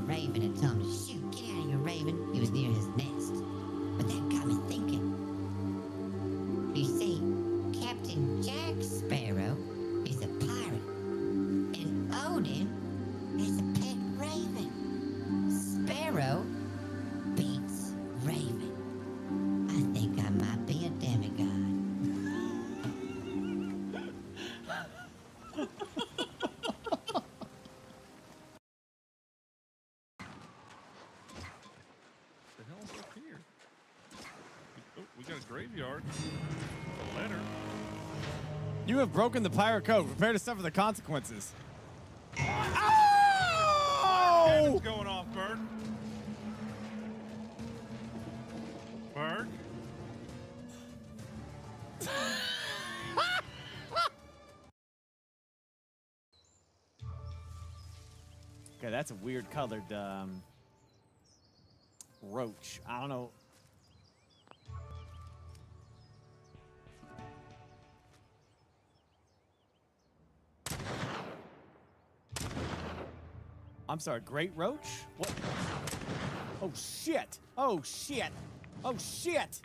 raven and told him to shoot. Get out of here, raven. He was near his nest. But that got me thinking. You see, Captain Jack Sparrow is a pirate. And Odin is a pet raven. Sparrow beats raven. I think I might be a demigod. The hell's up here? Oh, we got a graveyard. A letter. You have broken the pirate code. Prepare to suffer the consequences. Oh! Cannon's going off, Burke. Burke? Okay, that's a weird colored roach. I don't know. I'm sorry, great roach? What? Oh shit! Oh shit! Oh shit!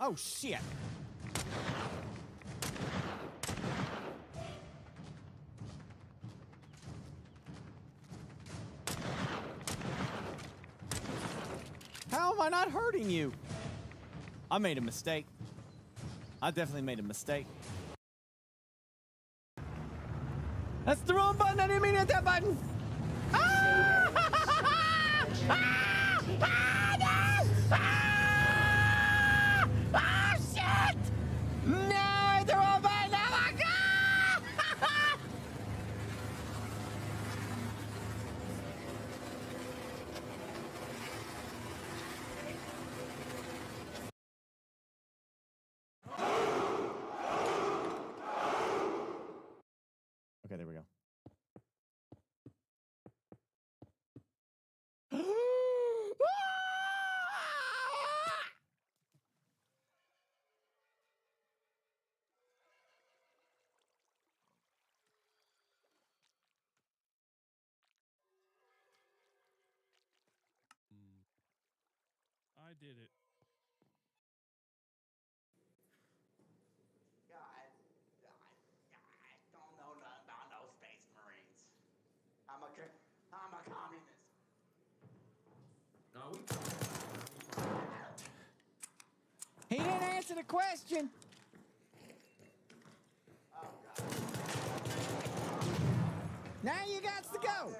Oh shit! How am I not hurting you? I made a mistake. I definitely made a mistake. That's the wrong button. I didn't mean to hit that button. Ah! Ah! Ah! No! Ah! Ah, shit! No, the wrong button. Oh my God! Okay, there we go. I did it. Guys, don't know nothing about no space marines. I'm a communist. No, He didn't answer the question. Oh, God. Now you got to go.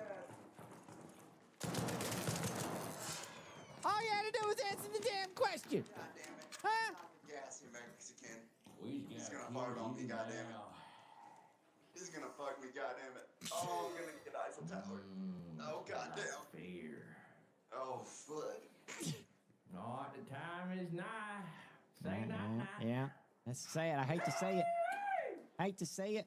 All you had to do was answer the damn question. God damn it. Huh? Gas you Mexican. He's He's gonna fart on me, goddamn it. He's gonna fuck me, goddamn it. Oh, I'm gonna get Eiffel Tower. Oh, goddamn. Fear. Oh, foot. Oh, the time is nigh. Say night. Yeah, let's say it. I hate to say it. Hate to say it.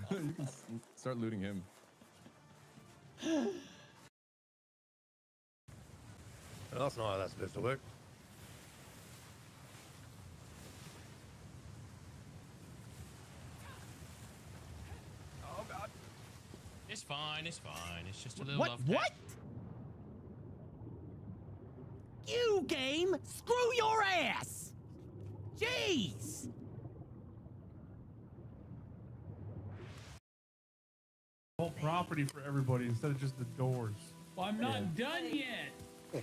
You can start looting him. That's not how that's supposed to work. Oh, God. It's fine. It's fine. It's just a little What? love. What? You game, screw your ass. Jeez. Whole property for everybody instead of just the doors. Well, I'm not done yet.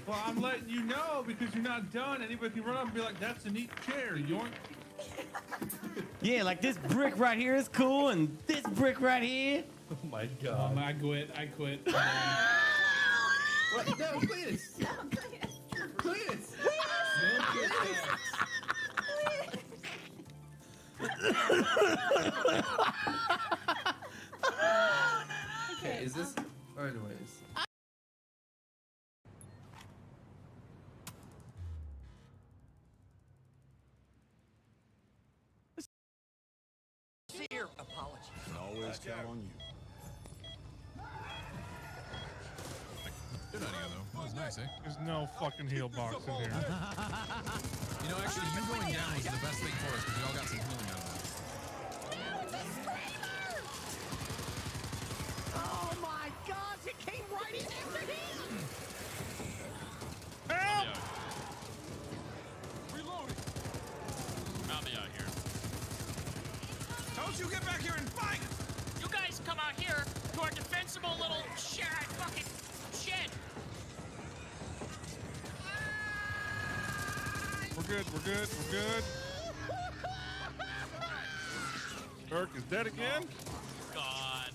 Well, I'm letting you know because you're not done. Anybody can run up and be like, "That's a neat chair." Yoink. Yeah, like this brick right here is cool, and this brick right here. Oh my God. I quit. I quit. What? No, please. Please. Okay, is this? Or anyways. Sincere apology. Can always count on you. Good idea, though. That was nice, eh? There's no fucking heal box in here. You know, actually, you going down was the best thing for us because we all got some healing out of that. don't you get back here and fight! You guys come out here to our defensible little fucking shed. We're good, we're good, we're good. Burke is dead again. God.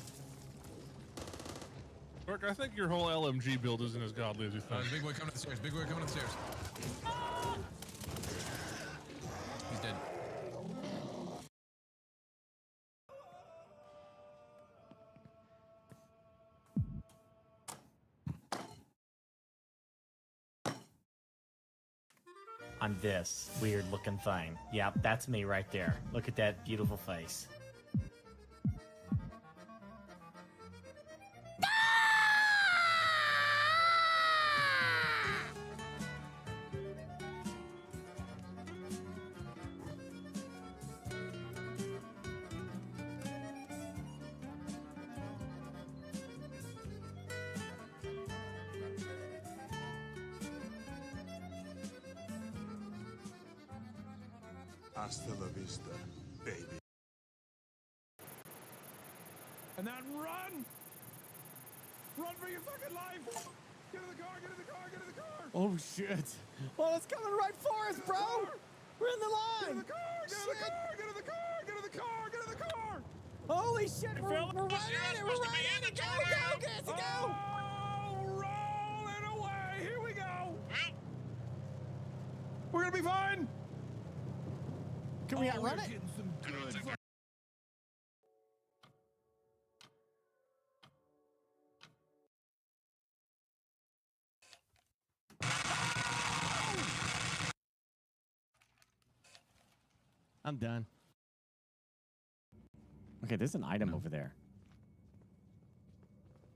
Burke, I think your whole LMG build isn't as godly as you think. Big boy coming up the stairs. Big boy coming up the stairs. He's dead. I'm this weird looking thing. Yep, that's me right there. Look at that beautiful face. Hasta la vista, baby. And then run! Run for your fucking life! Get in the car, get in the car, get in the car! Oh shit! Oh, it's coming right for us, bro! We're in the line! Get in the car, get in the car, get in the car, get in the car, get in the car! Holy shit! We're right in it! We're right in it! Go, go, Cassie, go! Oh, roll it away! Here we go! We're gonna be fine! Can we outrun it? Getting some good. I'm done. Okay, there's an item over there.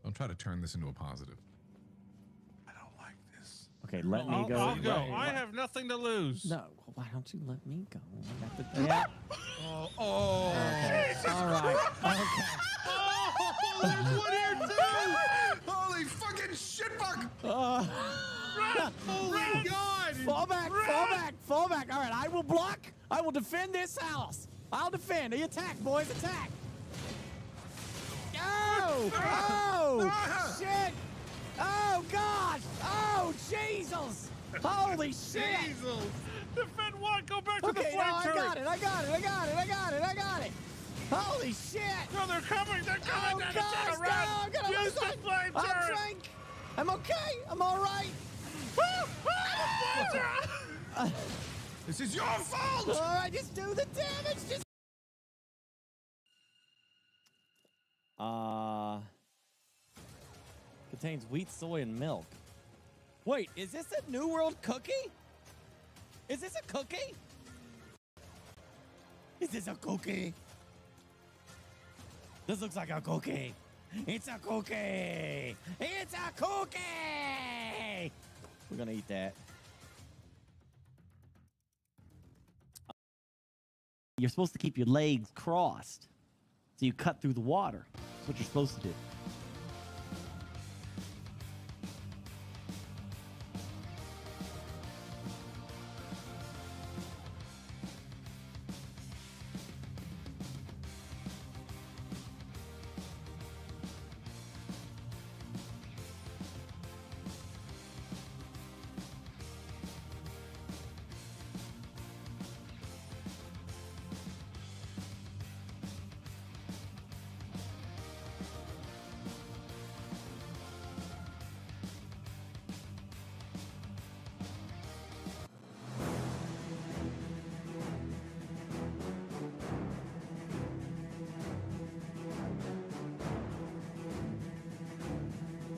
Don't try to turn this into a positive. I don't like this. Okay, let me go. I'll go. I have nothing to lose. No, why don't you let me go? I got the, yeah. Oh, Okay. All right. Okay. Oh, there's one here too! Holy fucking shitfuck! Holy God! Fall back, fall back, fall back. All right, I will block. I will defend this house. I'll defend. You attack, boys, attack. Oh! Oh! Shit! Oh, gosh! Oh, Jesus! Holy shit! Jesus! Defend one, go back to the Okay, no, flight I turret. got it, I got it, I got it, I got it, I got it! Holy shit! No, they're coming, they're coming! Oh, They're gosh, gonna run. no, I'm gonna Use lose the it! flame I'll turret! drink! I'm okay, I'm alright! This is your fault! Alright, just do the damage, just... Contains wheat, soy, and milk. Wait, is this a New World cookie? Is this a cookie? Is this a cookie? This looks like a cookie. It's a cookie. It's a cookie. We're gonna eat that. You're supposed to keep your legs crossed. So you cut through the water. That's what you're supposed to do.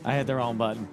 I hit the wrong button.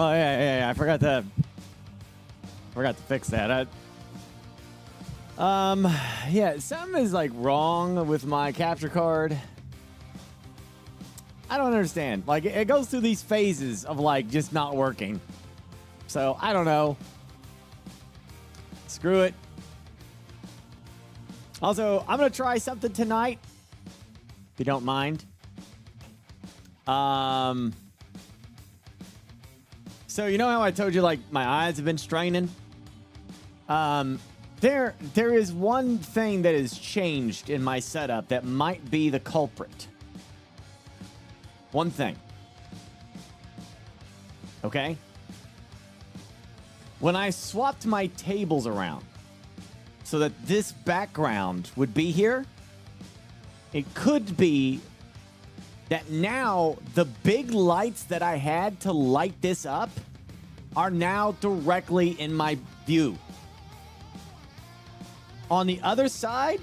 Oh yeah. I forgot to fix that. Yeah, something is like wrong with my capture card. I don't understand. Like it goes through these phases of like just not working. So I don't know. Screw it. Also, I'm gonna try something tonight, if you don't mind. So you know how I told you like my eyes have been straining? There is one thing that has changed in my setup that might be the culprit. One thing. Okay? When I swapped my tables around so that this background would be here, it could be that now the big lights that I had to light this up are now directly in my view. On the other side,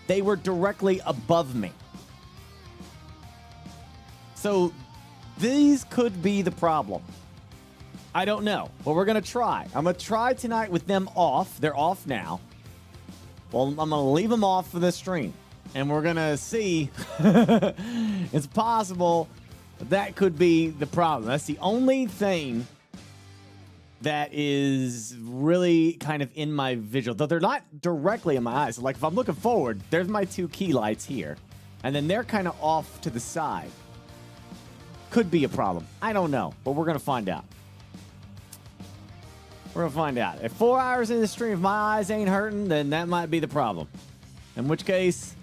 they were directly above me. So these could be the problem. I don't know, but we're going to try. I'm going to try tonight with them off. They're off now. Well, I'm going to leave them off for the stream. And we're going to see. It's possible that could be the problem. That's the only thing that is really kind of in my visual. Though they're not directly in my eyes. So like if I'm looking forward, there's my two key lights here. And then they're kind of off to the side. Could be a problem. I don't know, but we're going to find out. We're going to find out. If 4 hours in the stream, if my eyes ain't hurting, then that might be the problem. In which case,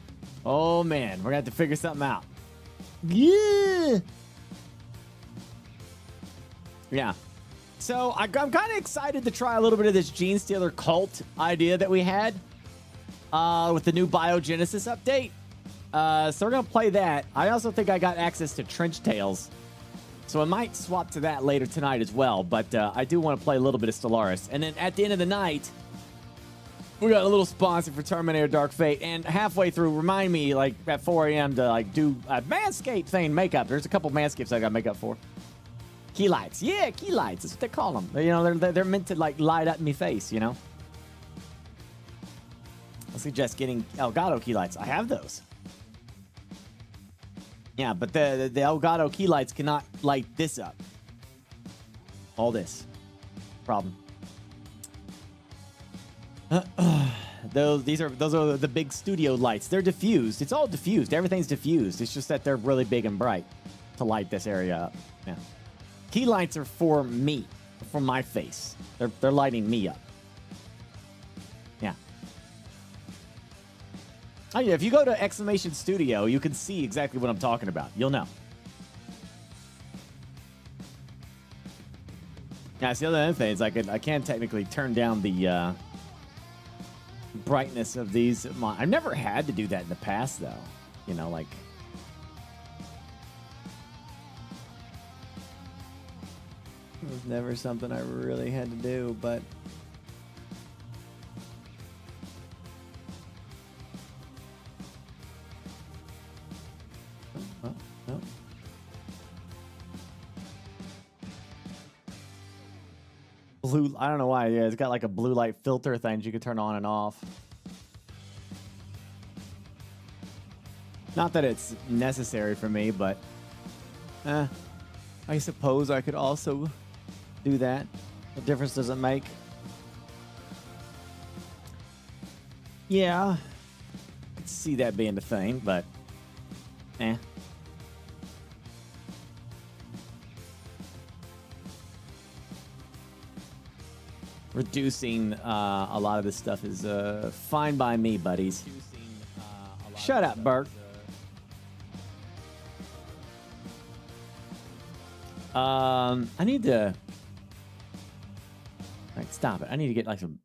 oh man, we're going to have to figure something out. Yeah. Yeah. So I'm kind of excited to try a little bit of this Gene Stealer cult idea that we had with the new BioGenesis update. So we're going to play that. I also think I got access to Trench Tales. So I might swap to that later tonight as well. But I do want to play a little bit of Stellaris. And then at the end of the night, we got a little sponsor for Terminator Dark Fate. And halfway through, remind me like at 4 a.m. to like do a Manscaped thing, makeup. There's a couple Manscapes I got makeup for. Key lights. Yeah, key lights. That's what they call them. You know, they're meant to like light up me face, you know? I suggest getting Elgato key lights. I have those. Yeah, but the Elgato key lights cannot light this up. All this. Problem. Those are the big studio lights. They're diffused. It's all diffused. Everything's diffused. It's just that they're really big and bright to light this area up. Yeah. Key lights are for me, for my face. They're lighting me up. Yeah. Oh yeah, if you go to Exclamation Studio, you can see exactly what I'm talking about. You'll know. Yeah, see, the other thing is I can technically turn down the brightness of these. I've never had to do that in the past, though. You know, like. It was never something I really had to do, but. Oh. Blue, I don't know why. Yeah, it's got like a blue light filter thing you can turn on and off. Not that it's necessary for me, but I suppose I could also do that. What difference does it make? Yeah, I could see that being the thing, but Reducing a lot of this stuff is fine by me, buddies. Shut up, Burke. I need to stop it. I need to get like some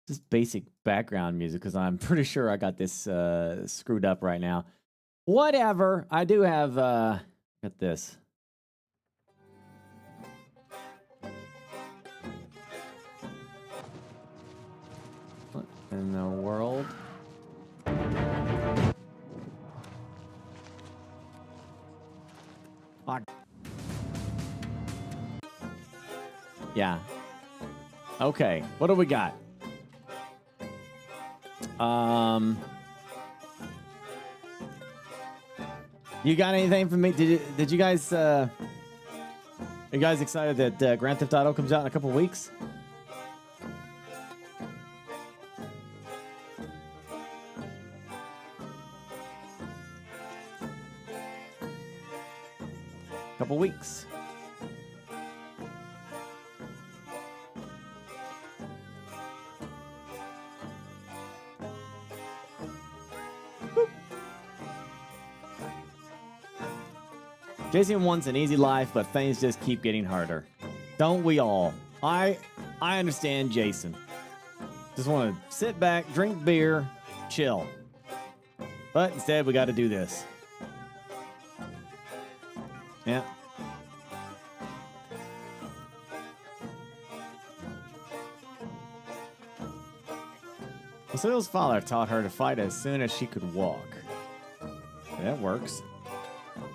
just basic background music because I'm pretty sure I got this screwed up right now. Whatever. I do have got this. What in the world? Fuck. Yeah. Okay. What do we got? You got anything for me? Did you guys? Are you guys excited that Grand Theft Auto comes out in a couple weeks? Couple weeks. Jason wants an easy life, but things just keep getting harder. Don't we all? I understand Jason. Just want to sit back, drink beer, chill. But instead, we got to do this. Yeah. Lucille's father taught her to fight as soon as she could walk. That works.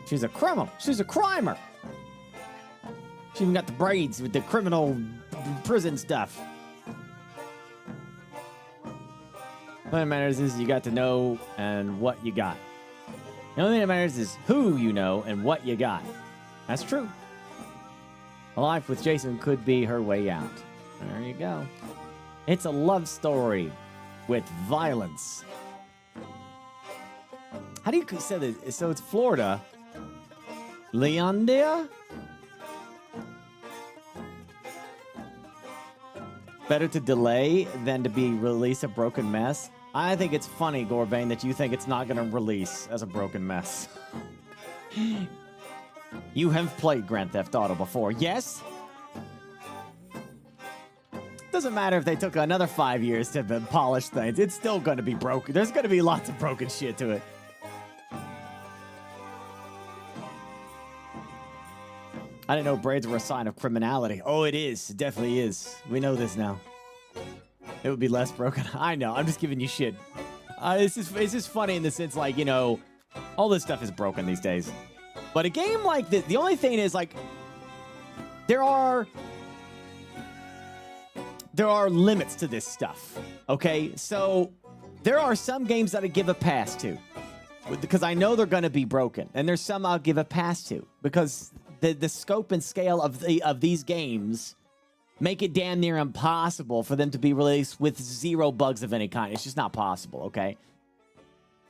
She's a criminal. She's a crimer. She even got the braids with the criminal prison stuff. What that matters is you got to know and what you got. The only thing that matters is who you know and what you got. That's true. A life with Jason could be her way out. There you go. It's a love story with violence. How do you say that? So it's Florida. Leondia? Better to delay than to be release a broken mess. I think it's funny, Gorbane, that you think it's not going to release as a broken mess. You have played Grand Theft Auto before, yes? Doesn't matter if they took another 5 years to polish things. It's still going to be broken. There's going to be lots of broken shit to it. I didn't know braids were a sign of criminality. Oh, it is. It definitely is. We know this now. It would be less broken. I know. I'm just giving you shit. It's just funny in the sense, like, you know, all this stuff is broken these days. But a game like this, the only thing is, like, there are limits to this stuff. Okay? So there are some games that I give a pass to because I know they're going to be broken. And there's some I'll give a pass to because the scope and scale of these games make it damn near impossible for them to be released with zero bugs of any kind. It's just not possible, okay?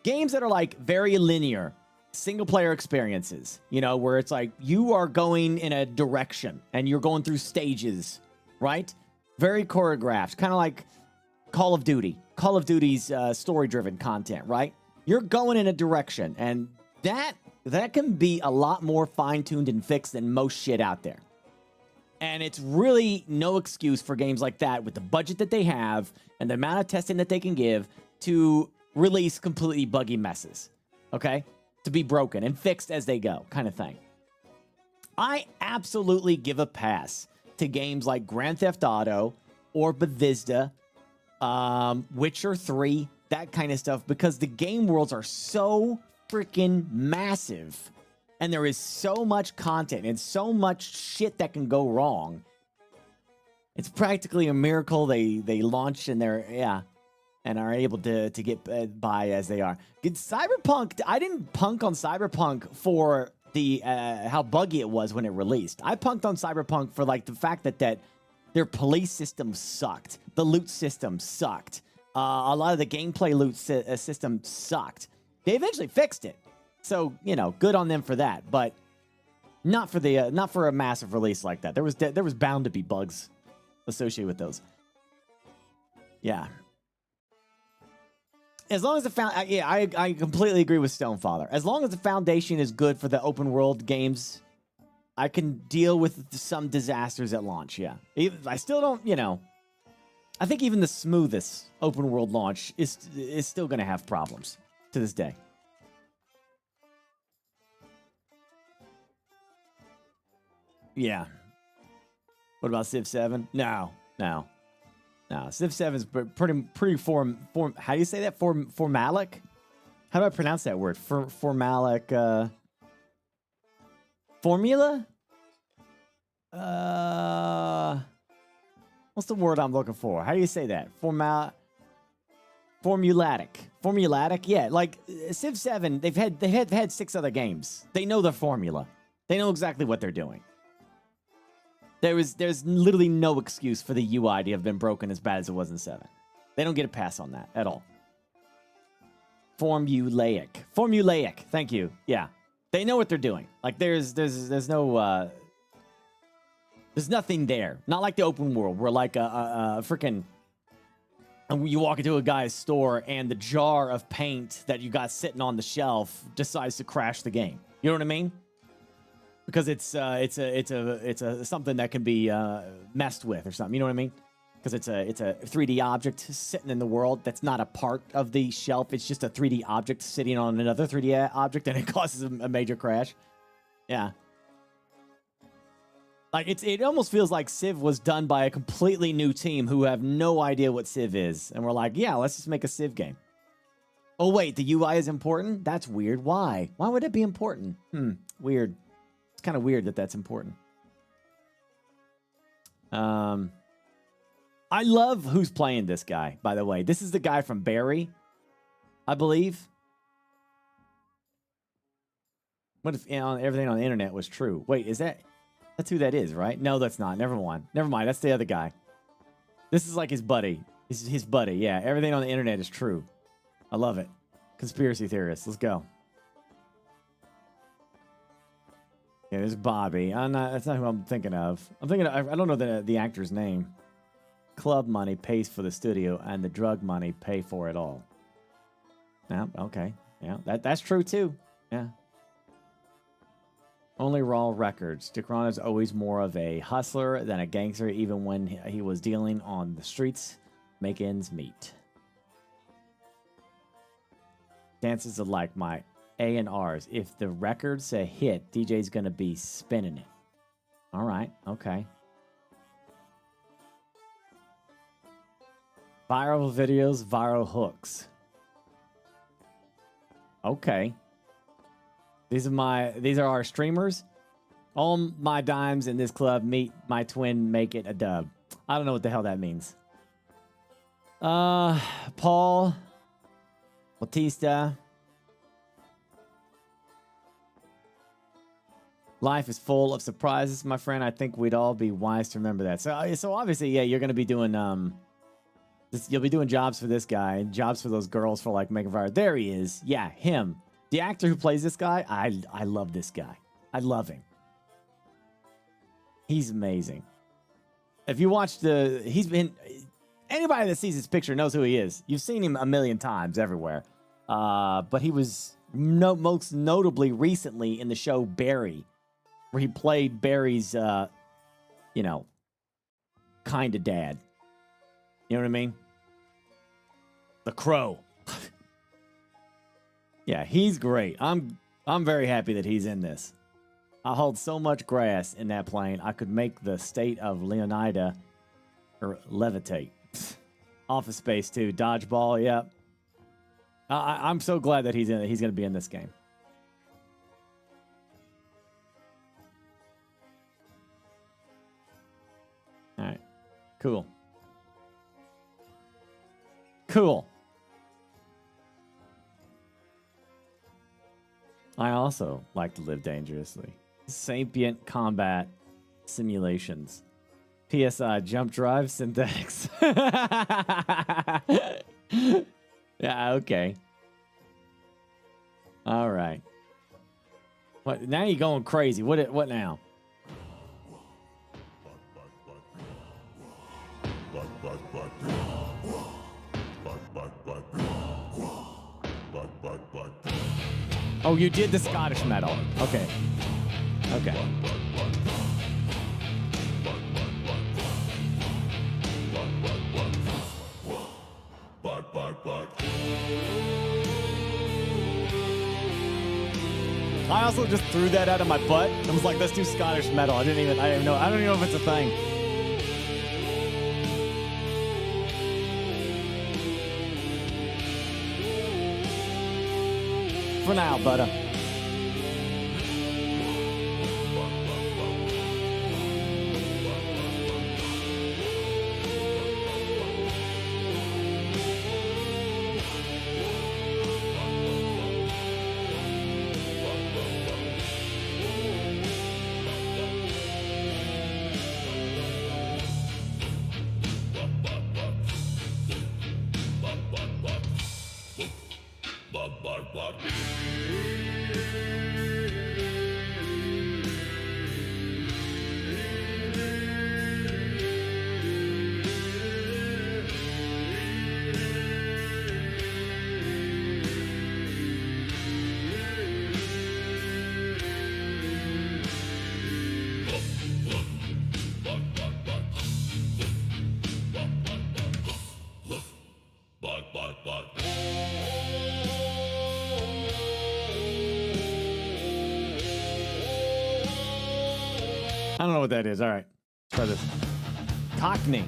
Games that are like very linear, single player experiences, you know, where it's like you are going in a direction and you're going through stages, right? Very choreographed, kind of like Call of Duty. Call of Duty's story-driven content, right? You're going in a direction, and that can be a lot more fine-tuned and fixed than most shit out there. And it's really no excuse for games like that with the budget that they have and the amount of testing that they can give to release completely buggy messes, okay? To be broken and fixed as they go, kind of thing. I absolutely give a pass to games like Grand Theft Auto or Bethesda, Witcher 3, that kind of stuff, because the game worlds are so freaking massive. And there is so much content and so much shit that can go wrong. It's practically a miracle they launch and and are able to get by as they are. Cyberpunk, I didn't punk on Cyberpunk for the how buggy it was when it released. I punked on Cyberpunk for like the fact that their police system sucked. The loot system sucked. A lot of the gameplay loot system sucked. They eventually fixed it. So, you know, good on them for that, but not for a massive release like that. There was bound to be bugs associated with those. Yeah. As long as I completely agree with Stonefather. As long as the foundation is good for the open world games, I can deal with some disasters at launch, yeah. I still don't, you know, I think even the smoothest open world launch is still going to have problems to this day. Yeah. What about Civ 7? No. Civ 7 is pretty how do you say that? Formalic? How do I pronounce that word? Formalic, formula? What's the word I'm looking for? How do you say that? Formulatic. Formulatic? Yeah, like Civ 7, they've had 6 other games. They know the formula. They know exactly what they're doing. There's literally no excuse for the UI to have been broken as bad as it was in 7. They don't get a pass on that at all. Formulaic. Formulaic. Thank you. Yeah. They know what they're doing. Like there's no there's nothing there. Not like the open world where like a freaking you walk into a guy's store and the jar of paint that you got sitting on the shelf decides to crash the game. You know what I mean? Because it's something that can be messed with or something. You know what I mean? Because it's a 3D object sitting in the world that's not a part of the shelf. It's just a 3D object sitting on another 3D object, and it causes a major crash. Yeah. Like it almost feels like Civ was done by a completely new team who have no idea what Civ is, and we're like, yeah, let's just make a Civ game. Oh wait, the UI is important? That's weird. Why? Why would it be important? Weird. It's kind of weird that that's important. I love who's playing this guy, by the way. This is the guy from Barry, I believe. What if everything on the internet was true? Wait, that's who that is, right? No, that's not. Never mind. Never mind. That's the other guy. This is like his buddy. This is his buddy. Yeah, everything on the internet is true. I love it. Conspiracy theorists. Let's go. Yeah, there's Bobby. That's not who I'm thinking of. I don't know the actor's name. Club money pays for the studio, and the drug money pay for it all. Yeah, okay. Yeah, that's true too. Yeah. Only raw records. Dikron is always more of a hustler than a gangster, even when he was dealing on the streets, make ends meet. Dances are like my A&Rs. If the record's a hit, DJ's gonna be spinning it. All right. Okay. Viral videos, viral hooks. Okay. These are our streamers. All my dimes in this club meet my twin, make it a dub. I don't know what the hell that means. Paul Batista. Life is full of surprises, my friend. I think we'd all be wise to remember that. So obviously, yeah, you're gonna be doing you'll be doing jobs for this guy, jobs for those girls for like making fire. There he is. Yeah, him. The actor who plays this guy, I love this guy. I love him. He's amazing. If you watch anybody that sees his picture knows who he is. You've seen him a million times everywhere. But he was most notably recently in the show Barry, where he played Barry's, kind of dad. You know what I mean? The Crow. Yeah, he's great. I'm very happy that he's in this. I hold so much grass in that plane, I could make the state of Leonida levitate. Office Space 2, Dodgeball, yep. I'm so glad that he's in it. He's going to be in this game. All right, cool. Cool. I also like to live dangerously. Sapient combat simulations. PSI jump drive synthetics. Yeah, okay. All right. What now you're going crazy. What now? Oh, you did the Scottish metal. Okay. Okay. I also just threw that out of my butt. I was like, let's do Scottish metal. I don't even know if it's a thing. For now, butter. I don't know what that is. All right. Try this. Cockney.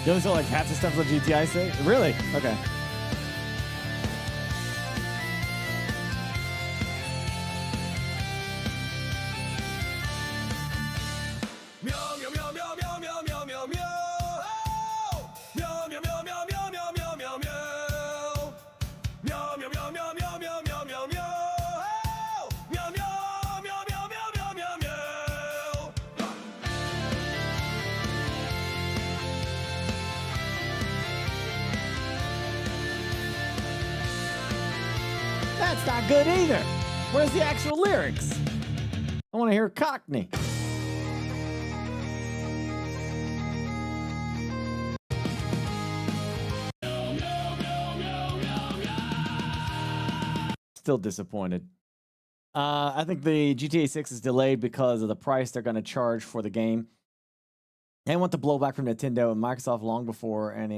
You only saw like half the stuff on GTI say? Really? Okay. That's not good either. Where's the actual lyrics? I want to hear Cockney. Still disappointed. I think the GTA 6 is delayed because of the price they're going to charge for the game. They want the blowback from Nintendo and Microsoft long before and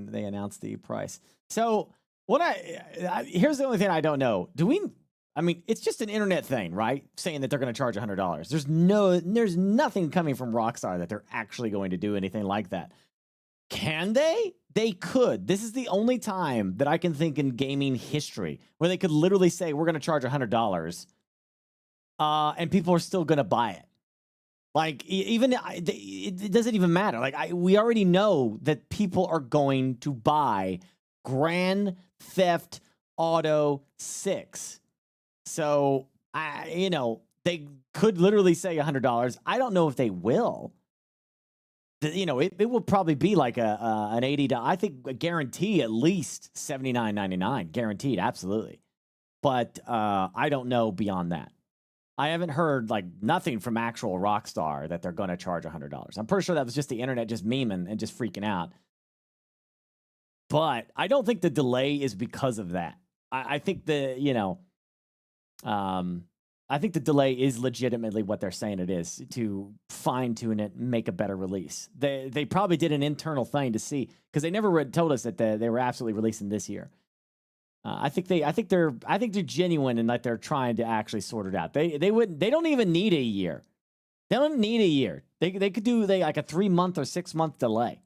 they announced the price. So what here's the only thing I don't know. I mean, it's just an internet thing, right? Saying that they're going to charge $100. There's nothing coming from Rockstar that they're actually going to do anything like that. Can they? They could. This is the only time that I can think in gaming history where they could literally say, we're going to charge $100 and people are still going to buy it. Like, it doesn't even matter. Like, we already know that people are going to buy Grand Theft Auto 6. So, they could literally say $100. I don't know if they will. It will probably be like an $80. I think a guarantee at least $79.99. Guaranteed, absolutely. But I don't know beyond that. I haven't heard like nothing from actual Rockstar that they're going to charge $100. I'm pretty sure that was just the internet just memeing and just freaking out. But I don't think the delay is because of that. I think I think the delay is legitimately what they're saying it is, to fine tune it and make a better release. They probably did an internal thing to see, because they never told us that they were absolutely releasing this year. I think they're genuine and like they're trying to actually sort it out. They don't even need a year. They don't need a year. They could do like a 3-month or 6-month delay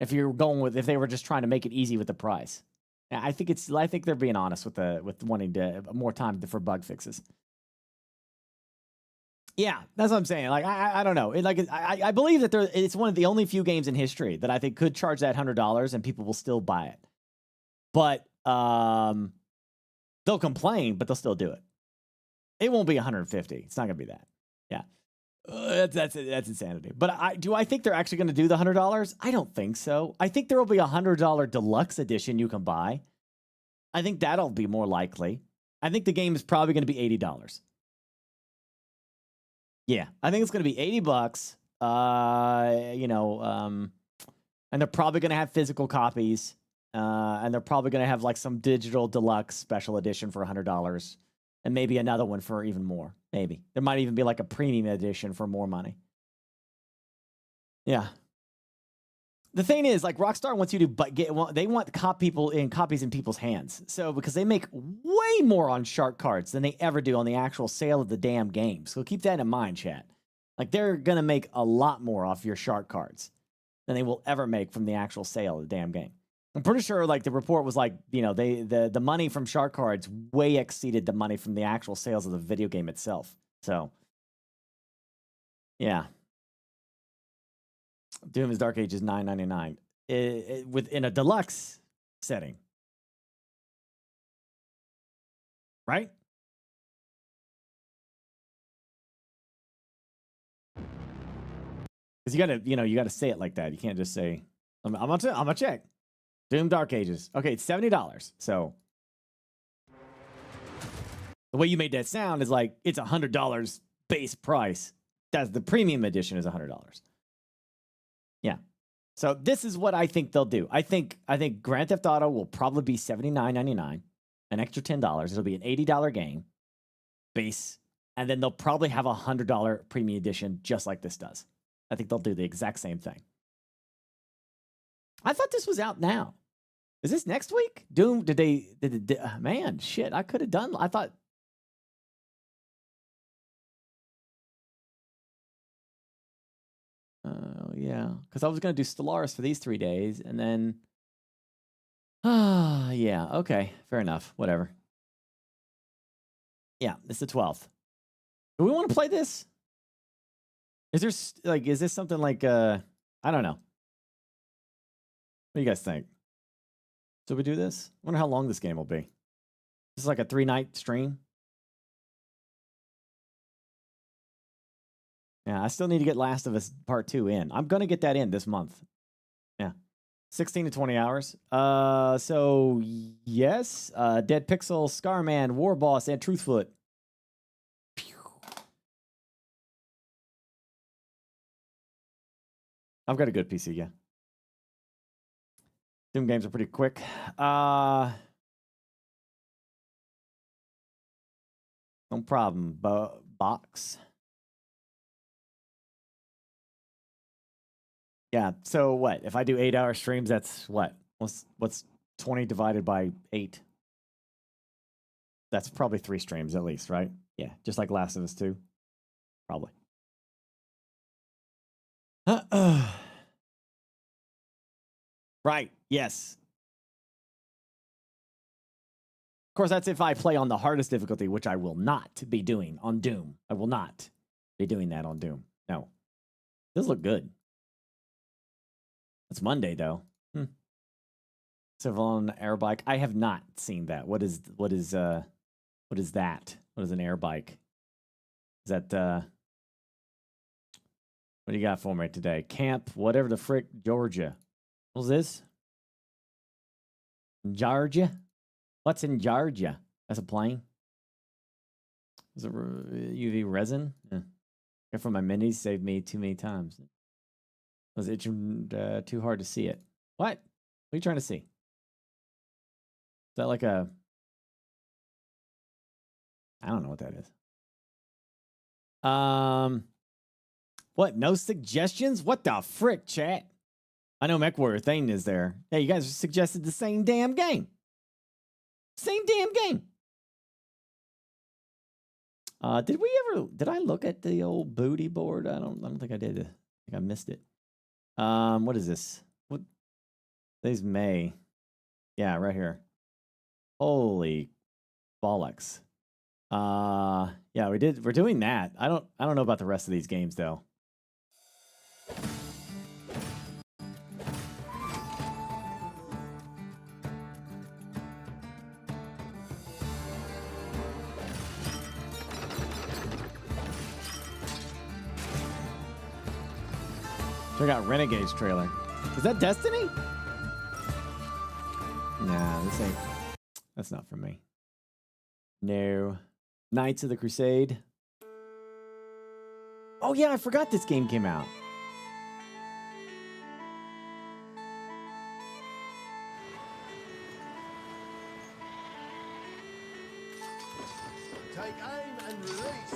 if they were just trying to make it easy with the price. I think they're being honest with wanting to more time for bug fixes. Yeah, that's what I'm saying. Like I don't know. I believe that it's one of the only few games in history that I think could charge that $100 and people will still buy it. But they'll complain, but they'll still do it. It won't be $150. It's not going to be that. Yeah, that's insanity. But do I think they're actually going to do the $100? I don't think so. I think there will be a $100 deluxe edition you can buy. I think that'll be more likely. I think the game is probably going to be $80. Yeah, I think it's going to be $80. And they're probably going to have physical copies. And they're probably going to have like some digital deluxe special edition for $100, and maybe another one for even more. Maybe there might even be like a premium edition for more money. Yeah. The thing is, like, Rockstar wants you to they want copies in people's hands. So because they make way more on shark cards than they ever do on the actual sale of the damn game. So keep that in mind, chat. Like, they're gonna make a lot more off your shark cards than they will ever make from the actual sale of the damn game. I'm pretty sure, like, the report was like, the money from shark cards way exceeded the money from the actual sales of the video game itself. So, yeah. Doom is Dark Ages $9.99. In a deluxe setting. Right? Because you gotta, you gotta say it like that. You can't just say, I'm gonna check. Doom Dark Ages. Okay, it's $70. So the way you made that sound is like it's $100 base price. That's the premium edition is $100. Yeah. So this is what I think they'll do. I think Grand Theft Auto will probably be $79.99, an extra $10. It'll be an $80 game base, and then they'll probably have a $100 premium edition just like this does. I think they'll do the exact same thing. I thought this was out now. Is this next week? Doom? Man, shit! I could have done. I thought. Yeah, because I was gonna do Stellaris for these 3 days, and then. Yeah. Okay. Fair enough. Whatever. Yeah, it's the 12th. Do we want to play this? Is this something like I don't know. What do you guys think? Should we do this? I wonder how long this game will be. This is like a 3-night stream. Yeah, I still need to get Last of Us Part 2 in. I'm gonna get that in this month. Yeah. 16 to 20 hours. So yes. Dead Pixel, Scarman, War Boss, and Truthfoot. I've got a good PC, yeah. Doom games are pretty quick. No problem, box. Yeah, so what? If I do 8-hour streams, that's what? What's 20 divided by 8? That's probably 3 streams at least, right? Yeah, just like Last of Us 2. Probably. Right, yes. Of course, that's if I play on the hardest difficulty, which I will not be doing on Doom. I will not be doing that on Doom. No. Does look good. It's Monday, though. Civil on an air bike. I have not seen that. What is that? What is an air bike? Is that what do you got for me today? Camp, whatever the frick, Georgia. What's this? Georgia? What's in Georgia? That's a plane. Is it UV resin? Yeah. From my minis saved me too many times. Was it too hard to see it? What? What are you trying to see? Is that like a... I don't know what that is. What? No suggestions? What the frick, chat? I know MechWarrior Thane is there. Hey, you guys suggested the same damn game. Same damn game. Did I look at the old booty board? I don't think I did. I think I missed it. What is this? What? Today's May. Yeah, right here. Holy bollocks. Yeah, we're doing that. I don't know about the rest of these games though. Check out Renegade's trailer. Is that Destiny? Nah, this ain't. That's not for me. No. Knights of the Crusade. Oh yeah, I forgot this game came out. Take aim and release.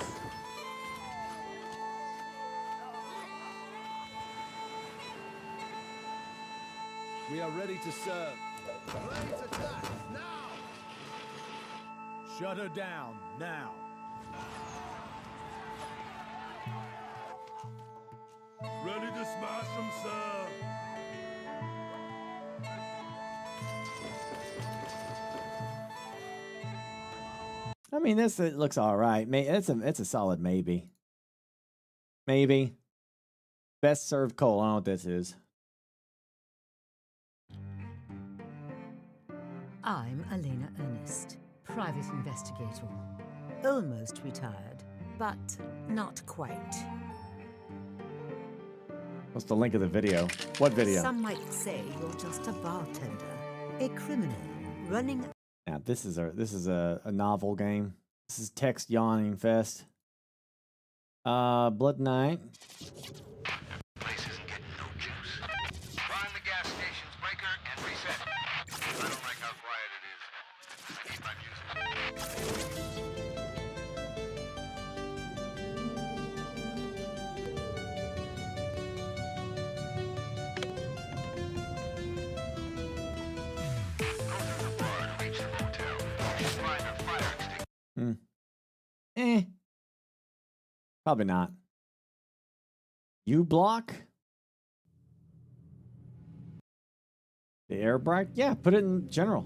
We are ready to serve. Blaze attack now. Shut her down now. Ready to smash them, sir. I mean, it looks all right. It's a solid maybe. Maybe. Best served coal. I don't know what this is. I'm Elena Ernest, private investigator. Almost retired, but not quite. What's the link of the video? What video? Some might say you're just a bartender, a criminal running. Yeah, this is a novel game. This is text yawning fest. Blood Knight. Place isn't getting no juice. Find the gas station's breaker and reset. I don't like how quiet it is. Keep my music. Probably not. U block? The air brake? Yeah, put it in general.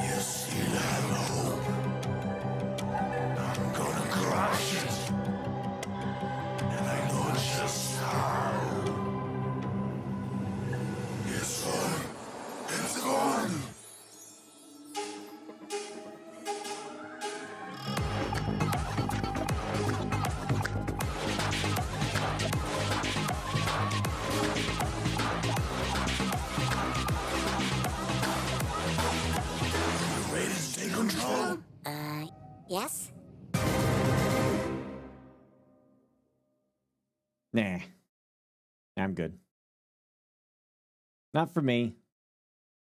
You see that rope? I'm gonna crush it. And I know just how. It's gone. It's gone. You ready to take control? Yes? Nah. I'm good. Not for me.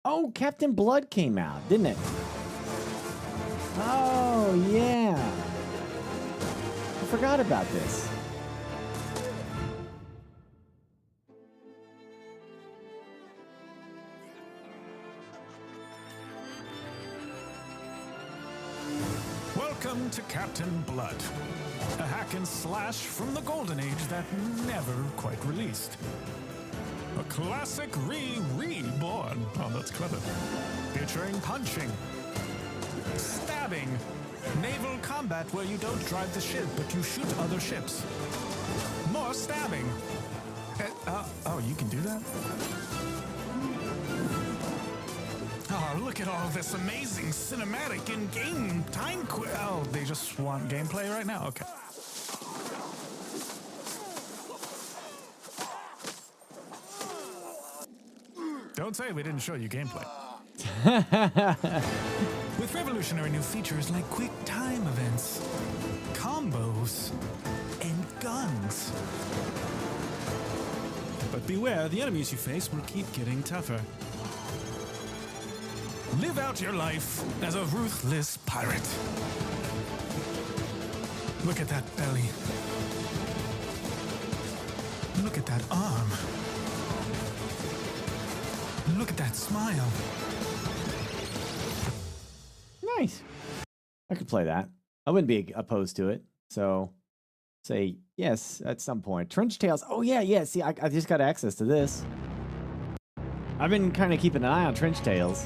Oh, Captain Blood came out, didn't it? Oh, yeah. I forgot about this. Welcome to Captain Blood, a hack and slash from the golden age that never quite released. A classic reborn. Oh, that's clever. Featuring punching, stabbing, naval combat where you don't drive the ship but you shoot other ships. More stabbing. Oh, you can do that? Oh, look at all this amazing cinematic in-game time Oh, they just want gameplay right now? Okay. Don't say we didn't show you gameplay. With revolutionary new features like quick time events, combos, and guns. But beware, the enemies you face will keep getting tougher. Live out your life as a ruthless pirate. Look at that belly. Look at that arm. Look at that smile. Nice. I could play that. I wouldn't be opposed to it. So, say yes at some point. Trench Tails. Oh, yeah. See, I just got access to this. I've been kind of keeping an eye on Trench Tails.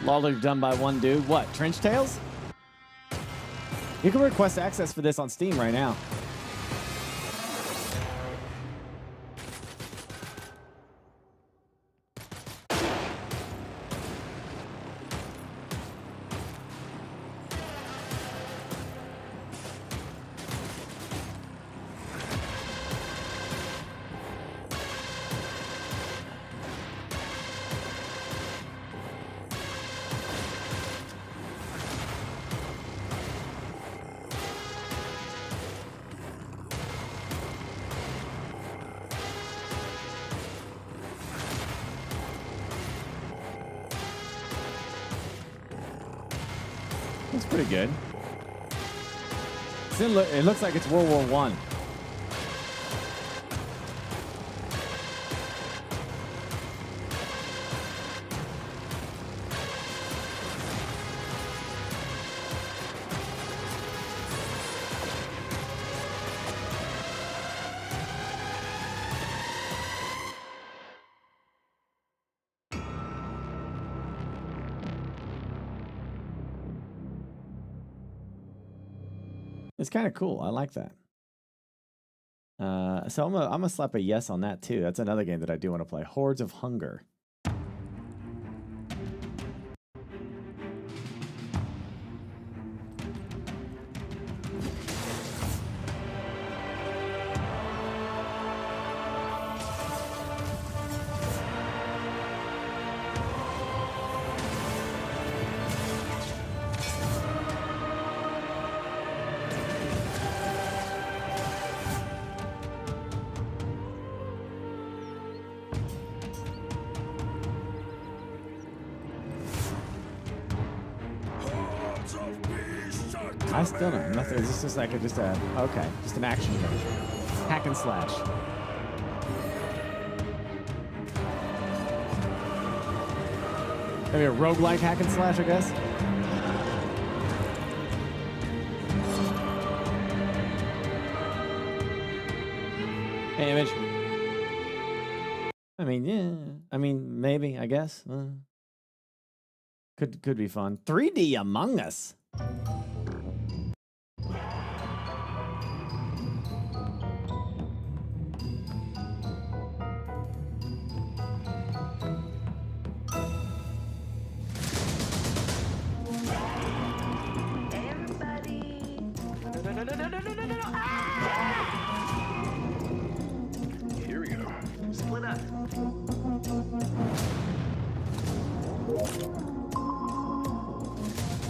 Lawler done by one dude. What? Trench Tails? You can request access for this on Steam right now. That's pretty good. It looks like it's World War I. It's kind of cool. I like that. So I'm gonna slap a yes on that too. That's another game that I do want to play. Hordes of Hunger. I still don't. Nothing. It's just like just an action game. Hack and slash. Maybe a roguelike hack and slash, I guess. Hey, Image. I mean, yeah. I mean, maybe, I guess. Could be fun. 3D Among Us. Here we go. Split up.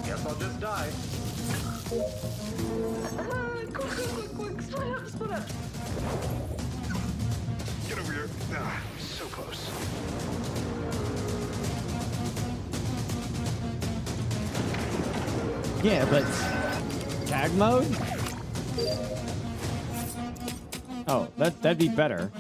Guess I'll just die. Quick, split up. Get over here. Ah, so close. Yeah, but tag mode? Oh, that'd be better.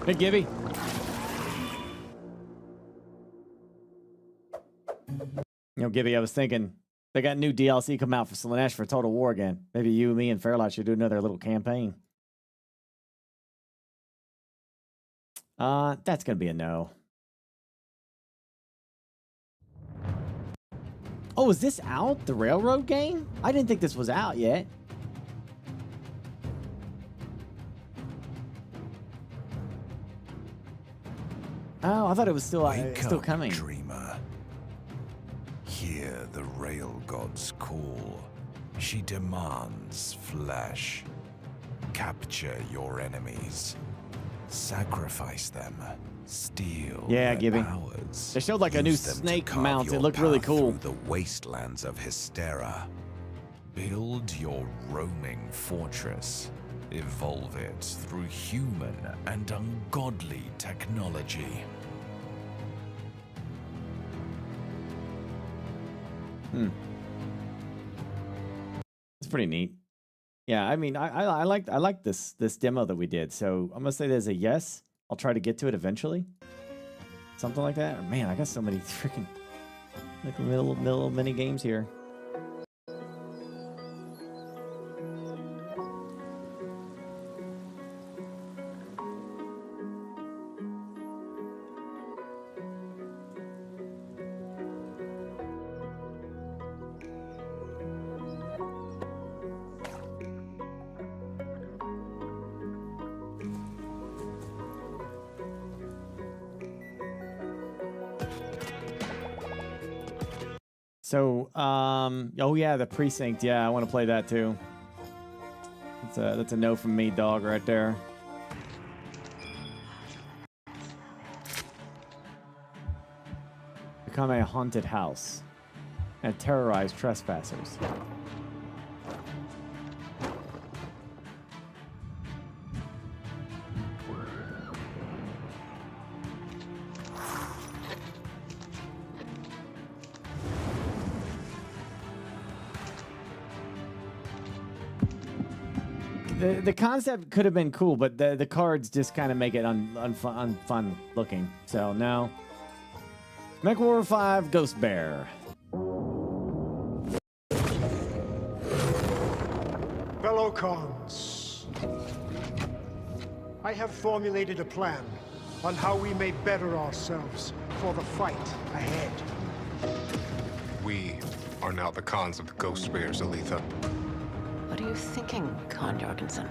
Hey, Gibby. You know, Gibby, I was thinking they got new DLC come out for Stellaris for Total War again. Maybe you, me, and Fairlight should do another little campaign. That's gonna be a no. Oh, is this out? The Railroad game? I didn't think this was out yet. Oh, I thought it was still coming. Dreamer. Hear the rail god's call. She demands flesh. Capture your enemies. Sacrifice them. Steal Yeah, their Gibby. powers. They showed like a new Use them to snake carve mount. It your looked really path cool. through the wastelands of Hystera. Build your roaming fortress. Evolve it through human and ungodly technology. It's pretty neat. Yeah, I mean, I like this demo that we did. So I'm gonna say there's a yes. I'll try to get to it eventually. Something like that. Man, I got so many freaking like little mini games here. So, oh yeah, the Precinct. Yeah, I want to play that too. That's a no from me, dog, right there. Become a haunted house and terrorize trespassers. The concept could have been cool, but the cards just kind of make it unfun looking. So no. MechWarrior 5 Ghost Bear. Fellow cons, I have formulated a plan on how we may better ourselves for the fight ahead. We are now the cons of the Ghost Bears, Aletha. What are you thinking, Con Jorgensen?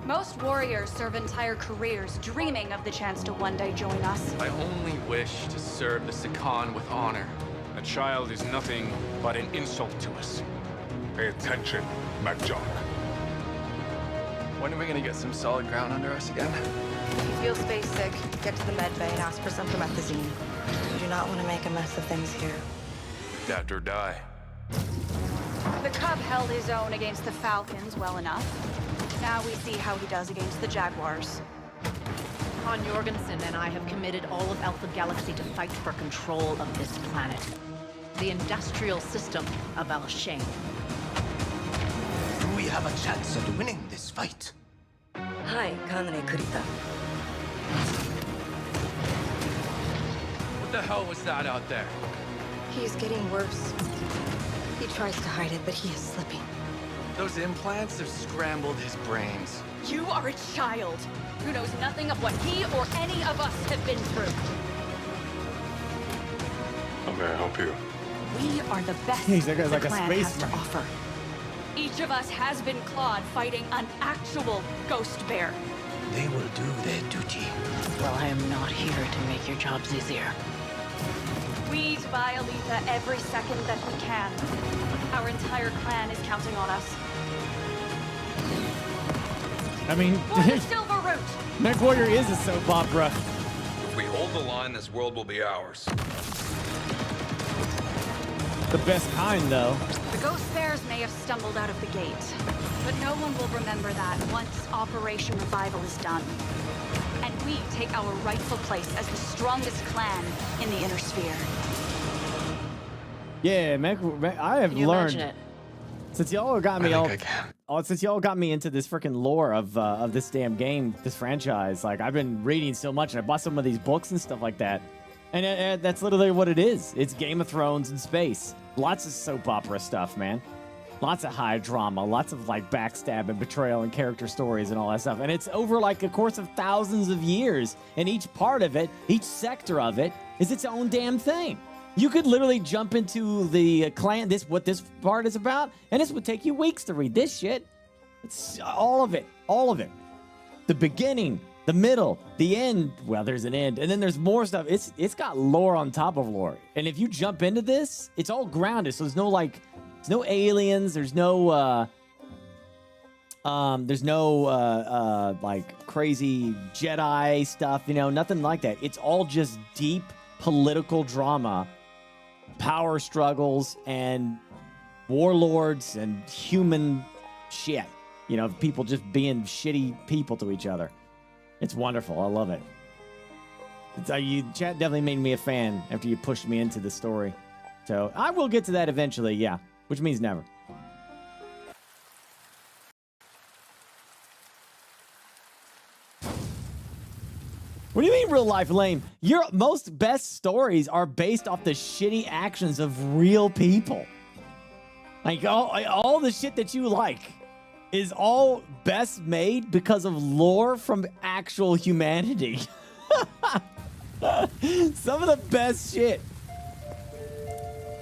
Most warriors serve entire careers dreaming of the chance to one day join us. I only wish to serve the Sakan with honor. A child is nothing but an insult to us. Pay attention, Magjock. When are we gonna get some solid ground under us again? If you feel space sick, get to the med bay and ask for some promethazine. You do not want to make a mess of things here. Adapt or die. The Cub held his own against the Falcons well enough. Now we see how he does against the Jaguars. Con Jorgensen and I have committed all of Alpha Galaxy to fight for control of this planet. The industrial system of Al-Shain. Do we have a chance at winning this fight? Hi, Kanre Kurita. What the hell was that out there? He's getting worse. He tries to hide it, but he is slipping. Those implants have scrambled his brains. You are a child who knows nothing of what he or any of us have been through. How may I help you? We are the best Jeez, that guy's the like a clan has to spaceman. offer. Each of us has been clawed fighting an actual ghost bear. They will do their duty. Well, I am not here to make your jobs easier. We buy Aletha every second that we can. Our entire clan is counting on us. I mean, For the Silver Root! Mech Warrior is a soap opera. If we hold the line, this world will be ours. The best kind, though. The Ghost Bears may have stumbled out of the gate, but no one will remember that once Operation Revival is done. And we take our rightful place as the strongest clan in the Inner Sphere. Yeah, I have Can you learned imagine it? since y'all got me since y'all got me into this freaking lore of this damn game, this franchise. Like I've been reading so much, and I bought some of these books and stuff like that. And that's literally what it is. It's Game of Thrones in space. Lots of soap opera stuff, man. Lots of high drama, lots of like backstab and betrayal and character stories and all that stuff. And it's over like a course of thousands of years. And each part of it, each sector of it, is its own damn thing. You could literally jump into the clan, what this part is about, and this would take you weeks to read this shit. It's all of it, all of it. The beginning, the middle, the end. Well, there's an end, and then there's more stuff. It's got lore on top of lore. And if you jump into this, it's all grounded. So there's no like, there's no aliens. There's no like crazy Jedi stuff. You know, nothing like that. It's all just deep political drama, power struggles, and warlords and human shit. You know, people just being shitty people to each other. It's wonderful. I love it. Chat definitely made me a fan after you pushed me into the story. So I will get to that eventually, yeah. Which means never. What do you mean real life lame? Your most best stories are based off the shitty actions of real people. Like all the shit that you like is all best made because of lore from actual humanity. Some of the best shit.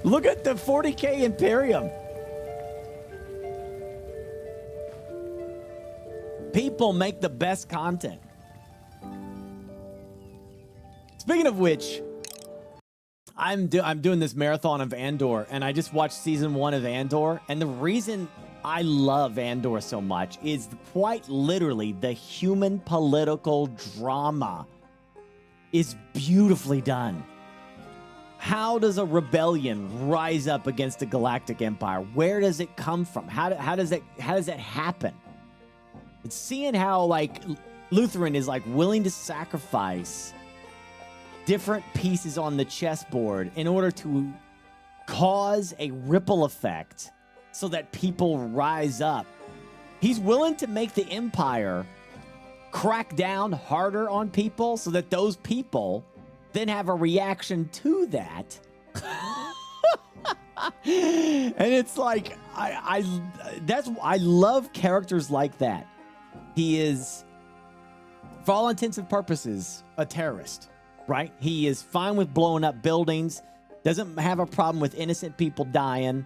Look at the 40K Imperium. People make the best content. Speaking of which, I'm doing this marathon of Andor, and I just watched season 1 of Andor, and the reason I love Andor so much is quite literally the human political drama is beautifully done. How does a rebellion rise up against a galactic empire? Where does it come from? How does that happen? It's seeing how like Lutheran is like willing to sacrifice different pieces on the chessboard in order to cause a ripple effect so that people rise up. He's willing to make the empire crack down harder on people so that those people then have a reaction to that. And it's like I love characters like that. He is for all intents and purposes, a terrorist, right? He is fine with blowing up buildings, doesn't have a problem with innocent people dying,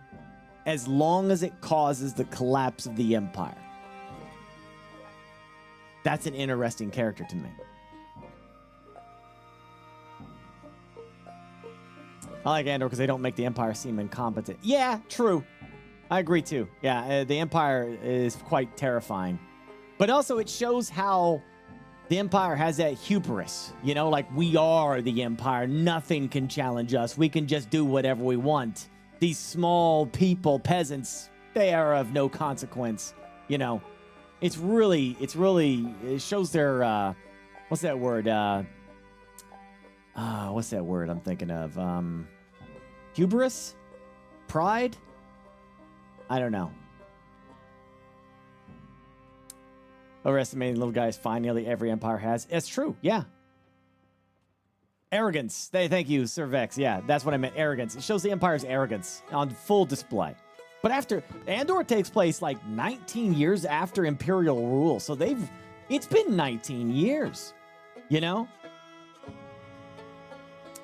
as long as it causes the collapse of the Empire. That's an interesting character to me. I like Andor because they don't make the Empire seem incompetent. Yeah, true. I agree too. Yeah, the Empire is quite terrifying. But also it shows how the Empire has that hubris. You know, like we are the Empire. Nothing can challenge us. We can just do whatever we want. These small people, peasants, they are of no consequence. You know, it shows their, what's that word? What's that word I'm thinking of? Hubris? Pride? I don't know. Overestimating little guys fine. Nearly every empire has. It's true. Yeah. Arrogance. Thank you, Sir Vex. Yeah, that's what I meant. Arrogance. It shows the Empire's arrogance on full display. But after Andor takes place like 19 years after Imperial rule, so it's been 19 years, you know.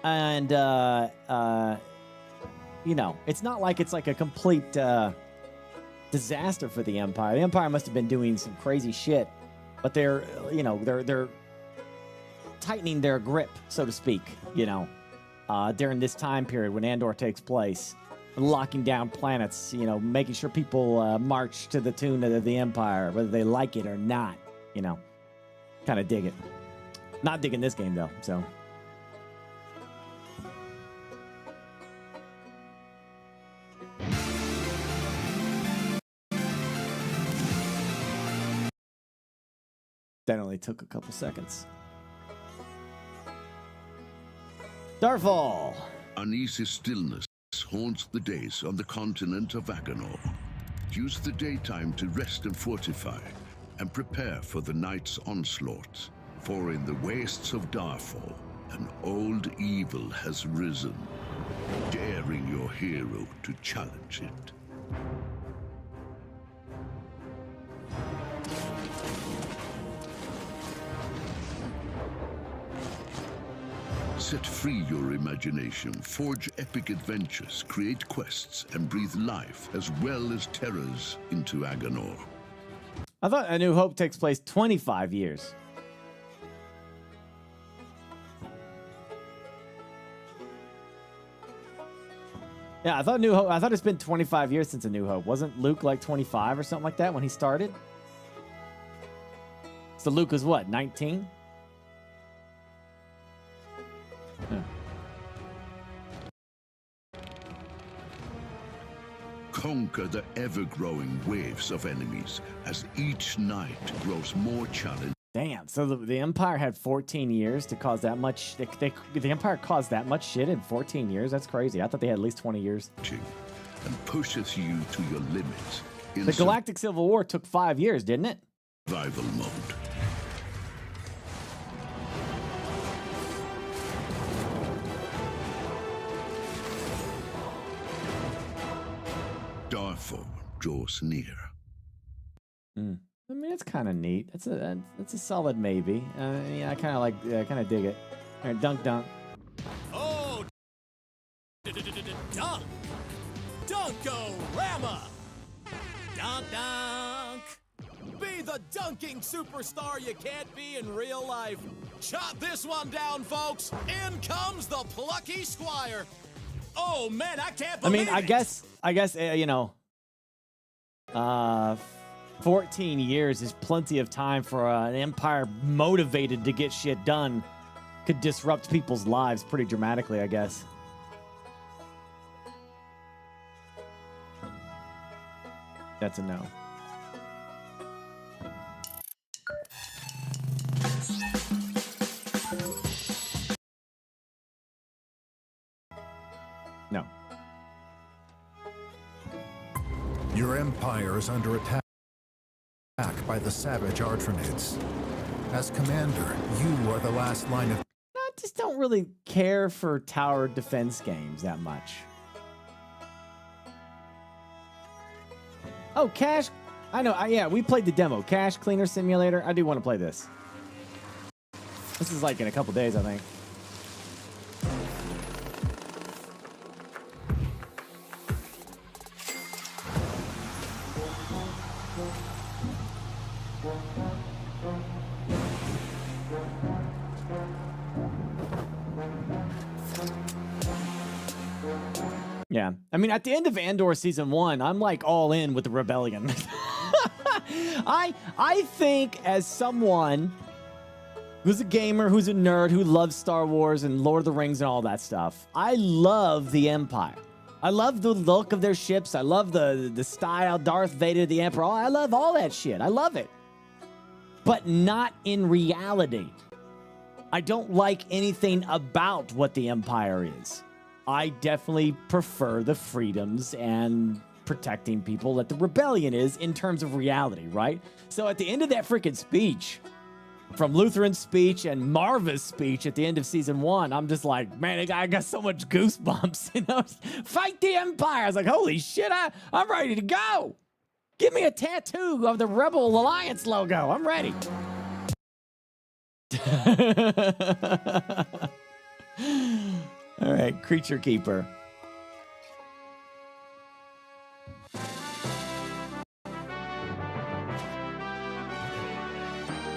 And you know, it's not like it's like a complete disaster for the Empire. The Empire must have been doing some crazy shit, but they're tightening their grip, so to speak, you know, during this time period when Andor takes place, locking down planets, you know, making sure people march to the tune of the Empire, whether they like it or not, you know. Kind of dig it. Not digging this game, though, so. That only took a couple seconds. Starfall. Uneasy stillness haunts the days on the continent of Aganor. Use the daytime to rest and fortify, and prepare for the night's onslaught. For in the wastes of Darfall, an old evil has risen, daring your hero to challenge it. Set free your imagination, forge epic adventures, create quests, and breathe life as well as terrors into Aganor. I thought A New Hope takes place 25 years. Yeah, I thought it's been 25 years since A New Hope. Wasn't Luke like 25 or something like that when he started? So Luke was what, 19? Yeah. Conquer the ever-growing waves of enemies as each night grows more challenging. Damn, so the Empire had 14 years to cause that much. The Empire caused that much shit in 14 years? That's crazy. I thought they had at least 20 years. And pushes you to your limits. The Galactic Civil War took 5 years, didn't it? Survival mode. Darfall draws near. I mean, it's kind of neat. It's a solid maybe. Yeah, I kind of dig it. All right, dunk. Oh, dunk, Dunkorama, dunk. Be the dunking superstar you can't be in real life. Chop this one down, folks. In comes the plucky squire. Oh man, I can't believe it. I guess you know, 14 years is plenty of time for an empire motivated to get shit done. Could disrupt people's lives pretty dramatically, I guess. That's a no. No. Your empire is under attack by the savage Artronids. As commander, you are the last line of... I just don't really care for tower defense games that much. Oh, Cache. I know. Yeah, we played the demo. Cache Cleaner Simulator. I do want to play this. This is like in a couple days, I think. Yeah. I mean, at the end of Andor Season 1, I'm like all in with the Rebellion. I think as someone who's a gamer, who's a nerd, who loves Star Wars and Lord of the Rings and all that stuff, I love the Empire. I love the look of their ships. I love the style, Darth Vader, the Emperor. I love all that shit. I love it. But not in reality. I don't like anything about what the Empire is. I definitely prefer the freedoms and protecting people that the Rebellion is in terms of reality, right? So at the end of that freaking speech, from Lutheran's speech and Marva's speech at the end of Season 1, I'm just like, man, I got so much goosebumps, you know? Fight the Empire! I was like, holy shit, I'm ready to go! Give me a tattoo of the Rebel Alliance logo. I'm ready. All right, Creature Keeper.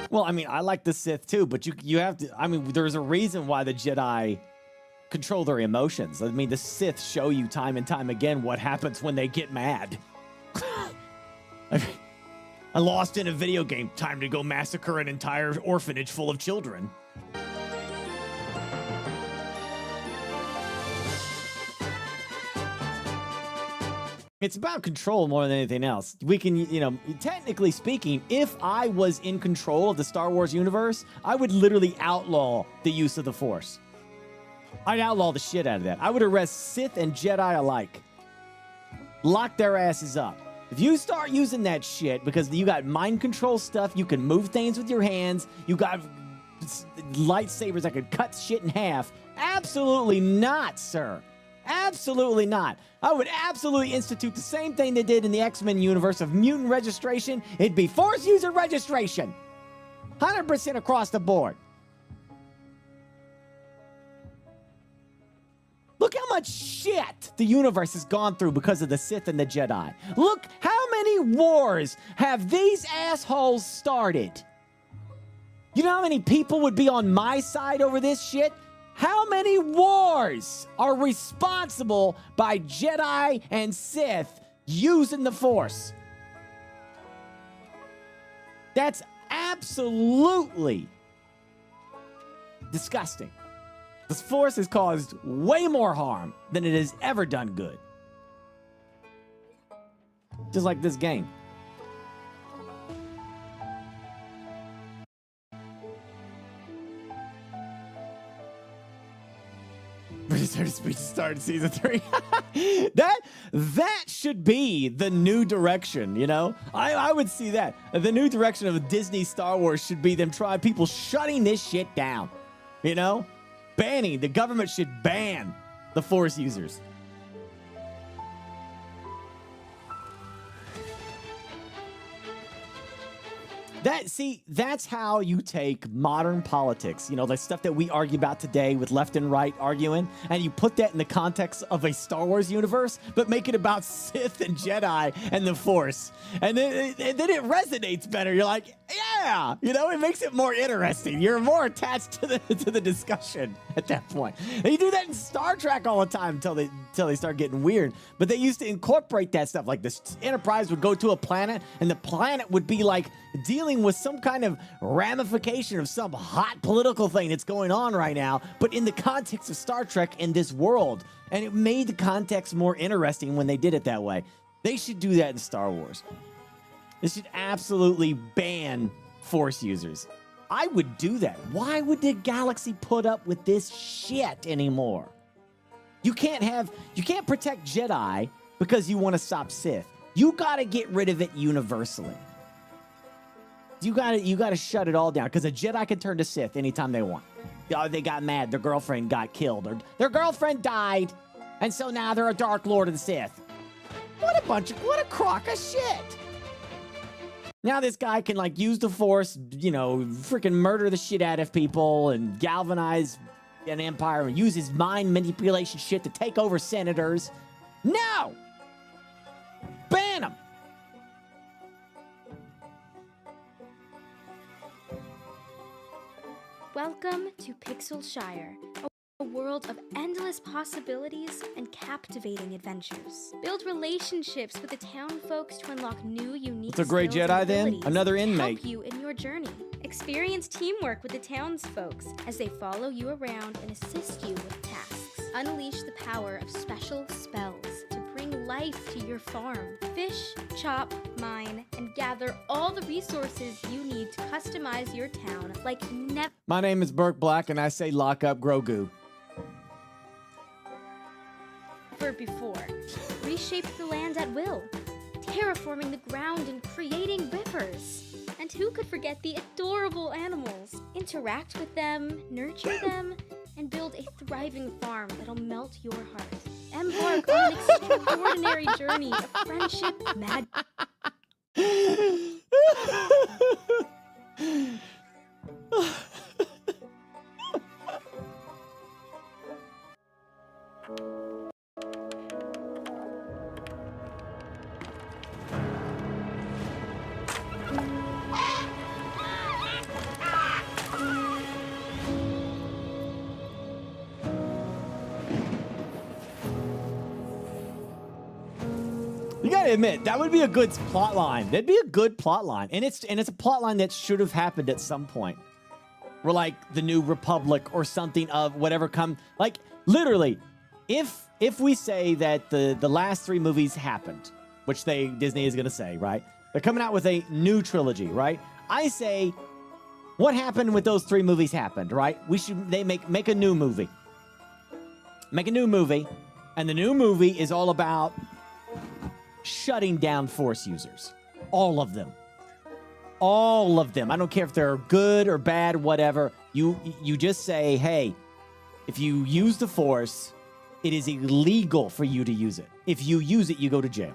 Well, I mean, I like the Sith too, but you have to, I mean, there's a reason why the Jedi control their emotions. I mean, the Sith show you time and time again what happens when they get mad. I lost in a video game. Time to go massacre an entire orphanage full of children. It's about control more than anything else. We can, you know, technically speaking, if I was in control of the Star Wars universe, I would literally outlaw the use of the Force. I'd outlaw the shit out of that. I would arrest Sith and Jedi alike. Lock their asses up. If you start using that shit because you got mind control stuff, you can move things with your hands, you got lightsabers that could cut shit in half. Absolutely not, sir. Absolutely not. I would absolutely institute the same thing they did in the X-Men universe of mutant registration. It'd be Force user registration. 100% across the board. Look how much shit the universe has gone through because of the Sith and the Jedi. Look how many wars have these assholes started. You know how many people would be on my side over this shit? How many wars are responsible by Jedi and Sith using the Force? That's absolutely disgusting. The Force has caused way more harm than it has ever done good. Just like this game. Speech started season 3. that should be the new direction, you know? I would see that. The new direction of Disney Star Wars should be them trying people shutting this shit down. You know? Banning. The government should ban the Force users. That's how you take modern politics, you know, the stuff that we argue about today with left and right arguing, and you put that in the context of a Star Wars universe, but make it about Sith and Jedi and the Force. And then it resonates better. You're like, yeah, you know, it makes it more interesting. You're more attached to the discussion at that point. And you do that in Star Trek all the time until they start getting weird. But they used to incorporate that stuff. Like this Enterprise would go to a planet, and the planet would be like dealing with some kind of ramification of some hot political thing that's going on right now, but in the context of Star Trek in this world. And it made the context more interesting when they did it that way. They should do that in Star Wars. They should absolutely ban Force users. I would do that. Why would the galaxy put up with this shit anymore? You can't protect Jedi because you want to stop Sith. You got to get rid of it universally. You gotta shut it all down because a Jedi can turn to Sith anytime they want. Oh, they got mad. Their girlfriend got killed, or their girlfriend died, and so now they're a Dark Lord of the Sith. What a crock of shit. Now this guy can, like, use the Force, you know, freaking murder the shit out of people and galvanize an empire and use his mind manipulation shit to take over senators. No! Ban him! Welcome to Pixel Shire, a world of endless possibilities and captivating adventures. Build relationships with the town folks to unlock new, unique It's a great skills Jedi and then? abilities Another to inmate. help you in your journey. Experience teamwork with the townsfolks as they follow you around and assist you with tasks. Unleash the power of special spells to bring life to your farm. Fish, chop, mine, and gather all the resources you need to customize your town like never My name is BurkeBlack, and I say lock up Grogu. before. Reshape the land at will, terraforming the ground and creating rivers. And who could forget the adorable animals? Interact with them, nurture them, and build a thriving farm that'll melt your heart. Embark on an extraordinary journey of friendship, mad. You gotta admit, that would be a good plot line. That'd be a good plot line. And it's a plot line that should have happened at some point. Where, like, the New Republic or something of whatever come, like, literally, if we say that the last 3 movies happened, which Disney is gonna say, right? They're coming out with a new trilogy, right? I say, what happened with those 3 movies happened, right? They make a new movie. Make a new movie, and the new movie is all about shutting down Force users. All of them. All of them. I don't care if they're good or bad, whatever. You just say, hey, if you use the Force, it is illegal for you to use it. If you use it, you go to jail.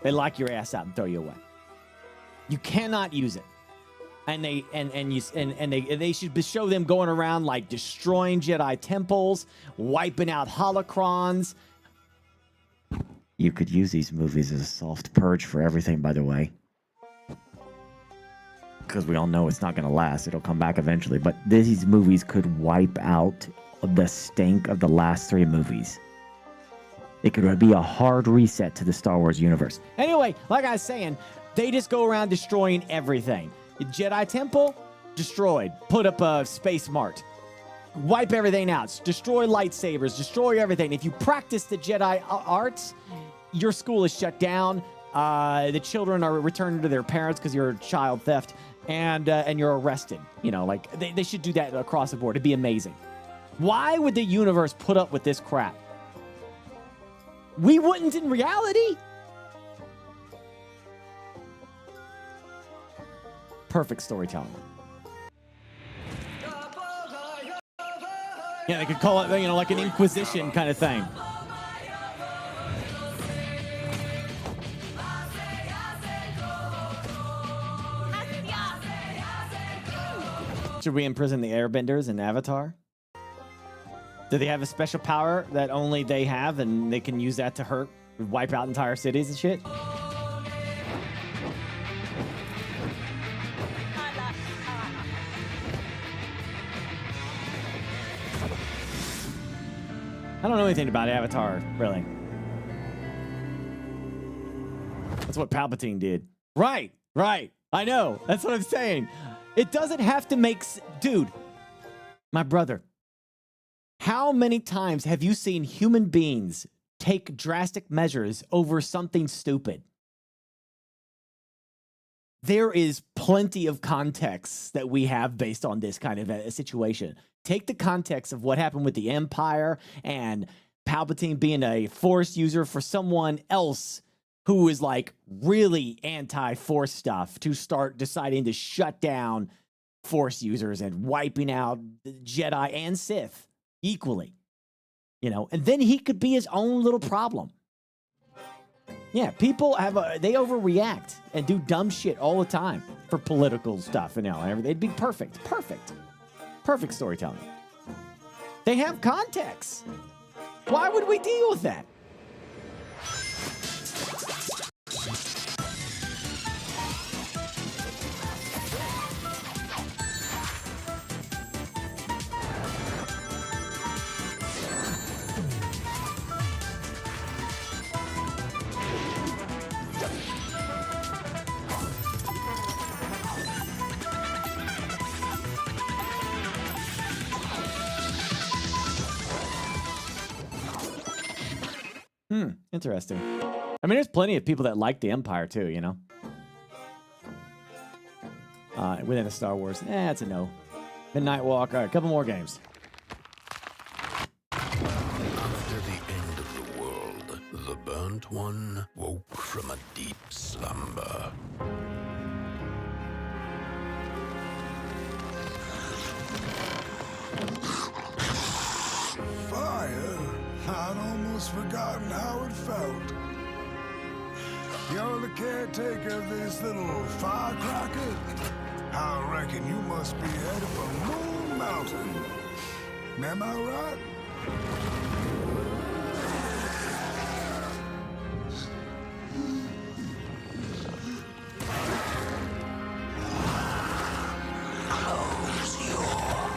They lock your ass out and throw you away. You cannot use it. And they should show them going around, like, destroying Jedi temples, wiping out holocrons. You could use these movies as a soft purge for everything, by the way. Because we all know it's not going to last. It'll come back eventually. But these movies could wipe out the stink of the last 3 movies. It could be a hard reset to the Star Wars universe. Anyway, like I was saying, they just go around destroying everything. The Jedi Temple, destroyed. Put up a Space Mart. Wipe everything out. Destroy lightsabers. Destroy everything. If you practice the Jedi arts, your school is shut down. The children are returned to their parents because you're child theft, and you're arrested. You know, like, they should do that across the board. It'd be amazing. Why would the universe put up with this crap? We wouldn't in reality. Perfect storytelling. Yeah, they could call it, you know, like an Inquisition kind of thing. Should we imprison the airbenders in Avatar? Do they have a special power that only they have, and they can use that to wipe out entire cities and shit? I don't know anything about Avatar, really. That's what Palpatine did. Right. I know. That's what I'm saying. It doesn't have to make... Dude, my brother, how many times have you seen human beings take drastic measures over something stupid? There is plenty of context that we have based on this kind of a situation. Take the context of what happened with the Empire and Palpatine being a Force user for someone else who is, like, really anti-Force stuff to start deciding to shut down Force users and wiping out Jedi and Sith equally. You know, and then he could be his own little problem. Yeah, people they overreact and do dumb shit all the time for political stuff and everything. It'd be perfect. Perfect storytelling. They have context. Why would we deal with that? Interesting. I mean, there's plenty of people that like the Empire too, you know. Within a Star Wars, it's a no. Midnight Walk. All right, a couple more games. After the end of the world, the burnt one woke from a deep slumber. Fire? I'd almost forgotten how it felt. You're the caretaker of this little firecracker? I reckon you must be headed for Moon Mountain. Am I right? Close your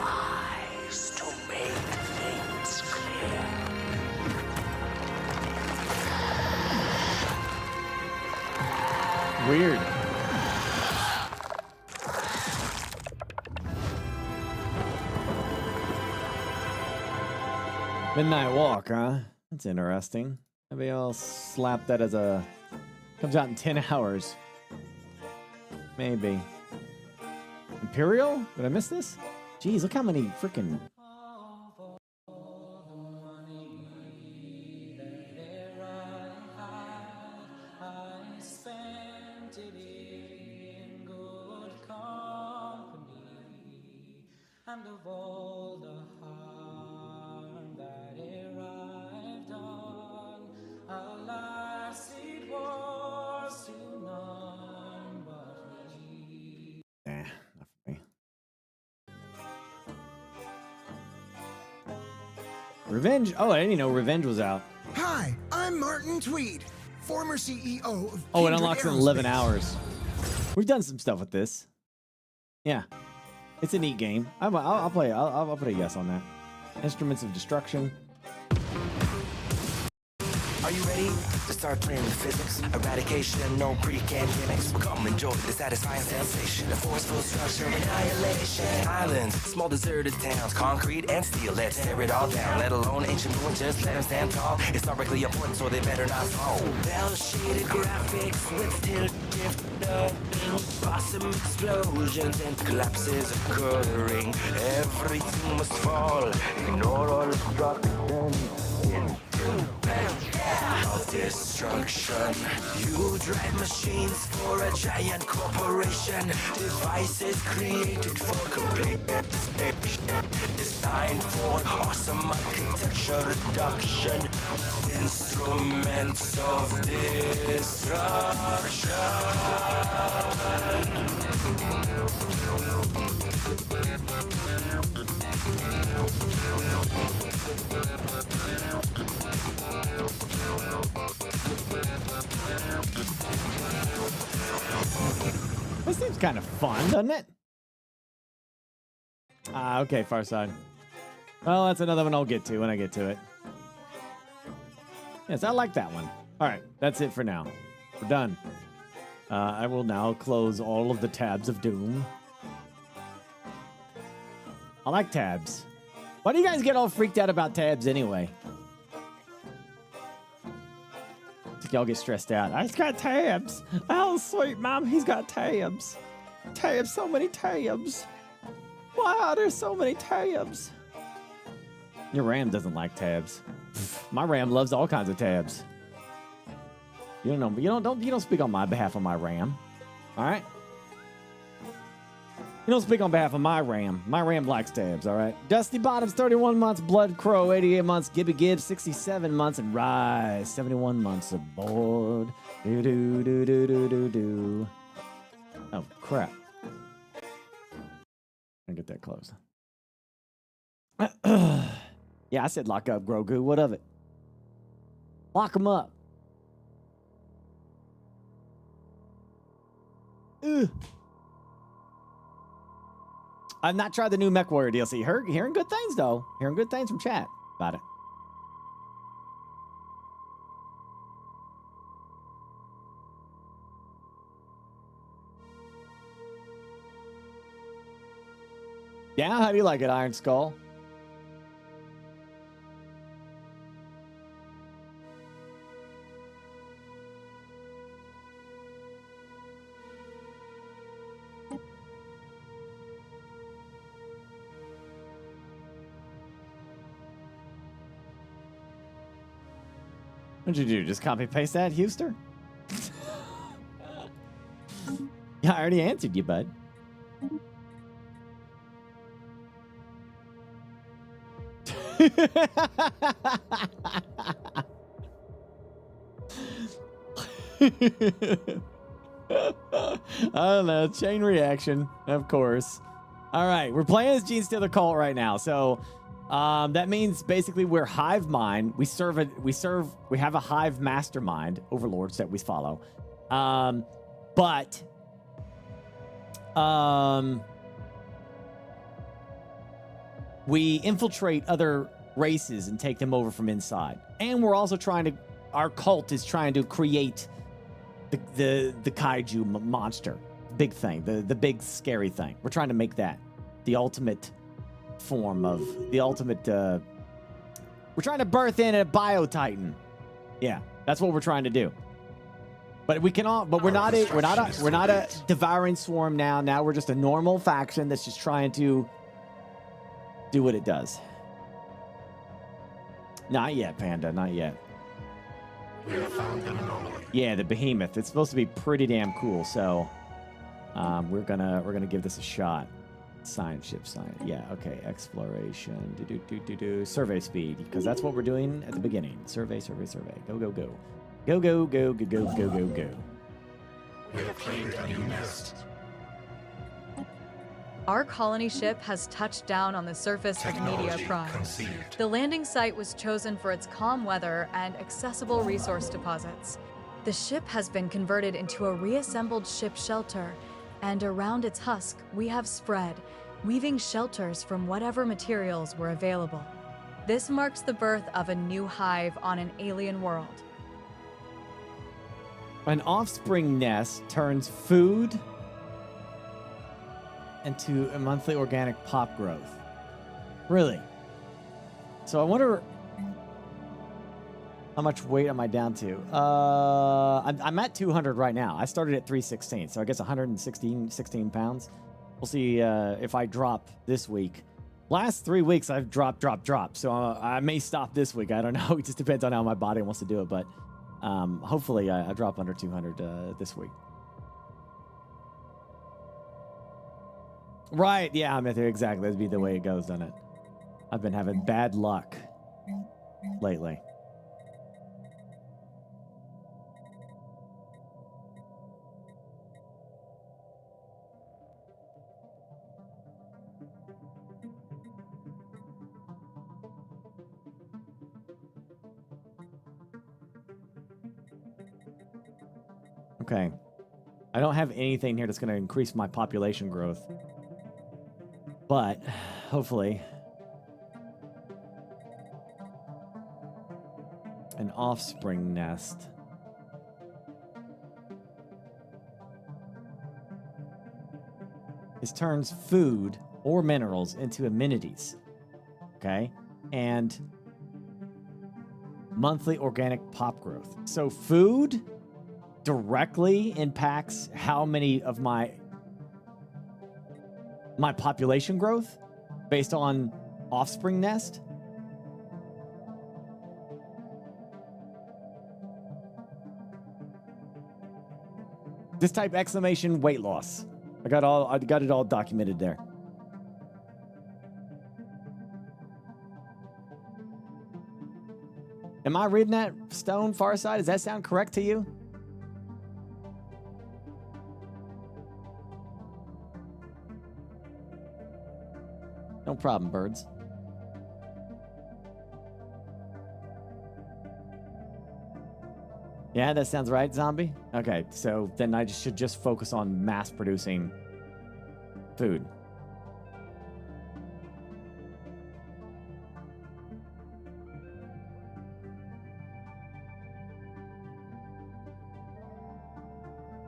eyes to make things clear. Weird. Midnight Walk, huh? That's interesting. Maybe I'll slap that as a... Comes out in 10 hours. Maybe. Imperial? Did I miss this? Jeez, look how many freaking... And of all the harm that arrived on, alas, it was to none but me. Not for me. Revenge? Oh, I didn't even know Revenge was out. Hi, I'm Martin Tweed, former CEO of Oh, it Kindred unlocks in Aerospace. 11 hours. We've done some stuff with this. Yeah. It's a neat game. I'll play it. I'll put a yes on that. Instruments of Destruction. Are you ready to start playing with physics? Eradication, no pre-can gimmicks. Come enjoy the satisfying sensation of forceful structure annihilation. Islands, small deserted towns, concrete and steel. Let's tear it all down, let alone ancient ruins. Just let them stand tall. Historically important, so they better not fall. Bell-shaded graphics with tilt shift awesome explosions and collapses occurring. Everything must fall. Ignore all destruction. Of destruction. You drive machines for a giant corporation. Devices created for complete devastation. Designed for awesome architecture reduction. Instruments of destruction. This seems kind of fun, doesn't it? Okay, Far Side. Well, that's another one I'll get to when I get to it. Yes, I like that one. All right, that's it for now. We're done. I will now close all of the tabs of Doom. I like tabs. Why do you guys get all freaked out about tabs anyway? Y'all get stressed out. He's got tabs. Oh, sweet mom, he's got tabs. Tabs, so many tabs. Why are there so many tabs? Your RAM doesn't like tabs. My RAM loves all kinds of tabs. You don't know. You don't speak on my behalf on my RAM. All right. You don't speak on behalf of my Ram. My Ram likes tabs, all right? Dusty Bottoms, 31 months. Blood Crow, 88 months. Gibby Gibbs, 67 months. And Rise, 71 months aboard. Do-do-do-do-do-do-do. Oh, crap. I get that close. Yeah, I said lock up, Grogu. What of it? Lock him up. Ugh. I've not tried the new Mech Warrior DLC. Hearing good things, though. Hearing good things from chat about it. Yeah, how do you like it, Iron Skull? What'd you do? Just copy paste that, Houston? Yeah, I already answered you, bud. I don't know. Chain reaction, of course. All right, we're playing as Gene Stealer Cult right now, so that means basically we're hive mind. We have a hive mastermind, overlords that we follow. But we infiltrate other races and take them over from inside. And we're also our cult is trying to create the kaiju monster. Big thing, the big scary thing. We're trying to make that the ultimate form of the ultimate. We're trying to birth in a bio-titan. Yeah, that's what we're trying to do. But we can all. But we're not a devouring swarm now. Now we're just a normal faction that's just trying to do what it does. Not yet, Panda. Not yet. We have found an anomaly. Yeah, the Behemoth. It's supposed to be pretty damn cool. So we're gonna give this a shot. Science ship science. Yeah. Okay. Exploration. Survey speed, because that's what we're doing at the beginning. Survey. Go. Go. We have claimed a new nest. Our colony ship has touched down on the surface of Media Prime. Conceived. The landing site was chosen for its calm weather and accessible resource deposits. The ship has been converted into a reassembled ship shelter, and around its husk we have spread, weaving shelters from whatever materials were available. This marks the birth of a new hive on an alien world. An offspring nest turns food into a monthly organic pop growth. Really? So I wonder how much weight am I down to? I'm at 200 right now. I started at 316, so I guess 16 pounds. We'll see if I drop this week. Last 3 weeks I've dropped. So I may stop this week. I don't know. It just depends on how my body wants to do it. But hopefully I drop under 200 this week. Right, yeah, I'm at there. Exactly. That'd be the way it goes, doesn't it? I've been having bad luck lately. Okay. I don't have anything here that's going to increase my population growth. But hopefully an offspring nest. This turns food or minerals into amenities. Okay? And monthly organic pop growth. So food directly impacts how many of my population growth based on offspring nest. Just type exclamation weight loss. I got it all documented there. Am I reading that, Stone Farside? Does that sound correct to you? No problem, birds. Yeah, that sounds right, Zombie. Okay, so then I should just focus on mass producing food.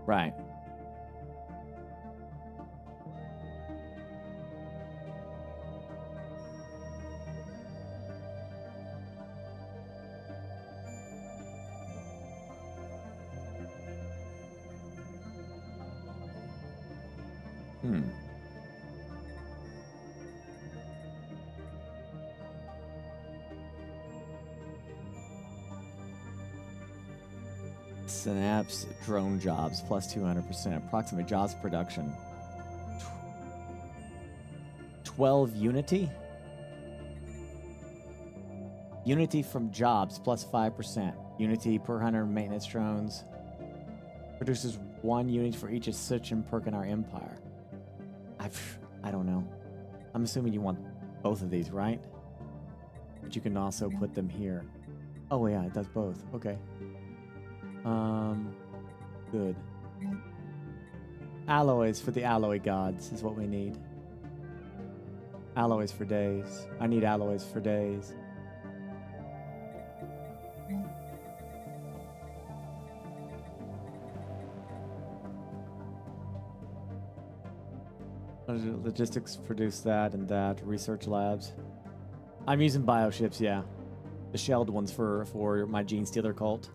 Right. Synapse drone jobs plus 200%. Approximate jobs production. 12 Unity? Unity from jobs plus 5%. Unity per 100 maintenance drones. Produces 1 unit for each ascension perk in our empire. I don't know. I'm assuming you want both of these, right? But you can also put them here. Oh yeah, it does both. Okay. Good. Alloys for the alloy gods is what we need. Alloys for days. I need alloys for days. Logistics produce that and that. Research labs. I'm using bioships, yeah. The shelled ones for my Gene Stealer cult.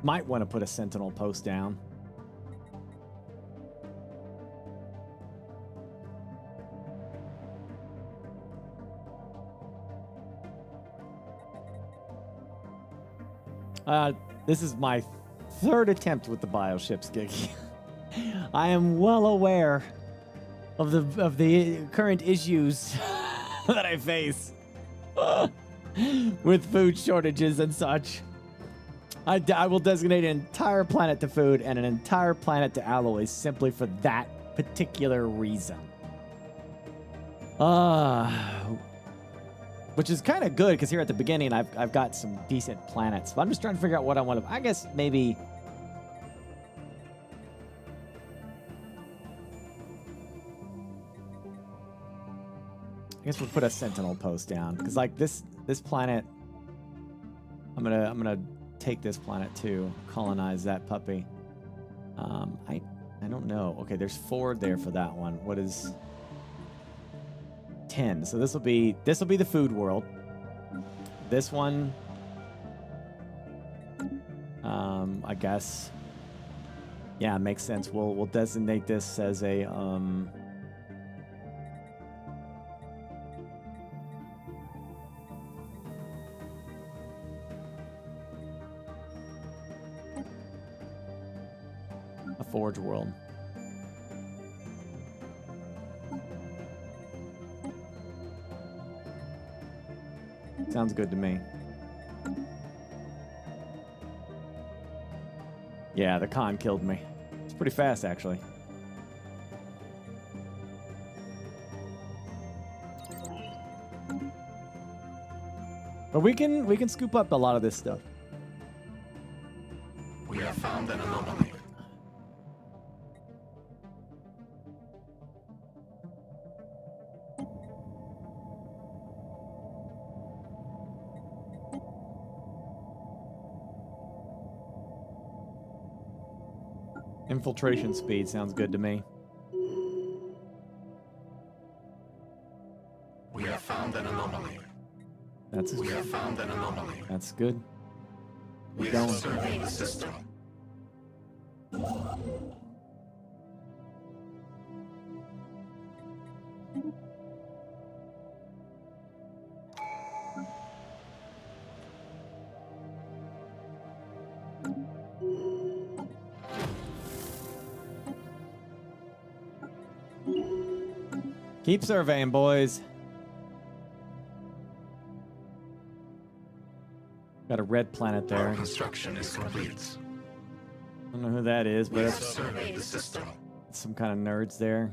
Might want to put a sentinel post down. This is my third attempt with the bioships gig. I am well aware of the current issues that I face with food shortages and such. I will designate an entire planet to food and an entire planet to alloys simply for that particular reason. Which is kind of good because here at the beginning I've got some decent planets. But I'm just trying to figure out what I want to. I guess maybe. I guess we'll put a sentinel post down because like this planet. I'm gonna take this planet too. Colonize that puppy. I don't know. Okay, there's 4 there for that one. What is 10? So this will be the food world. This one, I guess. Yeah, makes sense. We'll designate this as a Forge world. Sounds good to me. Yeah, the con killed me. It's pretty fast, actually. But we can scoop up a lot of this stuff. We have found an anomaly. Infiltration speed sounds good to me. We have found an anomaly. We have found an anomaly. That's good. We are surveying the system. Keep surveying, boys. Got a red planet there. Our construction is complete. I don't know who that is, We but have it's surveyed the system. some kind of nerds there.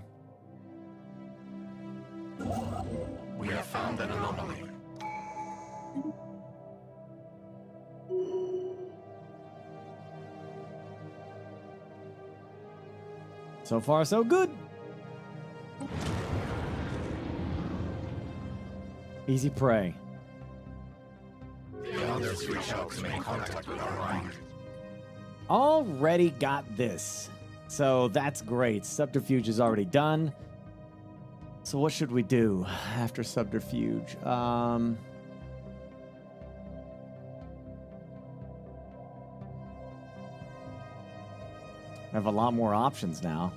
We have found an anomaly. So far, so good. Easy prey. The others reach out to make contact with our mind. Already got this. So that's great. Subterfuge is already done. So what should we do after subterfuge? I have a lot more options now.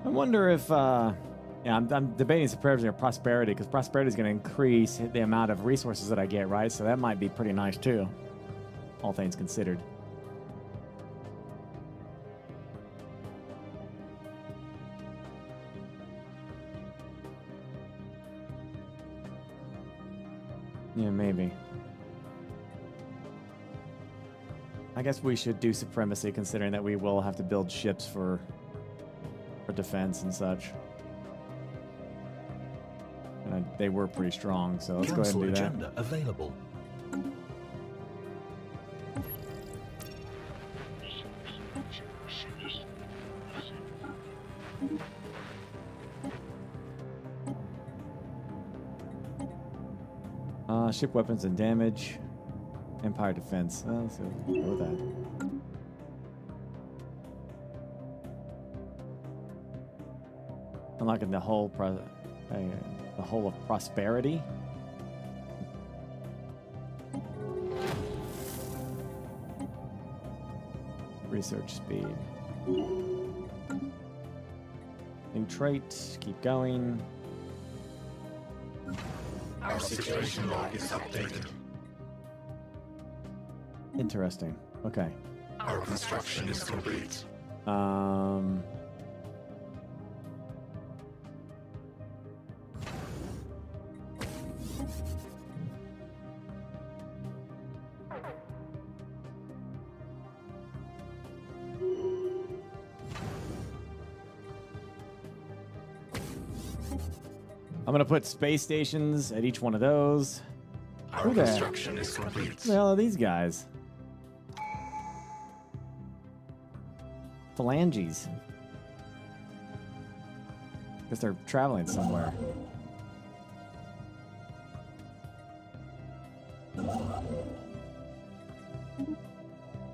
I wonder if, yeah, I'm debating supremacy or prosperity, because prosperity is going to increase the amount of resources that I get, right? So that might be pretty nice too, all things considered. Yeah, maybe. I guess we should do supremacy, considering that we will have to build ships for defense and such. And they were pretty strong, so let's go ahead and do that. Agenda available. Ship weapons and damage. Empire defense. Let's go with that. Unlocking the whole of prosperity. Research speed. New trait. Keep going. Our situation log is updated. Interesting. Okay. Our construction is complete. I'm gonna put space stations at each one of those. Our construction is complete. Who the hell are these guys? Phalanges. Guess they're traveling somewhere.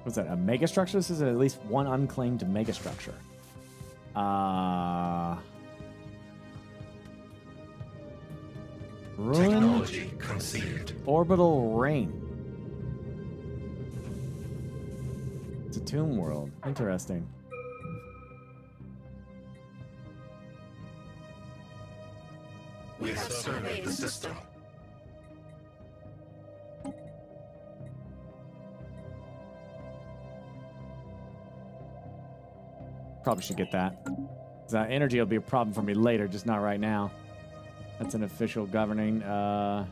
What's that? A megastructure? This is at least one unclaimed megastructure. Technology conceived. Orbital ring. It's a tomb world. Interesting. We have surveyed the system. Probably should get that. Energy will be a problem for me later, just not right now. That's an official governing. Go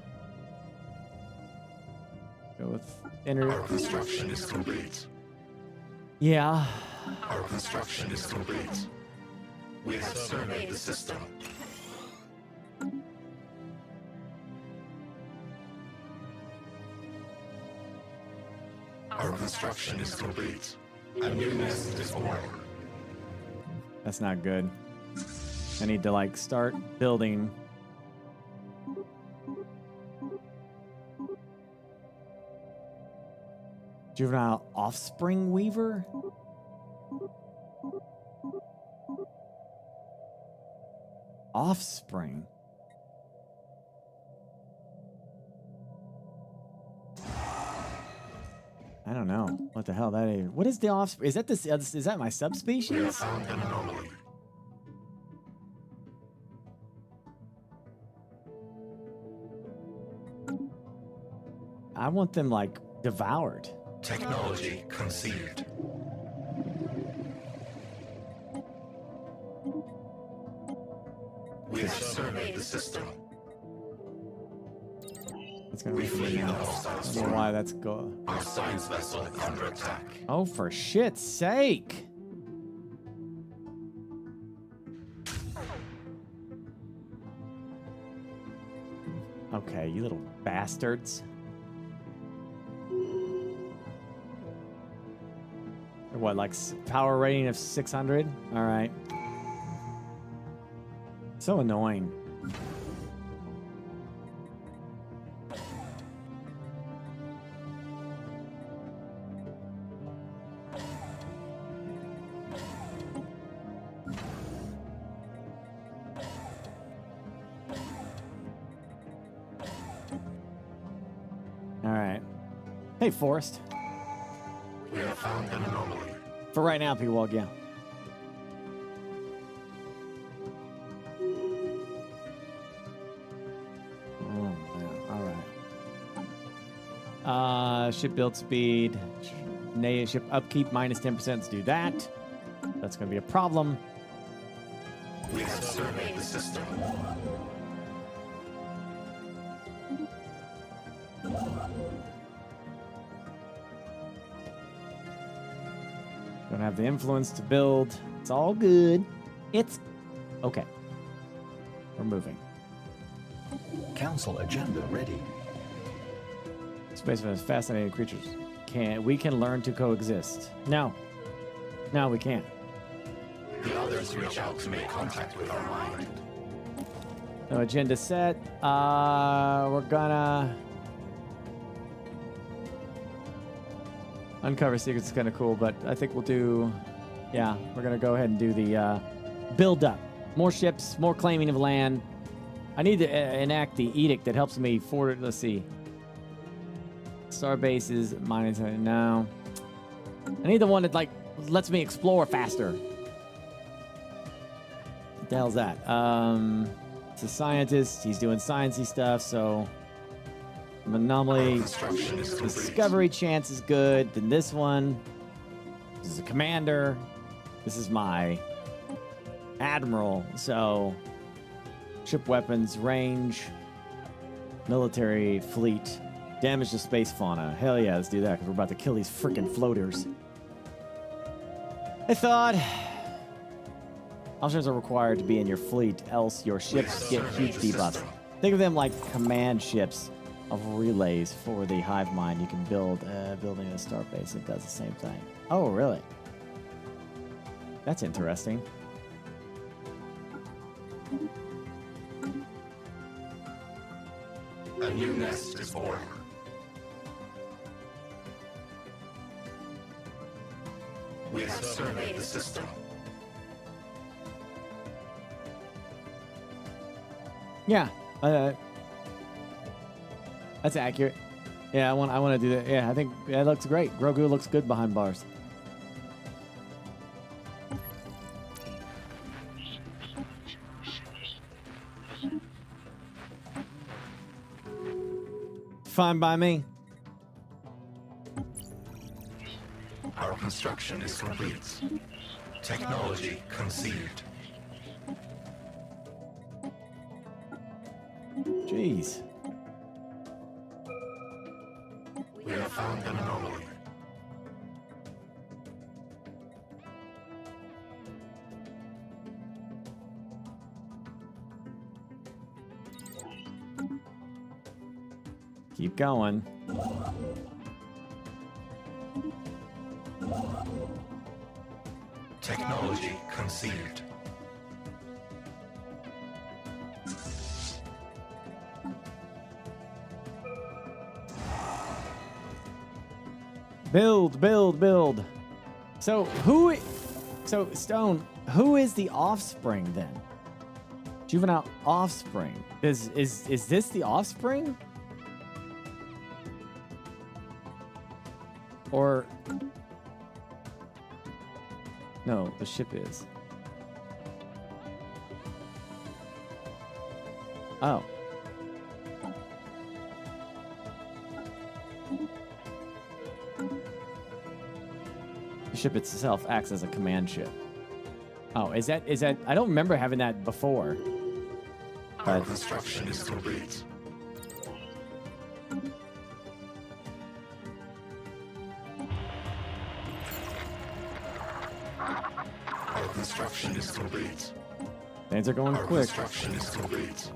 with energy. Our construction is complete. Yeah. Our construction is complete. We have surveyed the system. Our construction is complete. A new nest is born. That's not good. I need to like start building. Juvenile offspring weaver? Offspring? I don't know what the hell that is. What is the offspring? Is that this? Is that my subspecies? We have found an anomaly. I want them like devoured. Technology conceived. We have surveyed the system. It's gonna be me now. I don't know why that's go. Our science vessel under attack. Oh, for shit's sake! Okay, you little bastards. What, like power rating of 600? All right. So annoying. All right. Hey, Forrest. We have found an anomaly. For right now, P-Wog, yeah. Oh, man. All right. Ship build speed. Ship upkeep minus 10%. Let's do that. That's going to be a problem. We have surveyed the system. Don't have the influence to build. It's all good. It's okay. We're moving. Council agenda ready. Space for fascinating creatures. We can learn to coexist. No, we can't. The others reach out to make contact with our mind. No agenda set. We're gonna uncover secrets is kind of cool, but I think we'll do. Yeah, we're gonna go ahead and do the build up. More ships, more claiming of land. I need to enact the edict that helps me forward. Let's see. Star bases minus. No. I need the one that like lets me explore faster. What the hell's that? It's a scientist. He's doing sciencey stuff, so anomaly discovery chance is good. Then this one. This is a commander. This is my admiral. So ship weapons, range, military fleet, damage to space fauna. Hell yeah, let's do that because we're about to kill these freaking floaters. I thought options are required to be in your fleet, else your ships get huge debuffs. Think of them like command ships of relays for the hive mind. You can build building a star base. It does the same thing. Oh, really? That's interesting. A new nest is born. We have surveyed the system. Yeah, that's accurate. Yeah, I want to do that. Yeah, I think that looks great. Grogu looks good behind bars. Fine by me. Our construction is complete. Technology conceived. Jeez. We have found an anomaly. Keep going. Technology conceived. Build. So Stone, who is the offspring then? Juvenile offspring. Is this the offspring? Or no, the ship is. Oh. The ship itself acts as a command ship. Oh, is that I don't remember having that before. Our construction is complete. Our construction is complete. Things are going Our quick. Construction is complete.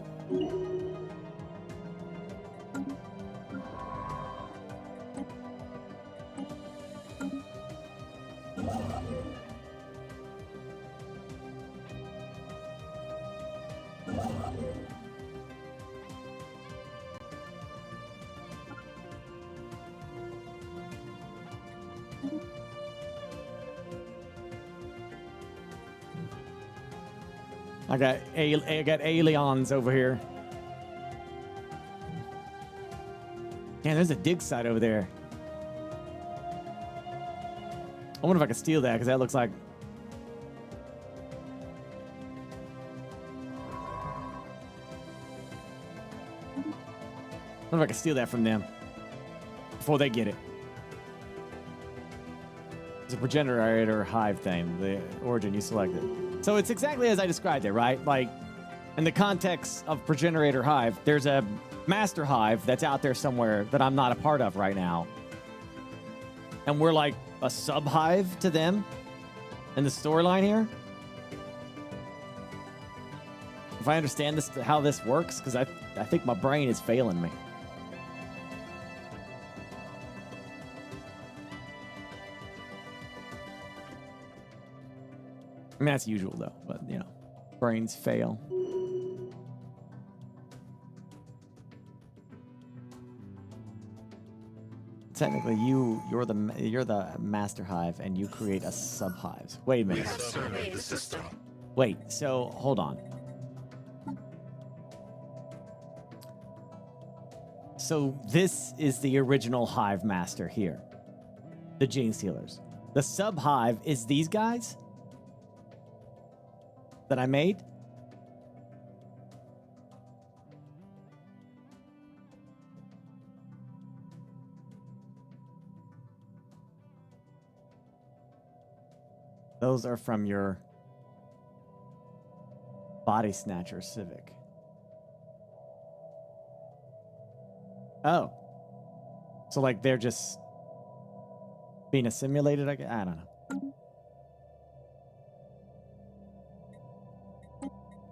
I got aliens over here. Man, there's a dig site over there. I wonder if I can steal that, because that looks like... I wonder if I can steal that from them before they get it. It's a progenitor hive thing. The origin you selected. So it's exactly as I described it, right? Like, in the context of progenitor hive, there's a master hive that's out there somewhere that I'm not a part of right now. And we're like a sub-hive to them in the storyline here. If I understand this, how this works, because I think my brain is failing me. I mean, that's usual, though, but, you know, brains fail. Technically, you're the master hive, and you create a sub-hive. Wait a minute. We have surveyed the system. Wait, so, hold on. So, this is the original hive master here. The gene stealers. The sub-hive is these guys? That I made? Those are from your Body Snatcher Civic. Oh. So like they're just being assimilated, I don't know.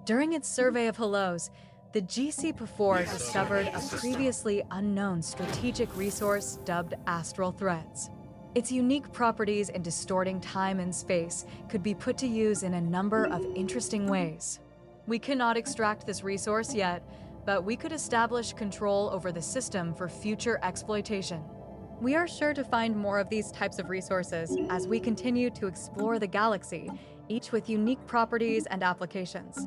During its survey of hellos, the GC-4 discovered a previously unknown strategic resource dubbed astral threads. Its unique properties in distorting time and space could be put to use in a number of interesting ways. We cannot extract this resource yet, but we could establish control over the system for future exploitation. We are sure to find more of these types of resources as we continue to explore the galaxy, each with unique properties and applications.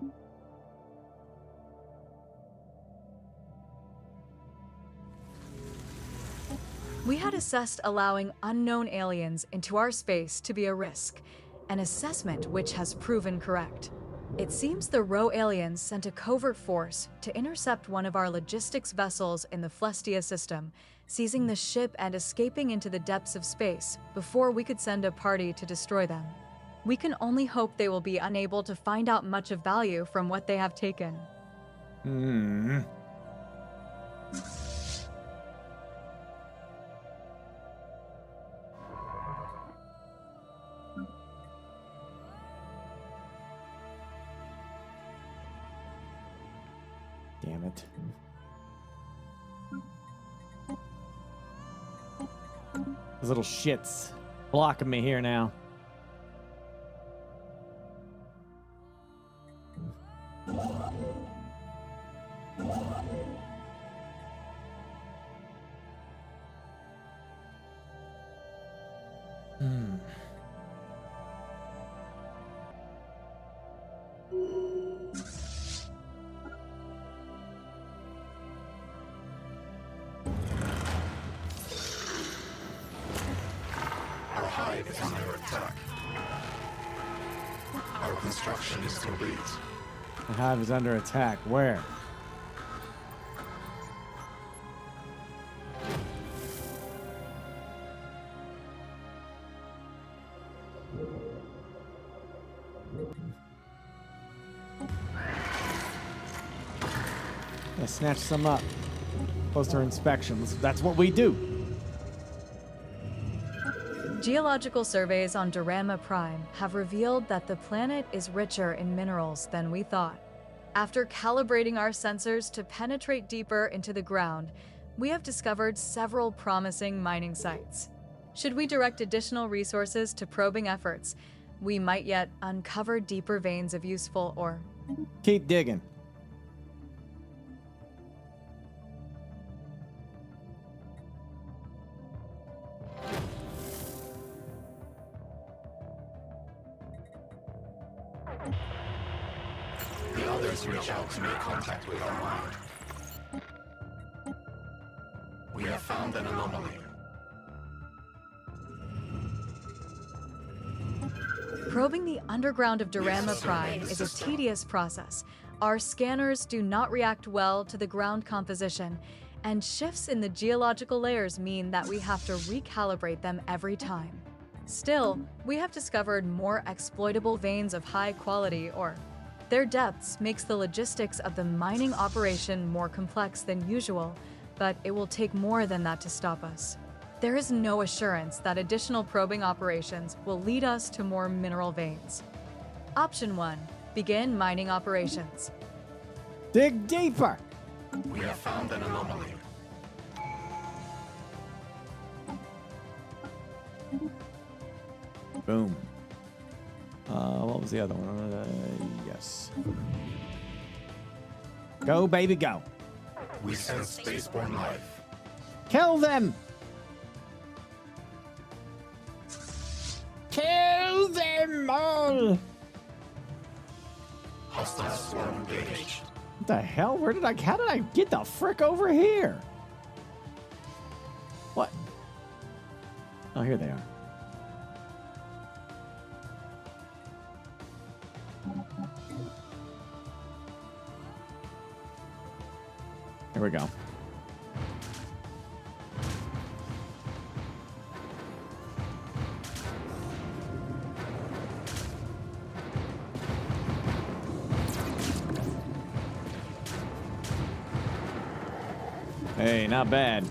We had assessed allowing unknown aliens into our space to be a risk, an assessment which has proven correct. It seems the Rho aliens sent a covert force to intercept one of our logistics vessels in the Flestia system, seizing the ship and escaping into the depths of space before we could send a party to destroy them. We can only hope they will be unable to find out much of value from what they have taken. Damn it. Those little shits. blocking me here now. Our hive is under attack. Our construction is complete. The hive is under attack. Where? Let's snatch some up. Closer inspections. That's what we do. Geological surveys on Dorama Prime have revealed that the planet is richer in minerals than we thought. After calibrating our sensors to penetrate deeper into the ground, we have discovered several promising mining sites. Should we direct additional resources to probing efforts, we might yet uncover deeper veins of useful ore. Keep digging. The others reach out to make contact with our mind. We have found an anomaly. Probing the underground of Dorama Prime is a tedious process. Our scanners do not react well to the ground composition, and shifts in the geological layers mean that we have to recalibrate them every time. Still, we have discovered more exploitable veins of high quality ore. Their depths makes the logistics of the mining operation more complex than usual, but it will take more than that to stop us. There is no assurance that additional probing operations will lead us to more mineral veins. Option 1. Begin mining operations. Dig deeper! We have found an anomaly. Boom. What was the other one? Yes. Go, baby, go. We sense spaceborne life. Kill them! Kill them all! Hostile swarm engaged. What the hell? How did I get the frick over here? What? Oh, here they are. Here we go. Hey, not bad.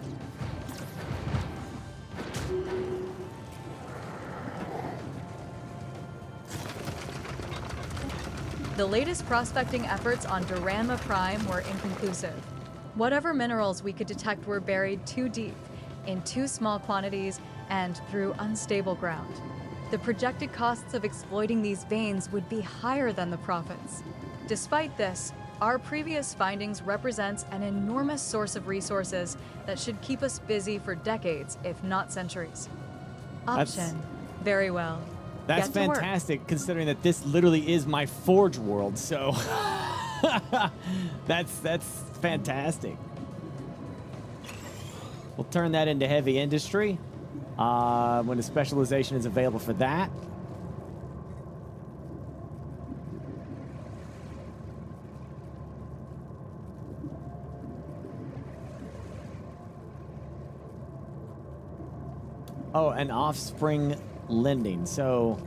The latest prospecting efforts on Dorama Prime were inconclusive. Whatever minerals we could detect were buried too deep, in too small quantities, and through unstable ground. The projected costs of exploiting these veins would be higher than the profits. Despite this, our previous findings represents an enormous source of resources that should keep us busy for decades, if not centuries. Option. Very well. That's Get to work. fantastic, considering that this literally is my Forge world, so that's fantastic. We'll turn that into heavy industry when the specialization is available for that. Oh, and offspring lending. So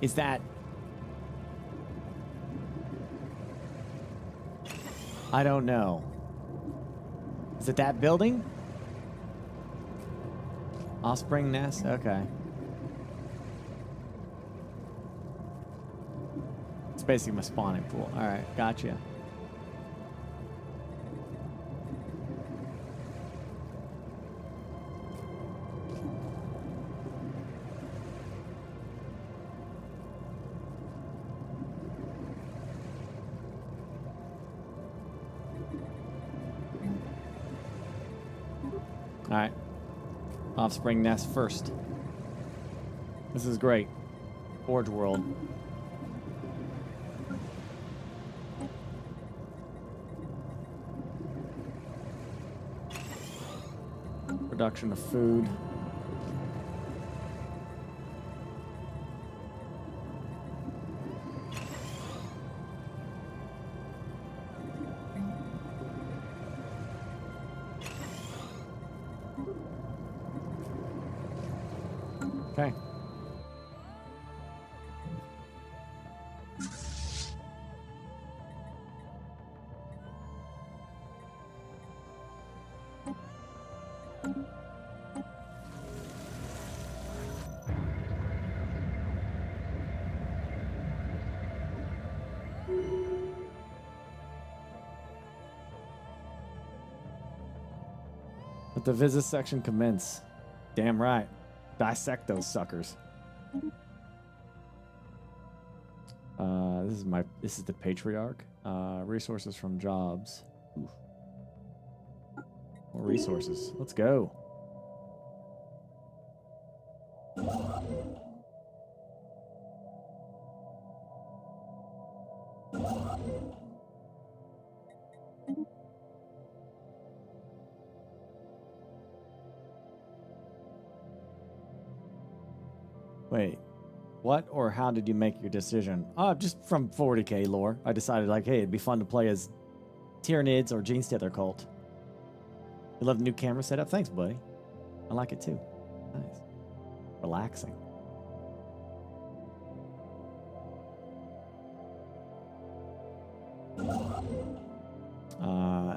is that... I don't know. Is it that building? Offspring nest? Okay. It's basically my spawning pool. All right, gotcha. Alright. Offspring nest first. This is great. Forge world. Production of food. Okay. Let the vivisection commence. Damn right. Dissect those suckers. This is the patriarch. Resources from jobs. Oof. More resources. Let's go. Wait, what or how did you make your decision? Just from 40k lore. I decided, like, hey, it'd be fun to play as Tyranids or Gene Stealer Cult. You love the new camera setup? Thanks, buddy. I like it too. Nice. Relaxing.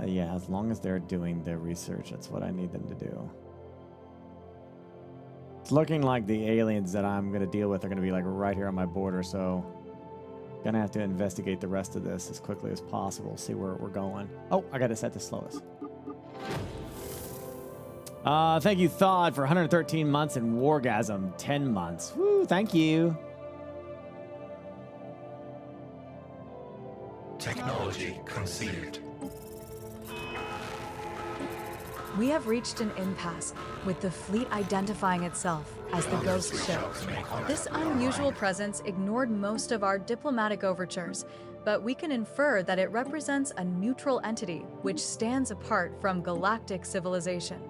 Yeah, as long as they're doing their research, that's what I need them to do. It's looking like the aliens that I'm going to deal with are going to be like right here on my border, so gonna have to investigate the rest of this as quickly as possible, see where we're going. Oh, I got to set the slowest. Thank you, Thawed, for 113 months and Wargasm 10 months. Woo, thank you. Technology conceived. We have reached an impasse, with the fleet identifying itself as the ghost ship. This unusual presence ignored most of our diplomatic overtures, but we can infer that it represents a neutral entity which stands apart from galactic civilization.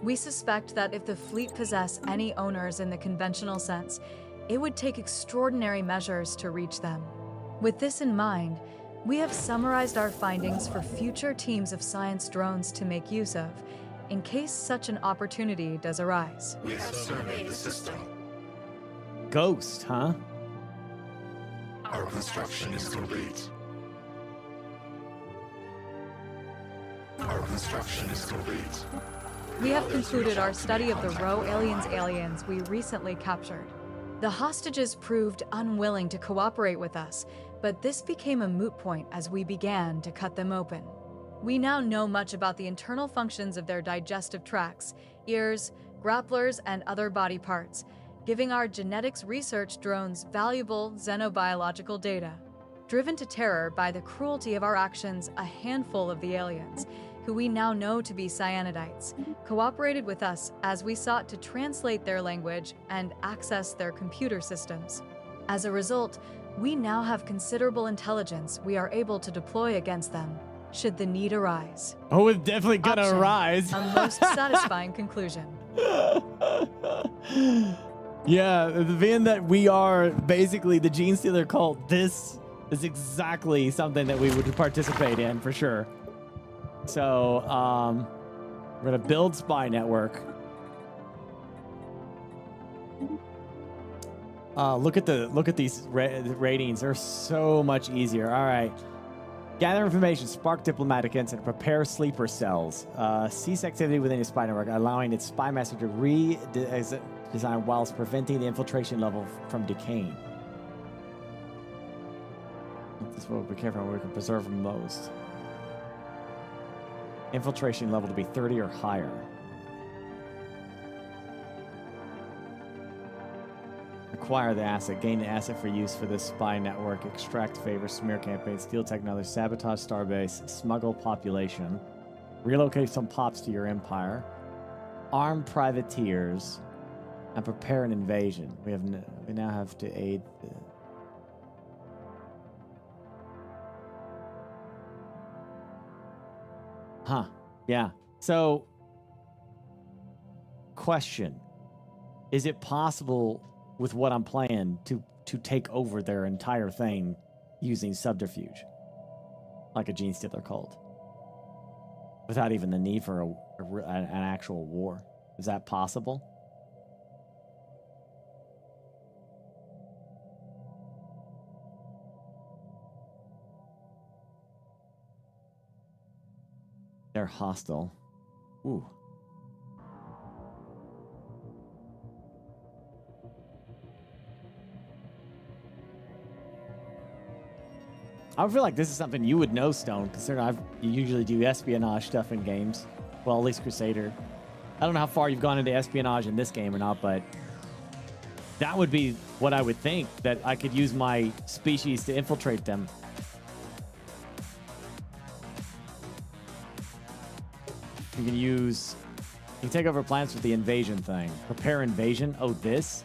We suspect that if the fleet possess any owners in the conventional sense, it would take extraordinary measures to reach them. With this in mind, we have summarized our findings for future teams of science drones to make use of, in case such an opportunity does arise. We have surveyed the system. Ghost, huh? Our construction is complete. Our construction is complete. We have concluded our study of the Row aliens we recently captured. The hostages proved unwilling to cooperate with us, but this became a moot point as we began to cut them open. We now know much about the internal functions of their digestive tracts, ears, grapplers, and other body parts, giving our genetics research drones valuable xenobiological data. Driven to terror by the cruelty of our actions, a handful of the aliens, who we now know to be cyanidites, cooperated with us as we sought to translate their language and access their computer systems. As a result, we now have considerable intelligence we are able to deploy against them, should the need arise. Oh, it's definitely gonna arise. A most satisfying conclusion. Yeah, being that we are basically the Gene Stealer Cult, this is exactly something that we would participate in for sure. So, we're gonna build spy network. Look at these ratings. They're so much easier. All right. Gather information, spark diplomatic incident, prepare sleeper cells, cease activity within your spy network, allowing its spy master to redesign whilst preventing the infiltration level from decaying. This will be careful we can preserve them most. Infiltration level to be 30 or higher. Acquire the asset. Gain the asset for use for this spy network. Extract favor, smear campaign, steal technology, sabotage starbase, smuggle population. Relocate some pops to your empire. arm privateers and prepare an invasion. We now have to aid the... Huh. Yeah. So, question. Is it possible with what I'm playing to take over their entire thing using subterfuge? Like a Gene Stealer cult? Without even the need for an actual war? Is that possible? They're hostile. Ooh. I feel like this is something you would know, Stone, considering you usually do espionage stuff in games. Well, at least Crusader. I don't know how far you've gone into espionage in this game or not, but that would be what I would think, that I could use my species to infiltrate them. You can take over planets with the invasion thing. Prepare invasion. Oh, this?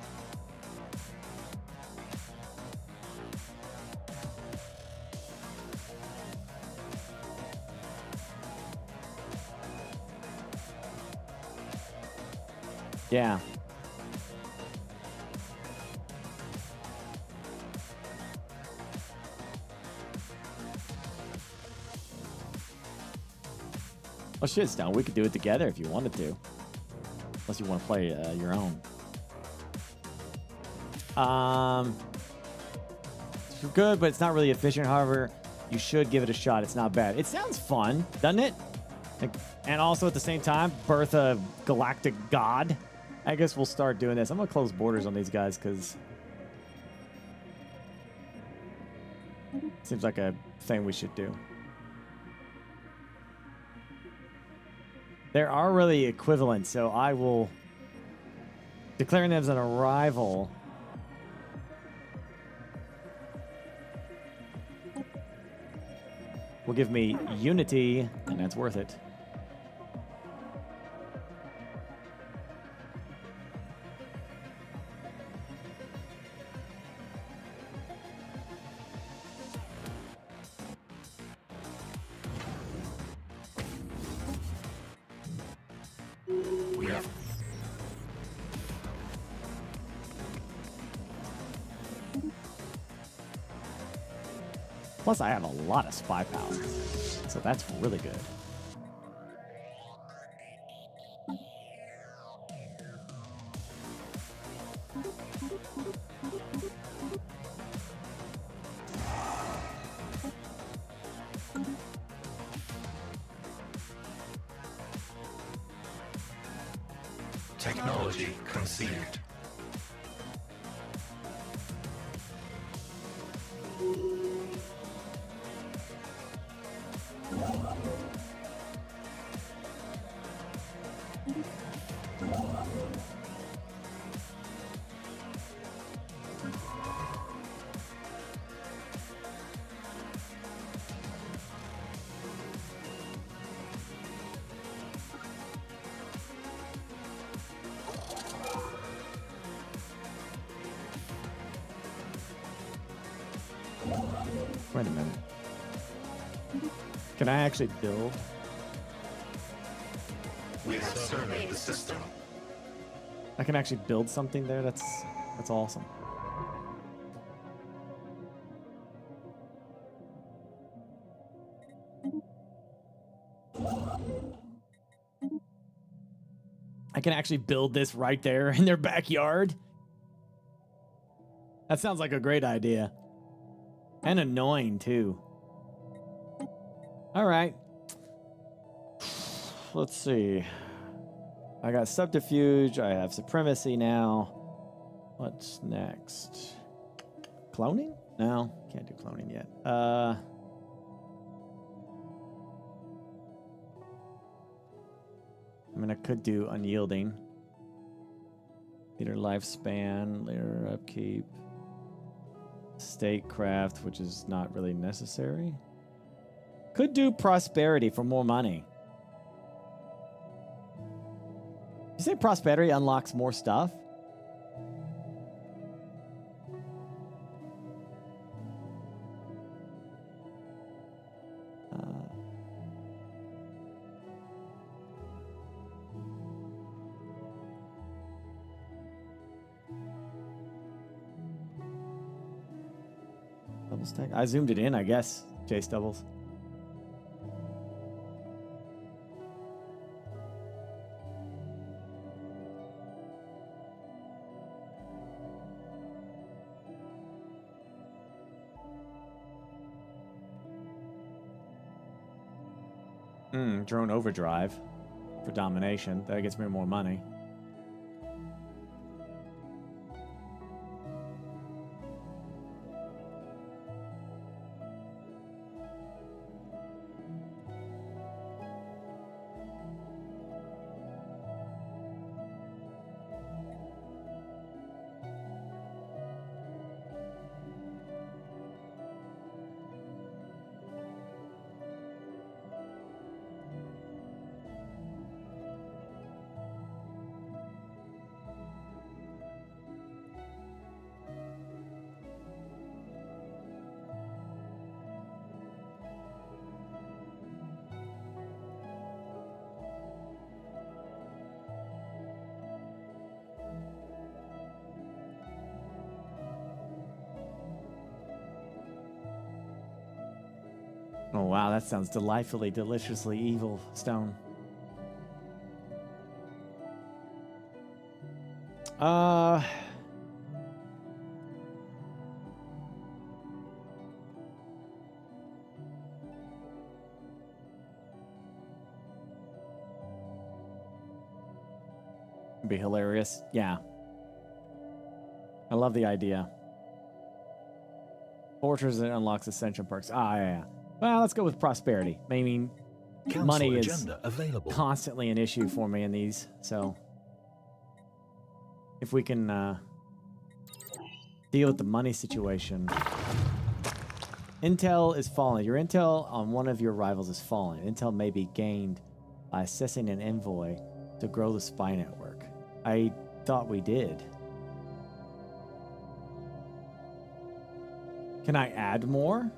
Yeah. Well, shit, Stone. We could do it together if you wanted to. Unless you want to play your own. It's good, but it's not really efficient. However, you should give it a shot. It's not bad. It sounds fun, doesn't it? And also at the same time, birth a galactic god. I guess we'll start doing this. I'm going to close borders on these guys because it seems like a thing we should do. There are really equivalent, so I will declare them as an arrival. Will give me unity, and that's worth it. Plus, I have a lot of spy power, so that's really good. Technology conceived. Wait a minute. Can I actually build? We have surveyed the system. I can actually build something there? That's awesome. I can actually build this right there in their backyard? That sounds like a great idea. And annoying, too. All right. Let's see. I got subterfuge. I have supremacy now. What's next? Cloning? No, can't do cloning yet. I mean, I could do unyielding. Leader lifespan, leader upkeep. Statecraft, which is not really necessary. Could do prosperity for more money. You say prosperity unlocks more stuff? Double stack. I zoomed it in, I guess. Chase doubles. Drone overdrive for domination. That gets me more money. Oh, wow, that sounds delightfully, deliciously evil, Stone. Be hilarious. Yeah. I love the idea. Fortress that unlocks ascension perks. Ah, yeah. Well, let's go with prosperity. I mean, Council money is agenda available. constantly an issue for me in these, so if we can deal with the money situation. Intel is falling. Your intel on one of your rivals is falling. Intel may be gained by assessing an envoy to grow the spy network. I thought we did. Can I add more?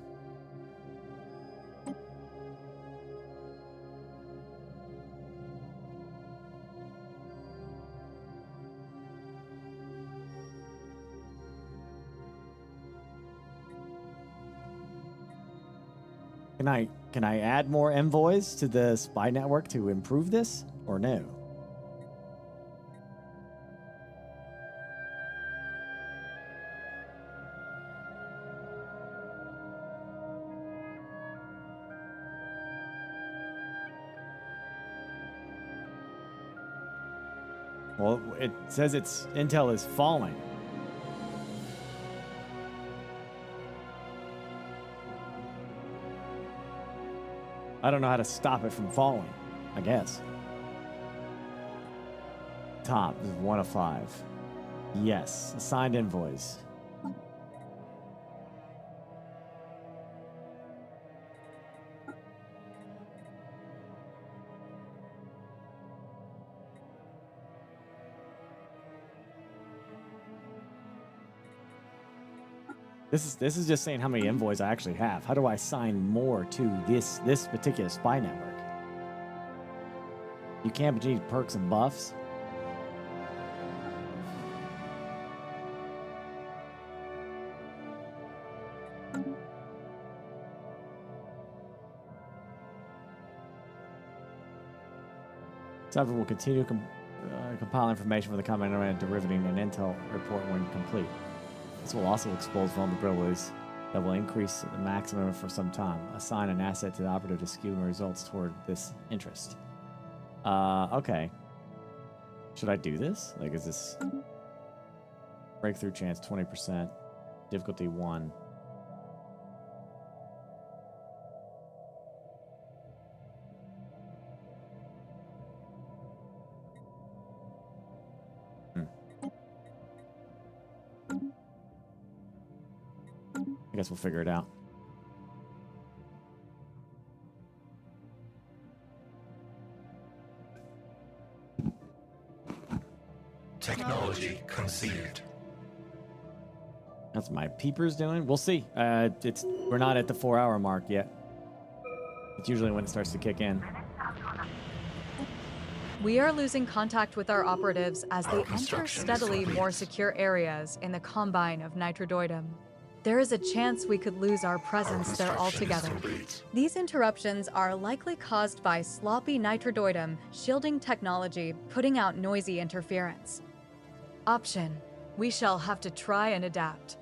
Can I add more envoys to the spy network to improve this, or no? Well, it says its intel is falling. I don't know how to stop it from falling, I guess. Top is 1 of 5. Yes, assigned envoys. This is just saying how many envoys I actually have. How do I assign more to this particular spy network? You can't need perks and buffs. Server will continue compile information for the command and derivative an intel report when complete. This will also expose vulnerabilities that will increase the maximum for some time. Assign an asset to the operative to skew results toward this interest. Okay. Should I do this? Like, is this breakthrough chance 20%, difficulty 1? I guess we'll figure it out. That's what my peepers doing. We'll see. We're not at the 4-hour mark yet. It's usually when it starts to kick in. We are losing contact with our operatives as they enter steadily more secure areas in the Combine of Nitrodoidum. There is a chance we could lose our presence there altogether. These interruptions are likely caused by sloppy Nitrodoidum shielding technology putting out noisy interference. Option: we shall have to try and adapt.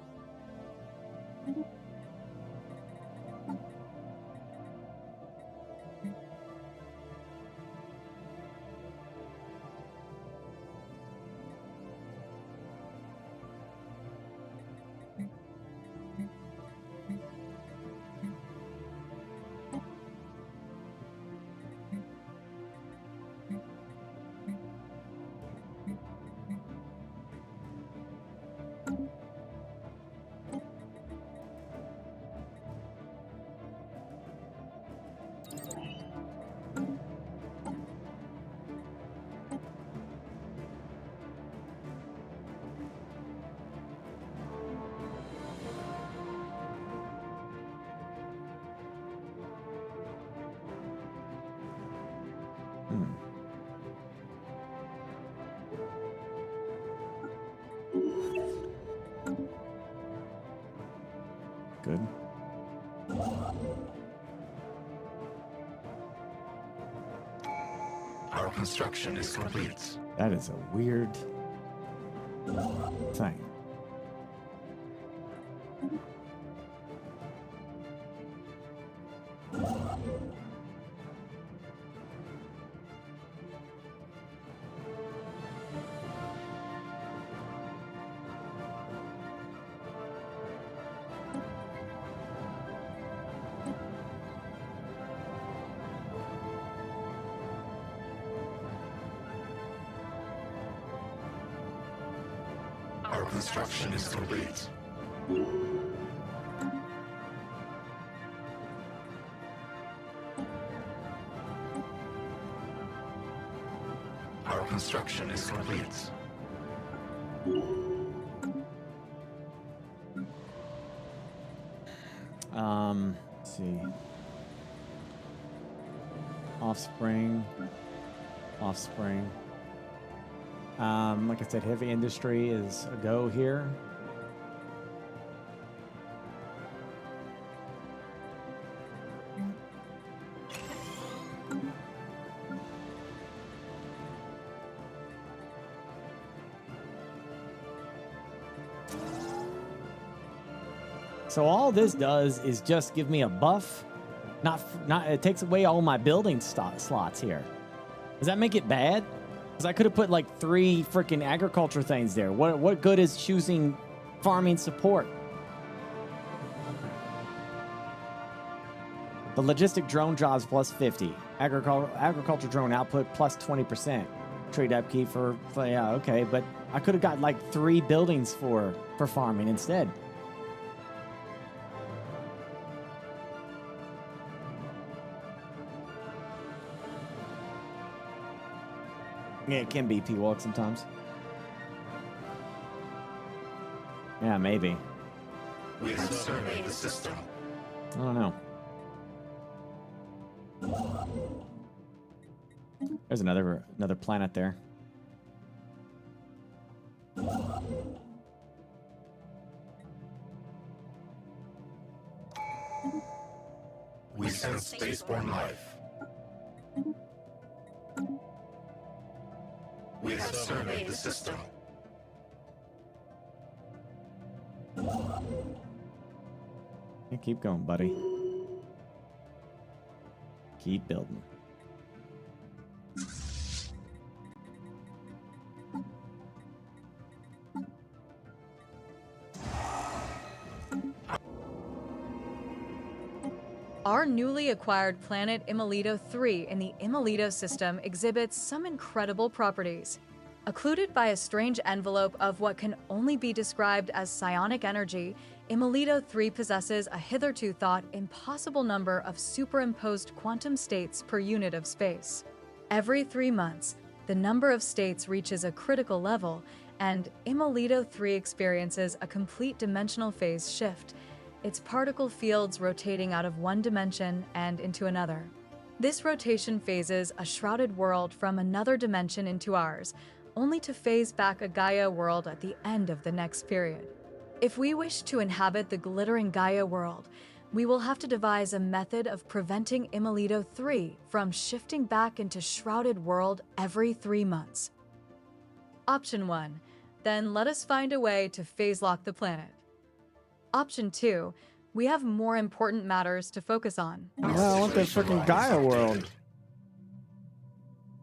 Good. Our construction is complete. That is a weird thing. Our construction is complete. Our construction is complete. Let's see. Offspring. Like I said, heavy industry is a go here. So all this does is just give me a buff. It takes away all my building slots here. Does that make it bad? Because I could have put like 3 freaking agriculture things there. What good is choosing farming support? The logistic drone jobs plus 50. Agriculture drone output plus 20%. Trade upkeep for yeah, okay. But I could have got like 3 buildings for farming instead. Yeah, it can be P-Walk sometimes. Yeah, maybe. We have surveyed the system. I don't know. There's another planet there. We sense spaceborne life. We have surveyed the system. Yeah, keep going, buddy. Keep building. Our newly acquired planet Imolito 3 in the Imolito system exhibits some incredible properties. Occluded by a strange envelope of what can only be described as psionic energy, Imolito 3 possesses a hitherto thought impossible number of superimposed quantum states per unit of space. Every 3 months, the number of states reaches a critical level, and Imolito 3 experiences a complete dimensional phase shift, its particle fields rotating out of one dimension and into another. This rotation phases a shrouded world from another dimension into ours, only to phase back a Gaia world at the end of the next period. If we wish to inhabit the glittering Gaia world, we will have to devise a method of preventing Imolito 3 from shifting back into shrouded world every 3 months. Option 1. Then let us find a way to phase lock the planet. Option 2. We have more important matters to focus on. Well, I want this freaking Gaia world.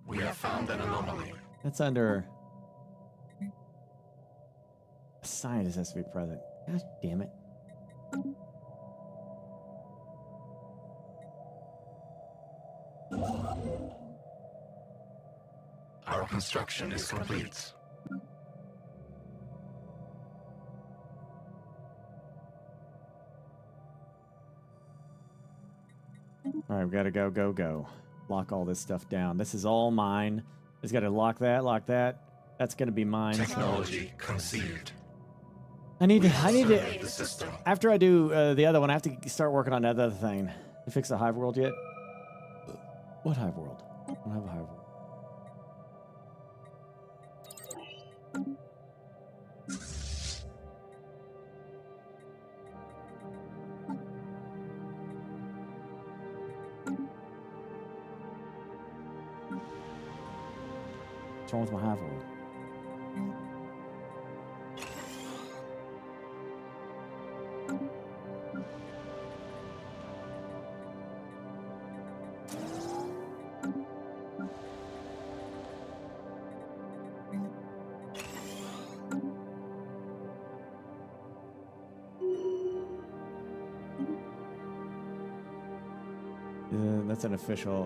We have found an anomaly. That's under... A scientist has to be present. God damn it. Our construction is complete. All right, we gotta go. Lock all this stuff down. This is all mine. Just gotta lock that. That's gonna be mine. Technology conceived. I need to. After I do the other one, I have to start working on that other thing. You fix the hive world yet? What hive world? I don't have a hive world. What's wrong with my hive world? That's an official.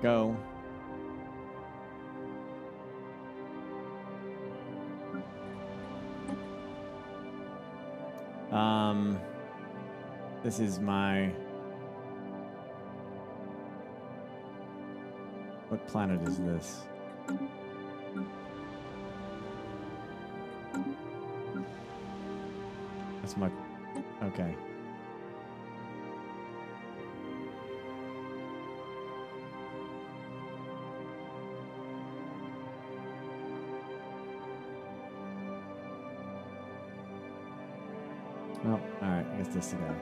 Go. This is my... What planet is this? That's my... Okay. Well, alright, I guess this is the guy.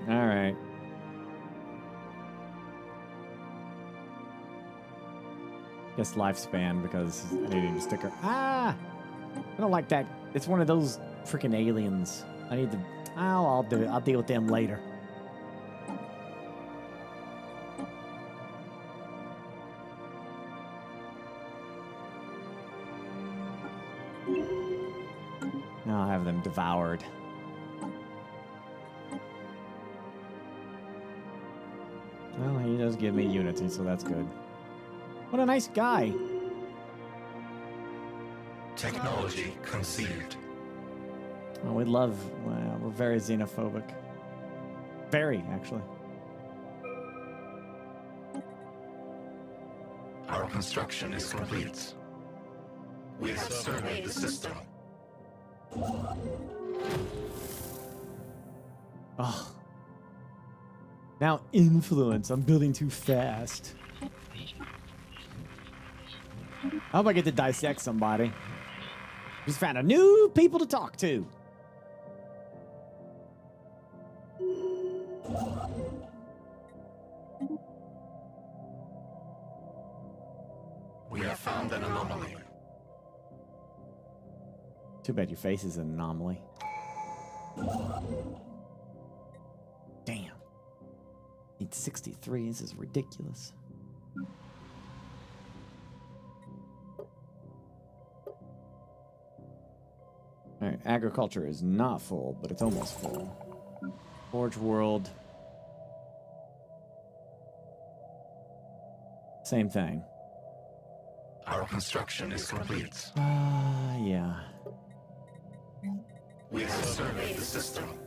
Alright. Guess lifespan because I needed a sticker. Ah! I don't like that. It's one of those freaking aliens. I need to... I'll do it. I'll deal with them later. I'll have them devoured. Well, he does give me unity, so that's good. What a nice guy. Technology conceived. Oh, we love... Well, we're very xenophobic. Very, actually. Our construction is complete. We have surveyed the system. Oh. Now influence. I'm building too fast. I hope I get to dissect somebody. Just found a new people to talk to. We have found an anomaly. Too bad your face is an anomaly. Damn. Need 63. This is ridiculous. Alright, agriculture is not full, but it's almost full. Forge world. Same thing. Our construction is complete. Yeah. We have surveyed the system.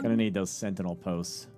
Gonna need those sentinel posts.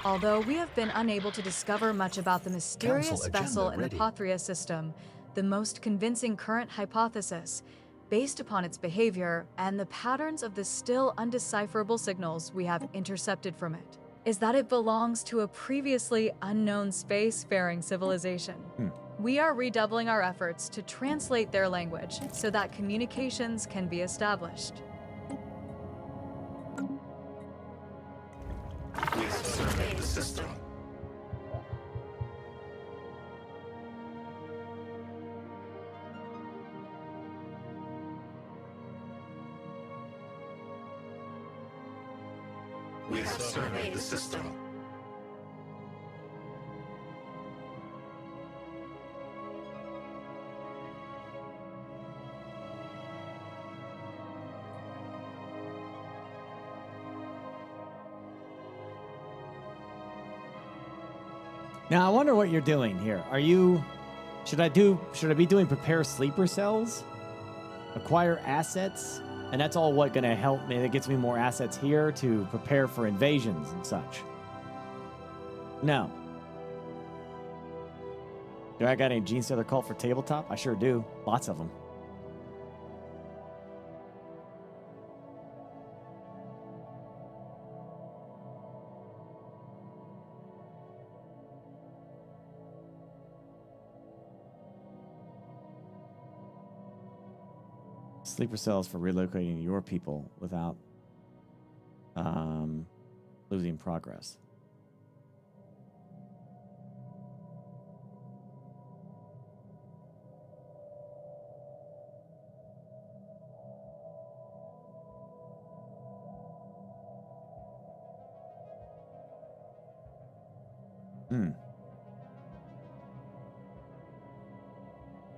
Although we have been unable to discover much about the mysterious Council vessel in agenda the ready. Pothria system, the most convincing current hypothesis, based upon its behavior and the patterns of the still undecipherable signals we have intercepted from it, is that it belongs to a previously unknown spacefaring civilization. We are redoubling our efforts to translate their language so that communications can be established. We have surveyed the system. We have surveyed the system. Now I wonder what you're doing here. Are you? Should I be doing prepare sleeper cells, acquire assets, and that's all what gonna help me? That gets me more assets here to prepare for invasions and such. No. Do I got any Gene Stealer cult for tabletop? I sure do. Lots of them. Sleeper cells for relocating your people without losing progress.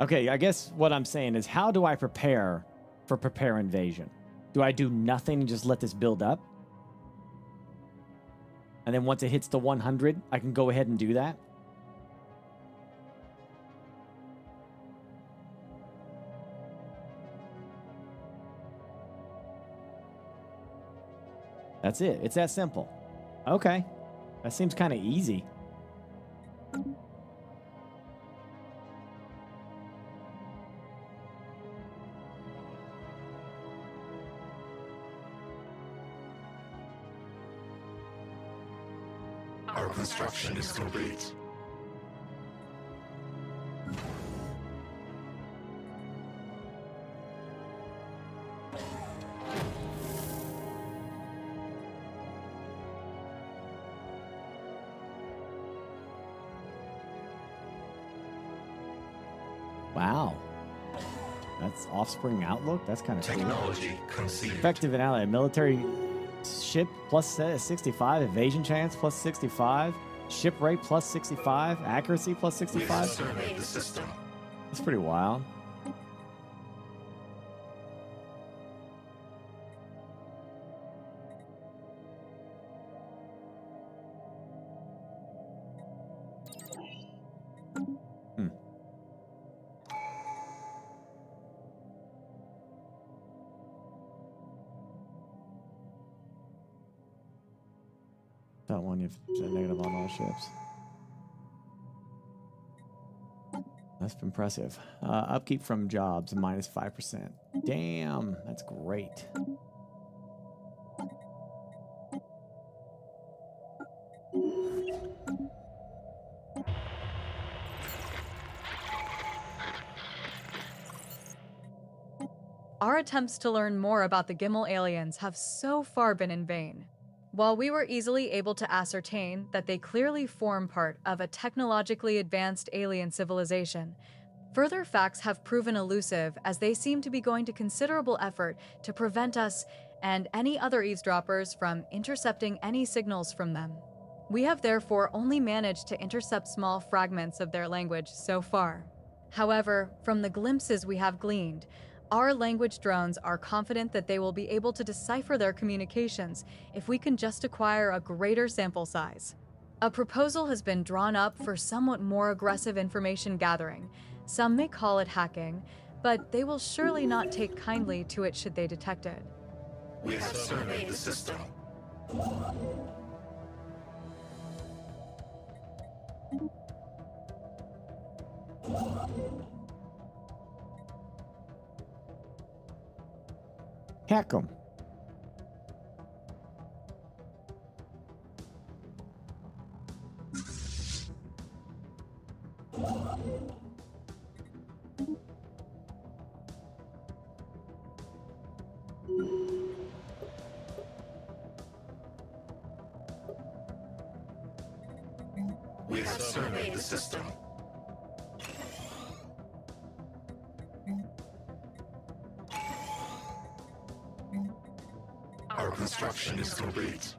Okay, I guess what I'm saying is, how do I prepare for prepare invasion? Do I do nothing and just let this build up? And then once it hits the 100, I can go ahead and do that? That's it. It's that simple. Okay. That seems kind of easy. Our construction is complete. Wow. That's Offspring Outlook? That's kind of cool. Technology conceived. Effective and allied military ship plus 65, evasion chance plus 65, ship rate plus 65, accuracy plus We 65. surveyed the system. That's pretty wild. That one, you've said negative on all ships. That's impressive. Upkeep from jobs, minus 5%. Damn, that's great. Our attempts to learn more about the Gimel aliens have so far been in vain. While we were easily able to ascertain that they clearly form part of a technologically advanced alien civilization, Further facts have proven elusive, as they seem to be going to considerable effort to prevent us and any other eavesdroppers from intercepting any signals from them. We have therefore only managed to intercept small fragments of their language so far. However, from the glimpses we have gleaned, our language drones are confident that they will be able to decipher their communications if we can just acquire a greater sample size. A proposal has been drawn up for somewhat more aggressive information gathering. Some may call it hacking, but they will surely not take kindly to it should they detect it. We have surveyed the system. Hack 'em. We have surveyed the system. Our construction is complete.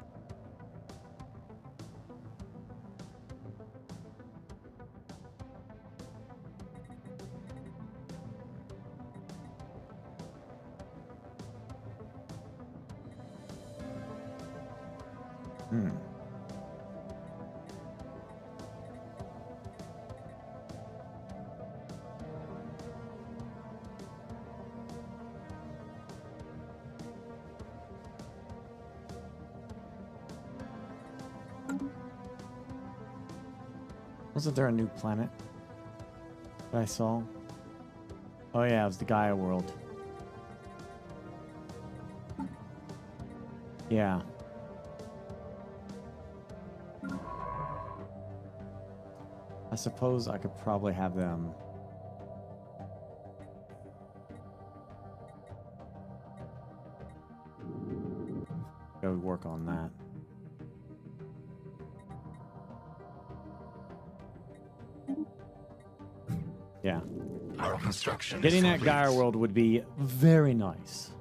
Wasn't there a new planet that I saw? Oh yeah, it was the Gaia world. Yeah. I suppose I could probably have them. Go work on that. Yeah. Our construction Getting is that complete. Gaia world would be very nice.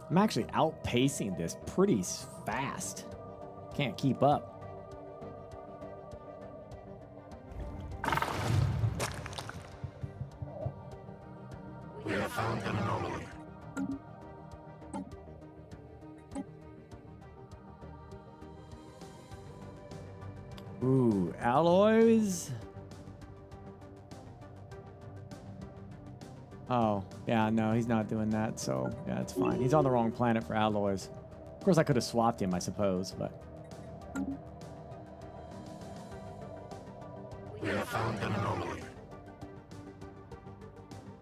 I'm actually outpacing this pretty fast. Can't keep up. We have found an anomaly. Ooh, alloys. Oh, yeah, no, he's not doing that, so yeah, it's fine. He's on the wrong planet for alloys. Of course, I could have swapped him, I suppose, but... We have found an anomaly.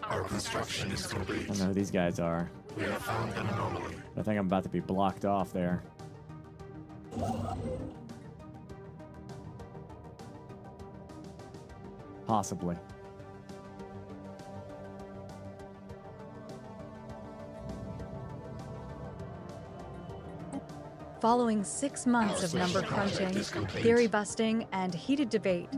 Our construction is I complete. don't know who these guys are. We have found an anomaly. I think I'm about to be blocked off there. Possibly. Following 6 months of number crunching, theory busting, and heated debate,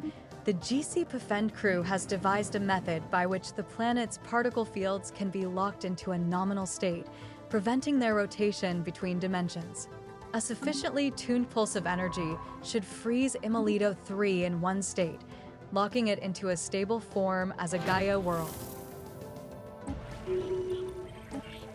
the GC Pefend crew has devised a method by which the planet's particle fields can be locked into a nominal state, preventing their rotation between dimensions. A sufficiently tuned pulse of energy should freeze Imolito 3 in one state, locking it into a stable form as a Gaia world.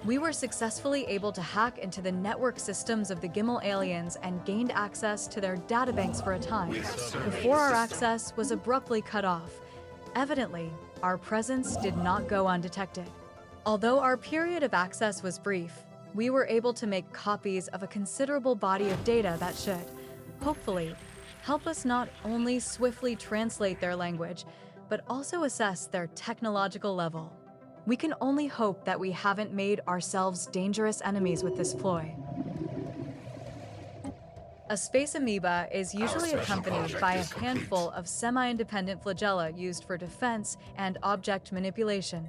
We were successfully able to hack into the network systems of the Gimel aliens and gained access to their databanks for a time, before our access was abruptly cut off. Evidently, our presence did not go undetected. Although our period of access was brief, we were able to make copies of a considerable body of data that should, hopefully, help us not only swiftly translate their language, but also assess their technological level. We can only hope that we haven't made ourselves dangerous enemies with this ploy. A space amoeba is usually accompanied by a handful of semi-independent flagella used for defense and object manipulation.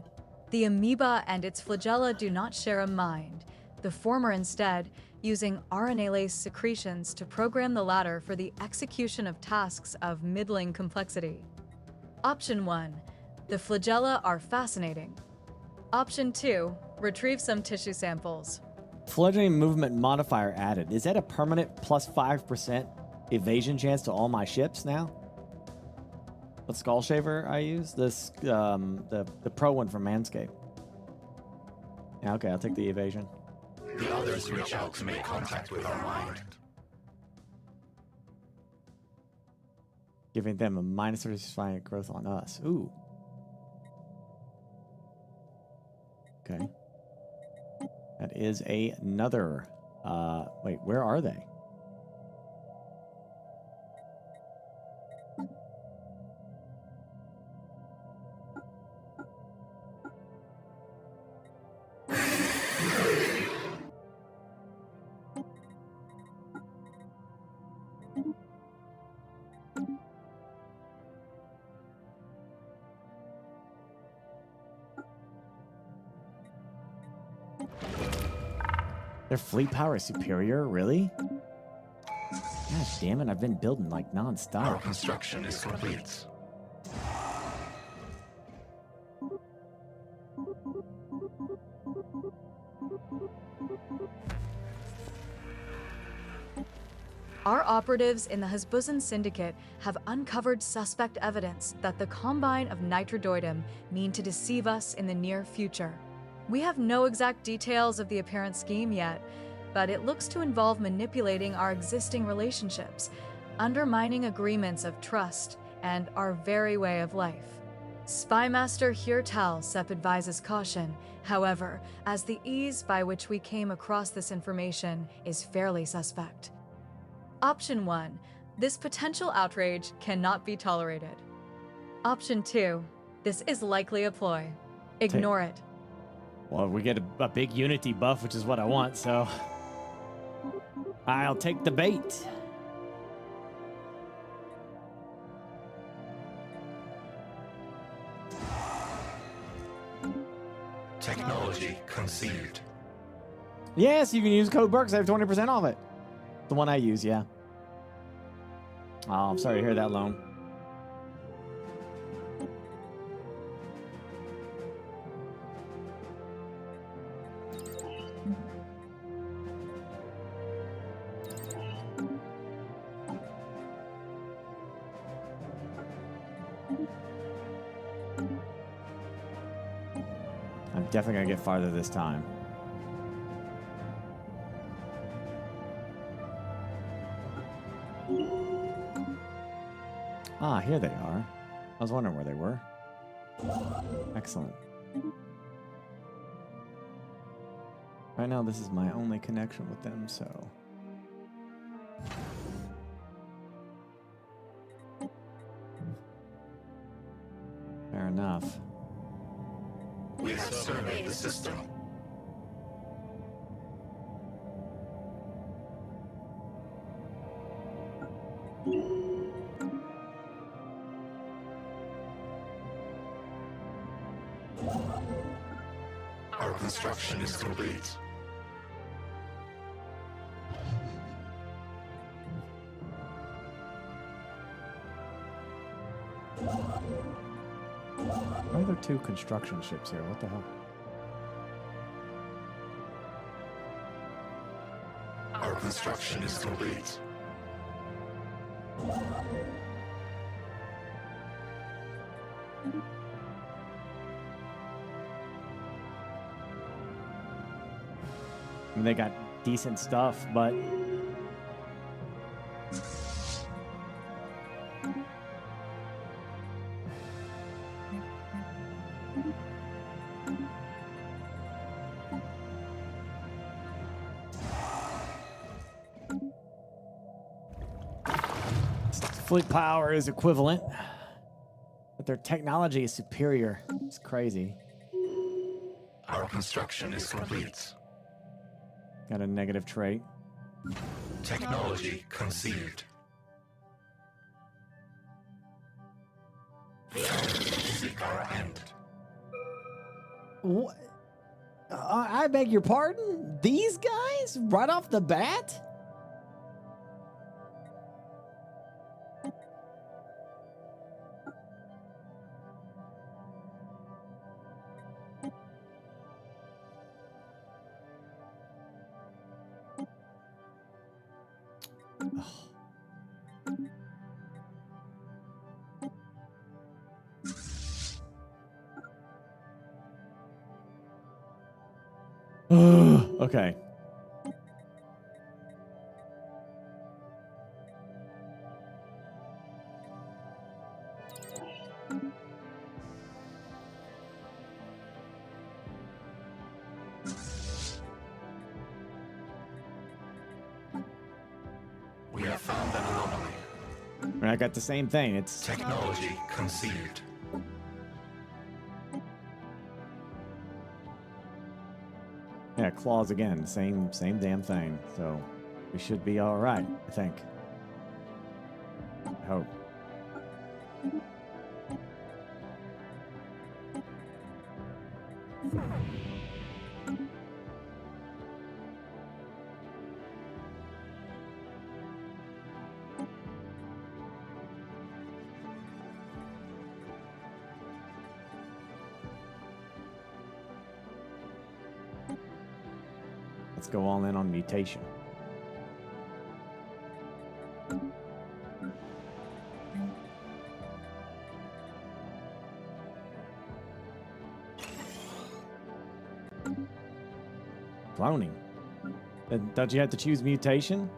The amoeba and its flagella do not share a mind. The former instead using RNA-lase secretions to program the latter for the execution of tasks of middling complexity. Option 1. The flagella are fascinating. Option 2. Retrieve some tissue samples. Fledgling movement modifier added. Is that a permanent plus 5% evasion chance to all my ships now? What skull shaver I use? This the pro one from Manscaped. Yeah, okay, I'll take the evasion. The others reach out to make contact with our mind. Giving them a minus 35 growth on us. Ooh. Okay. That is another. Wait, where are they? Their fleet power is superior? Really? Gosh damn it, I've been building like non-stop. Our construction is complete. Our operatives in the Husbuzzen Syndicate have uncovered suspect evidence that the Combine of Nitrodoidum mean to deceive us in the near future. We have no exact details of the apparent scheme yet, but it looks to involve manipulating our existing relationships, undermining agreements of trust, and our very way of life. Spymaster Hirtal Sep advises caution, however, as the ease by which we came across this information is fairly suspect. Option 1. This potential outrage cannot be tolerated. Option 2. This is likely a ploy. Ignore it. Well, we get a big unity buff, which is what I want, so I'll take the bait. Technology conceived. Yes, you can use code BURKE, save 20% off it. The one I use, yeah. Oh, I'm sorry to hear that, Lone. I'm definitely gonna get farther this time. Ah, here they are. I was wondering where they were. Excellent. Right now, this is my only connection with them, so... Fair enough. We have surveyed the system. Our construction is complete. Why are there two construction ships here? What the hell? Our construction is complete. I mean, they got decent stuff, but... Fleet power is equivalent, but their technology is superior. It's crazy. Our construction is complete. Got a negative trait. Technology conceived. The enemies seek our end. What? I beg your pardon? These guys? Right off the bat? Okay. We have found an anomaly. I got the same thing. It's technology conceived. Yeah, claws again. Same damn thing. So we should be all right, I think. I hope. Let's go all in on mutation. Cloning. Don't you have to choose mutation?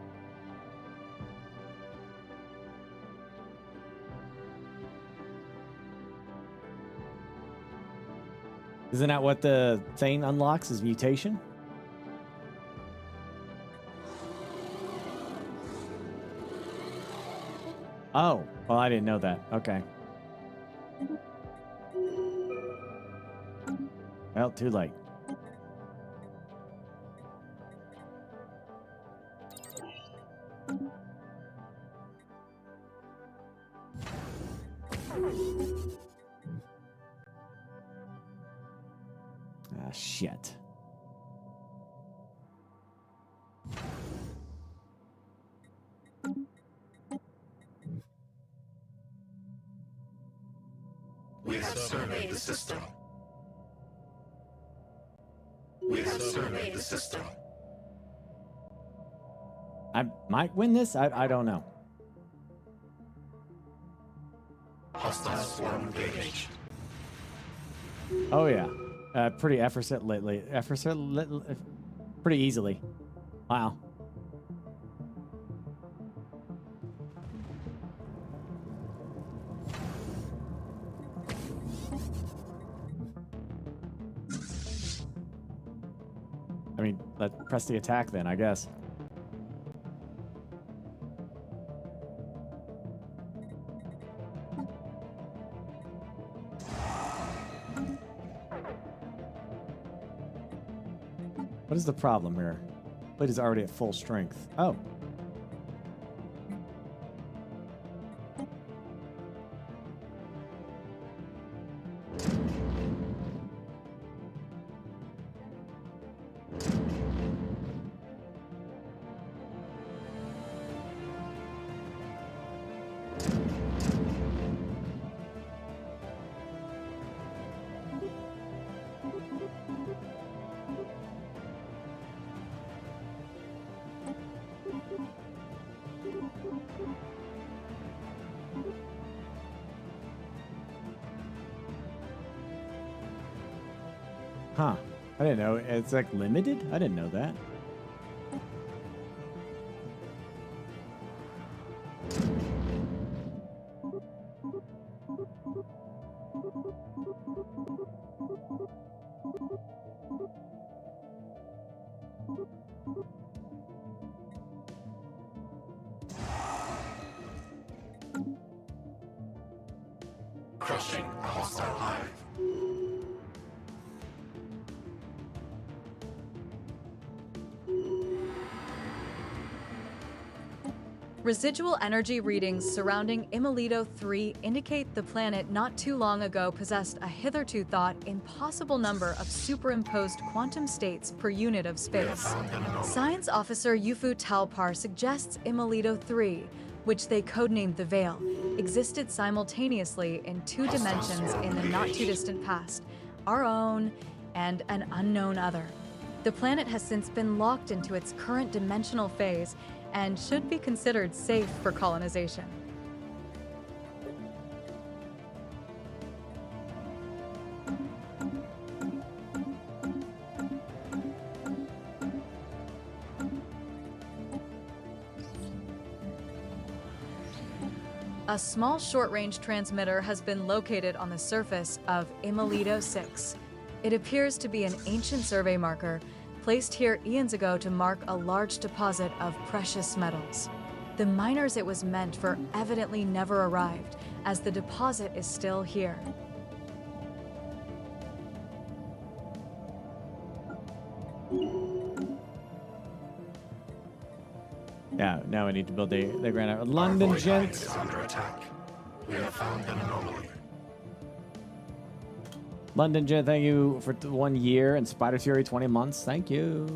Isn't that what the thing unlocks is mutation? Oh, well, I didn't know that. Okay. Well, too late. Ah, shit. We have surveyed the system. We have surveyed the system. I might win this. I don't know. Hostile swarm engaged. Oh yeah, pretty pretty easily. Wow. I mean, let's press the attack then, I guess. What is the problem here? Blade is already at full strength. Oh. Huh. I didn't know. It's like limited? I didn't know that. Crushing a hostile hive. Residual energy readings surrounding Imelido 3 indicate the planet not too long ago possessed a hitherto thought impossible number of superimposed quantum states per unit of space. Science officer Yufu Talpar suggests Imelido 3, which they codenamed the Veil, existed simultaneously in 2 dimensions in the not-too-distant past, our own and an unknown other. The planet has since been locked into its current dimensional phase and should be considered safe for colonization. A small short-range transmitter has been located on the surface of Imelido 6. It appears to be an ancient survey marker placed here eons ago to mark a large deposit of precious metals. The miners it was meant for evidently never arrived, as the deposit is still here. Yeah, now we need to build the Grand London gent. Is under attack. We have found an anomaly. London gent, thank you for 1 year, and Spider Fury 20 months. Thank you.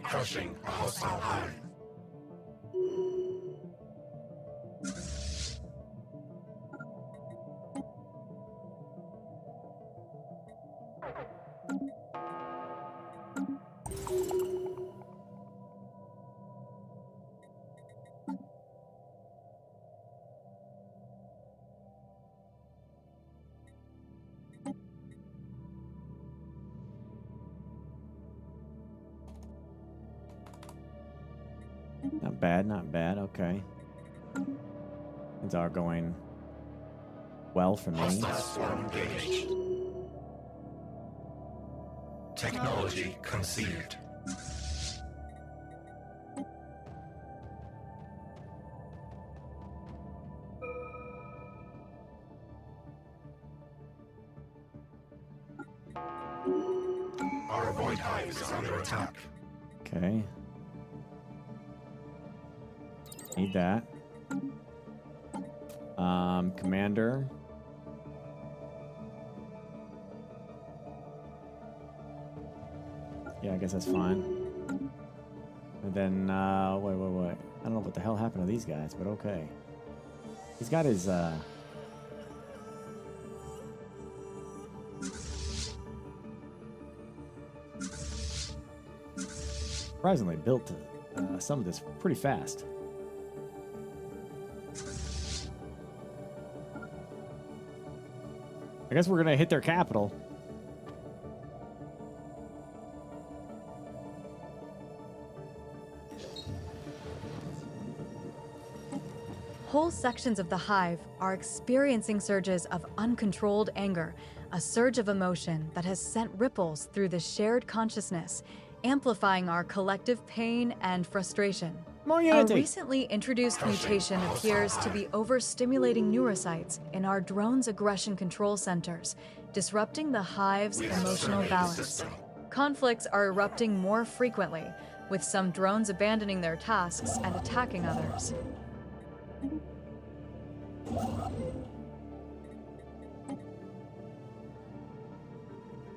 Crushing a hostile hive. Not bad, not bad. Okay. Things are going well for me. Hostile swarm engaged. Technology conceived. Our void hive is under attack. Okay. Need that. Commander. Yeah, I guess that's fine. And then, wait. I don't know what the hell happened to these guys, but okay. He's got his, surprisingly built some of this pretty fast. I guess we're gonna hit their capital. Whole sections of the hive are experiencing surges of uncontrolled anger, a surge of emotion that has sent ripples through the shared consciousness, amplifying our collective pain and frustration. More A unity. recently introduced mutation appears to be overstimulating neurocytes in our drone's aggression control centers, disrupting the hive's emotional balance. Conflicts are erupting more frequently, with some drones abandoning their tasks and attacking others.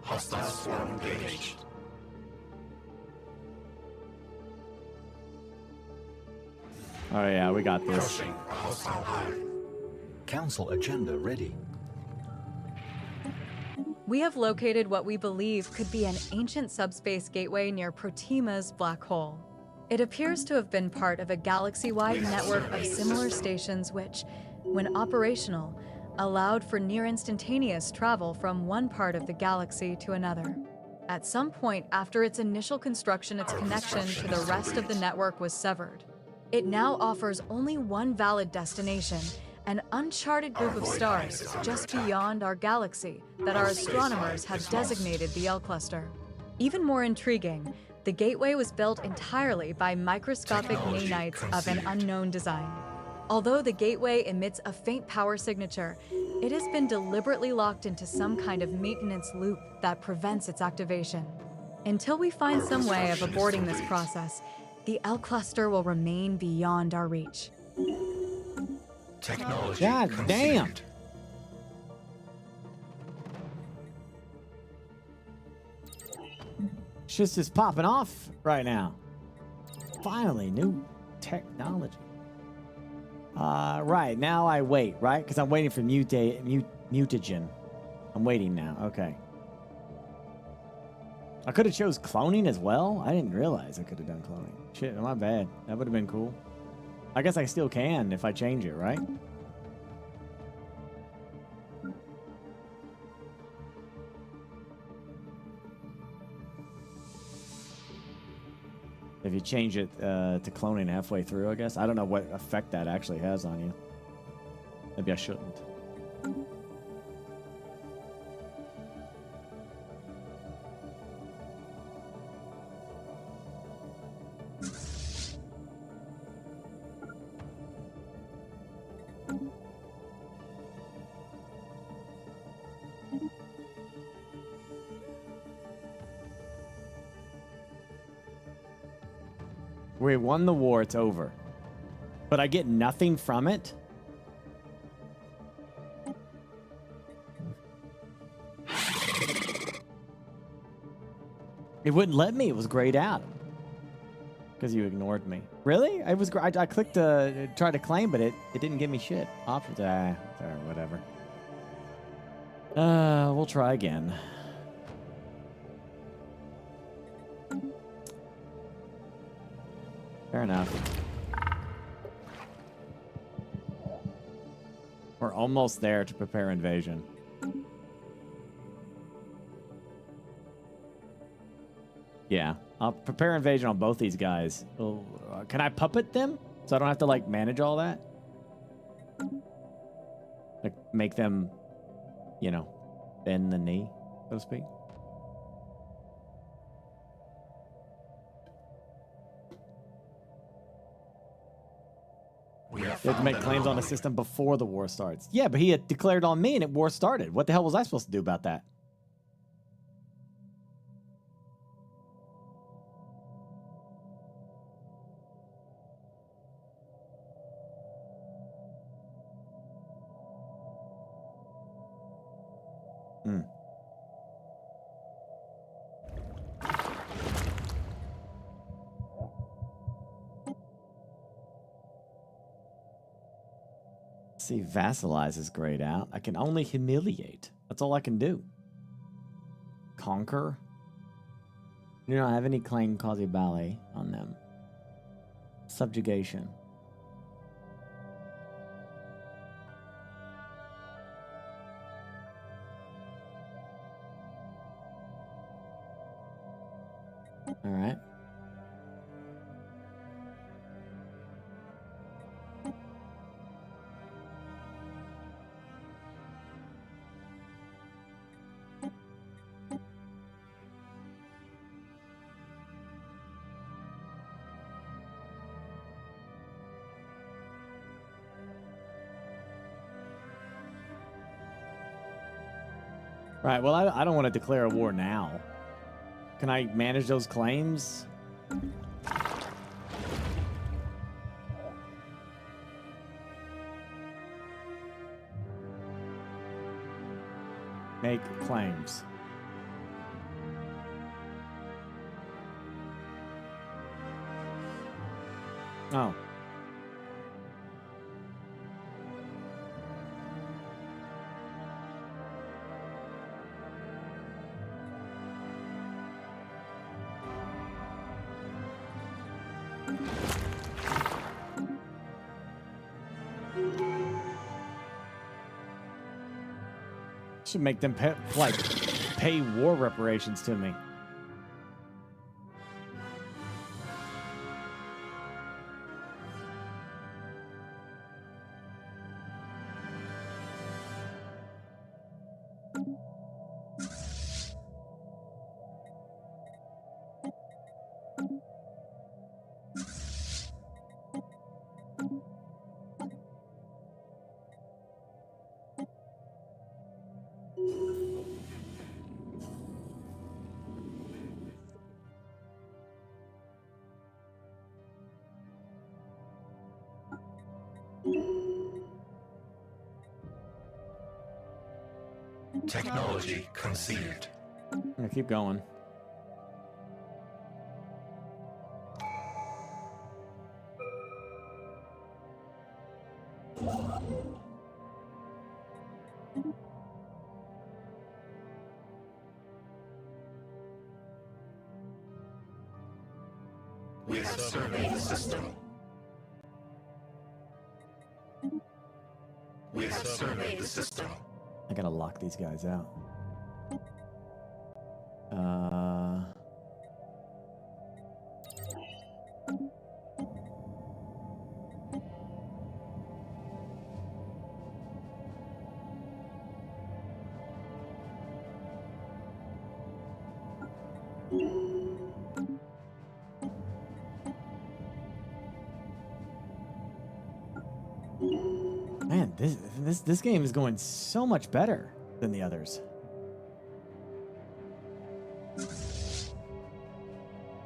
Hostile swarm engaged. Oh yeah, we got this. Crushing a hostile hive. Council agenda ready. We have located what we believe could be an ancient subspace gateway near Protima's black hole. It appears to have been part of a galaxy-wide network of similar stations which, when operational, allowed for near-instantaneous travel from one part of the galaxy to another. At some point after its initial construction, its connection to the rest of the network was severed. It now offers only one valid destination, an uncharted group of stars just beyond our galaxy that our astronomers have designated the L cluster. Even more intriguing, the gateway was built entirely by microscopic nanites of an unknown design. Although the gateway emits a faint power signature, it has been deliberately locked into some kind of maintenance loop that prevents its activation. Until we find some way of aborting this process, the L cluster will remain beyond our reach. Technology God damn. conceived. Shit's just popping off right now. Finally, new technology. Right, now I wait, right? Because I'm waiting for mutagen. I'm waiting now, okay. I could have chose cloning as well. I didn't realize I could have done cloning. Shit, my bad. That would have been cool. I guess I still can if I change it, right? If you change it to cloning halfway through, I guess. I don't know what effect that actually has on you. Maybe I shouldn't. We won the war, it's over. But I get nothing from it? It wouldn't let me, it was grayed out. Because you ignored me. Really? I clicked to try to claim, but it didn't give me shit. Options, whatever. We'll try again. Fair enough. We're almost there to prepare invasion. Yeah, I'll prepare invasion on both these guys. Well, can I puppet them so I don't have to like manage all that? Like make them, you know, bend the knee, so to speak. You have to make claims on the system before the war starts. Yeah, but he had declared on me and it war started. What the hell was I supposed to do about that? See, vassalize is grayed out. I can only humiliate. That's all I can do. Conquer. You don't have any claim cause ballet on them. Subjugation. All right. Right, well, I don't want to declare a war now. Can I manage those claims? Make claims. Oh. Should make them pay war reparations to me. Technology conceived. I'm gonna keep going. We have surveyed the system. We have surveyed the system. I gotta lock these guys out. Man, this game is going so much better than the others. I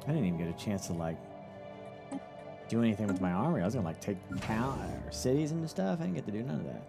didn't even get a chance to like do anything with my army. I was gonna like take town or cities and stuff. I didn't get to do none of that.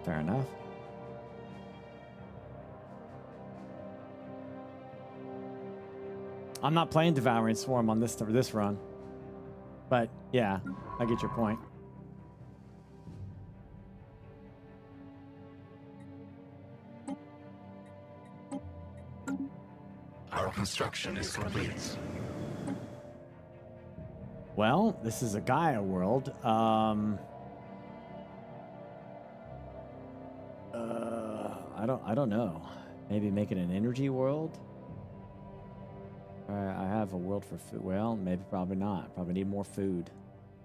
Fair enough. I'm not playing Devouring Swarm on this run, but yeah, I get your point. Our construction is complete. Well, this is a Gaia world. I don't know. Maybe make it an energy world. I have a world for food. Well, maybe probably not. Probably need more food,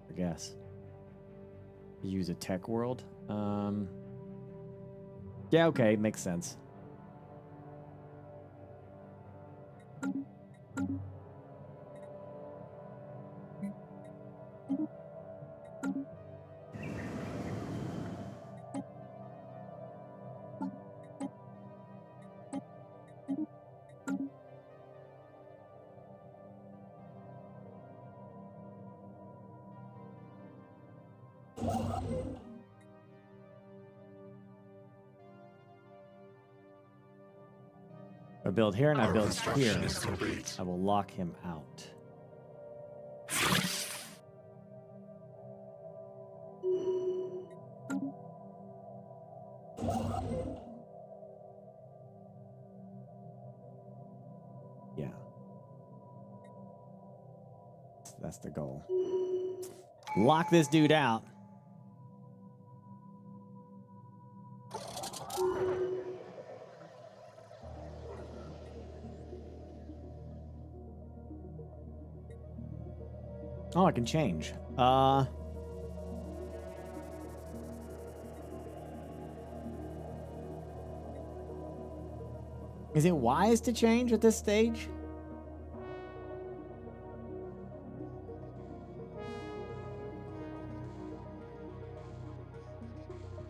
I guess. Use a tech world. Yeah, okay, makes sense. I build here and I build here. I will lock him out. Yeah. That's the goal. Lock this dude out. Oh, I can change. Is it wise to change at this stage?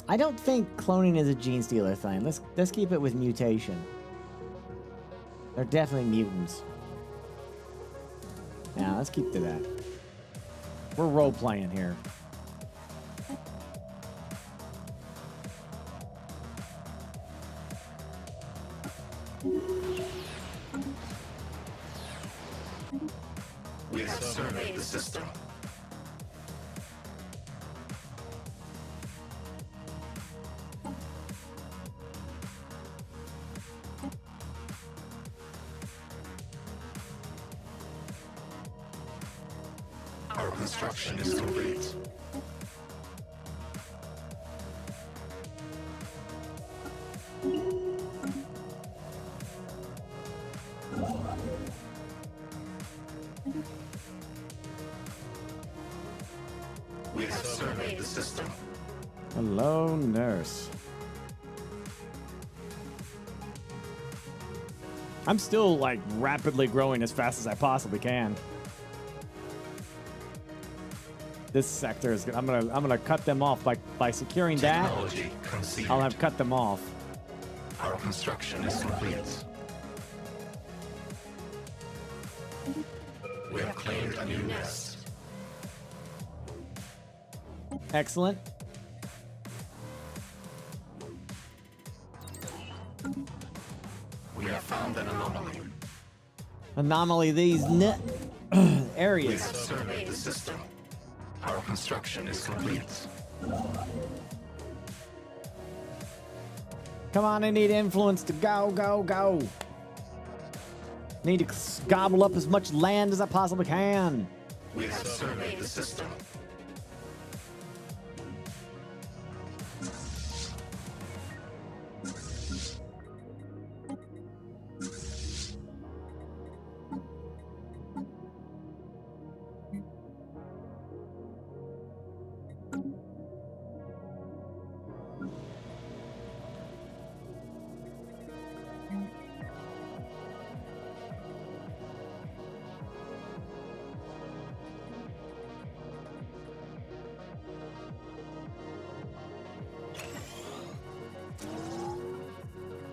I don't think cloning is a gene stealer thing. Let's keep it with mutation. They're definitely mutants. Yeah, let's keep to that. We're role-playing here. We have surveyed the system. Our construction is complete. We have surveyed the system. Hello, nurse. I'm still like rapidly growing as fast as I possibly can. This sector is. I'm gonna cut them off by securing that. I'll have cut them off. Our construction is complete. We have claimed a new nest. Excellent. We have found an anomaly. Anomaly these areas. We have surveyed the system. Our construction is complete. Come on, I need influence to go. Need to gobble up as much land as I possibly can. We have surveyed the system.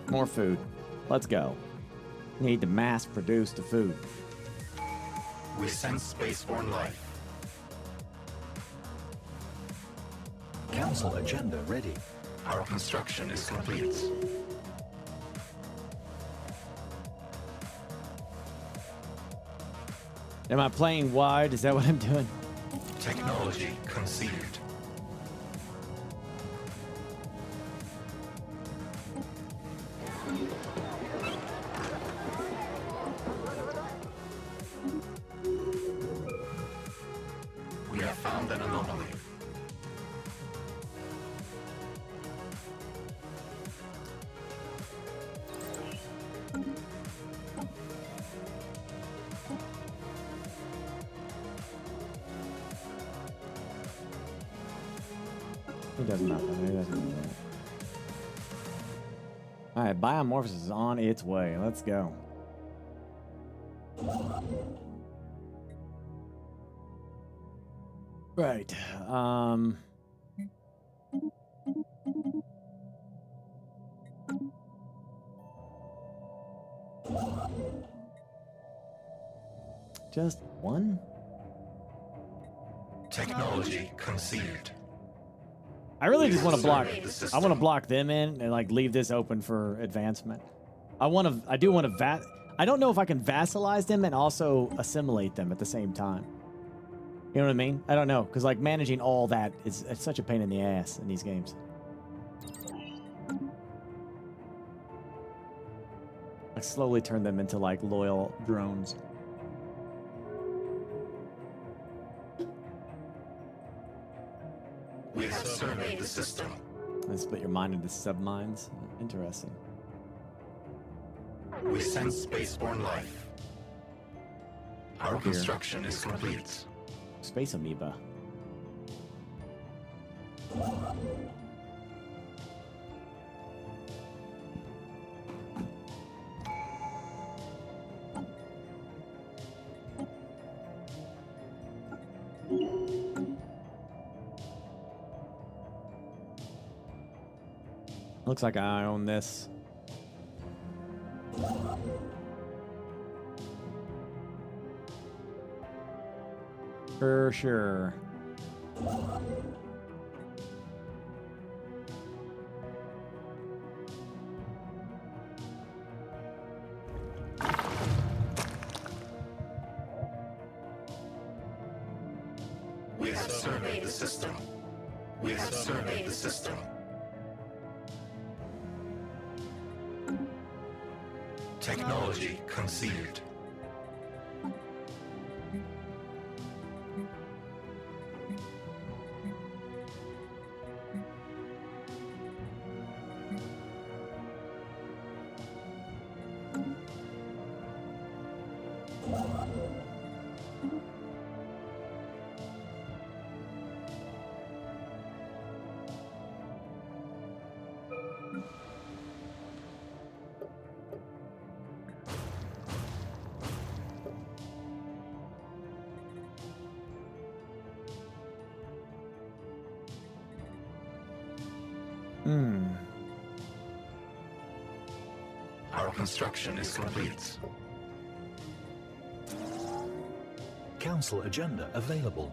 More food. Let's go. Need to mass produce the food. We sense spaceborne life. Council agenda ready. Our construction is complete. Am I playing wide? Is that what I'm doing? Technology conceived. We have found an anomaly. He does nothing. He doesn't do that. All right, biomorphosis is on its way. Let's go. Right. Just one? Technology conceived. I really just want to block. I want to block them in and like leave this open for advancement. I do want to I don't know if I can vassalize them and also assimilate them at the same time. You know what I mean? I don't know, because like managing all that is it's such a pain in the ass in these games. I slowly turn them into like loyal drones. We have surveyed the system. And split your mind into submines. Interesting. We sense spaceborne life. Our construction is complete. Space amoeba. Looks like I own this. For sure. We have surveyed the system. We have surveyed the system. Technology conceived. Our construction is complete. Council agenda available.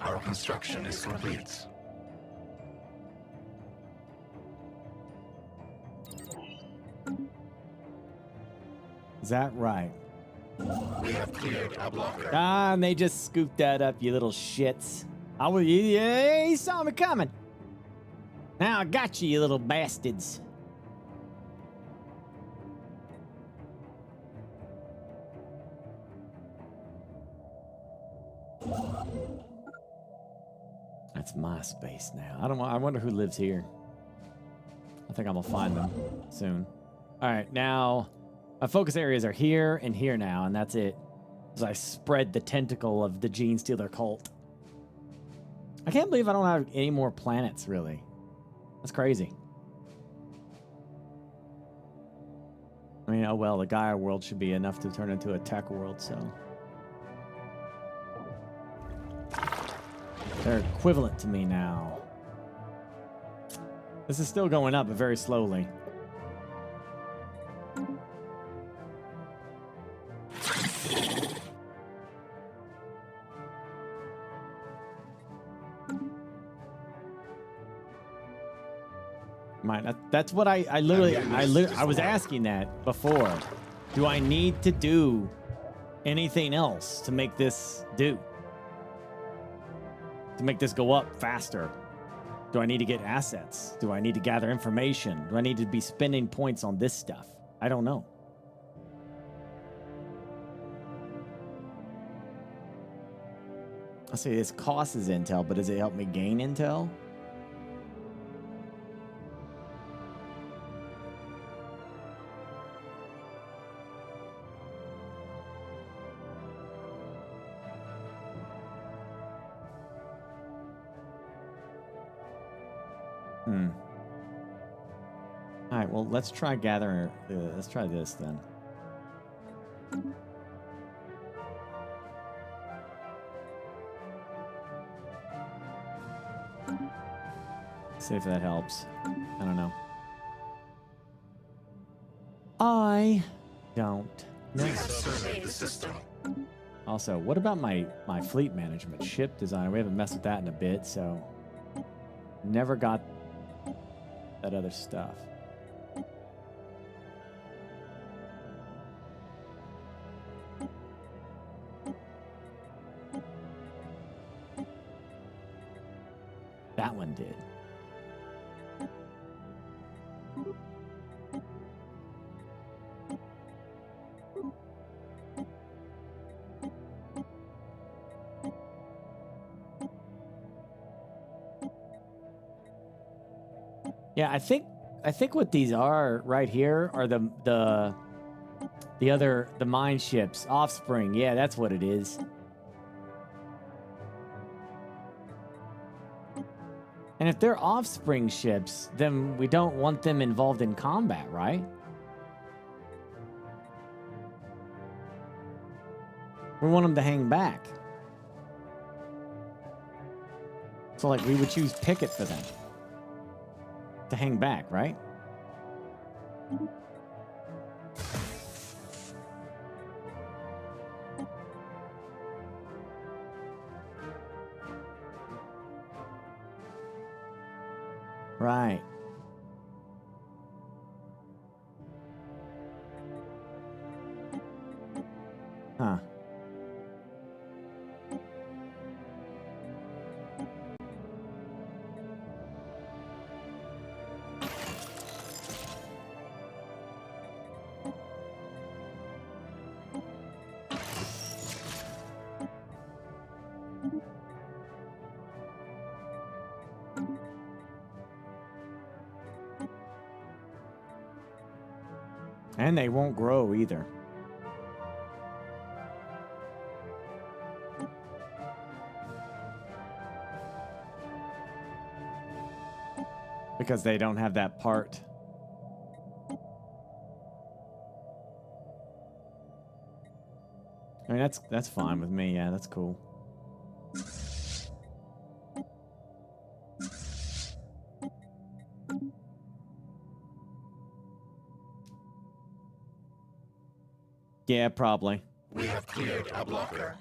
Our construction is complete. Is that right? We have cleared a blocker. Ah, and they just scooped that up, you little shits. Yeah, he saw me coming. Now I got you, you little bastards. That's my space now. I wonder who lives here. I think I'm gonna find them soon. All right, now my focus areas are here and here now, and that's it. As I spread the tentacle of the Gene Stealer cult. I can't believe I don't have any more planets, really. That's crazy. I mean, oh well, the Gaia world should be enough to turn into a tech world, so. They're equivalent to me now. This is still going up, but very slowly. That's what I was asking that before. Do I need to do anything else to make this do? To make this go up faster? Do I need to get assets? Do I need to gather information? Do I need to be spending points on this stuff? I don't know. I'll say this costs intel, but does it help me gain intel? All right, well, let's try gathering. Let's try this then. See if that helps. I don't know. I don't know. Survey the system. Also, what about my fleet management, ship design? We haven't messed with that in a bit, so never got that other stuff. That one did. Yeah, I think what these are right here are the mine ships, Offspring. Yeah, that's what it is. And if they're Offspring ships, then we don't want them involved in combat, right? We want them to hang back. So like we would choose Picket for them. To hang back, right? Right. Huh. And they won't grow either. Because they don't have that part. I mean, that's fine with me. Yeah, that's cool. Yeah, probably. We have cleared a blocker.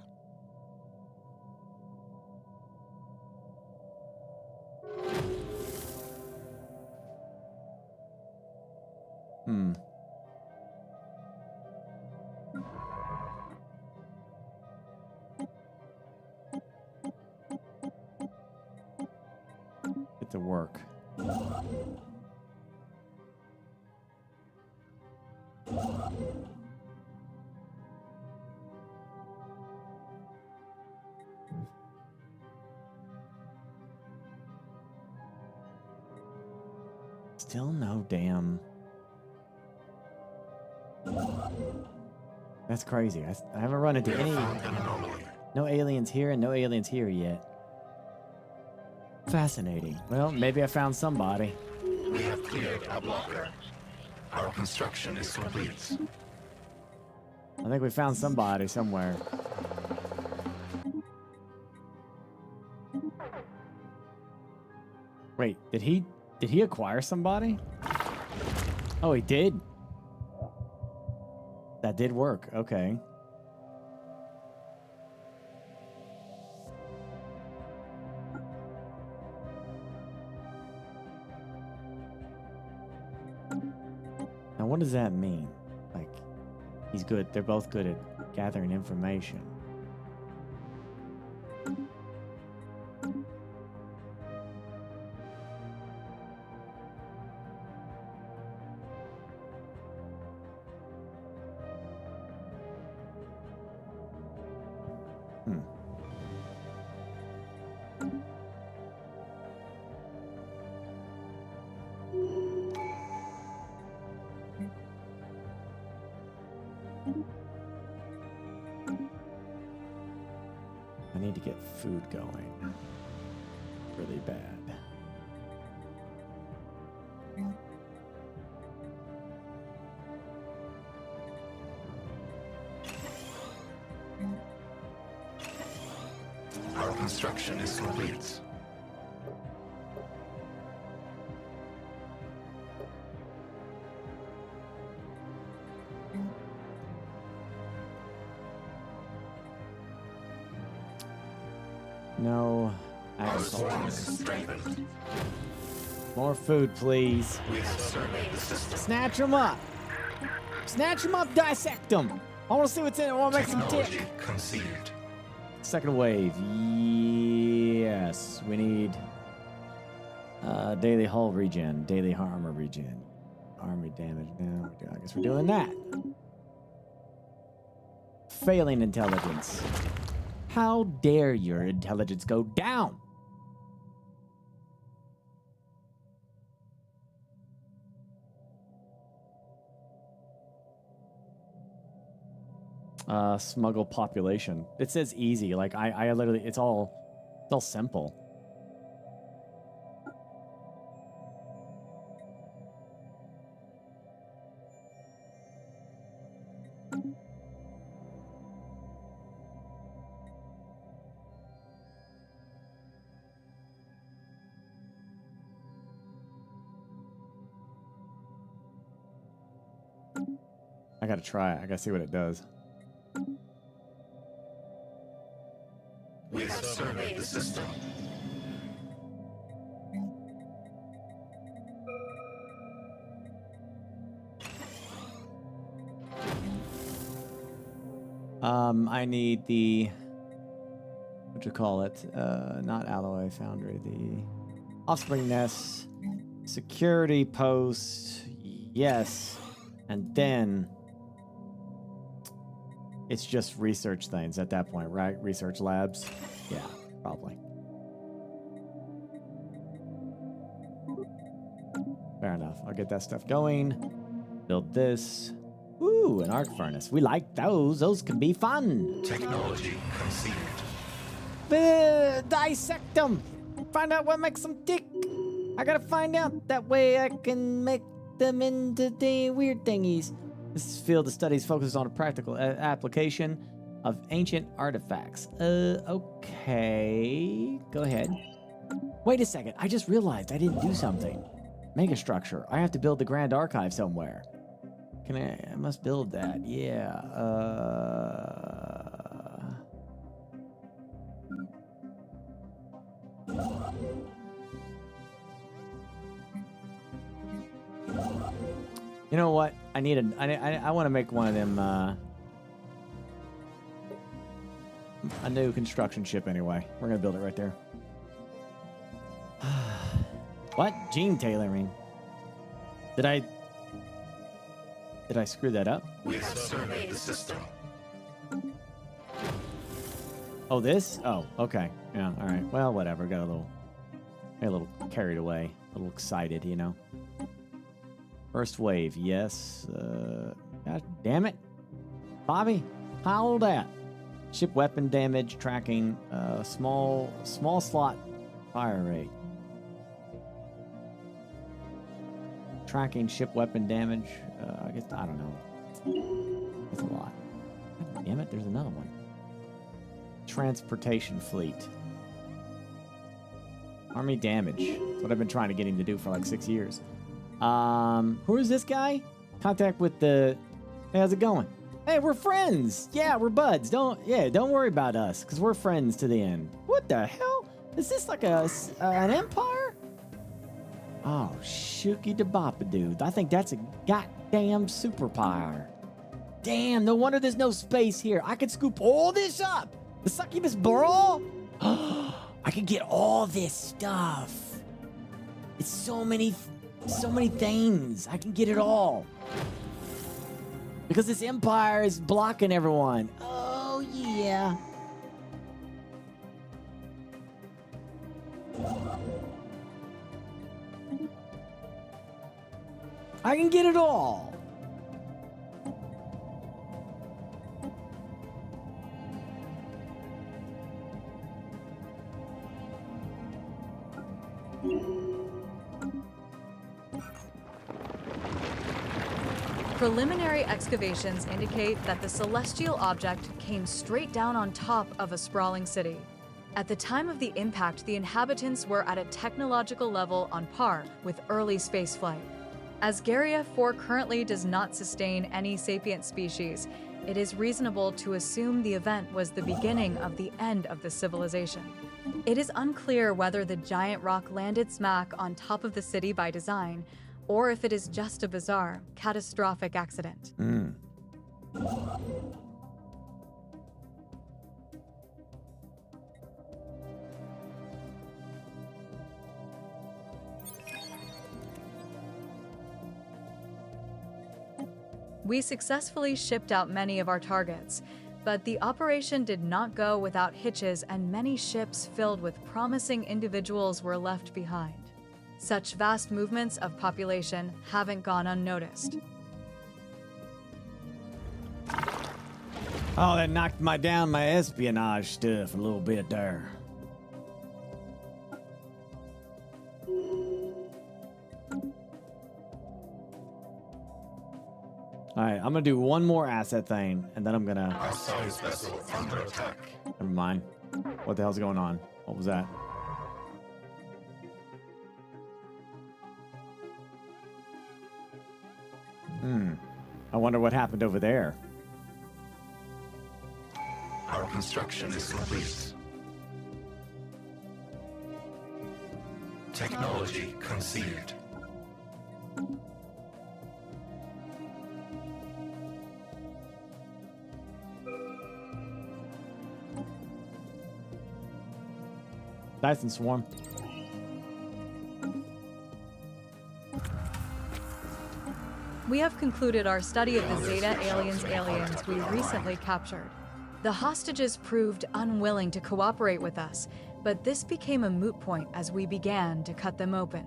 Hmm. Get to work. Still no damn. That's crazy. I haven't run into any. No aliens here and no aliens here yet. Fascinating. Well, maybe I found somebody. We have cleared a blocker. Our construction is complete. I think we found somebody somewhere. Wait, did he acquire somebody? Oh, he did. That did work. Okay. Now, what does that mean? Like, he's good. They're both good at gathering information. I need to get food going. Really bad. Our construction is complete. No. More food, please. Snatch them up. Snatch them up, dissect them. I want to see what's in it. I want to make some tick. Conceived. Second wave. Yes. We need daily hull regen, daily armor regen, army damage. Now, I guess we're doing that. Failing intelligence. How dare your intelligence go down? Smuggle population. It says easy. Like I literally, it's all simple. I gotta try it. I gotta see what it does. We have surveyed the system. I need the what you call it? Not alloy foundry. The offspring nest, security post. Yes, and then it's just research things at that point, right? Research labs. Yeah, probably. Fair enough. I'll get that stuff going. Build this. Ooh, an arc furnace. We like those. Those can be fun. Technology conceived. Dissect them. Find out what makes them tick. I gotta find out. That way I can make them into the weird thingies. This field of studies focuses on a practical application of ancient artifacts. Okay. Go ahead. Wait a second. I just realized I didn't do something. Megastructure. I have to build the Grand Archive somewhere. I must build that. Yeah. You know what? I want to make one of them a new construction ship anyway. We're gonna build it right there. What? Gene tailoring. Did I screw that up? We have surveyed the system. Oh, this? Oh, okay. Yeah, all right. Well, whatever. Got a little carried away. A little excited, you know. First wave, yes. God damn it. Bobby, how old that? Ship weapon damage tracking, small slot fire rate. Tracking ship weapon damage. I guess, I don't know. That's a lot. God damn it, there's another one. Transportation fleet. Army damage. That's what I've been trying to get him to do for like 6 years. Who is this guy? Contact with the... Hey, how's it going? Hey, we're friends. Yeah, we're buds. Don't worry about us, because we're friends to the end. What the hell? Is this like an empire? Oh, shooky da boppa dude. I think that's a goddamn superpower. Damn, no wonder there's no space here. I could scoop all this up. The succubus brawl? I could get all this stuff. It's so many things. I can get it all. Because this empire is blocking everyone. Oh, yeah. I can get it all. Preliminary excavations indicate that the celestial object came straight down on top of a sprawling city. At the time of the impact, the inhabitants were at a technological level on par with early spaceflight. As Garia 4 currently does not sustain any sapient species, it is reasonable to assume the event was the beginning of the end of the civilization. It is unclear whether the giant rock landed smack on top of the city by design, or if it is just a bizarre, catastrophic accident. We successfully shipped out many of our targets, but the operation did not go without hitches, and many ships filled with promising individuals were left behind. Such vast movements of population haven't gone unnoticed. Oh, that knocked down my espionage stuff a little bit there. All right, I'm gonna do one more asset thing, and then I'm gonna... Our science vessel under attack. Never mind. What the hell's going on? What was that? I wonder what happened over there. Our construction is complete. Technology conceived. Dyson Swarm. We have concluded our study of the Zeta aliens we recently captured. The hostages proved unwilling to cooperate with us, but this became a moot point as we began to cut them open.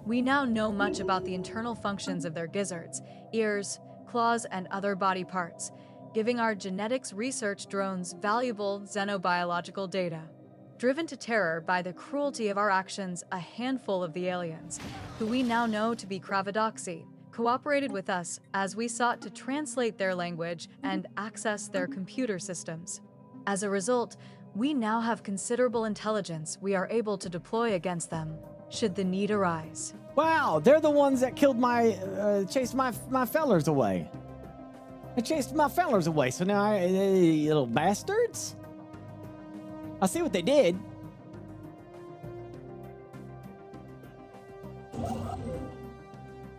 We now know much about the internal functions of their gizzards, ears, claws, and other body parts, giving our genetics research drones valuable xenobiological data. Driven to terror by the cruelty of our actions, a handful of the aliens, who we now know to be Kravadoxi, cooperated with us as we sought to translate their language and access their computer systems. As a result, we now have considerable intelligence we are able to deploy against them, should the need arise. Wow, they're the ones that killed chased my fellers away. I chased my fellas away, so now little bastards. I see what they did.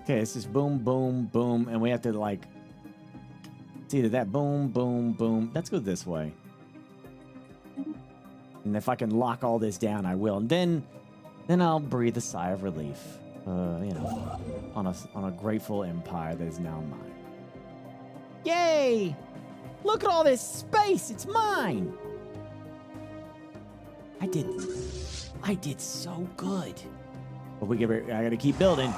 Okay, this is boom, boom, boom, and we have to like. It's either that boom, boom, boom. Let's go this way. And if I can lock all this down, I will. And then I'll breathe a sigh of relief. You know, on a grateful empire that is now mine. Yay! Look at all this space. It's mine. I did so good. But I gotta keep building.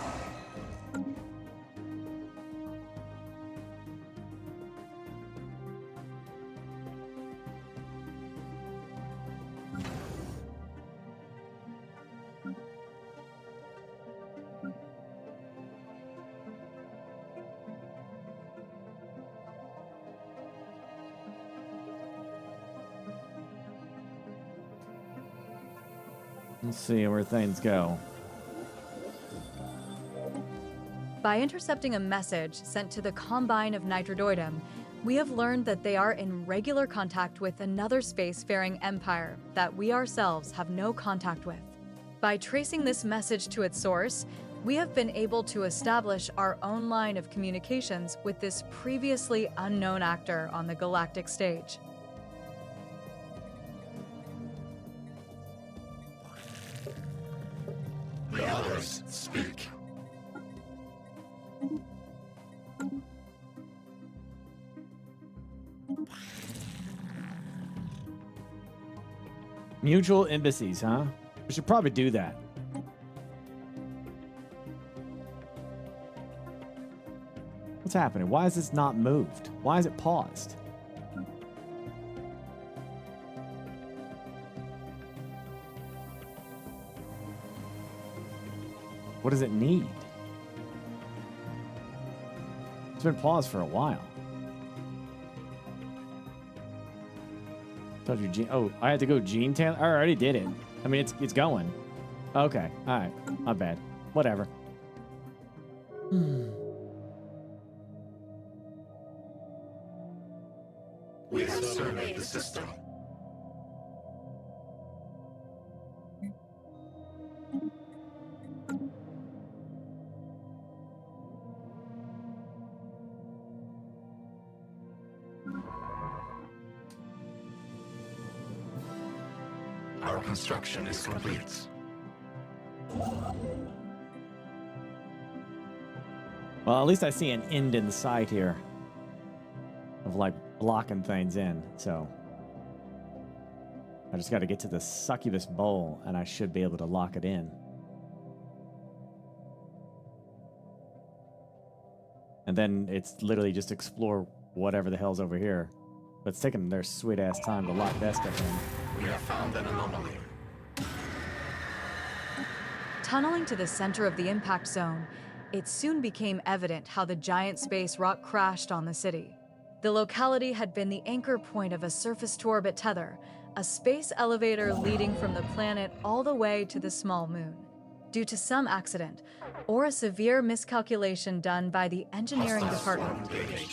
Let's see where things go. By intercepting a message sent to the Combine of Nitrodoidum, we have learned that they are in regular contact with another spacefaring empire that we ourselves have no contact with. By tracing this message to its source, we have been able to establish our own line of communications with this previously unknown actor on the galactic stage. The others speak. Mutual embassies, huh? We should probably do that. What's happening? Why is this not moved? Why is it paused? What does it need? It's been paused for a while. Told you gene. Oh, I had to go gene tail. I already did it. I mean, it's going. Okay. All right. Not bad. Whatever. We have surveyed the system. Our construction is complete. Well, at least I see an end in sight here of like blocking things in. So I just got to get to the succubus bowl and I should be able to lock it in. And then it's literally just explore whatever the hell's over here. But it's taking their sweet ass time to lock that stuff in. We have found an anomaly. Tunneling to the center of the impact zone, it soon became evident how the giant space rock crashed on the city. The locality had been the anchor point of a surface-to-orbit tether, a space elevator leading from the planet all the way to the small moon. Due to some accident, or a severe miscalculation done by the engineering department,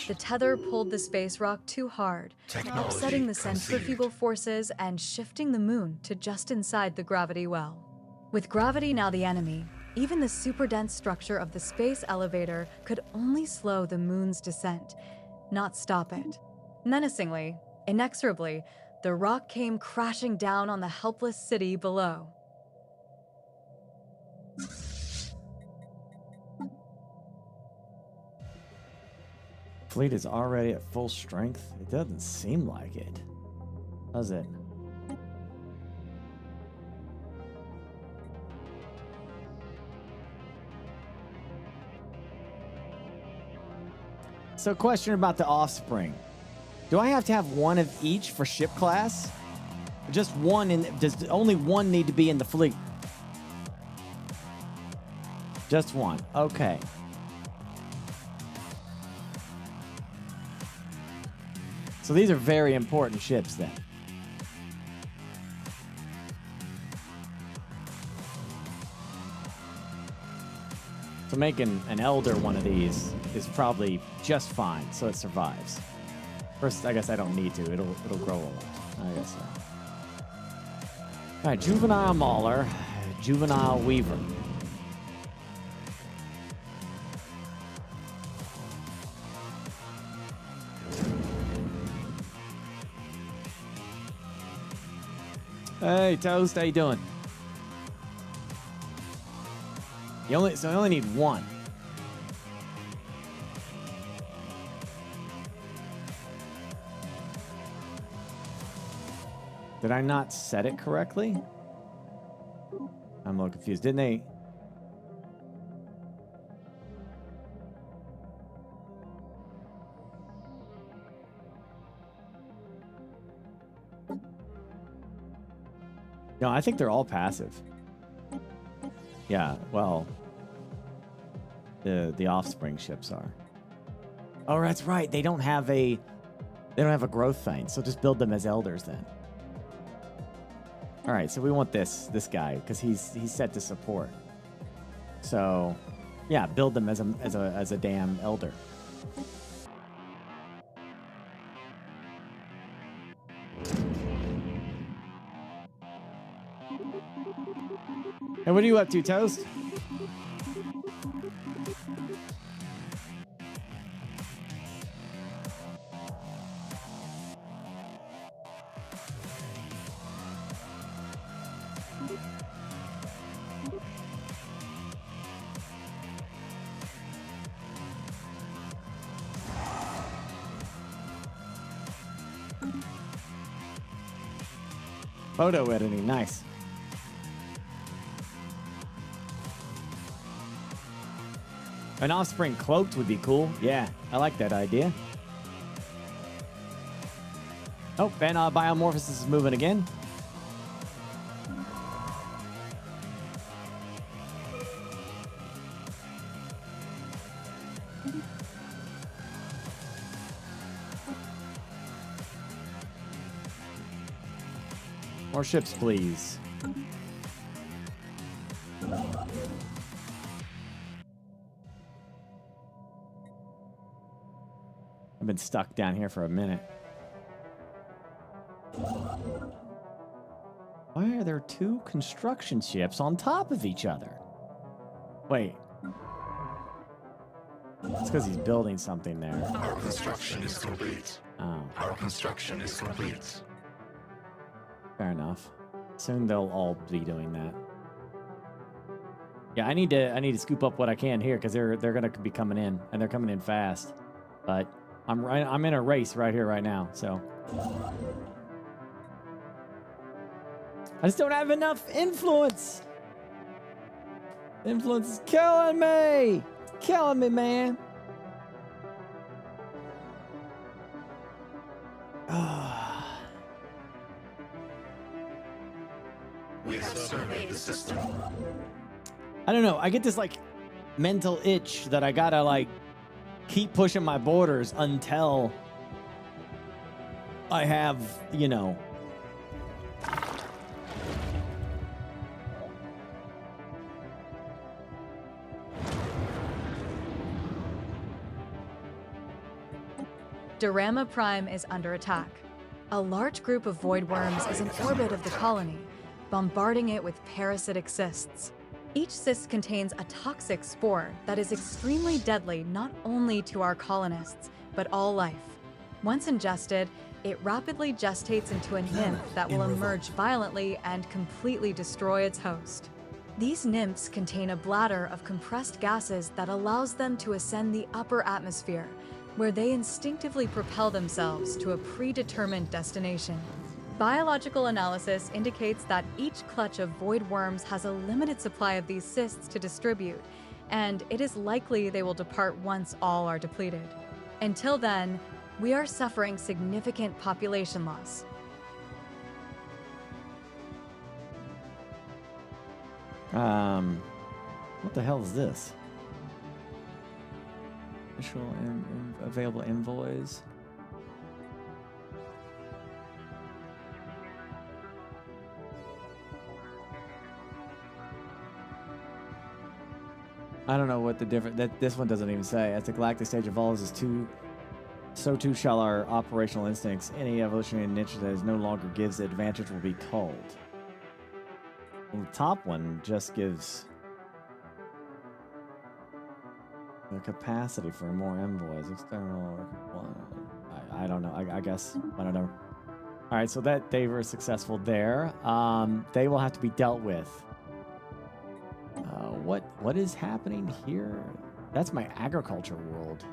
the tether pulled the space rock too hard, upsetting the centrifugal forces and shifting the moon to just inside the gravity well. With gravity now the enemy, even the super-dense structure of the space elevator could only slow the moon's descent, not stop it. Menacingly, inexorably, the rock came crashing down on the helpless city below. Fleet is already at full strength? It doesn't seem like it, does it? So, question about the offspring. Do I have to have one of each for ship class? Just one does only one need to be in the fleet? Just one. Okay. So these are very important ships then. So making an elder one of these is probably just fine, so it survives. First, I guess I don't need to. It'll grow a lot. I guess so. All right, juvenile mauler, juvenile weaver. Hey, Toast, how you doing? You only need one. Did I not set it correctly? I'm a little confused. Didn't they? No, I think they're all passive. Yeah, well, the offspring ships are. Oh, that's right. They don't have a growth thing, so just build them as elders then. All right, so we want this guy because he's set to support. So, yeah, build them as a damn elder. And what are you up to, Toast? Photo editing, nice. An offspring cloaked would be cool. Yeah, I like that idea. Oh, and Biomorphosis is moving again. More ships, please. I've been stuck down here for a minute. Why are there two construction ships on top of each other? Wait. It's because he's building something there. Our construction is complete. Oh. Our construction is complete. Fair enough. Soon they'll all be doing that. Yeah, I need to scoop up what I can here because they're gonna be coming in and they're coming in fast. But I'm in a race right here right now, so I just don't have enough influence. Influence is killing me. It's killing me, man. We have surveyed the system. I don't know. I get this like mental itch that I gotta like keep pushing my borders until I have, you know. Dorama Prime is under attack. A large group of void worms is in orbit of the colony, bombarding it with parasitic cysts. Each cyst contains a toxic spore that is extremely deadly not only to our colonists, but all life. Once ingested, it rapidly gestates into a nymph that will emerge violently and completely destroy its host. These nymphs contain a bladder of compressed gases that allows them to ascend the upper atmosphere, where they instinctively propel themselves to a predetermined destination. Biological analysis indicates that each clutch of void worms has a limited supply of these cysts to distribute, and it is likely they will depart once all are depleted. Until then, we are suffering significant population loss. What the hell is this? Official available envoys. I don't know what the difference. This one doesn't even say. As the galactic stage evolves, so too shall our operational instincts. Any evolutionary niche that no longer gives the advantage will be culled. Well, the top one just gives the capacity for more envoys. External. I don't know. I guess. I don't know. All right, so that they were successful there. They will have to be dealt with. What is happening here? That's my agriculture world.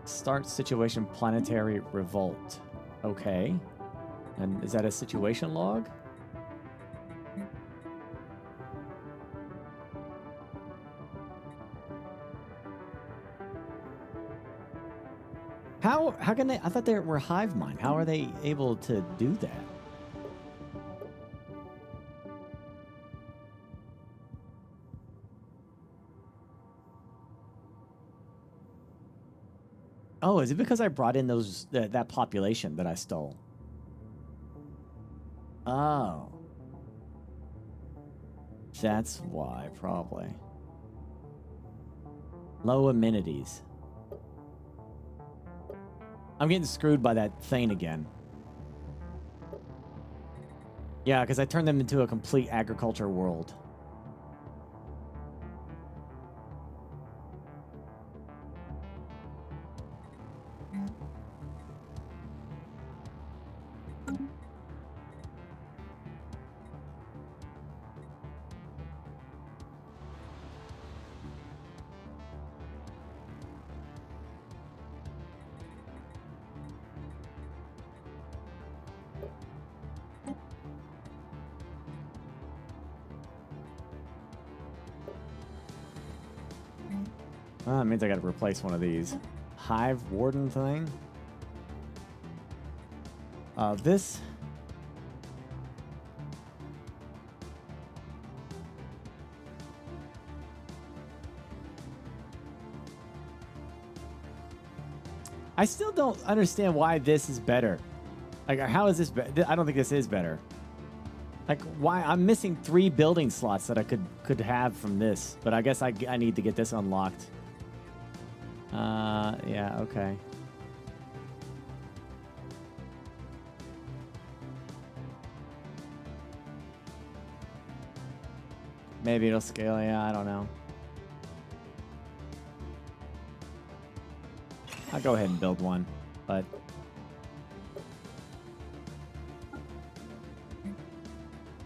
Start situation planetary revolt. Okay. And is that a situation log? How can they? I thought they were hive mind. How are they able to do that? Oh, is it because I brought in those that population that I stole? Oh. That's why, probably. Low amenities. I'm getting screwed by that thing again. Yeah, because I turned them into a complete agriculture world. It means I got to replace one of these. Hive warden thing. This. I still don't understand why this is better. Like, how is this better? I don't think this is better. Like, why? I'm missing 3 building slots that I could have from this, but I guess I need to get this unlocked. Yeah, okay. Maybe it'll scale, yeah, I don't know. I'll go ahead and build one, but...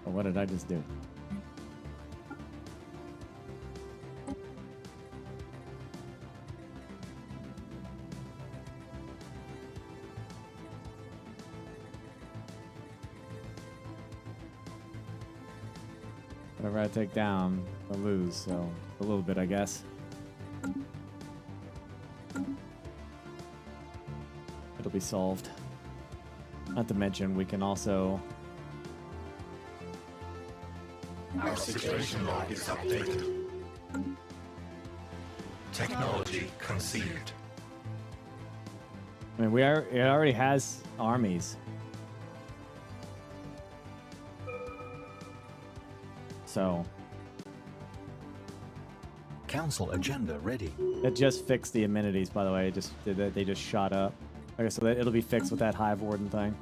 Oh, what did I just do? Whatever I take down, I lose, so a little bit, I guess. It'll be solved. Not to mention, we can also... Our situation log is updated. Technology conceived. I mean, it already has armies. So... Council agenda ready. It just fixed the amenities, by the way. They just shot up. Okay, so it'll be fixed with that hive warden thing.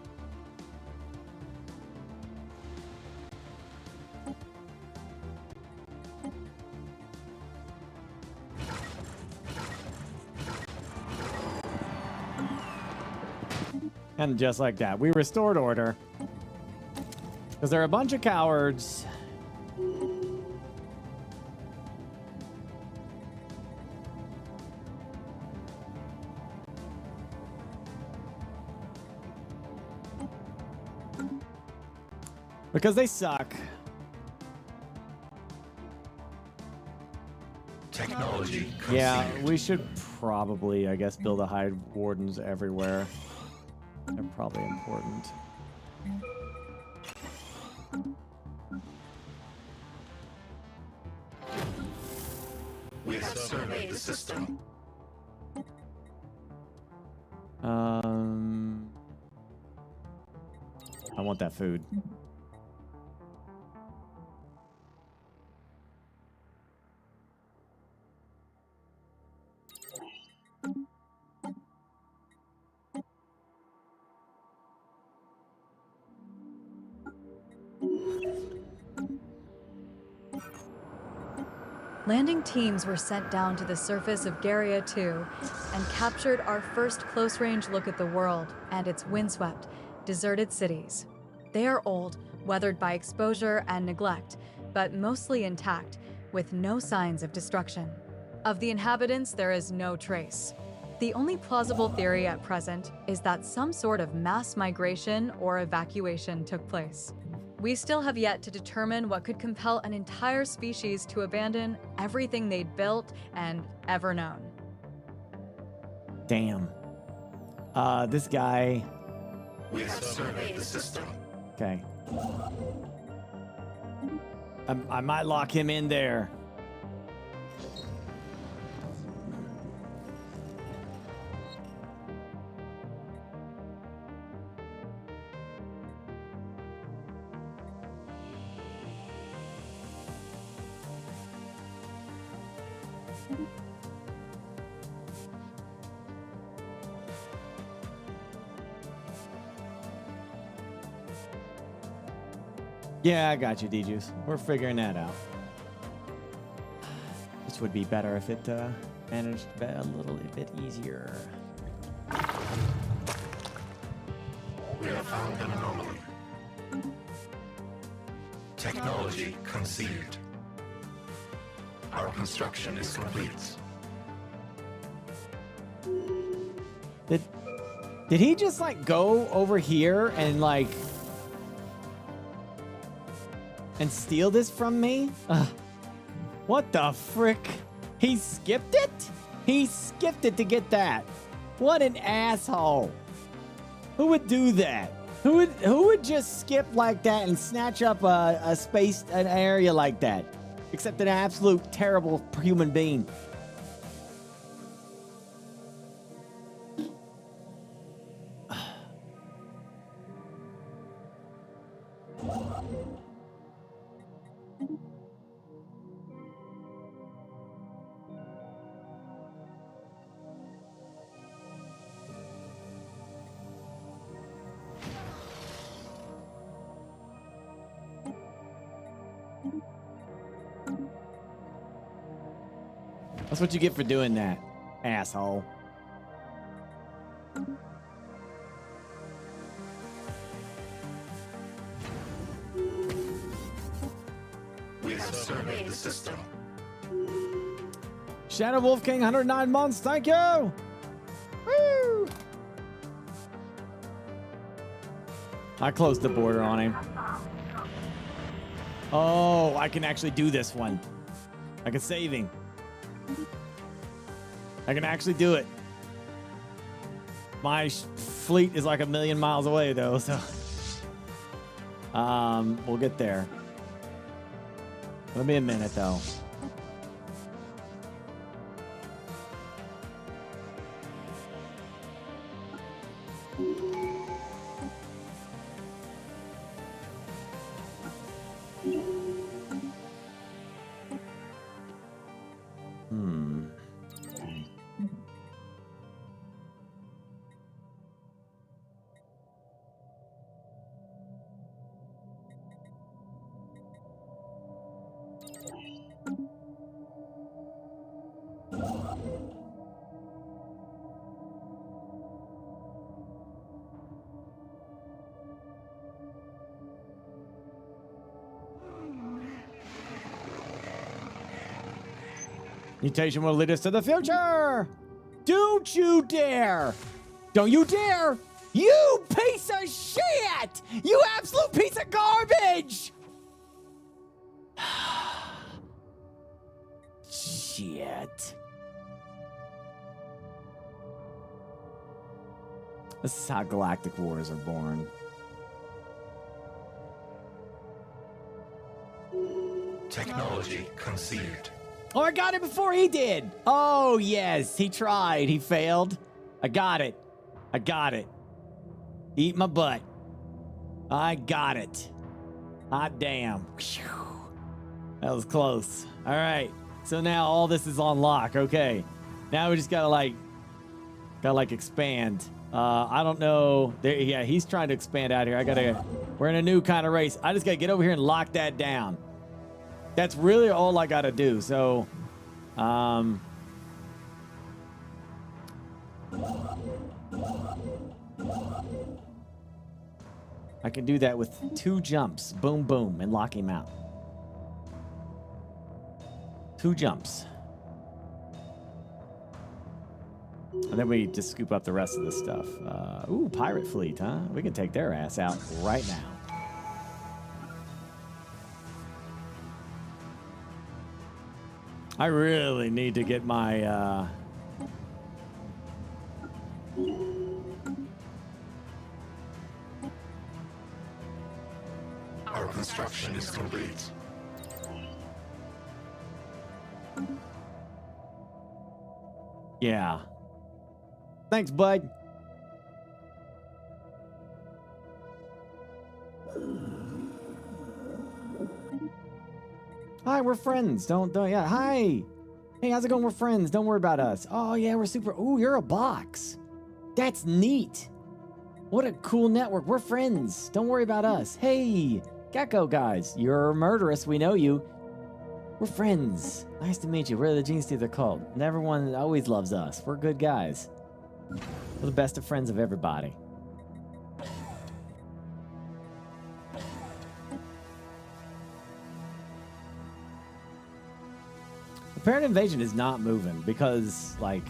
And just like that, we restored order. Because they're a bunch of cowards. Because they suck. Technology conceived. Yeah, we should probably, I guess, build a hive wardens everywhere. They're probably important. We have surveyed the system. I want that food. Landing teams were sent down to the surface of Garia 2 and captured our first close-range look at the world and its windswept, deserted cities. They are old, weathered by exposure and neglect, but mostly intact, with no signs of destruction. Of the inhabitants, there is no trace. The only plausible theory at present is that some sort of mass migration or evacuation took place. We still have yet to determine what could compel an entire species to abandon everything they'd built and ever known. Damn. This guy... We have surveyed the system. Okay. I might lock him in there. Yeah, I got you, D-Juice. We're figuring that out. This would be better if it managed to be a little bit easier. We have found an anomaly. Technology conceived. Our construction is complete. Did he just like go over here and like and steal this from me? What the frick? He skipped it? He skipped it to get that. What an asshole. Who would do that? Who would just skip like that and snatch up an area like that? Except an absolute terrible human being. That's what you get for doing that, asshole. We have surveyed the system. Shadow Wolf King, 109 months. Thank you. Woo! I closed the border on him. Oh, I can actually do this one. I can save him. I can actually do it. My fleet is like 1,000,000 miles away, though, so we'll get there. It'll be a minute, though. Mutation will lead us to the future. Don't you dare. Don't you dare. You piece of shit. You absolute piece of garbage. Shit. This is how galactic wars are born. Technology conceived. Oh, I got it before he did. Oh, yes. He tried. He failed. I got it. I got it. Eat my butt. I got it. Hot damn. Whew. That was close. All right. So now all this is on lock. Okay. Now we just gotta expand. I don't know. There, yeah, he's trying to expand out here. We're in a new kind of race. I just gotta get over here and lock that down. That's really all I gotta do. So, I can do that with 2 jumps. Boom, boom, and lock him out. 2 jumps. And then we just scoop up the rest of the stuff. Ooh, pirate fleet, huh? We can take their ass out right now. I really need to get my, Our construction is complete. Yeah. Thanks, bud. Hi, we're friends. Yeah. Hi. Hey, how's it going? We're friends. Don't worry about us. Oh, yeah, we're super. Ooh, you're a box. That's neat. What a cool network. We're friends. Don't worry about us. Hey, Gecko guys. You're murderous. We know you. We're friends. Nice to meet you. We're the Gene Stealer cult. And everyone always loves us. We're good guys. We're the best of friends of everybody. Apparent Invasion is not moving because, like,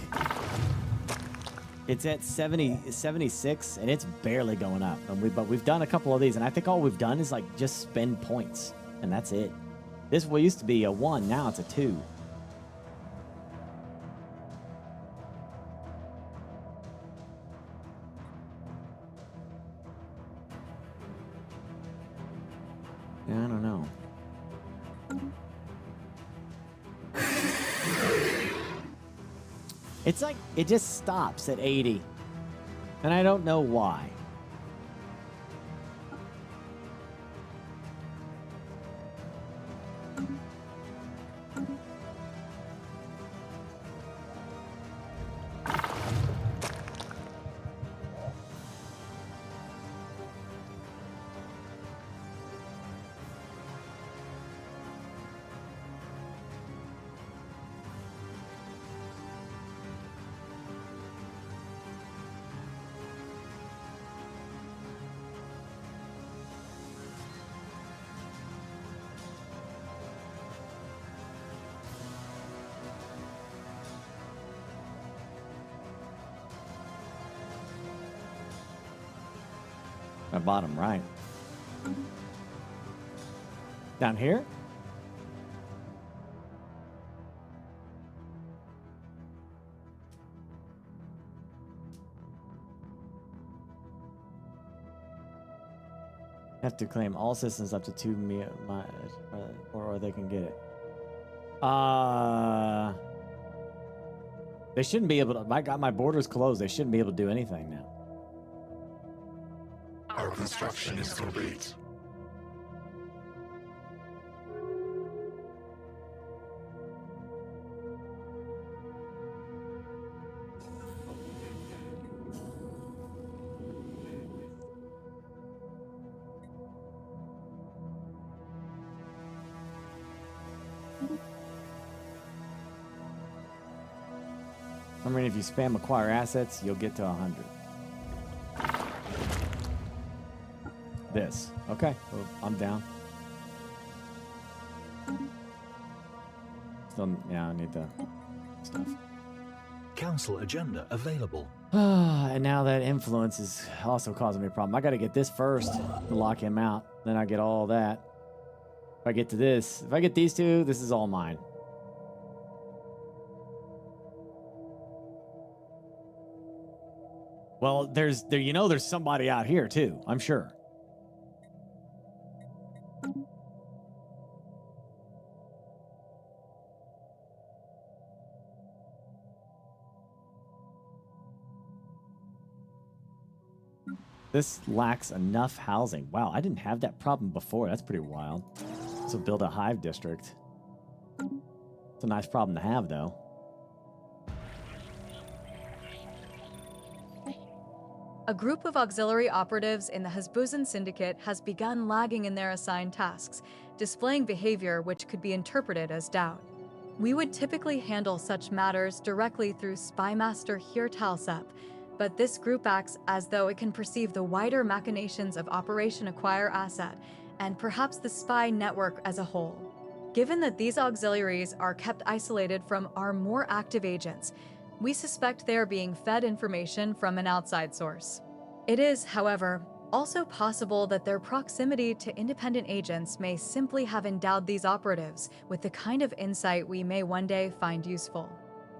it's at 76 and it's barely going up. But we've done a couple of these, and I think all we've done is, like, just spend points, and that's it. This used to be a 1, now it's a 2. Yeah, I don't know. It's like, it just stops at 80. And I don't know why. My bottom right. Down here? Have to claim all systems up to 2 or they can get it. They shouldn't be able to. I got my borders closed. They shouldn't be able to do anything now. Our construction is complete. I mean, if you spam acquire assets, you'll get to 100. This. Okay. Well, I'm down. Still, yeah, I need the stuff. Council agenda available. And now that influence is also causing me a problem. I got to get this first to lock him out. Then I get all that. If I get to this, if I get these two, this is all mine. Well, there's somebody out here too, I'm sure. This lacks enough housing. Wow, I didn't have that problem before. That's pretty wild. So build a hive district. It's a nice problem to have, though. A group of auxiliary operatives in the Hasbusan Syndicate has begun lagging in their assigned tasks, displaying behavior which could be interpreted as doubt. We would typically handle such matters directly through Spymaster Hirtalsep, but this group acts as though it can perceive the wider machinations of Operation Acquire Asset, and perhaps the spy network as a whole. Given that these auxiliaries are kept isolated from our more active agents, we suspect they are being fed information from an outside source. It is, however, also possible that their proximity to independent agents may simply have endowed these operatives with the kind of insight we may one day find useful.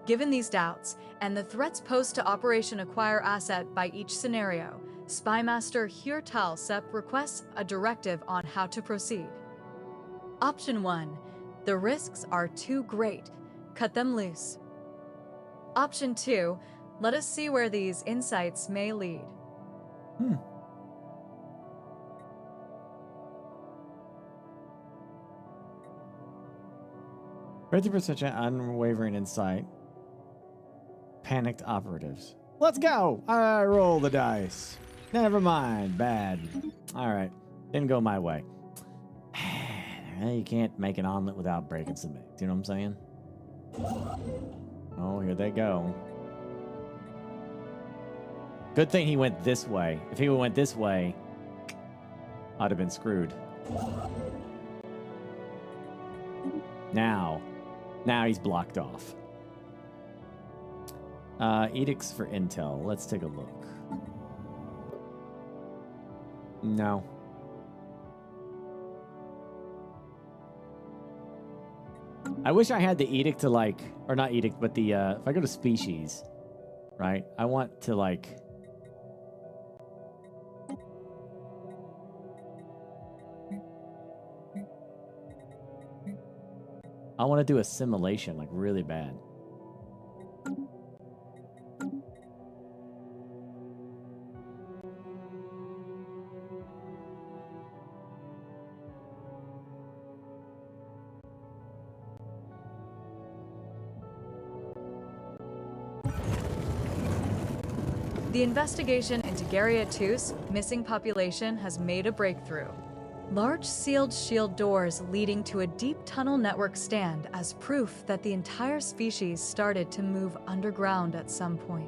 Given these doubts, and the threats posed to Operation Acquire Asset by each scenario, Spymaster Hirtalsep requests a directive on how to proceed. Option 1. The risks are too great. Cut them loose. Option 2. Let us see where these insights may lead. 50% unwavering insight. Panicked operatives. Let's go! I roll the dice. Never mind. Bad. Alright. Didn't go my way. You can't make an omelet without breaking some eggs. You know what I'm saying? Oh, here they go. Good thing he went this way. If he went this way, I'd have been screwed. Now he's blocked off. Edicts for intel. Let's take a look. No. I wish I had the edict to like, or not edict, but the, if I go to species, right? I want to like, I want to do assimilation like really bad. The investigation into Garia 2's missing population has made a breakthrough. Large sealed shield doors leading to a deep tunnel network stand as proof that the entire species started to move underground at some point.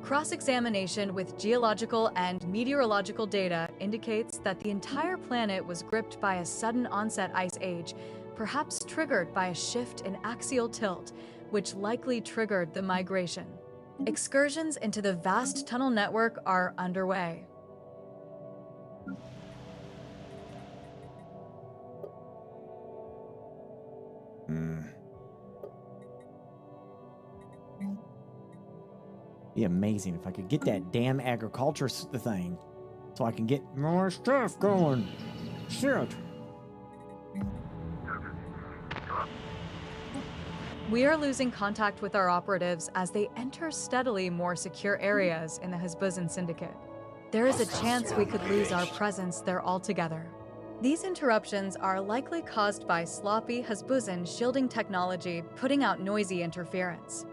Cross-examination with geological and meteorological data indicates that the entire planet was gripped by a sudden onset ice age, perhaps triggered by a shift in axial tilt, which likely triggered the migration. Excursions into the vast tunnel network are underway. Be amazing if I could get that damn agriculture thing so I can get more stuff going. Shit. We are losing contact with our operatives as they enter steadily more secure areas in the Hasbusan Syndicate. There is a chance we could lose our presence there altogether. These interruptions are likely caused by sloppy Hasbusan shielding technology putting out noisy interference.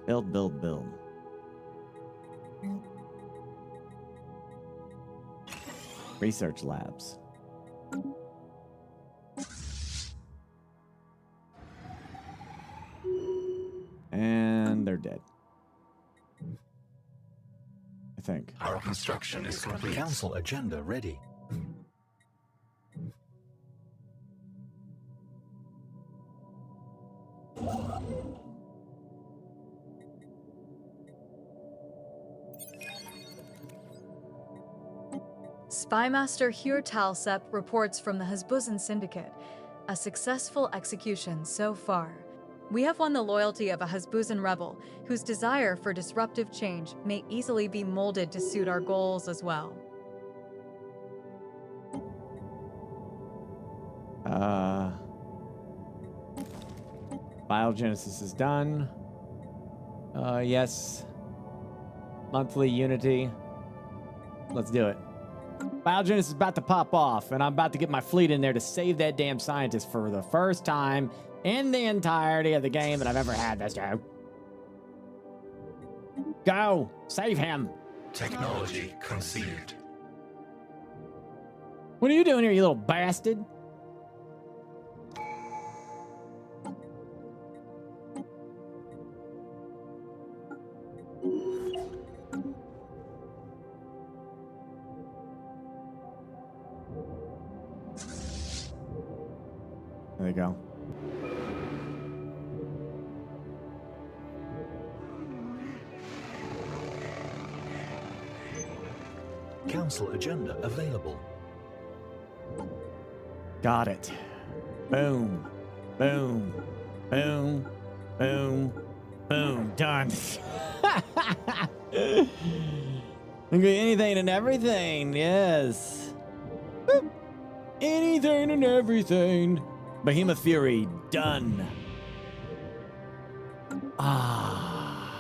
Build. Research labs. And they're dead. I think. Our construction is complete. Council agenda ready. Spymaster Hirtalsep reports from the Hasbusan Syndicate. A successful execution so far. We have won the loyalty of a Hasbusan rebel whose desire for disruptive change may easily be molded to suit our goals as well. BioGenesis is done. Yes. Monthly Unity. Let's do it. BioGenesis is about to pop off, and I'm about to get my fleet in there to save that damn scientist for the first time in the entirety of the game that I've ever had this game. Go! Save him! Technology conceived. What are you doing here, you little bastard? There you go. Council agenda available. Got it. Boom. Boom. Boom. Boom. Boom. Done. Anything and everything. Yes. Boop. Anything and everything. Behemoth Fury. Done. Ah.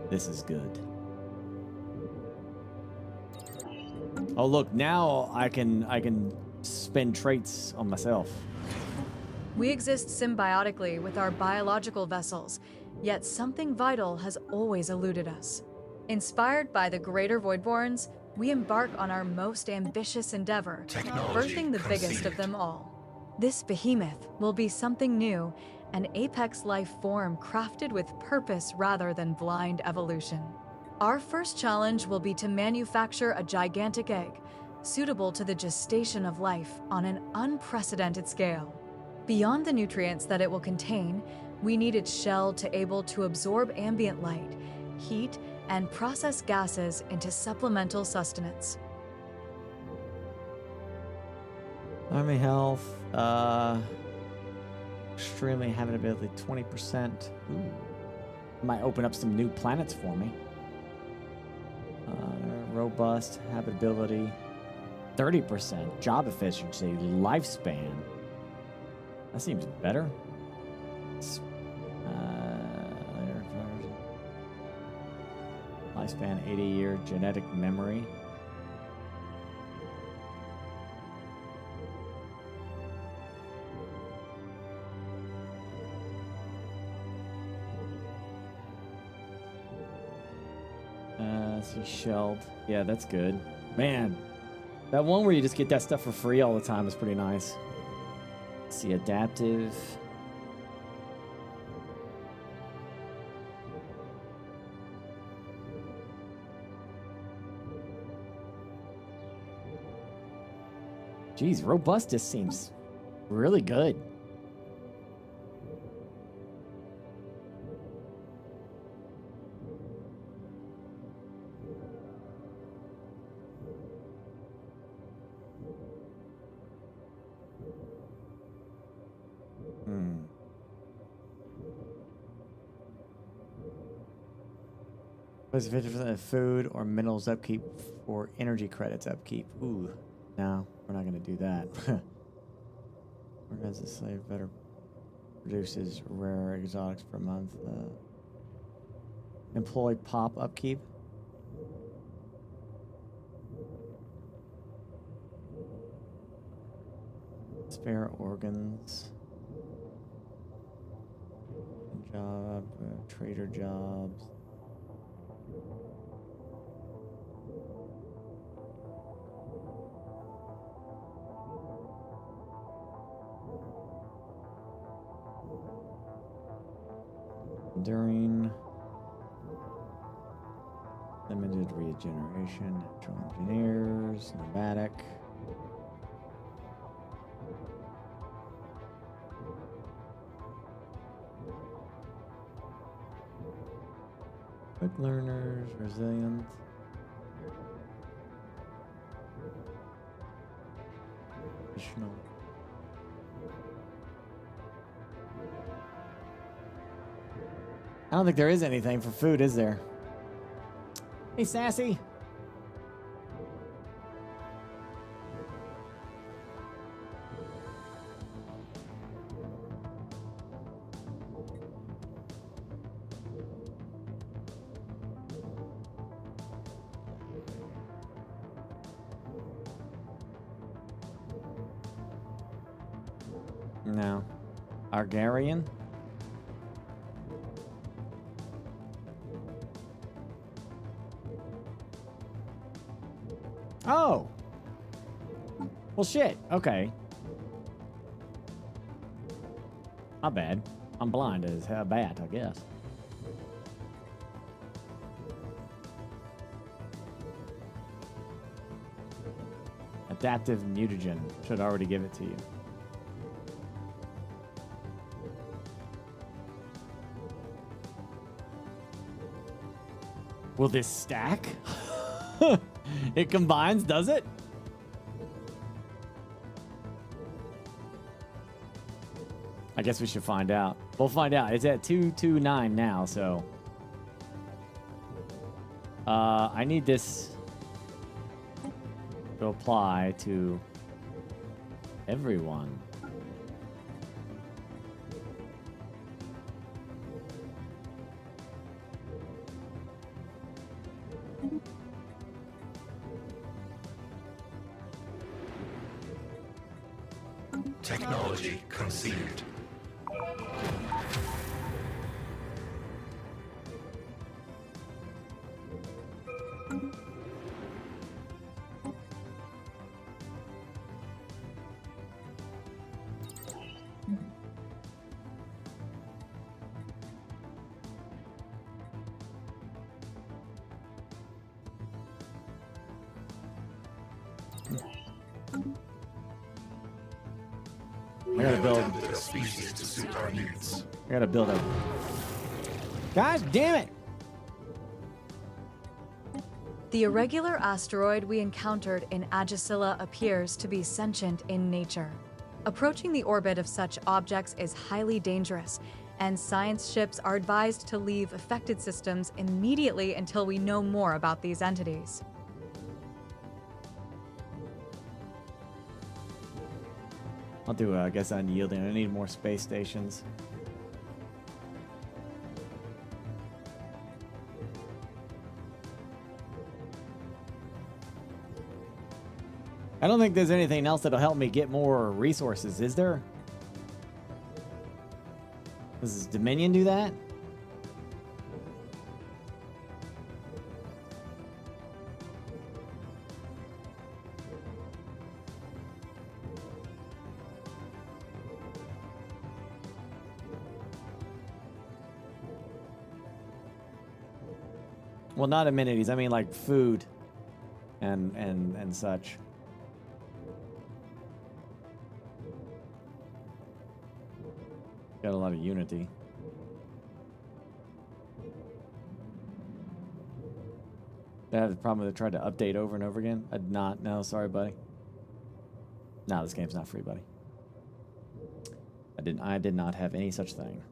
This is good. Oh, look, now I can spend traits on myself. We exist symbiotically with our biological vessels, yet something vital has always eluded us. Inspired by the greater Voidborns, we embark on our most ambitious endeavor, birthing the biggest of them all. This behemoth will be something new, an apex life form crafted with purpose rather than blind evolution. Our first challenge will be to manufacture a gigantic egg, suitable to the gestation of life on an unprecedented scale. Beyond the nutrients that it will contain, we need its shell to able to absorb ambient light, heat, and process gases into supplemental sustenance. Army health, extremely habitability, 20%. Ooh. Might open up some new planets for me. Robust habitability, 30%. Job efficiency, lifespan. That seems better. Lifespan, 80-year genetic memory. See, shelled. Yeah, that's good. Man, that one where you just get that stuff for free all the time is pretty nice. Let's see, adaptive. Geez, robust just seems really good. Was 50% of food or minerals upkeep for energy credits upkeep. Ooh, no, we're not going to do that. Organize a slave better produces rare exotics per month. Employee pop upkeep. Spare organs. Job, trader jobs. During limited regeneration, natural engineers, nomadic. Quick learners, resilient. Additional. I don't think there is anything for food, is there? Hey, Sassy. No. Argarian? Oh! Well, shit. Okay. Not bad. I'm blind as how bad, I guess. Adaptive mutagen. Should already give it to you. Will this stack? It combines, does it? I guess we should find out. We'll find out. It's at 229 now, so. I need this to apply to everyone. Technology conceived. I gotta build a species to suit our needs. I gotta build a. Gosh damn it! The irregular asteroid we encountered in Agisilla appears to be sentient in nature. Approaching the orbit of such objects is highly dangerous, and science ships are advised to leave affected systems immediately until we know more about these entities. I'll do, I guess, unyielding. I need more space stations. I don't think there's anything else that'll help me get more resources, is there? Does Dominion do that? Well, not amenities. I mean, like food and such. Got a lot of unity. Did I have the problem with it tried to update over and over again? I did not. No, sorry, buddy. No, this game's not free, buddy. I did not have any such thing.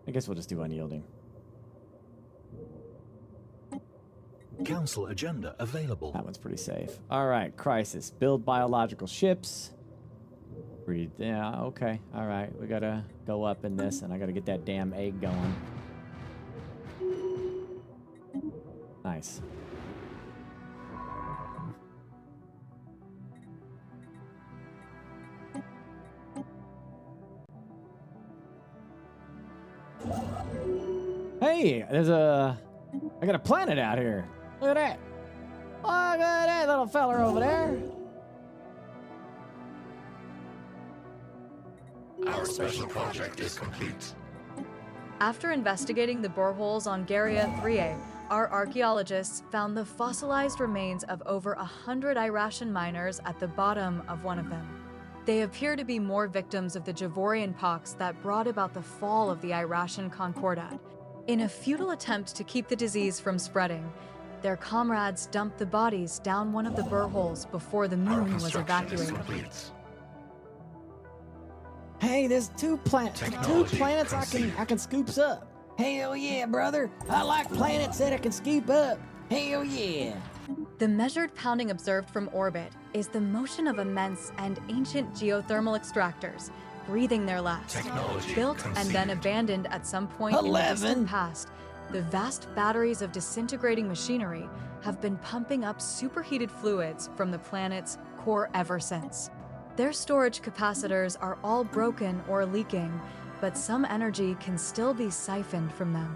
I guess we'll just do unyielding. Council agenda available. That one's pretty safe. All right, crisis. Build biological ships. Breed. Yeah, okay. All right, we gotta go up in this, and I gotta get that damn egg going. Nice. Hey, I got a planet out here. Look at that. Look at that little feller over there. Our special project is complete. After investigating the boreholes on Garia 3A, our archaeologists found the fossilized remains of over 100 Irashan miners at the bottom of one of them. They appear to be more victims of the Javorian pox that brought about the fall of the Irashan Concordat. In a futile attempt to keep the disease from spreading, their comrades dumped the bodies down one of the boreholes before the moon was evacuated. Hey, there's two planets I can scoops up. Hell yeah, brother. I like planets that I can scoop up. Hell yeah. The measured pounding observed from orbit is the motion of immense and ancient geothermal extractors, breathing their last. Built and then abandoned at some point in the distant past, The vast batteries of disintegrating machinery have been pumping up superheated fluids from the planet's core ever since. Their storage capacitors are all broken or leaking, but some energy can still be siphoned from them.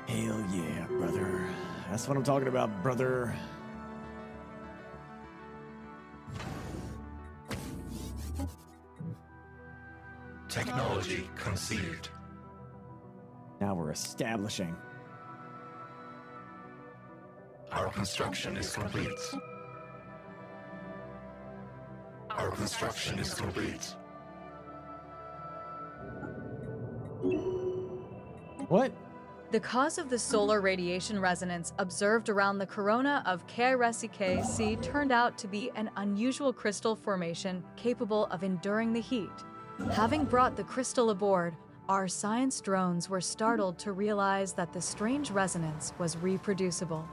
Hell yeah, brother. That's what I'm talking about, brother. Technology conceived. Now we're establishing. Our construction is complete. Our construction is complete. What? The cause of the solar radiation resonance observed around the corona of Territorial turned out to be an unusual crystal formation capable of enduring the heat. Having brought the crystal aboard, our science drones were startled to realize that the strange resonance was reproducible.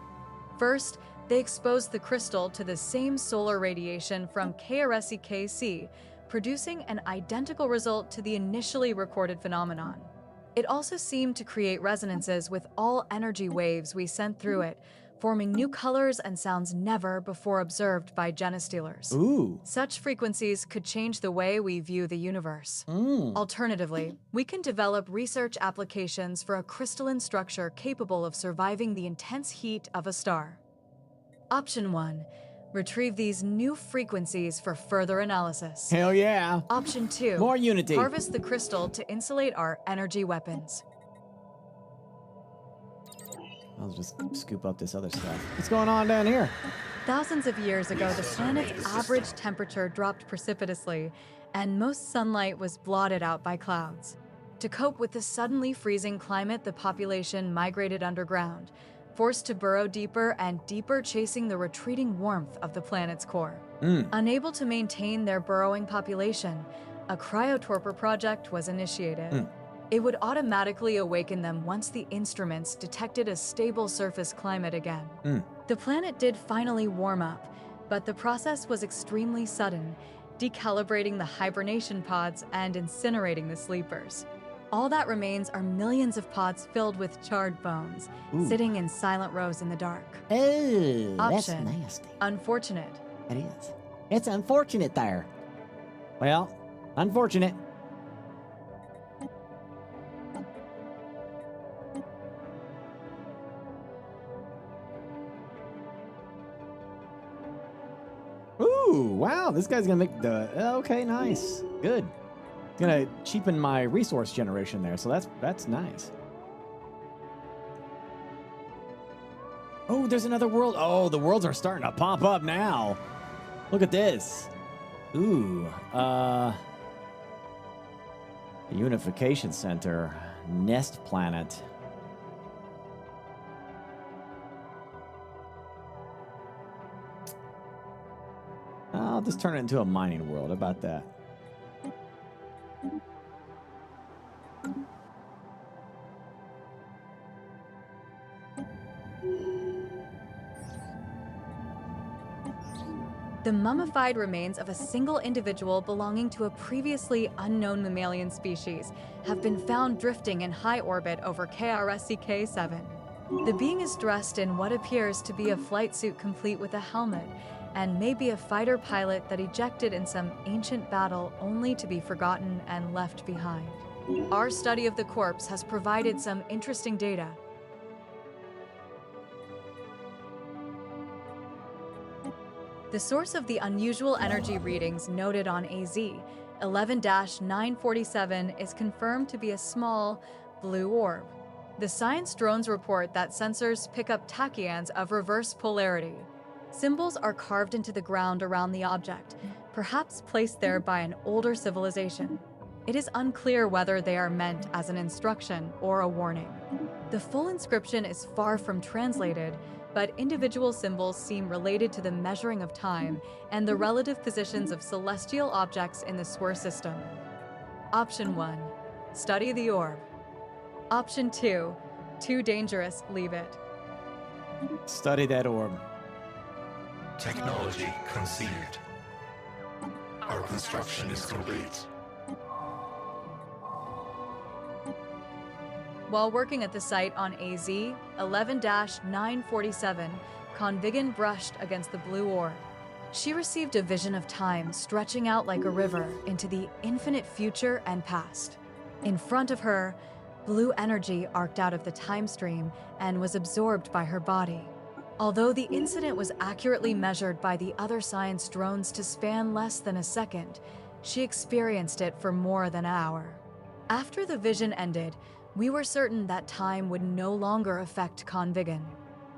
First, they exposed the crystal to the same solar radiation from Territorial, producing an identical result to the initially recorded phenomenon. It also seemed to create resonances with all energy waves we sent through it, forming new colors and sounds never before observed by genestealers. Ooh. Such frequencies could change the way we view the universe. Alternatively, we can develop research applications for a crystalline structure capable of surviving the intense heat of a star. Option 1. Retrieve these new frequencies for further analysis. Hell yeah. Option 2. More unity. Harvest the crystal to insulate our energy weapons. I'll just scoop up this other stuff. What's going on down here? Thousands of years ago, the planet's average temperature dropped precipitously, and most sunlight was blotted out by clouds. To cope with the suddenly freezing climate, the population migrated underground, forced to burrow deeper and deeper, chasing the retreating warmth of the planet's core. Unable to maintain their burrowing population, a cryotorpor project was initiated. It would automatically awaken them once the instruments detected a stable surface climate again. The planet did finally warm up, but the process was extremely sudden, decalibrating the hibernation pods and incinerating the sleepers. All that remains are millions of pods filled with charred bones, sitting in silent rows in the dark. Oh, that's Option: nasty. unfortunate. It is. It's unfortunate there. Well, unfortunate. Ooh, wow, this guy's gonna make the... Okay, nice. Good. It's gonna cheapen my resource generation there, so that's nice. Oh, there's another world. Oh, the worlds are starting to pop up now. Look at this. Ooh, the Unification Center, Nest Planet. I'll just turn it into a mining world. How about that? The mummified remains of a single individual belonging to a previously unknown mammalian species have been found drifting in high orbit over KRSCK-7. The being is dressed in what appears to be a flight suit complete with a helmet, and may be a fighter pilot that ejected in some ancient battle only to be forgotten and left behind. Our study of the corpse has provided some interesting data. The source of the unusual energy readings noted on AZ 11-947 is confirmed to be a small blue orb. The science drones report that sensors pick up tachyons of reverse polarity. Symbols are carved into the ground around the object, perhaps placed there by an older civilization. It is unclear whether they are meant as an instruction or a warning. The full inscription is far from translated, but individual symbols seem related to the measuring of time and the relative positions of celestial objects in the SWIR system. Option 1. Study the orb. Option 2. Too dangerous, leave it. Study that orb. Technology conceived. Our construction is complete. While working at the site on AZ 11-947, Convigan brushed against the blue orb. She received a vision of time stretching out like a river into the infinite future and past. In front of her, blue energy arced out of the time stream and was absorbed by her body. Although the incident was accurately measured by the other science drones to span less than a second, she experienced it for more than an hour. After the vision ended, we were certain that time would no longer affect Convigan.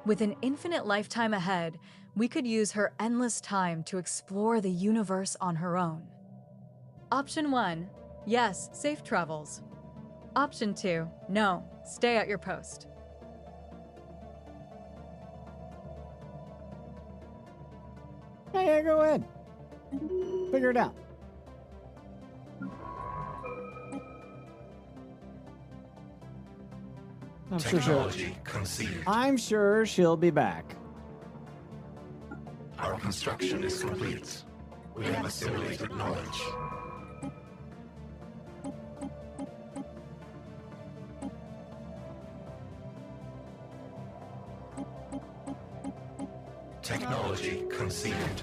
With an infinite lifetime ahead, we could use her endless time to explore the universe on her own. Option 1, yes, safe travels. Option 2, no, stay at your post. Yeah, go ahead. Figure it out. I'm sure she'll be back. Our construction is complete. We have assimilated knowledge. Technology conceived.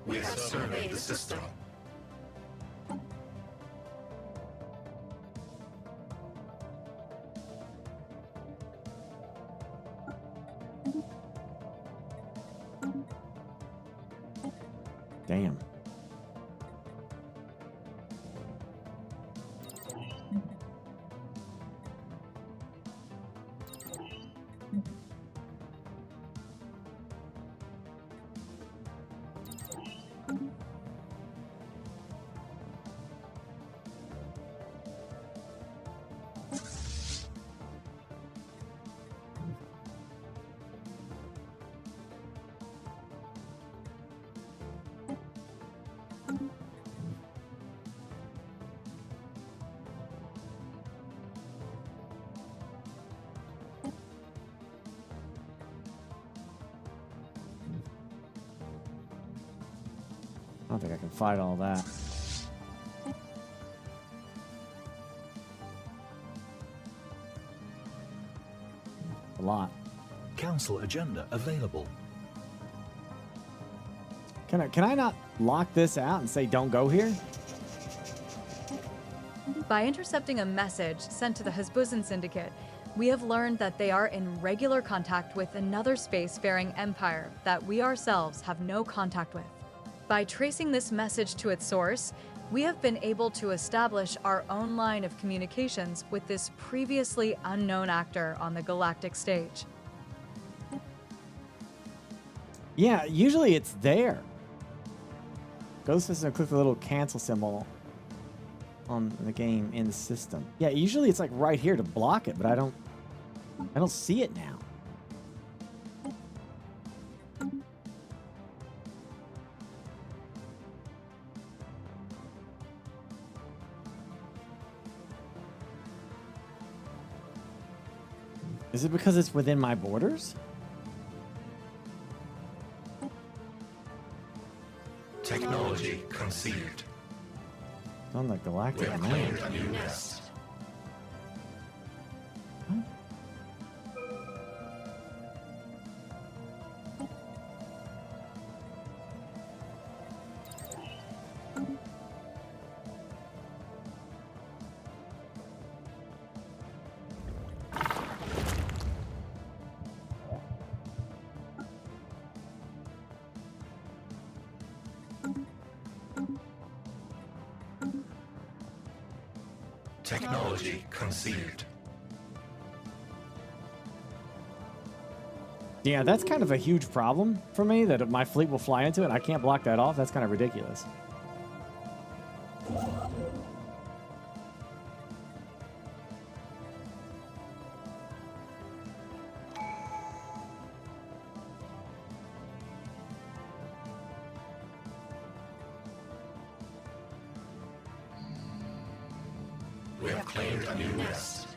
We have surveyed the system. Damn. I don't think I can fight all that. A lot. Council agenda available. Can I not lock this out and say don't go here? By intercepting a message sent to the Hasbusan Syndicate, we have learned that they are in regular contact with another spacefaring empire that we ourselves have no contact with. By tracing this message to its source, we have been able to establish our own line of communications with this previously unknown actor on the galactic stage. Yeah, usually it's there. Ghost doesn't click the little cancel symbol on the game in the system. Yeah, usually it's like right here to block it, but I don't see it now. Is it because it's within my borders? Technology conceived. It's on the galactic map. We have claimed a new nest. What? Technology conceived. Yeah, that's kind of a huge problem for me, that my fleet will fly into it and I can't block that off. That's kind of ridiculous. We have claimed a new nest.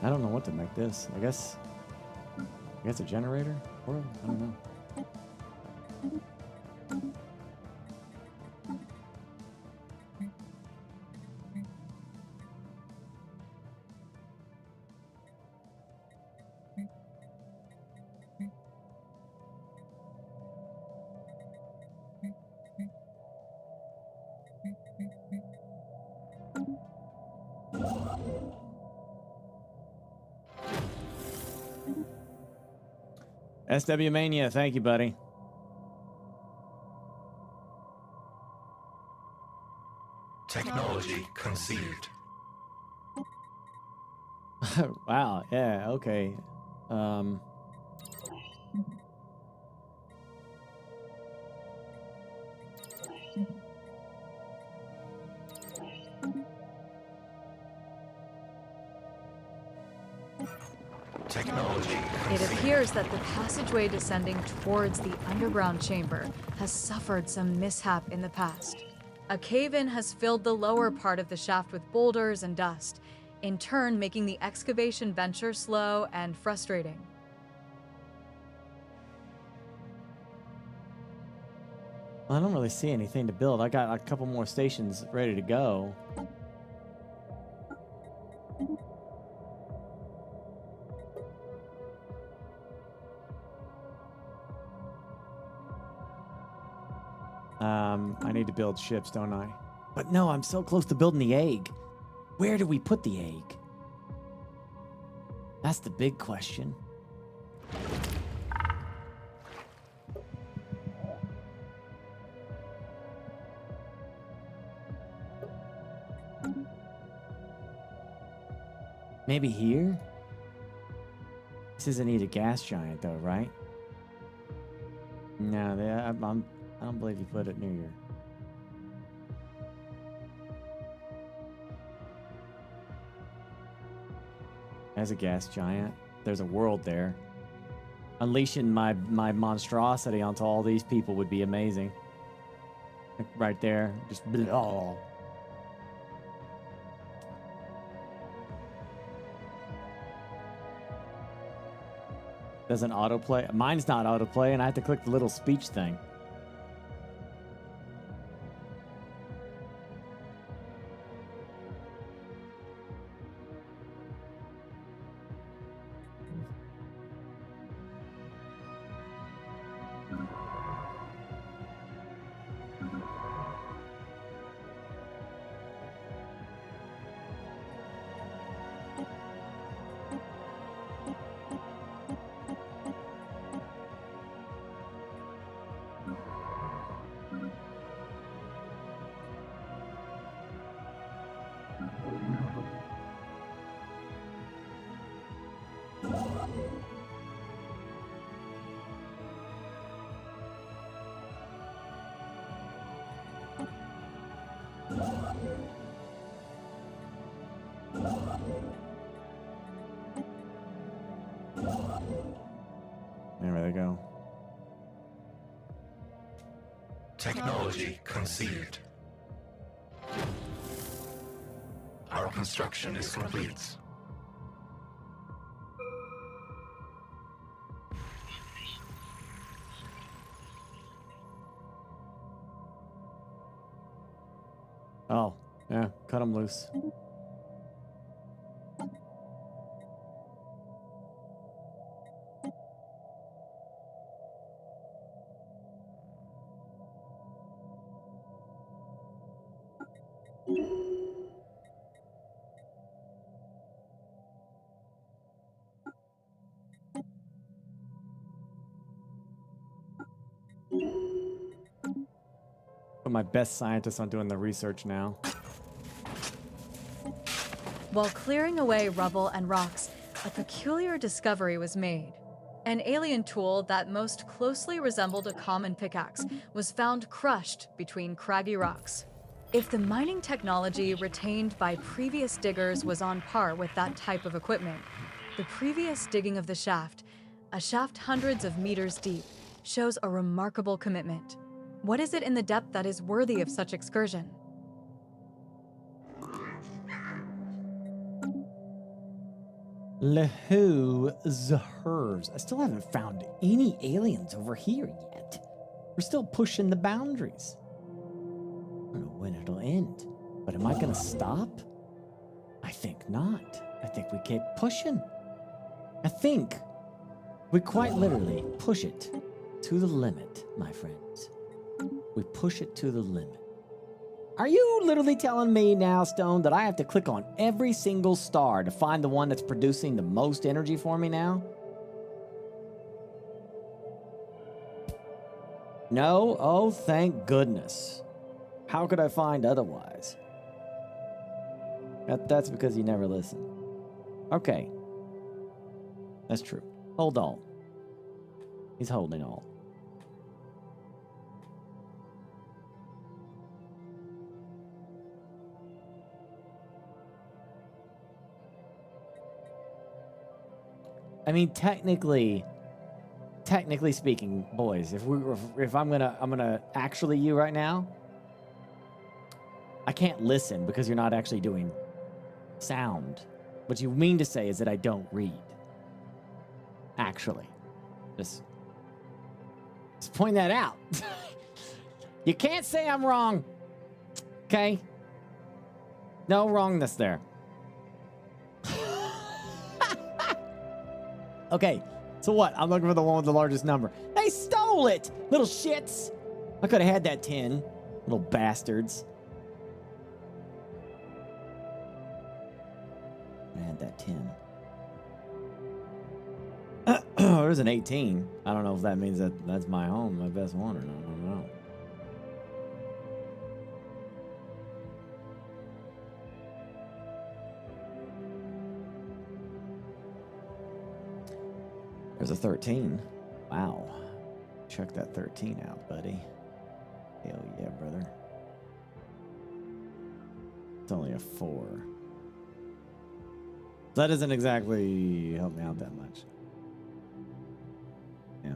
I don't know what to make this. I guess a generator? Or I don't know. SW Mania, thank you, buddy. Technology conceived. Wow, yeah, okay. Technology It appears that the passageway descending towards the underground chamber has suffered some mishap in the past. A cave-in has filled the lower part of the shaft with boulders and dust, in turn making the excavation venture slow and frustrating. I don't really see anything to build. I got a couple more stations ready to go. I need to build ships, don't I? But no, I'm so close to building the egg. Where do we put the egg? That's the big question. Maybe here? This doesn't need a gas giant though, right? No, I don't believe you put it near your... There's a gas giant. There's a world there. Unleashing my monstrosity onto all these people would be amazing. Like right there. Just... Oh. Doesn't autoplay. Mine's not autoplay, and I have to click the little speech thing. There they go. Technology conceived. Our construction is complete. Oh, yeah, cut them loose. Put my best scientists on doing the research now. While clearing away rubble and rocks, a peculiar discovery was made. An alien tool that most closely resembled a common pickaxe was found crushed between craggy rocks. If the mining technology retained by previous diggers was on par with that type of equipment, the previous digging of the shaft, a shaft hundreds of meters deep, shows a remarkable commitment. What is it in the depth that is worthy of such excursion? Lehu Zahers. I still haven't found any aliens over here yet. We're still pushing the boundaries. I don't know when it'll end, but am I gonna stop? I think not. I think we keep pushing. I think we quite literally push it to the limit, my friends. We push it to the limit. Are you literally telling me now, Stone, that I have to click on every single star to find the one that's producing the most energy for me now? No? Oh, thank goodness. How could I find otherwise? That's because you never listen. Okay. That's true. Hold all. He's holding all. I mean, technically speaking, boys, if I'm gonna actually you right now, I can't listen because you're not actually doing sound. What you mean to say is that I don't read. Actually, just point that out. You can't say I'm wrong. Okay? No wrongness there. Okay, so what? I'm looking for the one with the largest number. They stole it, little shits. I could have had that 10, little bastards. I had that 10. There's an 18. I don't know if that means that that's my home, my best one or not. I don't know. There's a 13. Wow. Check that 13 out, buddy. Hell yeah, brother. It's only a 4. That doesn't exactly help me out that much. Yeah.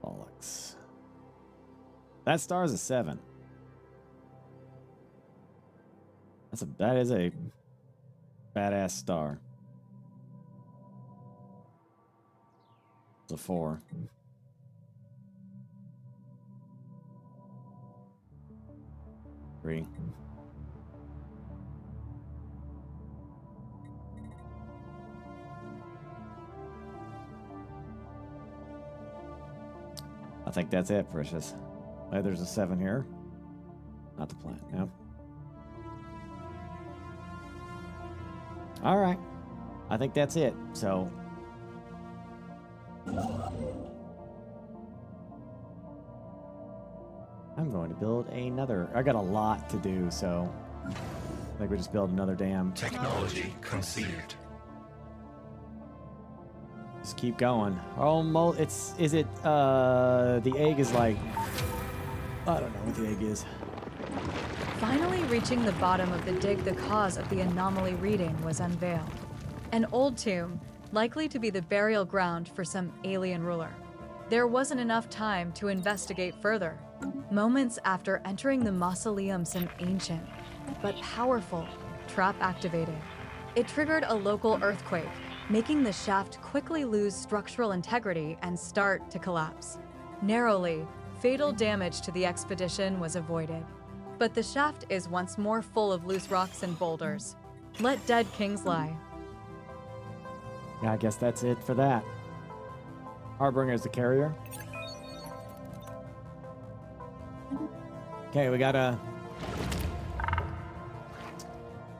Bollocks. That star is a 7. That is a badass star. It's a 4. Three. I think that's it, Precious. Oh, there's a 7 here. Not the plant, no. All right. I think that's it. So I'm going to build another. I got a lot to do, so I think we just build another damn technology conceived. Just keep going. Almost. The egg is like, I don't know what the egg is. Finally reaching the bottom of the dig, the cause of the anomaly reading was unveiled. An old tomb, likely to be the burial ground for some alien ruler. There wasn't enough time to investigate further. Moments after entering the mausoleum, some ancient, but powerful, trap activated. It triggered a local earthquake, making the shaft quickly lose structural integrity and start to collapse. Narrowly, fatal damage to the expedition was avoided. But the shaft is once more full of loose rocks and boulders. Let dead kings lie. Yeah, I guess that's it for that. Harbinger is the carrier. Okay, we got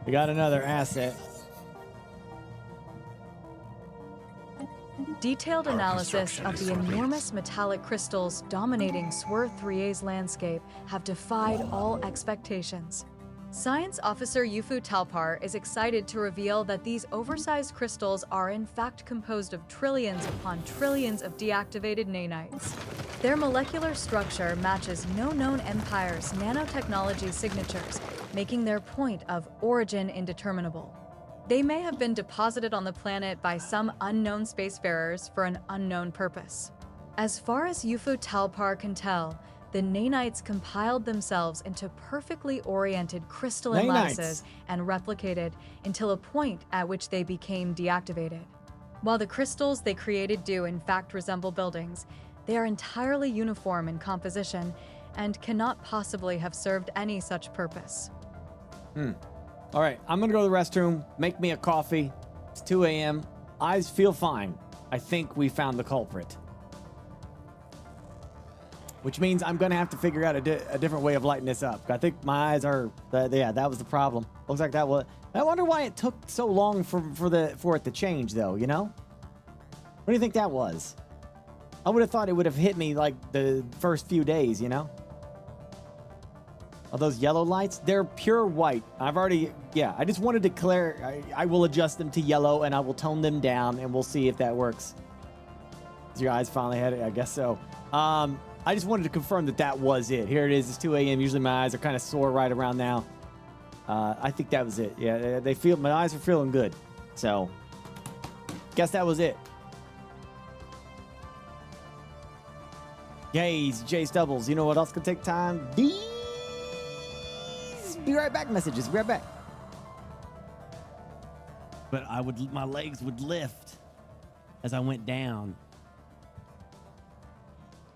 another asset. Detailed analysis of the enormous metallic crystals dominating Swerve 3A's landscape have defied all expectations. Science Officer Yufu Talpar is excited to reveal that these oversized crystals are in fact composed of trillions upon trillions of deactivated nanites. Their molecular structure matches no known empire's nanotechnology signatures, making their point of origin indeterminable. They may have been deposited on the planet by some unknown spacefarers for an unknown purpose. As far as UFO Talpar can tell, the nanites compiled themselves into perfectly oriented crystalline lattices and replicated until a point at which they became deactivated. While the crystals they created do in fact resemble buildings, they are entirely uniform in composition and cannot possibly have served any such purpose. All right, I'm gonna go to the restroom, make me a coffee. It's 2 a.m. Eyes feel fine. I think we found the culprit. Which means I'm gonna have to figure out a different way of lighting this up. I think my eyes are, yeah, that was the problem. Looks like that was, I wonder why it took so long for it to change though, you know? What do you think that was? I would have thought it would have hit me like the first few days, you know? Are those yellow lights? They're pure white. I've already, yeah, I just wanted to declare, I will adjust them to yellow and I will tone them down and we'll see if that works. Is your eyes finally had it? I guess so. I just wanted to confirm that that was it. Here it is, it's 2 a.m. Usually my eyes are kind of sore right around now. I think that was it. Yeah, they feel, my eyes are feeling good. So, guess that was it. Gaze, J Stubbles. You know what else could take time? These be right back messages. Be right back. But my legs would lift as I went down,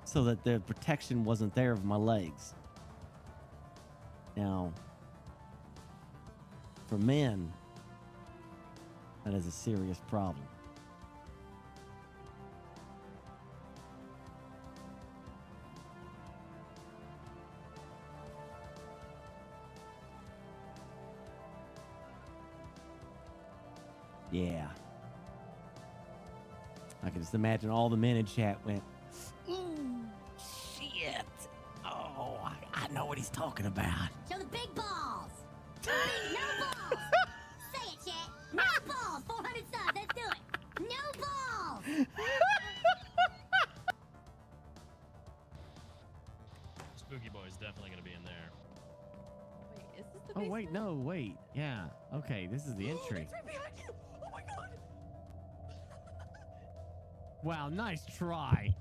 so that the protection wasn't there of my legs. Now, for men, that is a serious problem. Yeah. I can just imagine all the men in chat went, ooh, shit. Oh, I know what he's talking about. Show the big balls. No balls. Say it, chat. No balls. 400 subs. Let's do it. No balls. Spooky Boy's definitely going to be in there. Wait, is this the Oh, wait, no, wait. Yeah. Okay, this is the entry. It's right behind you. Oh my god. Wow, nice try.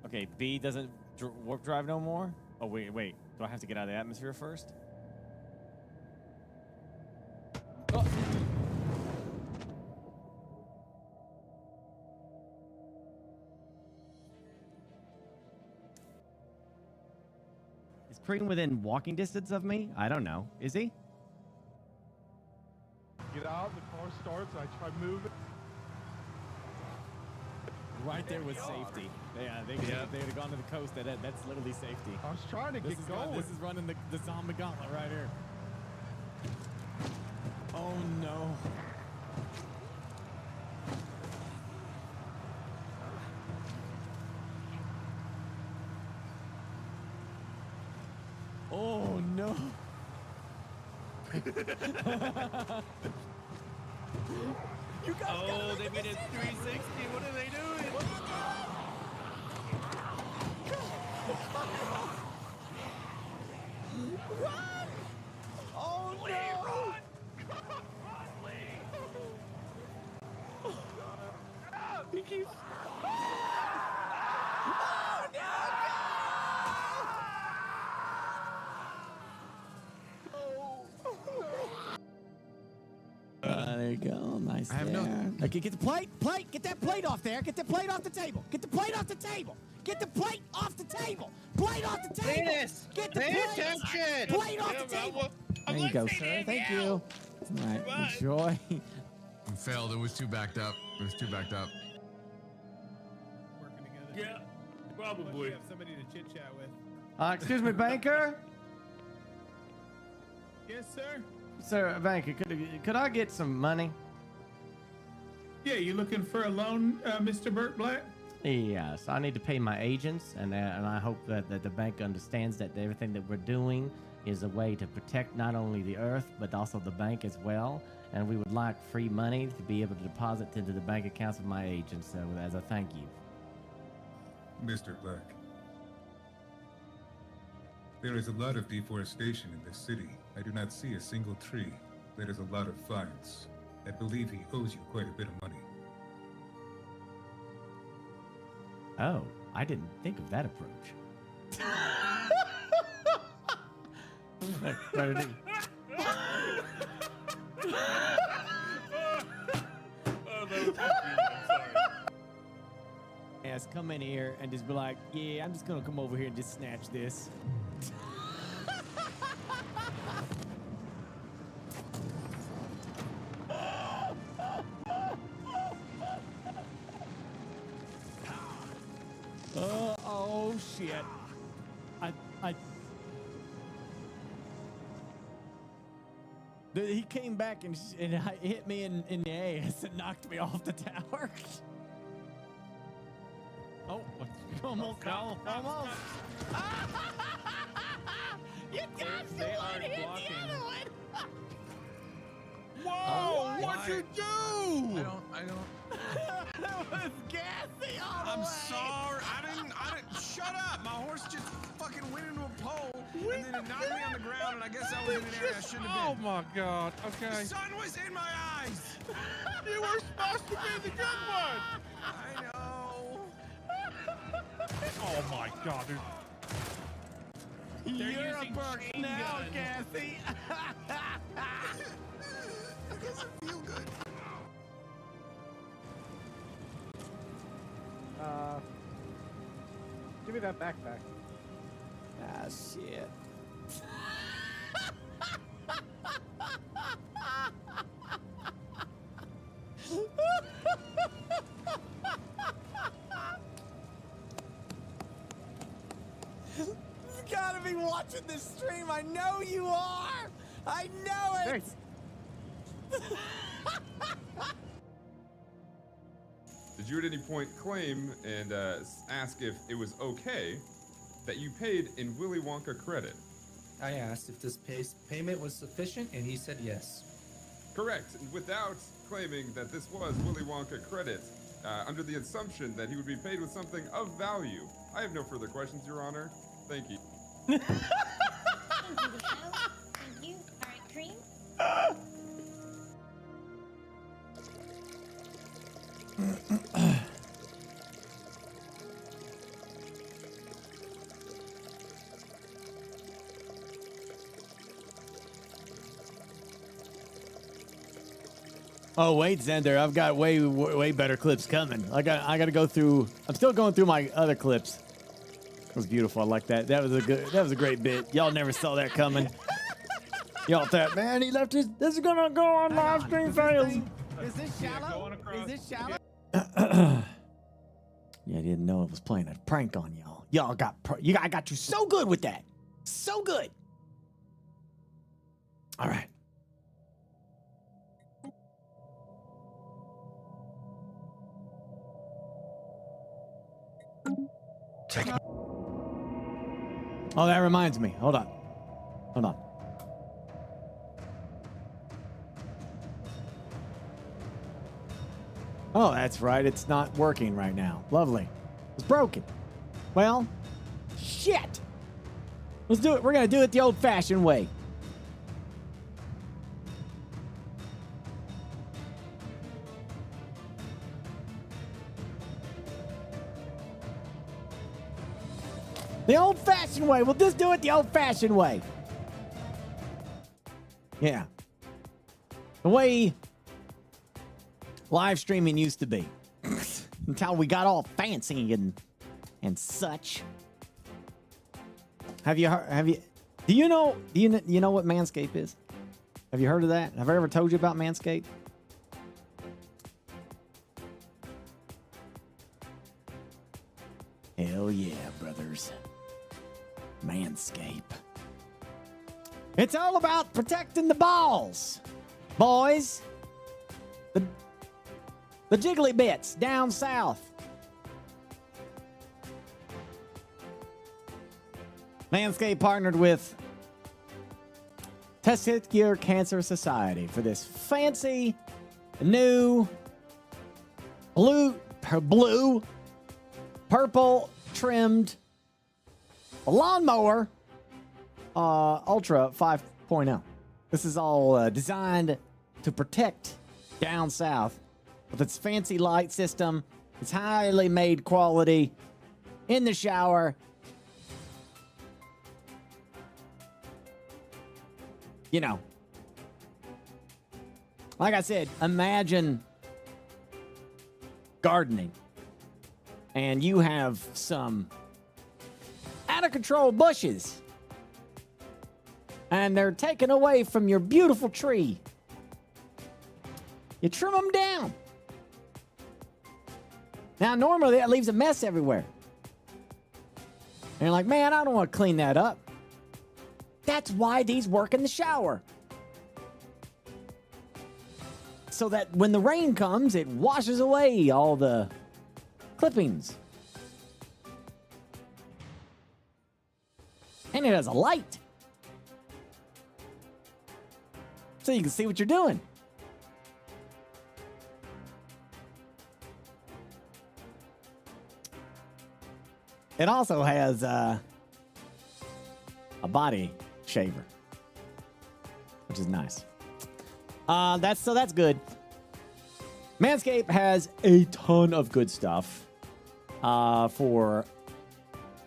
Okay, B doesn't warp drive no more? Oh, wait. Do I have to get out of the atmosphere first? Oh. Is Crean within walking distance of me? I don't know. Is he? Get out, the car starts, I try moving. Right there was safety. Yeah, they could have gone to the coast. That's literally safety. I was trying to get going. This is running the zombie gauntlet right here. Oh no. Oh no. You guys oh, they made it 360. What are they doing? Run! Oh no! Run! He keeps. Oh no! There you go. Nice. I have there. no. Okay, get the plate. Get that plate off there. Get the plate off the table. Get the plate off the table. Get the plate off the table. Plate off the table. Venus, Get the pay plate. attention. Plate off the table. There you go, sir. Thank you. All right. Enjoy. Failed. It was too backed up. Working together. Yeah, probably. You have somebody to chit chat with. Excuse me, banker. Yes, sir. Sir, banker, could I get some money? Yeah, you looking for a loan, Mr. BurkeBlack? Yeah, so I need to pay my agents, and I hope that the bank understands that everything that we're doing is a way to protect not only the Earth, but also the bank as well. And we would like free money to be able to deposit into the bank accounts of my agents, so as a thank you. Mr. Black, there is a lot of deforestation in this city. I do not see a single tree. There is a lot of fines. I believe he owes you quite a bit of money. Oh, I didn't think of that approach. Yes, come in here and just be like, yeah, I'm just gonna come over here and just snatch this. Oh shit. He came back and hit me in the ass and knocked me off the tower. Oh, almost. You dodged the one, hit the other one. Whoa! What'd you do? I don't. That was gassy all the I'm way. sorry. I didn't. Shut up! My horse just fucking went into a pole, and then it knocked me on the ground, and I guess I was in an area I shouldn't have Oh been. my god. Okay. The sun was in my eyes. You were supposed to be the good one. I know. Oh my god, dude. You're a using Burke chain now, guns. Cassie. I guess I feel good. Give me that backpack. Ah, shit. You gotta be watching this stream. I know you are. I know it. Did you at any point claim and ask if it was okay that you paid in Willy Wonka credit? I asked if this payment was sufficient, and he said yes. Correct, without claiming that this was Willy Wonka credit, under the assumption that he would be paid with something of value. I have no further questions, Your Honor. Thank you. Thank you, Michelle. Thank you. All right, Cream. Oh wait, Zender, I've got way better clips coming. I got to go through. I'm still going through my other clips. It was beautiful. I like that. That was a great bit. Y'all never saw that coming. Y'all thought, man, he left his. This is gonna go on live stream fails. Is this shallow? Is this shallow? Yeah, I didn't know it was playing a prank on y'all. Y'all got I got you so good with that. So good. All right. Oh, that reminds me. Hold on. Hold on. Oh, that's right. It's not working right now. Lovely. It's broken. Well, shit. Let's do it. We're going to do it the old-fashioned way. The old-fashioned way. We'll just do it the old-fashioned way. Yeah. The way live streaming used to be. Until we got all fancy and such. Do you know what Manscaped is? Have you heard of that? Have I ever told you about Manscaped? Hell yeah, brothers. Manscaped. It's all about protecting the balls, boys. The jiggly bits down south. Manscaped partnered with Testicular Cancer Society for this fancy new blue purple trimmed lawnmower Ultra 5.0. This is all designed to protect down south with its fancy light system. It's highly made quality in the shower. You know, like I said, imagine gardening and you have some out of control bushes and they're taken away from your beautiful tree. You trim them down. Now, normally that leaves a mess everywhere. And you're like, man, I don't want to clean that up. That's why these work in the shower. So that when the rain comes, it washes away all the clippings. And it has a light. So you can see what you're doing. It also has a body shaver, which is nice. That's good. Manscaped has a ton of good stuff for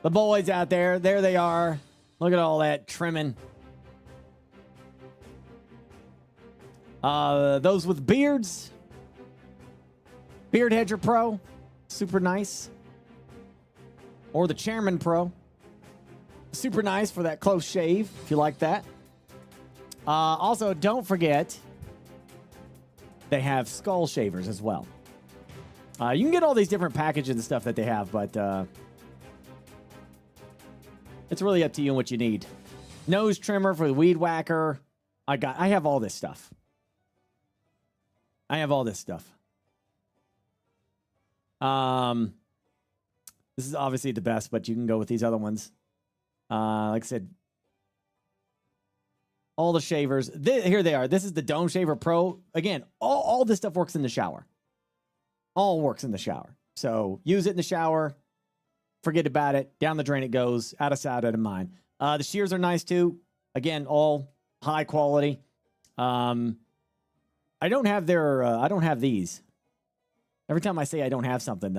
the boys out there. There they are. Look at all that trimming. Those with beards, Beard Hedger Pro, super nice. Or the Chairman Pro. Super nice for that close shave, if you like that. Also, don't forget, they have skull shavers as well. You can get all these different packages and stuff that they have, but it's really up to you and what you need. Nose trimmer for the weed whacker. I have all this stuff. I have all this stuff. This is obviously the best, but you can go with these other ones. Like I said, all the shavers. Here they are. This is the Dome Shaver Pro. Again, all this stuff works in the shower. All works in the shower. So use it in the shower. Forget about it. Down the drain it goes. Out of sight, out of mind. The shears are nice too. Again, all high quality. I don't have these. Every time I say I don't have something,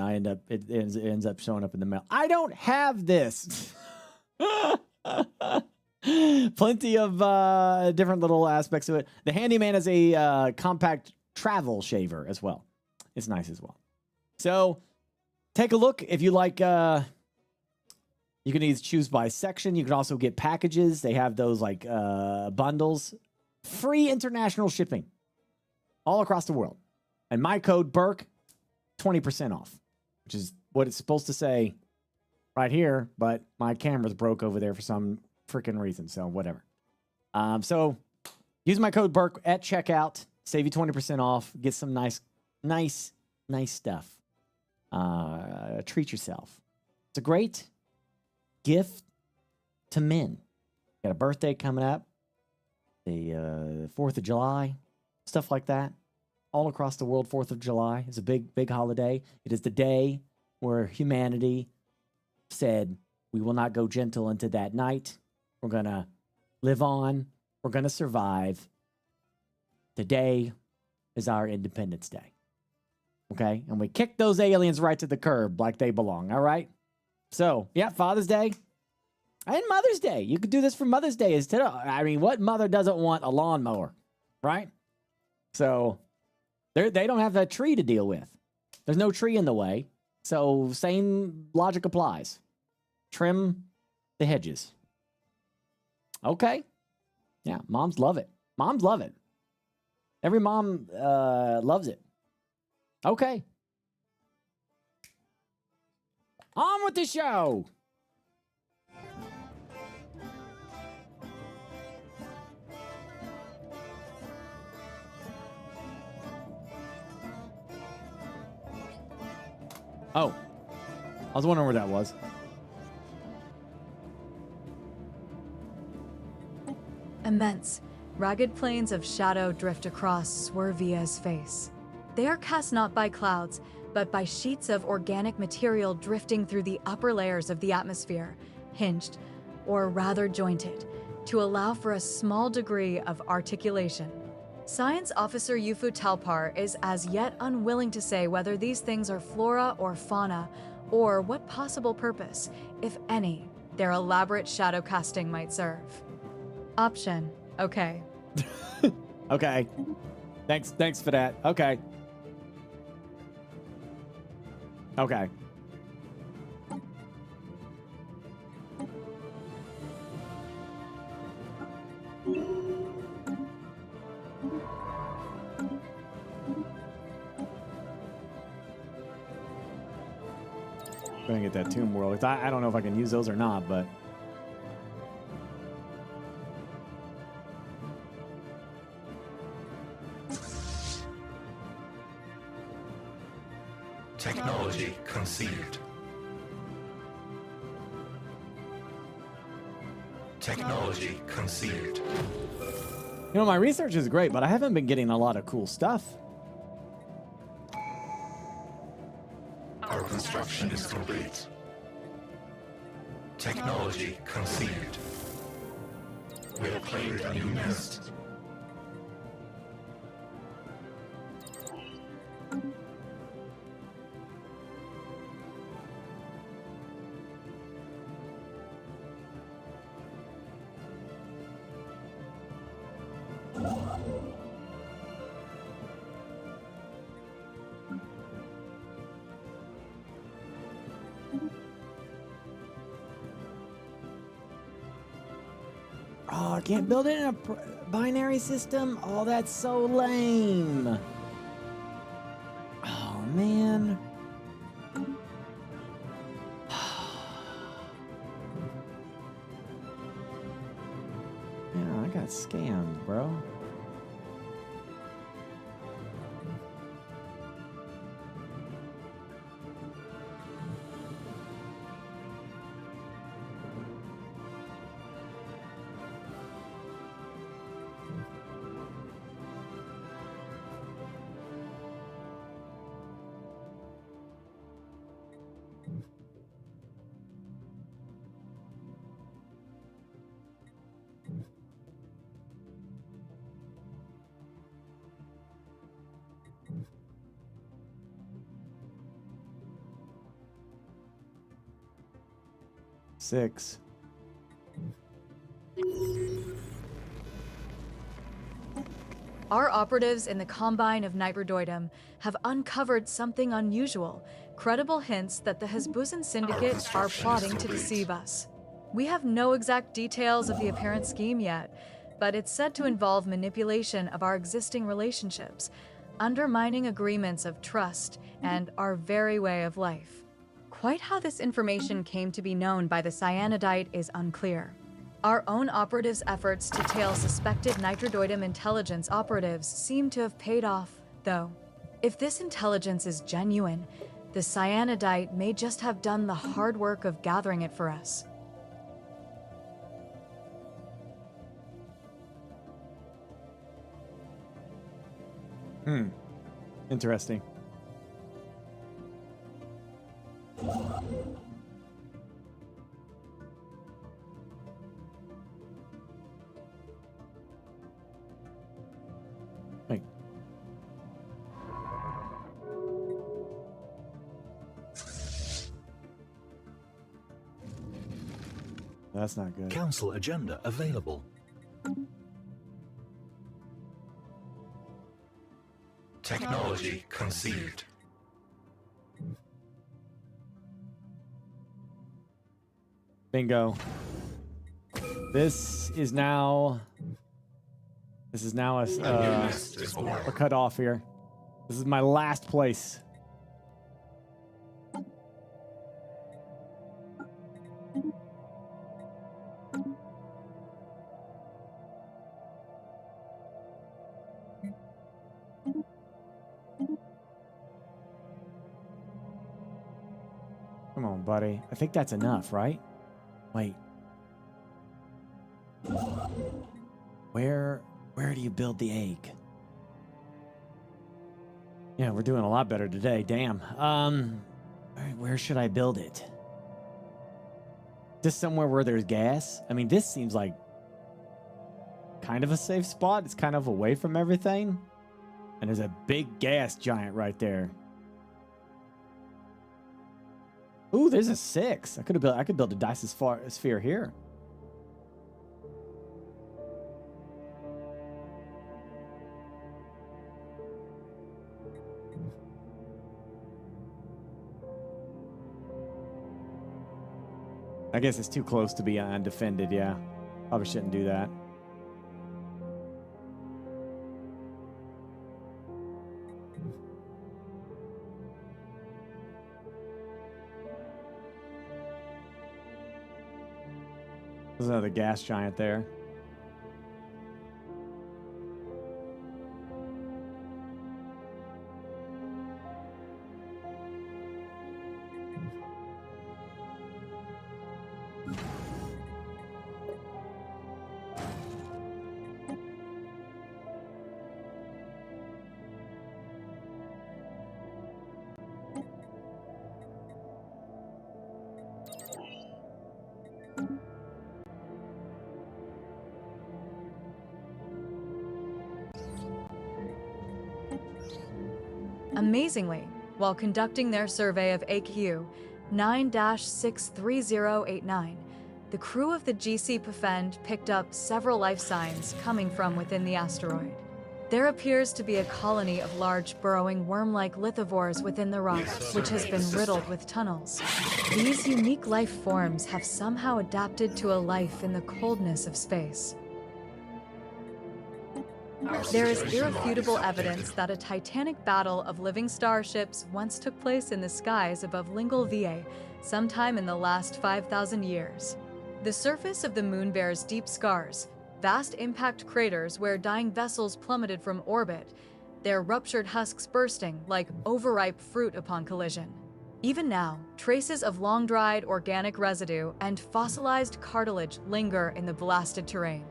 it ends up showing up in the mail. I don't have this. Plenty of different little aspects of it. The Handyman is a compact travel shaver as well. It's nice as well. So take a look if you like. You can either choose by section. You can also get packages. They have those like bundles. Free international shipping all across the world. And my code Burke. 20% off, which is what it's supposed to say right here, but my camera's broke over there for some freaking reason, so whatever. So use my code Burke at checkout, save you 20% off, get some nice stuff. Treat yourself. It's a great gift to men. Got a birthday coming up, the 4th of July, stuff like that. All across the world, 4th of July is a big holiday. It is the day where humanity said, we will not go gentle into that night. We're going to live on. We're going to survive. Today is our Independence Day. Okay? And we kick those aliens right to the curb like they belong. All right? So, yeah, Father's Day and Mother's Day. You could do this for Mother's Day instead of, I mean, what mother doesn't want a lawnmower? Right? So they don't have that tree to deal with. There's no tree in the way. So same logic applies. Trim the hedges. Okay. Yeah, moms love it. Moms love it. Every mom loves it. Okay. On with the show. Oh, I was wondering where that was. Immense, ragged planes of shadow drift across Swervia's face. They are cast not by clouds, but by sheets of organic material drifting through the upper layers of the atmosphere, hinged, or rather jointed, to allow for a small degree of articulation. Science Officer Yufu Talpar is as yet unwilling to say whether these things are flora or fauna, or what possible purpose, if any, their elaborate shadow casting might serve. Option, okay. Okay. Thanks for that. Okay. Okay. Gonna get that Tomb World. I don't know if I can use those or not, but Technology conceived. Technology conceived. you know, my research is great, but I haven't been getting a lot of cool stuff. Our construction is complete. Technology conceived. We have claimed a new nest. Oh, I can't build it in a binary system? Oh, that's so lame. Oh, man. Yeah, I got scammed, bro. Six. Our operatives in the Combine of Nitrodoidum have uncovered something unusual, credible hints that the Hezbuzan Syndicate are plotting to deceive us. We have no exact details of the apparent scheme yet, but it's said to involve manipulation of our existing relationships, undermining agreements of trust, and our very way of life. Quite how this information came to be known by the Cyanidite is unclear. Our own operatives' efforts to tail suspected Nitrodoidum intelligence operatives seem to have paid off, though. If this intelligence is genuine, the Cyanidite may just have done the hard work of gathering it for us. Interesting. Wait. That's not good. Council agenda available. Technology conceived. Bingo. This is now a cutoff here. This is my last place. Come on, buddy. I think that's enough, right? Wait. Where do you build the egg? Yeah, we're doing a lot better today. Damn. All right, where should I build it? Just somewhere where there's gas? I mean, this seems like kind of a safe spot. It's kind of away from everything. And there's a big gas giant right there. Ooh, there's a 6. I could build a sphere here. I guess it's too close to be undefended, yeah. Probably shouldn't do that. There's another gas giant there. Amazingly, while conducting their survey of AQ 9-63089, the crew of the GC Pfend picked up several life signs coming from within the asteroid. There appears to be a colony of large burrowing worm-like lithivores within the rock, which has been riddled with tunnels. These unique life forms have somehow adapted to a life in the coldness of space. There is irrefutable evidence that a titanic battle of living starships once took place in the skies above Lingle VA sometime in the last 5,000 years. The surface of the moon bears deep scars, vast impact craters where dying vessels plummeted from orbit, their ruptured husks bursting like overripe fruit upon collision. Even now, traces of long-dried organic residue and fossilized cartilage linger in the blasted terrain.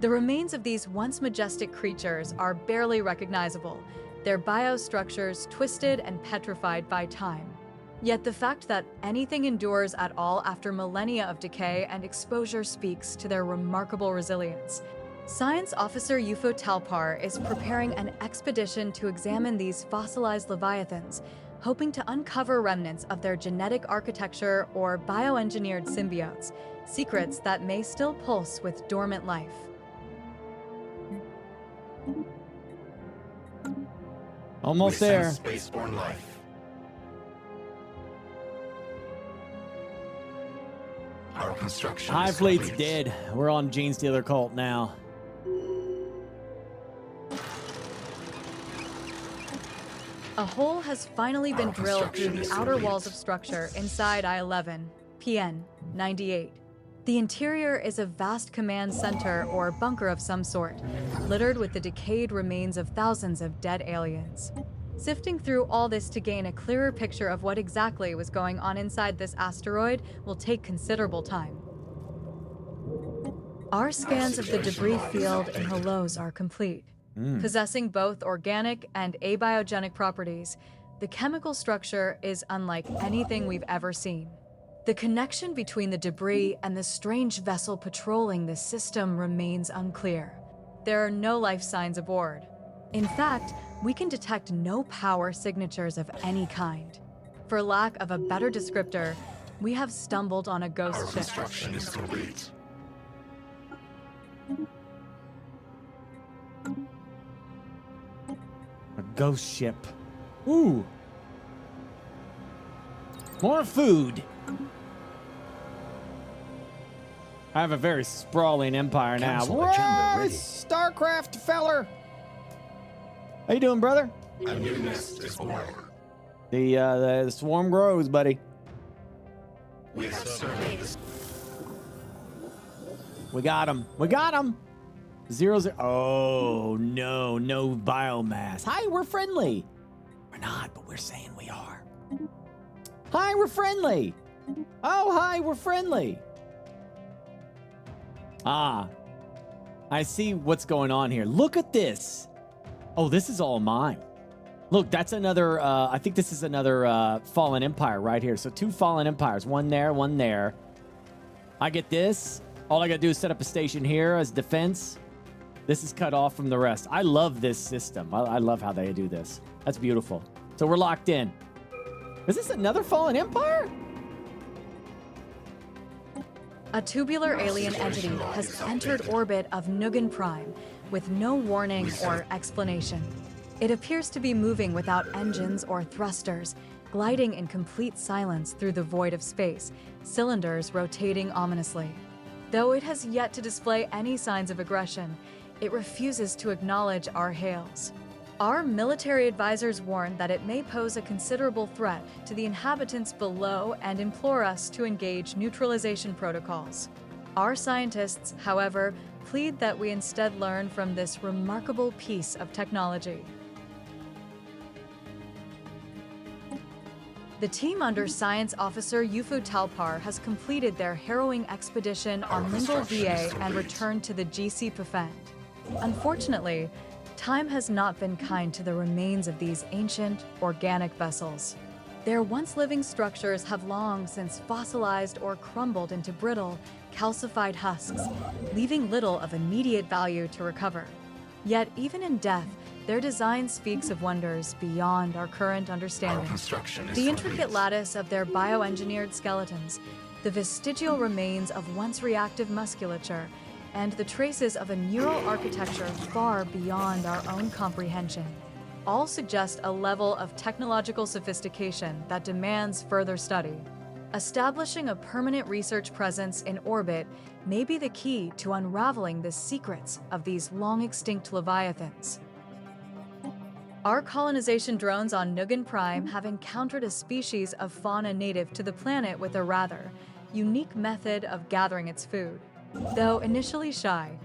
The remains of these once majestic creatures are barely recognizable, their biostructures twisted and petrified by time. Yet the fact that anything endures at all after millennia of decay and exposure speaks to their remarkable resilience. Science Officer Ufo Talpar is preparing an expedition to examine these fossilized leviathans, hoping to uncover remnants of their genetic architecture or bioengineered symbiotes, secrets that may still pulse with dormant life. Almost there. Spaceborne life. Our construction. High Fleet's dead. We're on Gene Stealer Cult now. A hole has finally been drilled through the outer walls of structure inside I-11, PN 98. The interior is a vast command center or bunker of some sort, littered with the decayed remains of thousands of dead aliens. Sifting through all this to gain a clearer picture of what exactly was going on inside this asteroid will take considerable time. Our scans of the debris field and halos are complete. Possessing both organic and abiogenic properties, the chemical structure is unlike anything we've ever seen. The connection between the debris and the strange vessel patrolling this system remains unclear. There are no life signs aboard. In fact, we can detect no power signatures of any kind. For lack of a better descriptor, we have stumbled on a ghost ship. Construction is complete. A ghost ship. Ooh. More food. I have a very sprawling empire now. Council agenda Whoa, ready. Starcraft feller. How you doing, brother? A new nest is born. The swarm grows, buddy. We have surveys. We got him. We got him. 0, 0. Oh, no. No biomass. Hi, we're friendly. We're not, but we're saying we are. Hi, we're friendly. Oh, hi, we're friendly. Ah. I see what's going on here. Look at this. Oh, this is all mine. Look, that's another, I think this is another Fallen Empire right here. So 2 Fallen Empires, one there, one there. I get this. All I gotta do is set up a station here as defense. This is cut off from the rest. I love this system. I love how they do this. That's beautiful. So we're locked in. Is this another Fallen Empire? A tubular alien entity has entered orbit of Nugan Prime with no warning or explanation. It appears to be moving without engines or thrusters, gliding in complete silence through the void of space, cylinders rotating ominously. Though it has yet to display any signs of aggression, it refuses to acknowledge our hails. Our military advisors warn that it may pose a considerable threat to the inhabitants below and implore us to engage neutralization protocols. Our scientists, however, plead that we instead learn from this remarkable piece of technology. The team under Science Officer Yufu Talpar has completed their harrowing expedition on Lingle VA and returned to the GC Pafend. Unfortunately, time has not been kind to the remains of these ancient, organic vessels. Their once living structures have long since fossilized or crumbled into brittle, calcified husks, leaving little of immediate value to recover. Yet even in death, their design speaks of wonders beyond our current understanding. The intricate lattice of their bioengineered skeletons, the vestigial remains of once reactive musculature, and the traces of a neural architecture far beyond our own comprehension, all suggest a level of technological sophistication that demands further study. Establishing a permanent research presence in orbit may be the key to unraveling the secrets of these long-extinct leviathans. Our colonization drones on Nugan Prime have encountered a species of fauna native to the planet with a rather unique method of gathering its food. Though initially shy,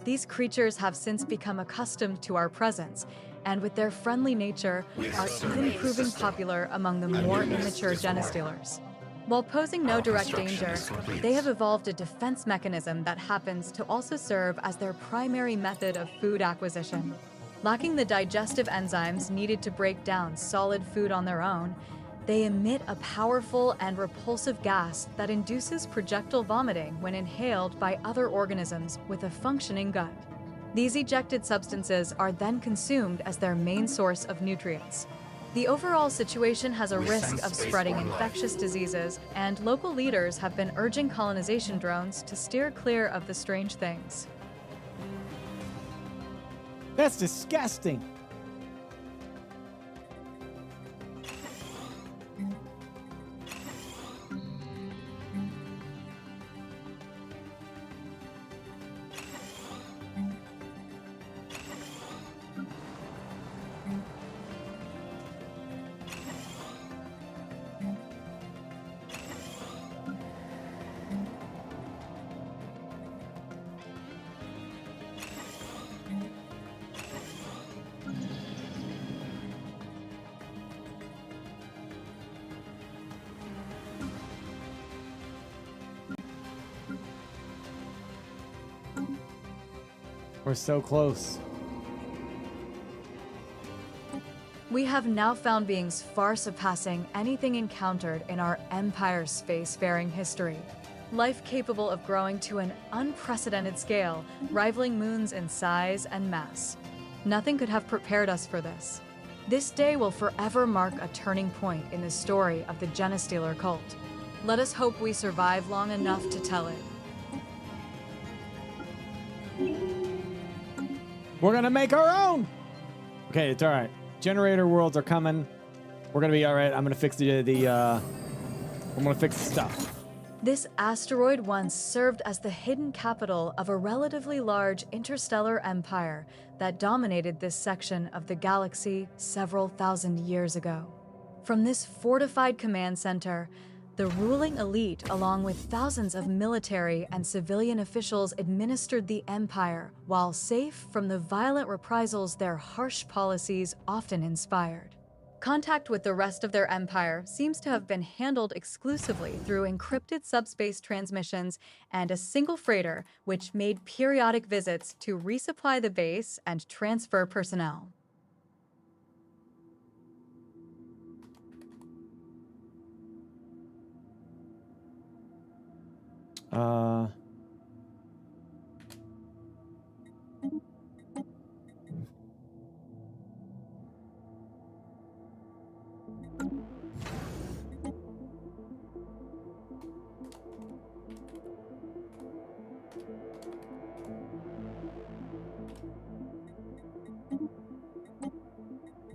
these creatures have since become accustomed to our presence, and with their friendly nature, are even proving popular among the more immature Genestealers. While posing no direct danger, they have evolved a defense mechanism that happens to also serve as their primary method of food acquisition. Lacking the digestive enzymes needed to break down solid food on their own, they emit a powerful and repulsive gas that induces projectile vomiting when inhaled by other organisms with a functioning gut. These ejected substances are then consumed as their main source of nutrients. The overall situation has a risk of spreading infectious diseases, and local leaders have been urging colonization drones to steer clear of the strange things. That's disgusting. We're so close. We have now found beings far surpassing anything encountered in our Empire's spacefaring history. Life capable of growing to an unprecedented scale, rivaling moons in size and mass. Nothing could have prepared us for this. This day will forever mark a turning point in the story of the Genestealer cult. Let us hope we survive long enough to tell it. We're gonna make our own. Okay, it's all right. Generator worlds are coming. We're gonna be all right. I'm gonna fix I'm gonna fix the stuff. This asteroid once served as the hidden capital of a relatively large interstellar empire that dominated this section of the galaxy several thousand years ago. From this fortified command center, the ruling elite, along with thousands of military and civilian officials, administered the empire while safe from the violent reprisals their harsh policies often inspired. Contact with the rest of their empire seems to have been handled exclusively through encrypted subspace transmissions and a single freighter, which made periodic visits to resupply the base and transfer personnel.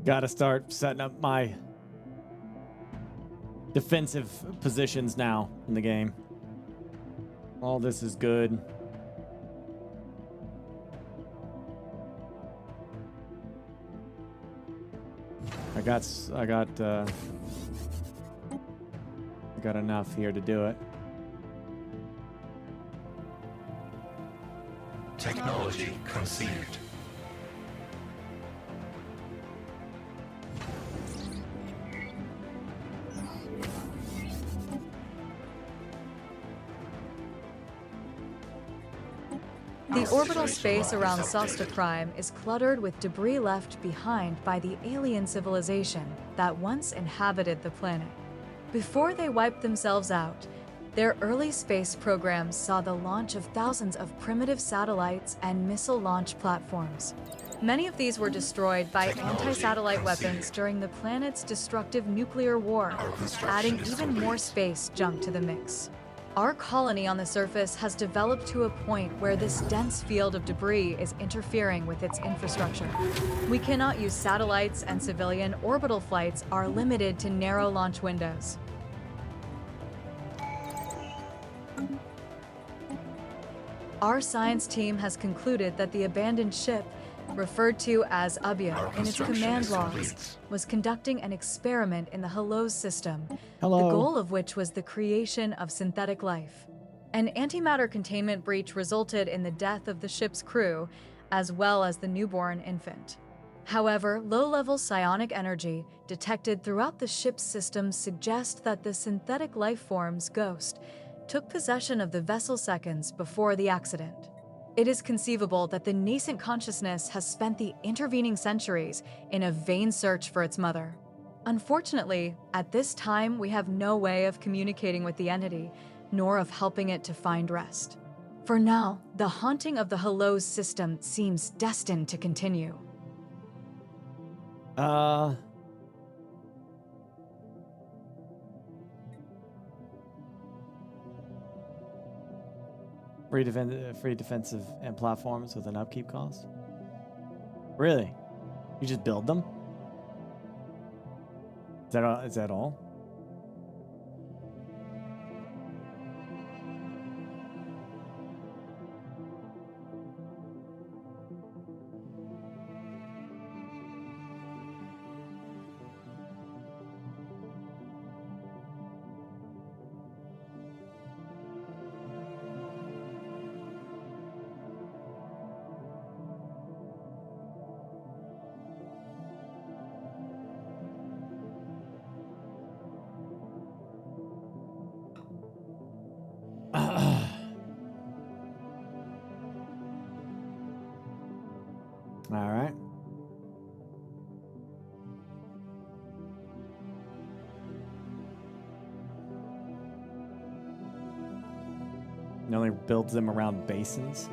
Gotta start setting up my defensive positions now in the game. All this is good. I got enough here to do it. Technology conceived. The orbital space around Sosta Prime is cluttered with debris left behind by the alien civilization that once inhabited the planet. Before they wiped themselves out, their early space programs saw the launch of thousands of primitive satellites and missile launch platforms. Many of these were destroyed by anti-satellite weapons during the planet's destructive nuclear war, adding even more space junk to the mix. Our colony on the surface has developed to a point where this dense field of debris is interfering with its infrastructure. We cannot use satellites, and civilian orbital flights are limited to narrow launch windows. Our science team has concluded that the abandoned ship, referred to as Ubia in its command logs, was conducting an experiment in the Hellos system, the goal of which was the creation of synthetic life. An antimatter containment breach resulted in the death of the ship's crew, as well as the newborn infant. However, low-level psionic energy detected throughout the ship's system suggest that the synthetic life form's ghost took possession of the vessel seconds before the accident. It is conceivable that the nascent consciousness has spent the intervening centuries in a vain search for its mother. Unfortunately, at this time, we have no way of communicating with the entity, nor of helping it to find rest. For now, the haunting of the Hellos system seems destined to continue. Free defensive and platforms with an upkeep cost? Really? You just build them? Is that all? All right. It only builds them around basins.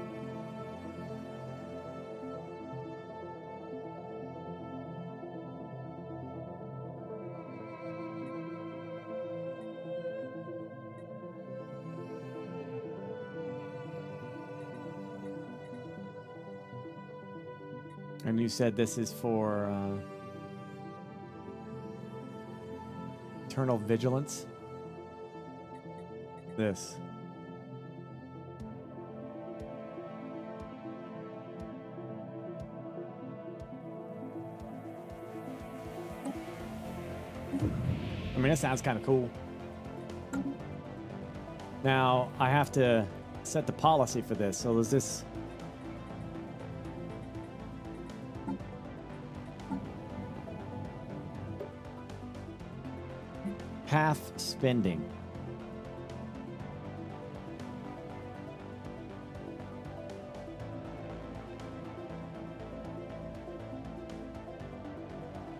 And you said this is for eternal vigilance? This. I mean, that sounds kind of cool. Now, I have to set the policy for this. So is this... path spending.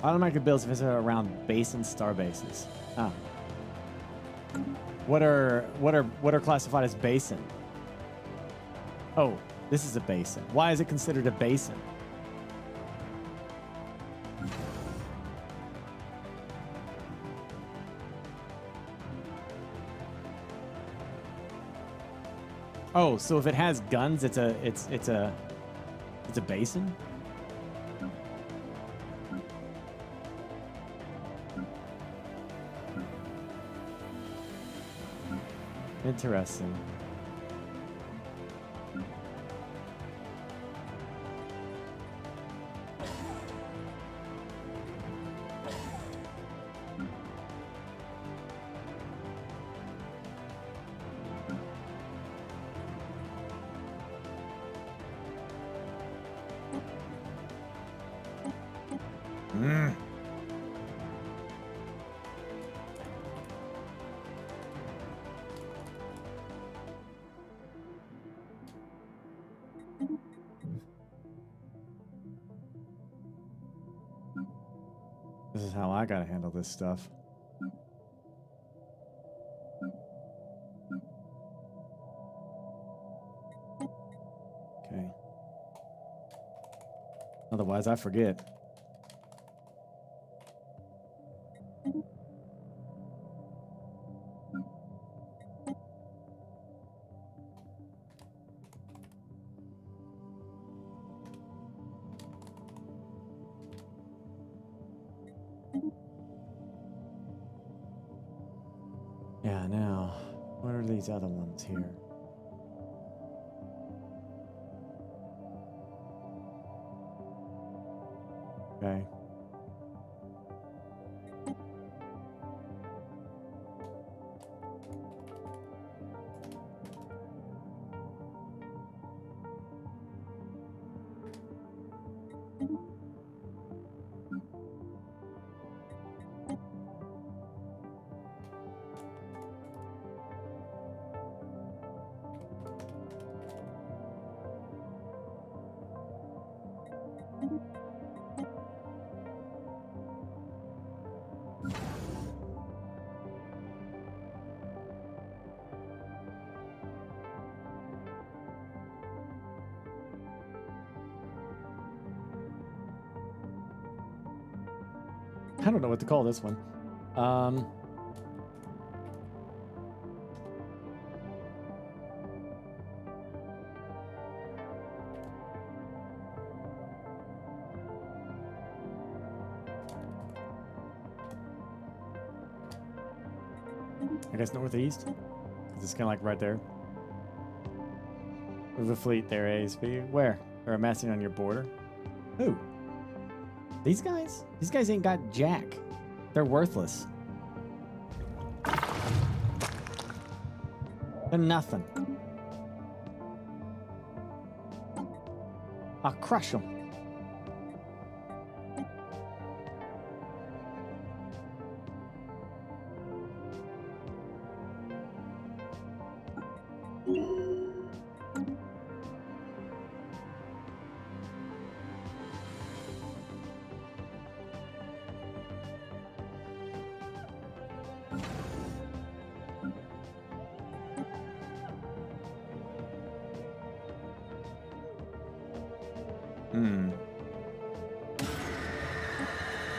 Automatic builds if it's around base and star bases. Oh. What are classified as basin? Oh, this is a basin. Why is it considered a basin? Oh, so if it has guns, it's a basin? Interesting. This is how I gotta handle this stuff. Okay. Otherwise, I forget. Yeah, now, what are these other ones here? Okay. I don't know what to call this one. I guess northeast. It's kind of like right there. Move a fleet there, ASP. Where? They're amassing on your border. Who? These guys? These guys ain't got jack. They're worthless. They're nothing. I'll crush them.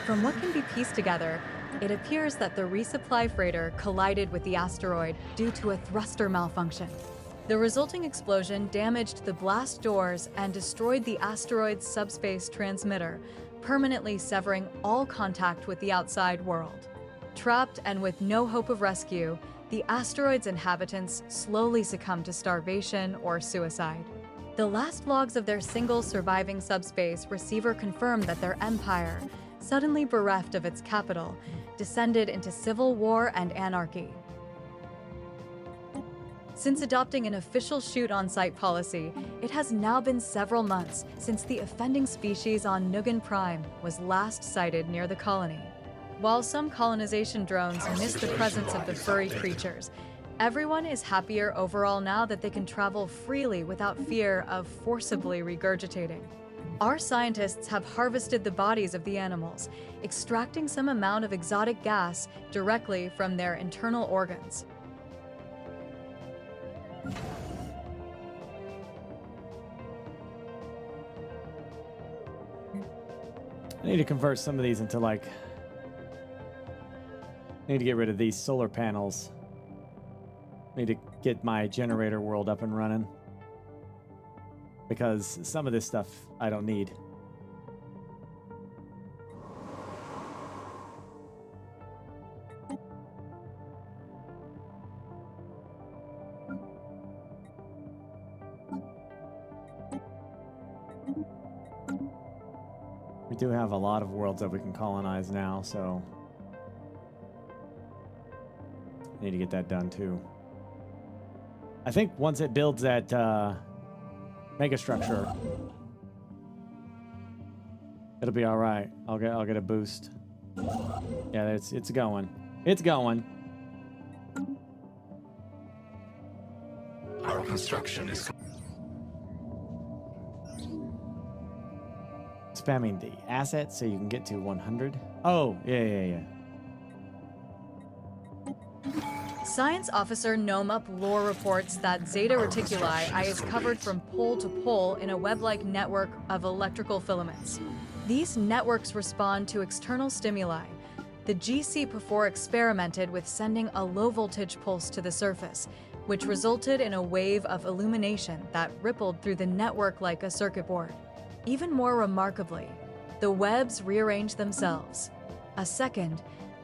From what can be pieced together, it appears that the resupply freighter collided with the asteroid due to a thruster malfunction. The resulting explosion damaged the blast doors and destroyed the asteroid's subspace transmitter, permanently severing all contact with the outside world. Trapped and with no hope of rescue, the asteroid's inhabitants slowly succumb to starvation or suicide. The last logs of their single surviving subspace receiver confirm that their empire, suddenly bereft of its capital, descended into civil war and anarchy. Since adopting an official shoot-on-sight policy, it has now been several months since the offending species on Nugan Prime was last sighted near the colony. While some colonization drones miss the presence of the furry creatures, everyone is happier overall now that they can travel freely without fear of forcibly regurgitating. Our scientists have harvested the bodies of the animals, extracting some amount of exotic gas directly from their internal organs. I need to convert some of these into like... I need to get rid of these solar panels. I need to get my generator world up and running. Because some of this stuff I don't need. We do have a lot of worlds that we can colonize now, so I need to get that done too. I think once it builds that megastructure, it'll be all right. I'll get a boost. Yeah, it's going. It's going. Our construction is Spamming the assets so you can get to 100. Oh, yeah. Science Officer Nomup Lore reports that Zeta Reticuli is covered from pole to pole in a web-like network of electrical filaments. These networks respond to external stimuli. The GC before experimented with sending a low-voltage pulse to the surface, which resulted in a wave of illumination that rippled through the network like a circuit board. Even more remarkably, the webs rearranged themselves. A second,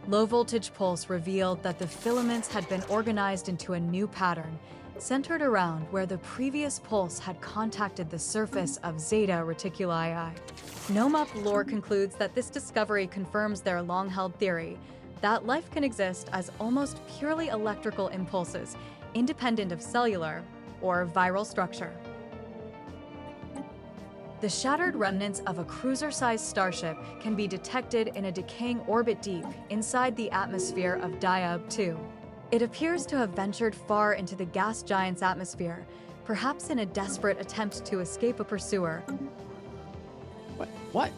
low-voltage pulse revealed that the filaments had been organized into a new pattern, centered around where the previous pulse had contacted the surface of Zeta Reticuli. Nomup Lore concludes that this discovery confirms their long-held theory that life can exist as almost purely electrical impulses, independent of cellular or viral structure. The shattered remnants of a cruiser-sized starship can be detected in a decaying orbit deep inside the atmosphere of Diab 2. It appears to have ventured far into the gas giant's atmosphere, perhaps in a desperate attempt to escape a pursuer. What?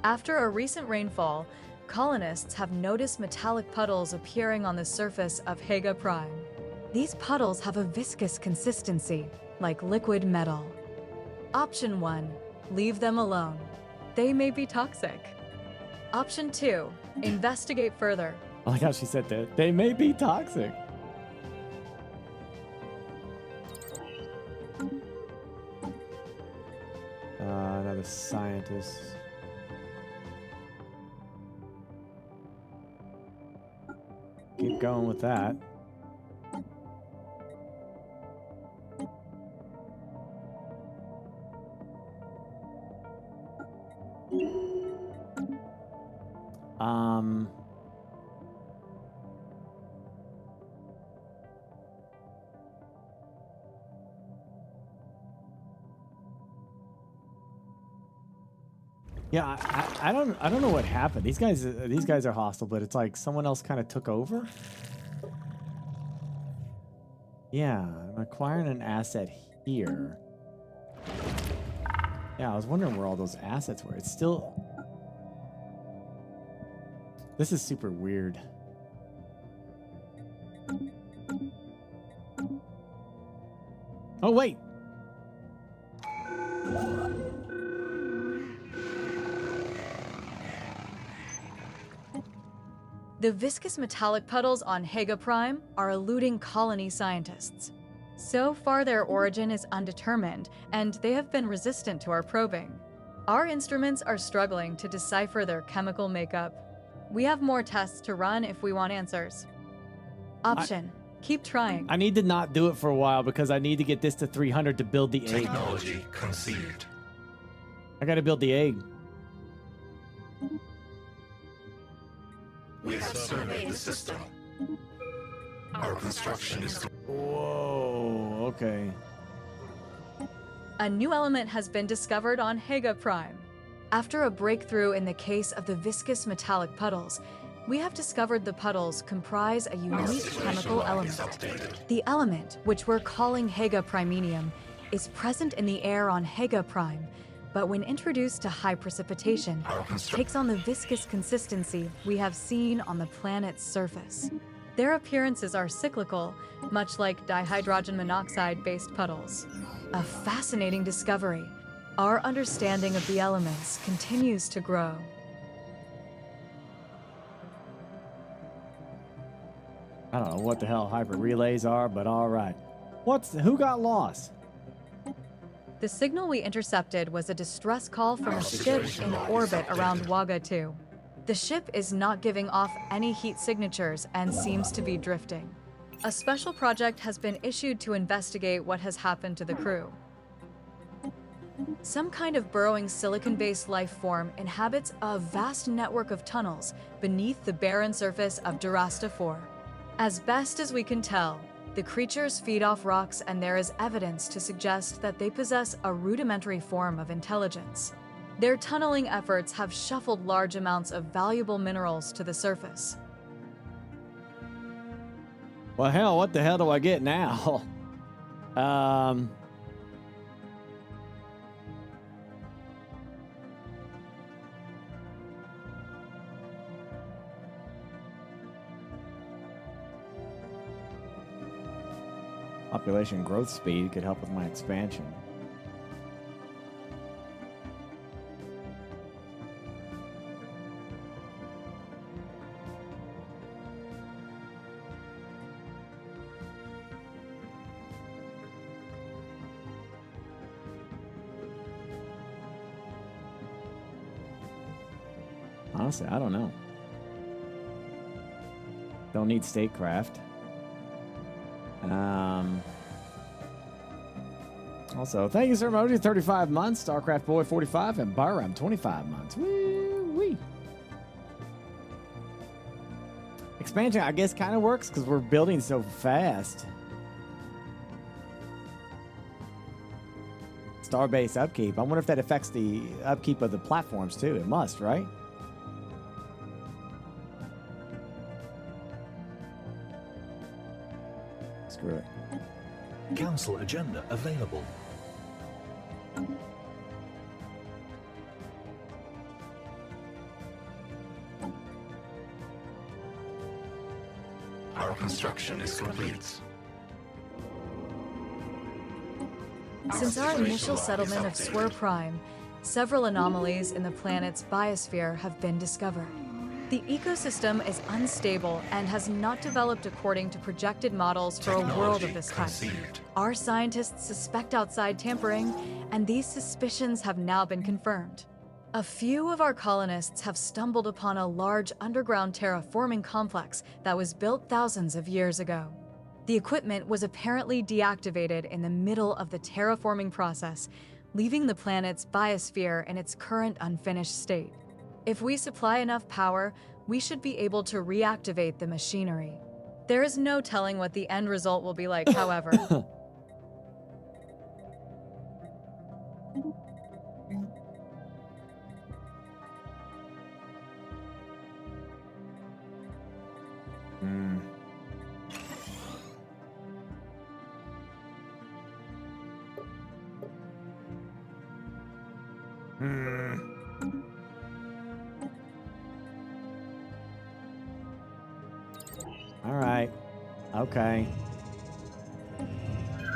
After a recent rainfall, colonists have noticed metallic puddles appearing on the surface of Haga Prime. These puddles have a viscous consistency, like liquid metal. Option 1, leave them alone. They may be toxic. Option 2, investigate further. I like how she said that. They may be toxic. Another scientist. Keep going with that. Yeah, I don't know what happened. These guys are hostile, but it's like someone else kind of took over. Yeah, I'm acquiring an asset here. Yeah, I was wondering where all those assets were. It's still... This is super weird. Oh, wait! The viscous metallic puddles on Haga Prime are eluding colony scientists. So far, their origin is undetermined, and they have been resistant to our probing. Our instruments are struggling to decipher their chemical makeup. We have more tests to run if we want answers. Option, keep trying. I need to not do it for a while because I need to get this to 300 to build the egg. Technology conceived. I gotta build the egg. We have surveyed the system. Our construction is... Whoa, okay. A new element has been discovered on Haga Prime. After a breakthrough in the case of the viscous metallic puddles, we have discovered the puddles comprise a unique chemical element. The element, which we're calling Hega Primenium, is present in the air on Hega Prime, but when introduced to high precipitation, takes on the viscous consistency we have seen on the planet's surface. Their appearances are cyclical, much like dihydrogen monoxide-based puddles. A fascinating discovery. Our understanding of the elements continues to grow. I don't know what the hell hyper relays are, but all right. Who got lost? The signal we intercepted was a distress call from a ship in orbit around Waga 2. The ship is not giving off any heat signatures and seems to be drifting. A special project has been issued to investigate what has happened to the crew. Some kind of burrowing silicon-based life form inhabits a vast network of tunnels beneath the barren surface of Durasta 4. As best as we can tell, the creatures feed off rocks, and there is evidence to suggest that they possess a rudimentary form of intelligence. Their tunneling efforts have shuffled large amounts of valuable minerals to the surface. Well, hell, what the hell do I get now? Population growth speed could help with my expansion. Honestly, I don't know. Don't need statecraft. Also, thank you, Sir Modi, 35 months, StarCraft Boy 45, and Byram 25 months. Woo-wee. Expansion, I guess, kind of works because we're building so fast. Starbase upkeep. I wonder if that affects the upkeep of the platforms too. It must, right? Screw it. Council agenda available. Our construction is complete. Since our initial settlement of Swir Prime, several anomalies in the planet's biosphere have been discovered. The ecosystem is unstable and has not developed according to projected models for a world of this type. Our scientists suspect outside tampering, and these suspicions have now been confirmed. A few of our colonists have stumbled upon a large underground terraforming complex that was built thousands of years ago. The equipment was apparently deactivated in the middle of the terraforming process, leaving the planet's biosphere in its current unfinished state. If we supply enough power, we should be able to reactivate the machinery. There is no telling what the end result will be like, however. All right. Okay.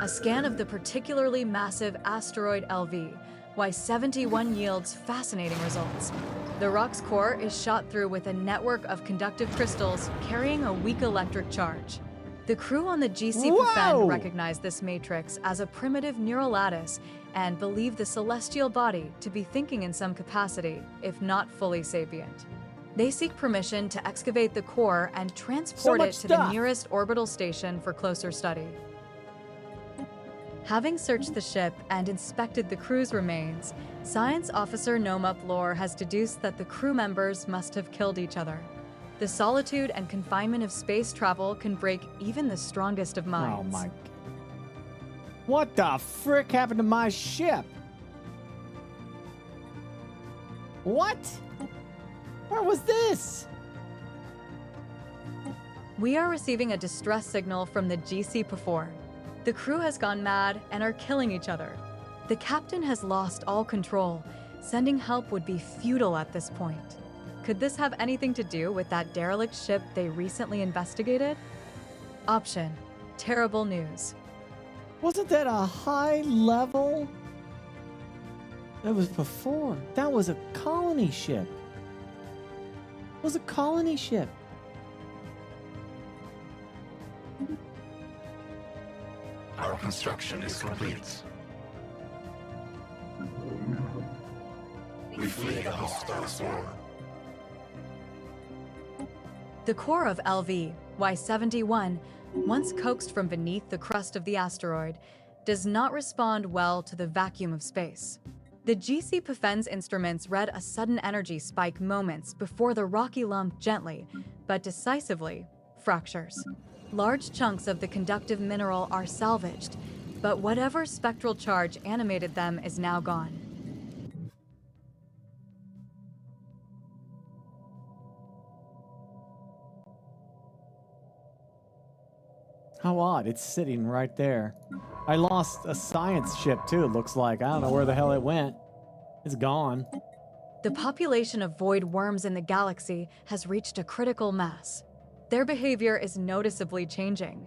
A scan of the particularly massive asteroid LV, Y71 yields fascinating results. The rock's core is shot through with a network of conductive crystals carrying a weak electric charge. The crew on the GC Pufend recognized this matrix as a primitive neural lattice and believe the celestial body to be thinking in some capacity, if not fully sapient. They seek permission to excavate the core and transport it to the nearest orbital station for closer study. Having searched the ship and inspected the crew's remains, Science Officer Nomup Lore has deduced that the crew members must have killed each other. The solitude and confinement of space travel can break even the strongest of minds. Oh my... What the frick happened to my ship? What? Where was this? We are receiving a distress signal from the GC-4. The crew has gone mad and are killing each other. The captain has lost all control. Sending help would be futile at this point. Could this have anything to do with that derelict ship they recently investigated? Option: terrible news. Wasn't that a high level? That was before. That was a colony ship. It was a colony ship. Our construction is complete. We flee the hostile swarm. The core of LV, Y-71, once coaxed from beneath the crust of the asteroid, does not respond well to the vacuum of space. The GC Pfenn's instruments read a sudden energy spike moments before the rocky lump gently, but decisively, fractures. Large chunks of the conductive mineral are salvaged, but whatever spectral charge animated them is now gone. How odd, it's sitting right there. I lost a science ship too, it looks like. I don't know where the hell it went. It's gone. The population of void worms in the galaxy has reached a critical mass. Their behavior is noticeably changing.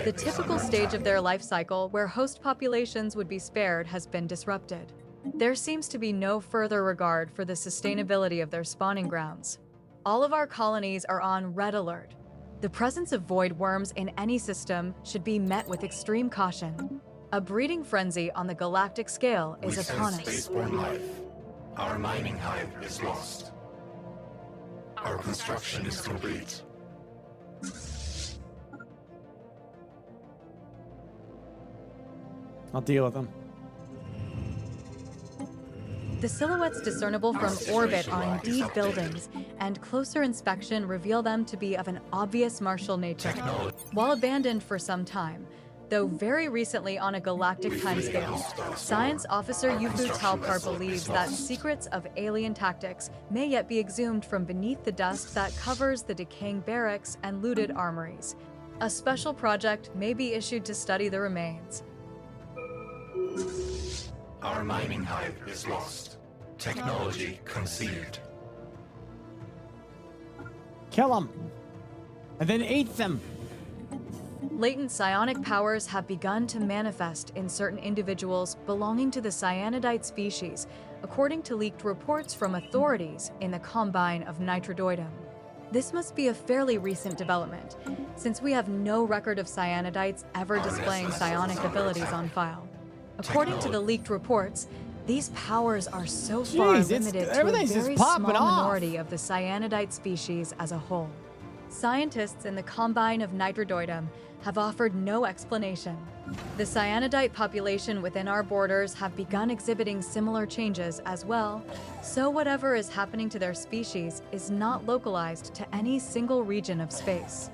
The typical stage of their life cycle where host populations would be spared has been disrupted. There seems to be no further regard for the sustainability of their spawning grounds. All of our colonies are on red alert. The presence of void worms in any system should be met with extreme caution. A breeding frenzy on the galactic scale is upon us. We sense spaceborne life. Our mining hive is lost. Our construction is complete. I'll deal with them. The silhouettes discernible from orbit are indeed buildings, and closer inspection reveal them to be of an obvious martial nature. While abandoned for some time, though very recently on a galactic timescale, Science Officer Yufu Talpar believes that secrets of alien tactics may yet be exhumed from beneath the dust that covers the decaying barracks and looted armories. A special project may be issued to study the remains. Our mining hive is lost. Technology conceived. Kill them! And then eat them! Latent psionic powers have begun to manifest in certain individuals belonging to the cyanidite species, according to leaked reports from authorities in the Combine of Nitrodoidum. This must be a fairly recent development, since we have no record of cyanidites ever displaying psionic abilities on file. According to the leaked reports, these powers are so far limited to a very small minority of the cyanidite species as a whole. Scientists in the Combine of Nitrodoidum have offered no explanation. The cyanidite population within our borders have begun exhibiting similar changes as well, so whatever is happening to their species is not localized to any single region of space.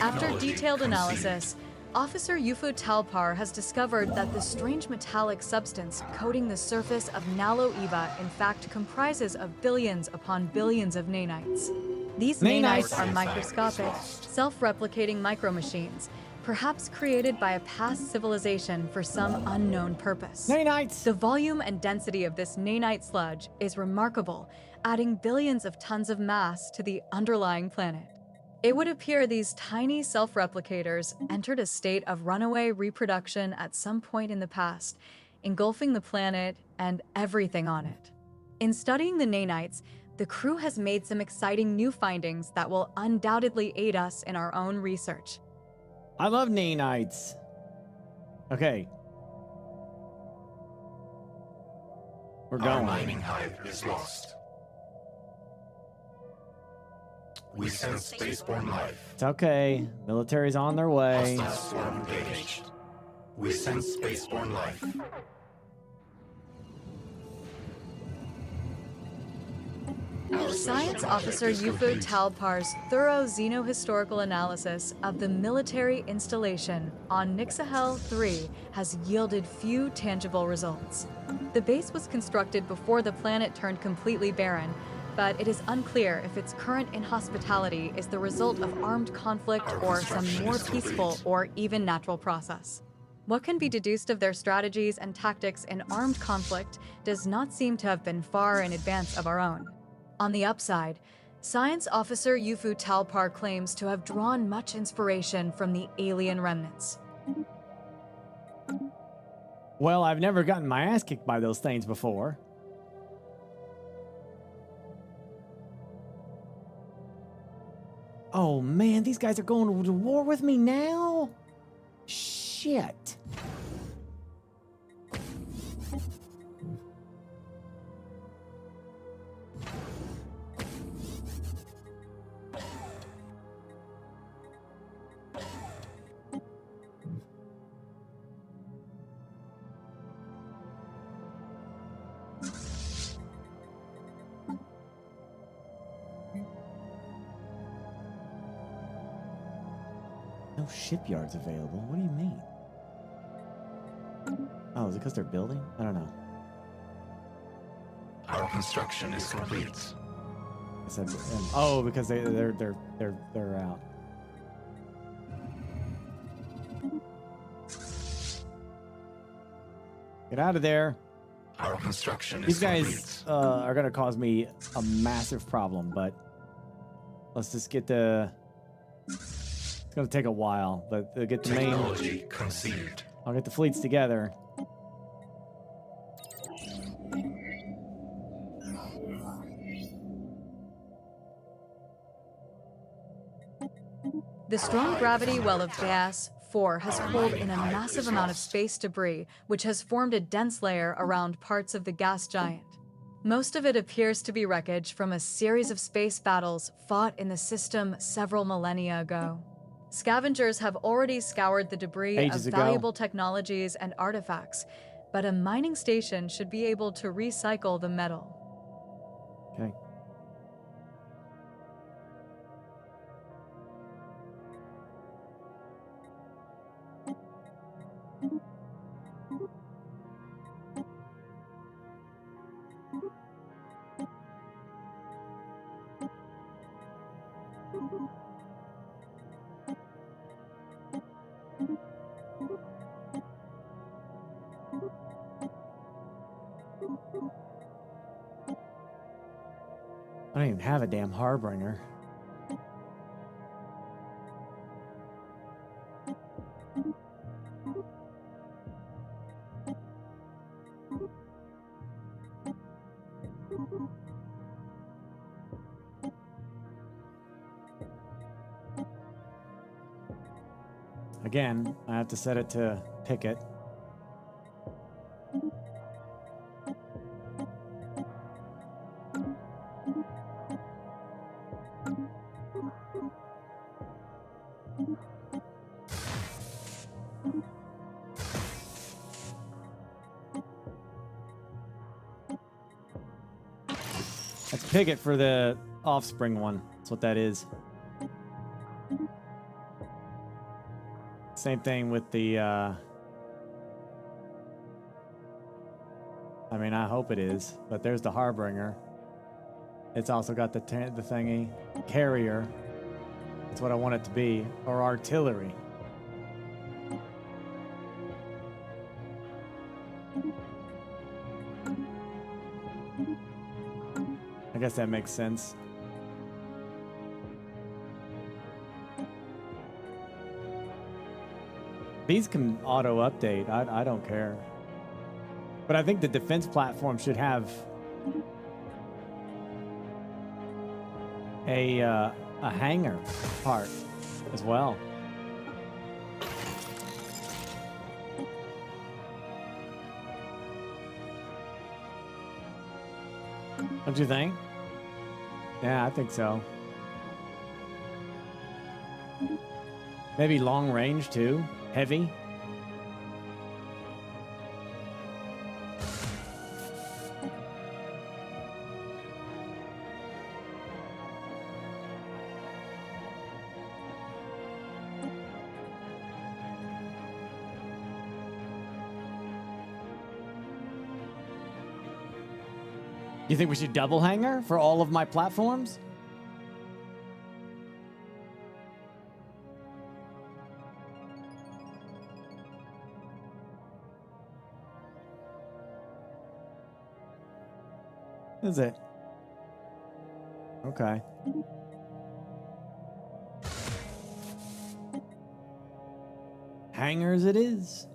After detailed analysis, Officer Yufu Talpar has discovered that the strange metallic substance coating the surface of Nalo Eva in fact comprises of billions upon billions of nanites. These nanites are microscopic, self-replicating micromachines, perhaps created by a past civilization for some unknown purpose. Nanites! The volume and density of this nanite sludge is remarkable, adding billions of tons of mass to the underlying planet. It would appear these tiny self-replicators entered a state of runaway reproduction at some point in the past, engulfing the planet and everything on it. In studying the nanites, the crew has made some exciting new findings that will undoubtedly aid us in our own research. I love nanites. Okay. We're going. Our mining hive is lost. We sense spaceborne life. It's okay. Military's on their way. Hostile swarm engaged. We sense spaceborne life. Science Officer Yufu Talpar's thorough xenohistorical analysis of the military installation on Nixahel 3 has yielded few tangible results. The base was constructed before the planet turned completely barren, but it is unclear if its current inhospitality is the result of armed conflict or some more peaceful or even natural process. What can be deduced of their strategies and tactics in armed conflict does not seem to have been far in advance of our own. On the upside, Science Officer Yufu Talpar claims to have drawn much inspiration from the alien remnants. Well, I've never gotten my ass kicked by those things before. Oh man, these guys are going to war with me now? Shit. No shipyards available? What do you mean? Oh, is it because they're building? I don't know. Our construction is complete. I said, oh, because they're out. Get out of there. Our construction is These guys are gonna cause me a massive problem, but let's just get the. It's gonna take a while, but get the main. Technology conceived. I'll get the fleets together. The strong gravity well of gas 4 has pulled in a massive amount of space debris, which has formed a dense layer around parts of the gas giant. Most of it appears to be wreckage from a series of space battles fought in the system several millennia ago. Scavengers have already scoured the debris of valuable technologies and artifacts, but a mining station should be able to recycle the metal. Okay. I don't even have a damn harbinger. Again, I have to set it to picket. That's picket for the offspring one. That's what that is. Same thing with the, I mean, I hope it is, but there's the harbinger. It's also got the thingy, carrier. That's what I want it to be, or artillery. I guess that makes sense. These can auto-update. I don't care. But I think the defense platform should have a hangar part as well. Don't you think? Yeah, I think so. Maybe long range too. Heavy. You think we should double hangar for all of my platforms? Is it? Okay. Hangars it is.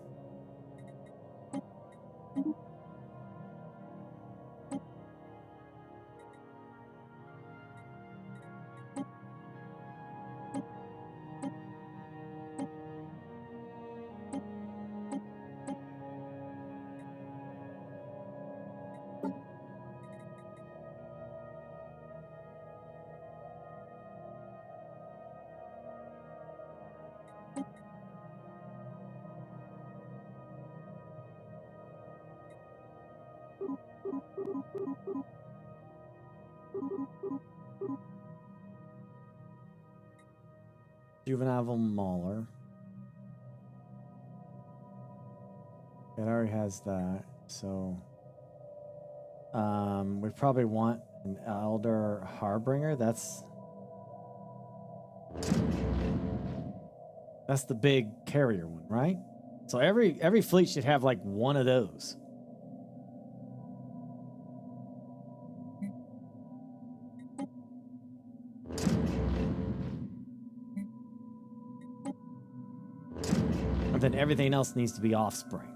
Juvenile Mauler. It already has that, so we probably want an Elder Harbinger. That's the big carrier one, right? So every fleet should have like one of those. And then everything else needs to be Offspring.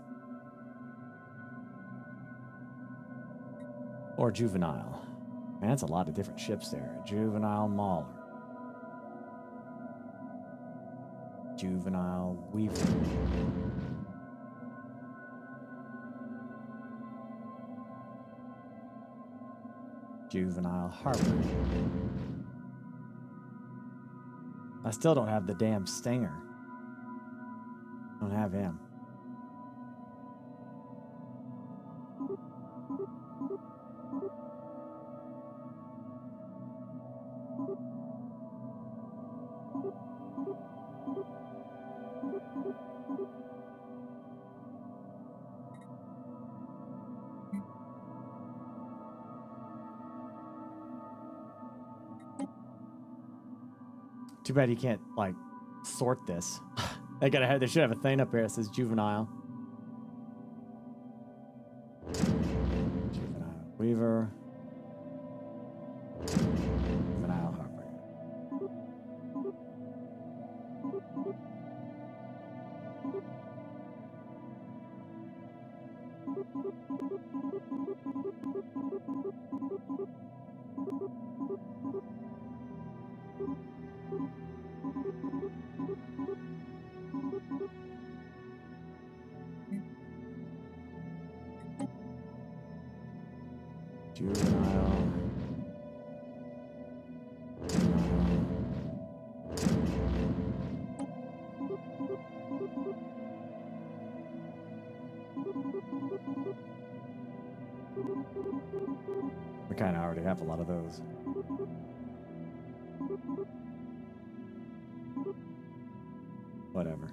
Or Juvenile. Man, that's a lot of different ships there. Juvenile Mauler. Juvenile Weaver. Juvenile Harbor. I still don't have the damn Stinger. Don't have him. Too bad you can't like sort this. They should have a thing up here that says Juvenile. Juvenile Weaver. Juvenile Harper. Juvenile. We kind of already have a lot of those. Whatever.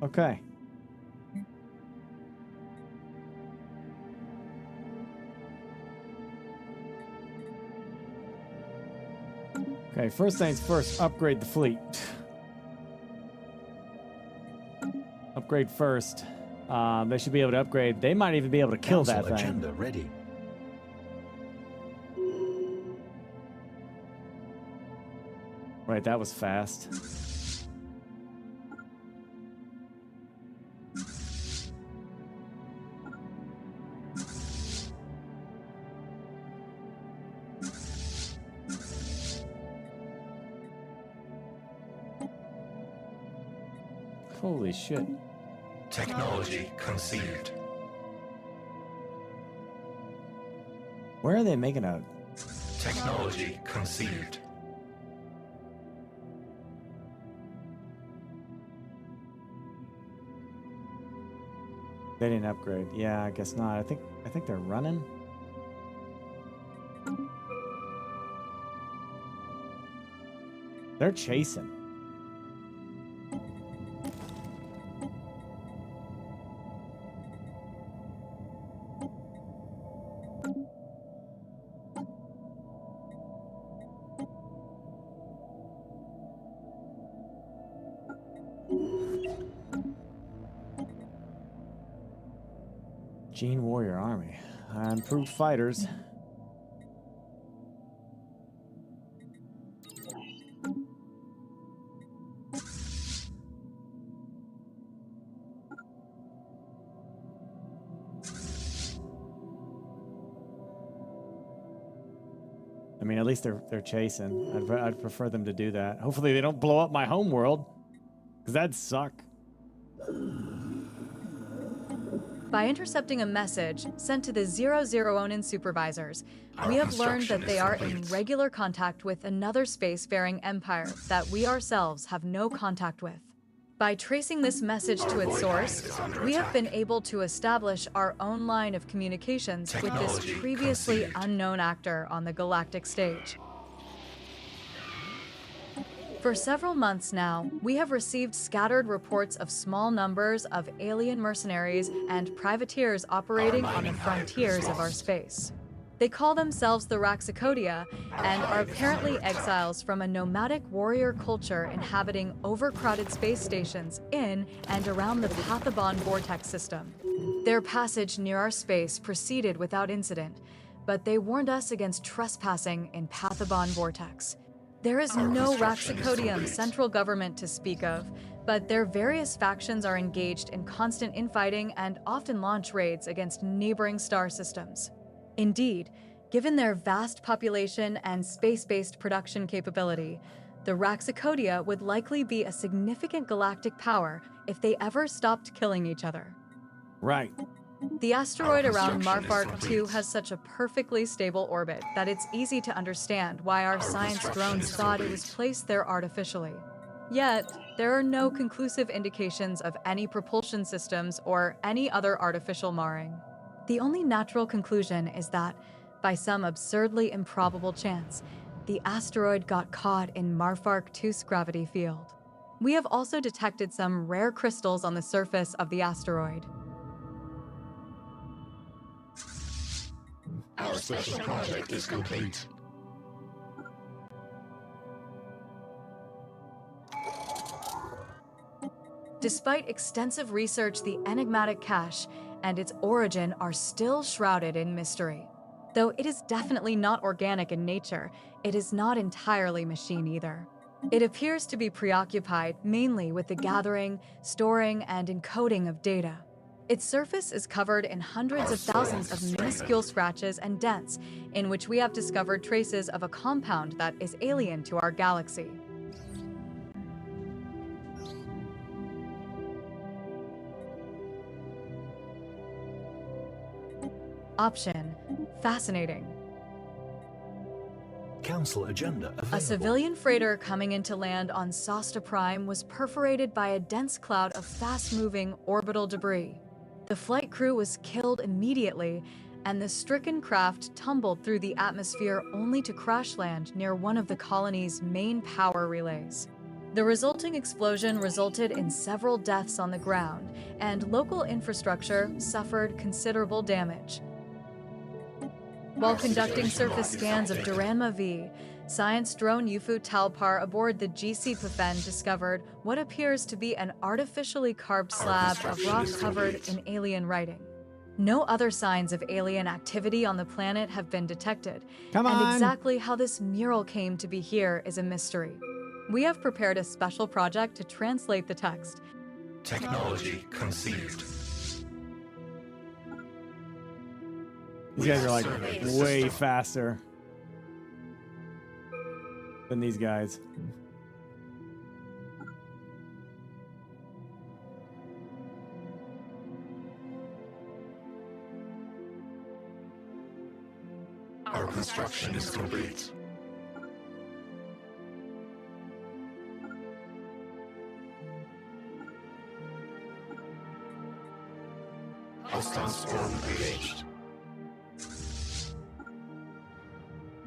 Okay. Okay, first things first, upgrade the fleet. Upgrade first. They should be able to upgrade. They might even be able to kill that thing. Agenda ready. Right, that was fast. Holy shit. Technology conceived. Where are they making a... Technology conceived. They didn't upgrade. Yeah, I guess not. I think they're running. They're chasing. Gene Warrior Army. Improved fighters. I mean, at least they're chasing. I'd prefer them to do that. Hopefully they don't blow up my home world, because that'd suck. By intercepting a message sent to the 00 Onin supervisors, we have learned that they are in regular contact with another spacefaring empire that we ourselves have no contact with. By tracing this message to its source, we have been able to establish our own line of communications with this previously unknown actor on the galactic stage. For several months now, we have received scattered reports of small numbers of alien mercenaries and privateers operating on the frontiers of our space. They call themselves the Raxacodia and are apparently exiles from a nomadic warrior culture inhabiting overcrowded space stations in and around the Pathabon vortex system. Their passage near our space proceeded without incident, but they warned us against trespassing in Pathabon vortex. There is no Raxacodium central government to speak of, but their various factions are engaged in constant infighting and often launch raids against neighboring star systems. Indeed, given their vast population and space-based production capability, the Raxacodia would likely be a significant galactic power if they ever stopped killing each other. Right. The asteroid around Marfark 2 has such a perfectly stable orbit that it's easy to understand why our science drones thought it was placed there artificially. Yet, there are no conclusive indications of any propulsion systems or any other artificial marring. The only natural conclusion is that, by some absurdly improbable chance, the asteroid got caught in Marfark 2's gravity field. We have also detected some rare crystals on the surface of the asteroid. Our special project is complete. Despite extensive research, the enigmatic cache and its origin are still shrouded in mystery. Though it is definitely not organic in nature, it is not entirely machine either. It appears to be preoccupied mainly with the gathering, storing, and encoding of data. Its surface is covered in hundreds of thousands of minuscule scratches and dents, in which we have discovered traces of a compound that is alien to our galaxy. Option: fascinating. Council agenda available. A civilian freighter coming into land on Sosta Prime was perforated by a dense cloud of fast-moving orbital debris. The flight crew was killed immediately, and the stricken craft tumbled through the atmosphere only to crash land near one of the colony's main power relays. The resulting explosion resulted in several deaths on the ground, and local infrastructure suffered considerable damage. While conducting surface scans of Duranma V, science drone Yufu Talpar aboard the GC Pufen discovered what appears to be an artificially carved slab of rock covered in alien writing. No other signs of alien activity on the planet have been detected, and exactly how this mural came to be here is a mystery. We have prepared a special project to translate the text. Technology conceived. These guys are like way faster than these guys. Our construction is complete. Hostile swarm engaged.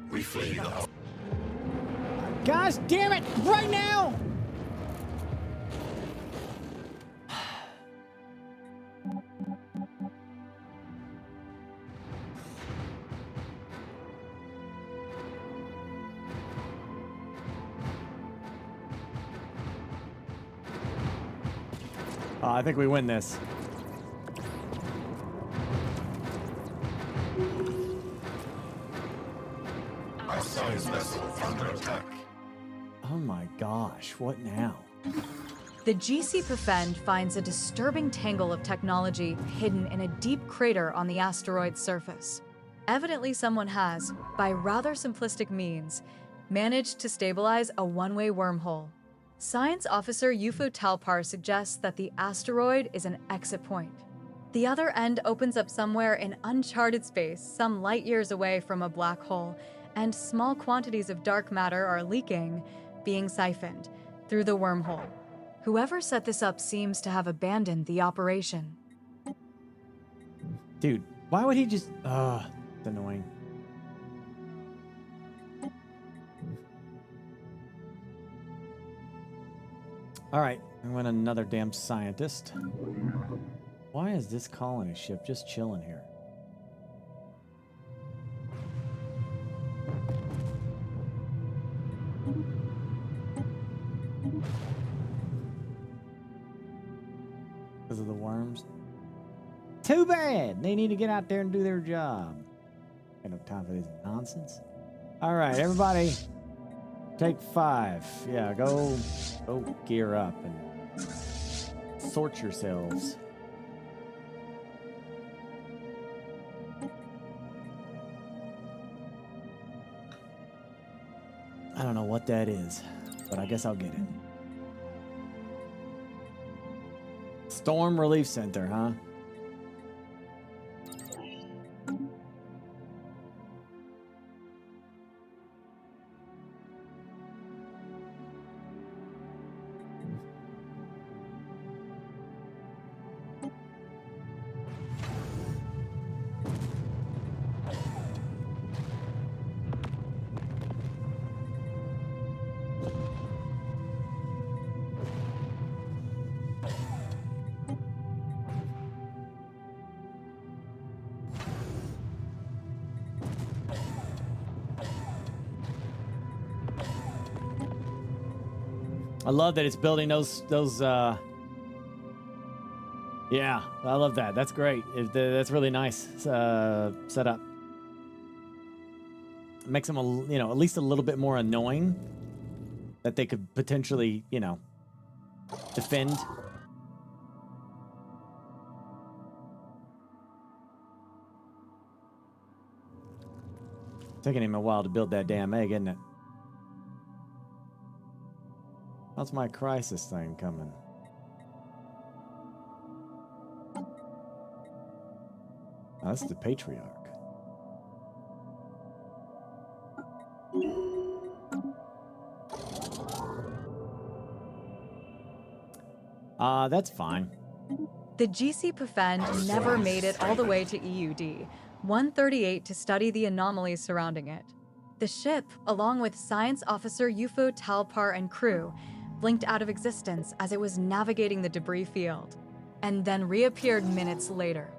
We flee the... Gosh damn it! Right now! I think we win this. Our science vessel under attack. Oh my gosh, what now? The GC Pfend finds a disturbing tangle of technology hidden in a deep crater on the asteroid's surface. Evidently, someone has, by rather simplistic means, managed to stabilize a one-way wormhole. Science officer Ufo Talpar suggests that the asteroid is an exit point. The other end opens up somewhere in uncharted space, some light years away from a black hole, and small quantities of dark matter are leaking, being siphoned through the wormhole. Whoever set this up seems to have abandoned the operation. Dude, why would he just... it's annoying. All right, I want another damn scientist. Why is this colony ship just chilling here? Because of the worms? Too bad! They need to get out there and do their job. Got no time for this nonsense. Alright, everybody. Take 5. Yeah, go gear up and sort yourselves. I don't know what that is, but I guess I'll get it. Storm Relief Center, huh? I love that it's building those yeah, I love that. That's great. That's really nice setup. It makes them, at least a little bit more annoying that they could potentially, defend. Taking him a while to build that damn egg, isn't it? How's my crisis thing coming? Oh, that's the Patriarch. That's fine. The GC Pfend never made it all the way to EUD 138 to study the anomalies surrounding it. The ship, along with Science Officer Ufo Talpar and crew, blinked out of existence as it was navigating the debris field, and then reappeared minutes later.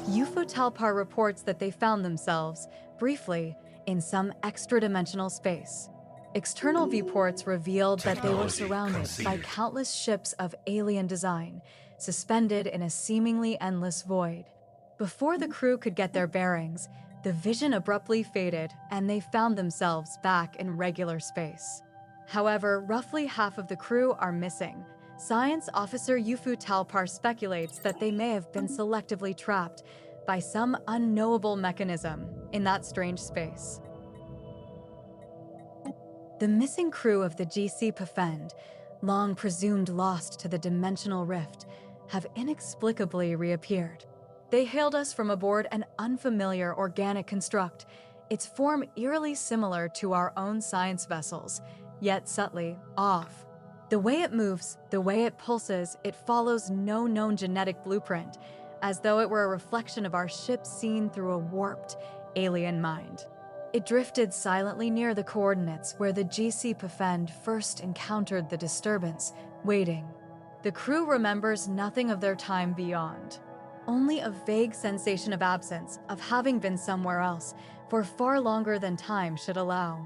Ufo Talpar reports that they found themselves, briefly, in some extra-dimensional space. External viewports revealed that they were surrounded by countless ships of alien design, suspended in a seemingly endless void. Before the crew could get their bearings, the vision abruptly faded, and they found themselves back in regular space. However, roughly half of the crew are missing. Science Officer Ufo Talpar speculates that they may have been selectively trapped by some unknowable mechanism in that strange space. The missing crew of the GC Pfend, long presumed lost to the dimensional rift, have inexplicably reappeared. They hailed us from aboard an unfamiliar organic construct, its form eerily similar to our own science vessels, yet subtly off. The way it moves, the way it pulses, it follows no known genetic blueprint, as though it were a reflection of our ship seen through a warped, alien mind. It drifted silently near the coordinates where the GC Pfend first encountered the disturbance, waiting. The crew remembers nothing of their time beyond. Only a vague sensation of absence, of having been somewhere else, for far longer than time should allow.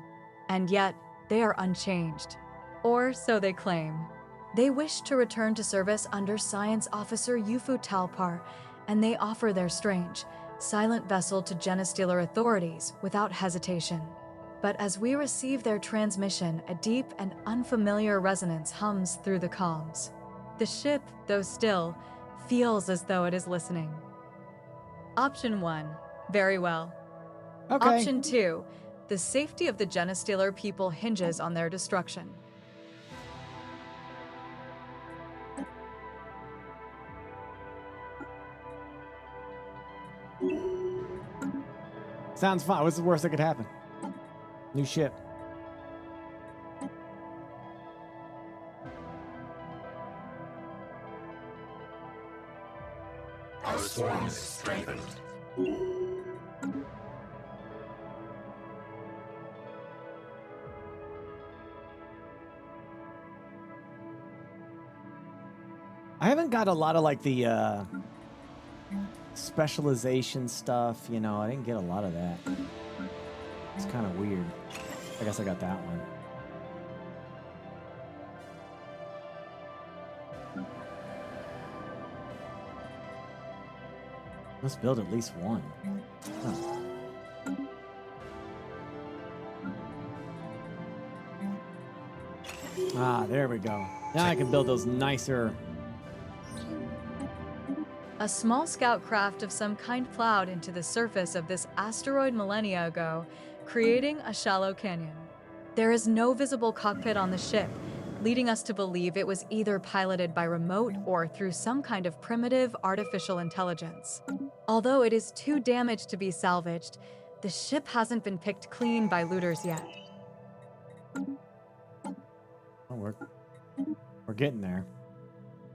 And yet, they are unchanged. Or so they claim. They wish to return to service under Science Officer Yufu Talpar, and they offer their strange, silent vessel to Genestealer authorities without hesitation. But as we receive their transmission, a deep and unfamiliar resonance hums through the comms. The ship, though still, feels as though it is listening. Option 1. Very well. Okay. Option 2. The safety of the Genestealer people hinges on their destruction. Sounds fine. What's the worst that could happen? New ship. Our swarm is strengthened. I haven't got a lot of like the specialization stuff, you know. I didn't get a lot of that. It's kind of weird. I guess I got that one. Let's build at least one. Huh. Ah, there we go. Now I can build those nicer. A small scout craft of some kind plowed into the surface of this asteroid millennia ago, creating a shallow canyon. There is no visible cockpit on the ship, leading us to believe it was either piloted by remote or through some kind of primitive artificial intelligence. Although it is too damaged to be salvaged, the ship hasn't been picked clean by looters yet. Oh, we're getting there.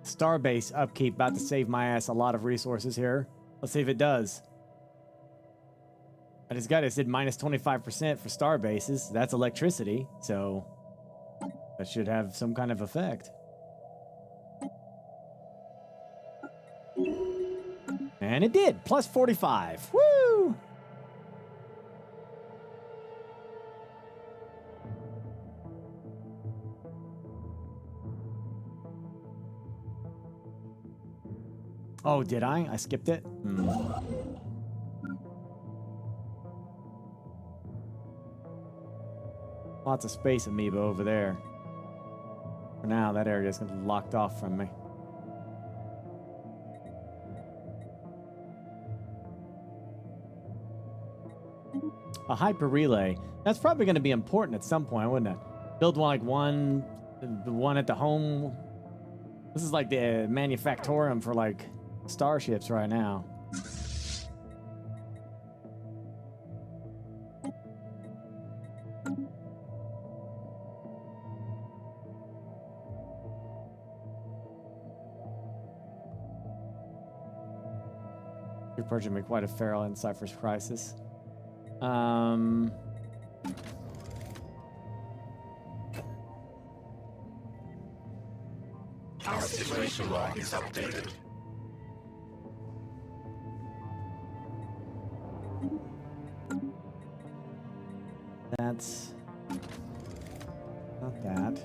Starbase upkeep about to save my ass a lot of resources here. Let's see if it does. I just got it. It said minus 25% for starbases. That's electricity, so that should have some kind of effect. And it did. Plus 45. Woo! Oh, did I? I skipped it? Lots of space amoeba over there. For now, that area is going to be locked off from me. A hyper relay. That's probably going to be important at some point, wouldn't it? Build one at the home. This is like the manufactorium for like starships right now. You're purging me quite a feral in Cypher's Crisis. Our situation log is updated. That's not that.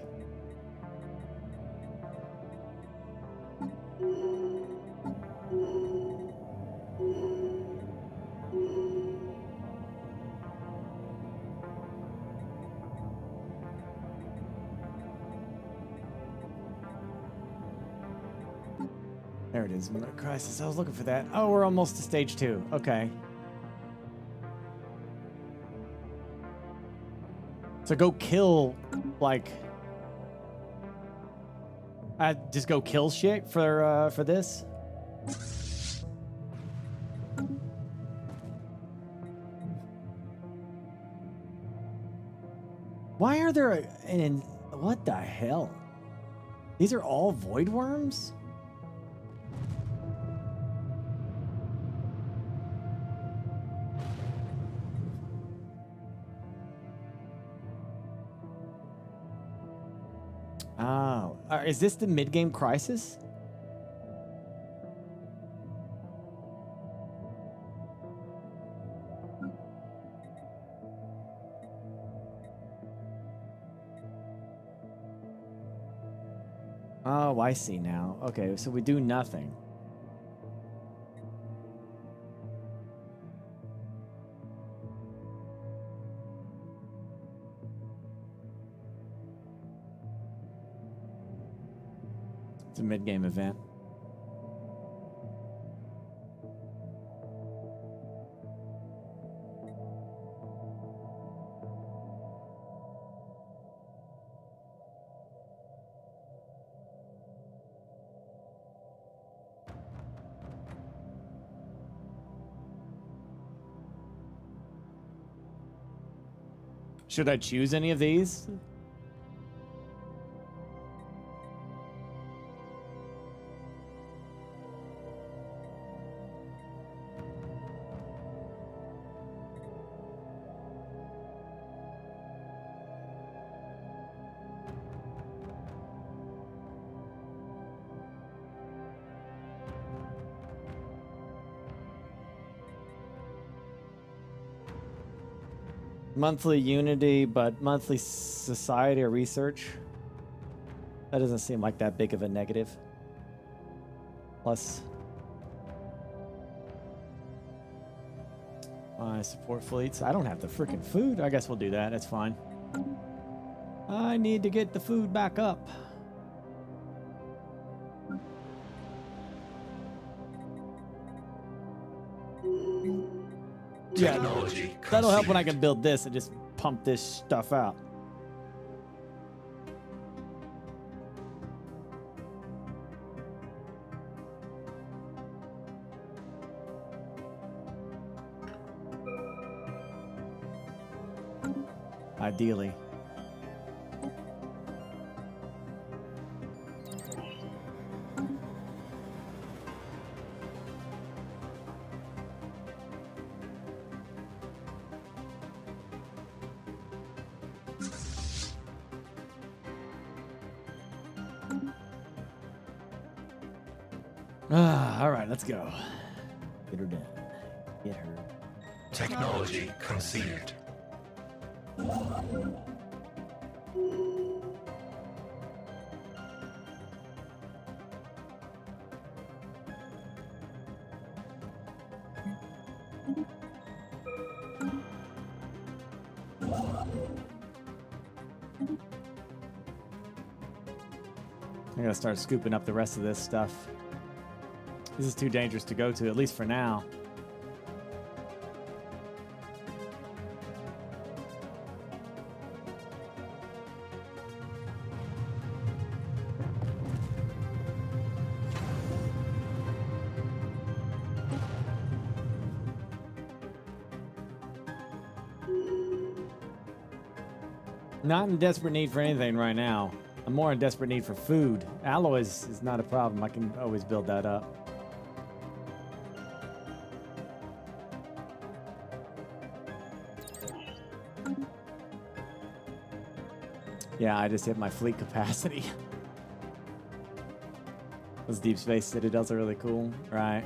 There it is. Crisis. I was looking for that. Oh, we're almost to stage 2. Okay. So go kill, like, just go kill shit for this. Why are there what the hell? These are all void worms? Oh, is this the mid-game crisis? Oh, I see now. Okay, so we do nothing. It's a mid-game event. Should I choose any of these? Monthly unity, but monthly society or research. That doesn't seem like that big of a negative. Plus, support fleets. I don't have the freaking food. I guess we'll do that. That's fine. I need to get the food back up. Yeah, that'll help when I can build this and just pump this stuff out. Ideally. All right, let's go. Get her done. Get her. Technology conceived. I gotta start scooping up the rest of this stuff. This is too dangerous to go to, at least for now. Not in desperate need for anything right now. I'm more in desperate need for food. Alloys is not a problem. I can always build that up. Yeah, I just hit my fleet capacity. Those deep space citadels are really cool, right?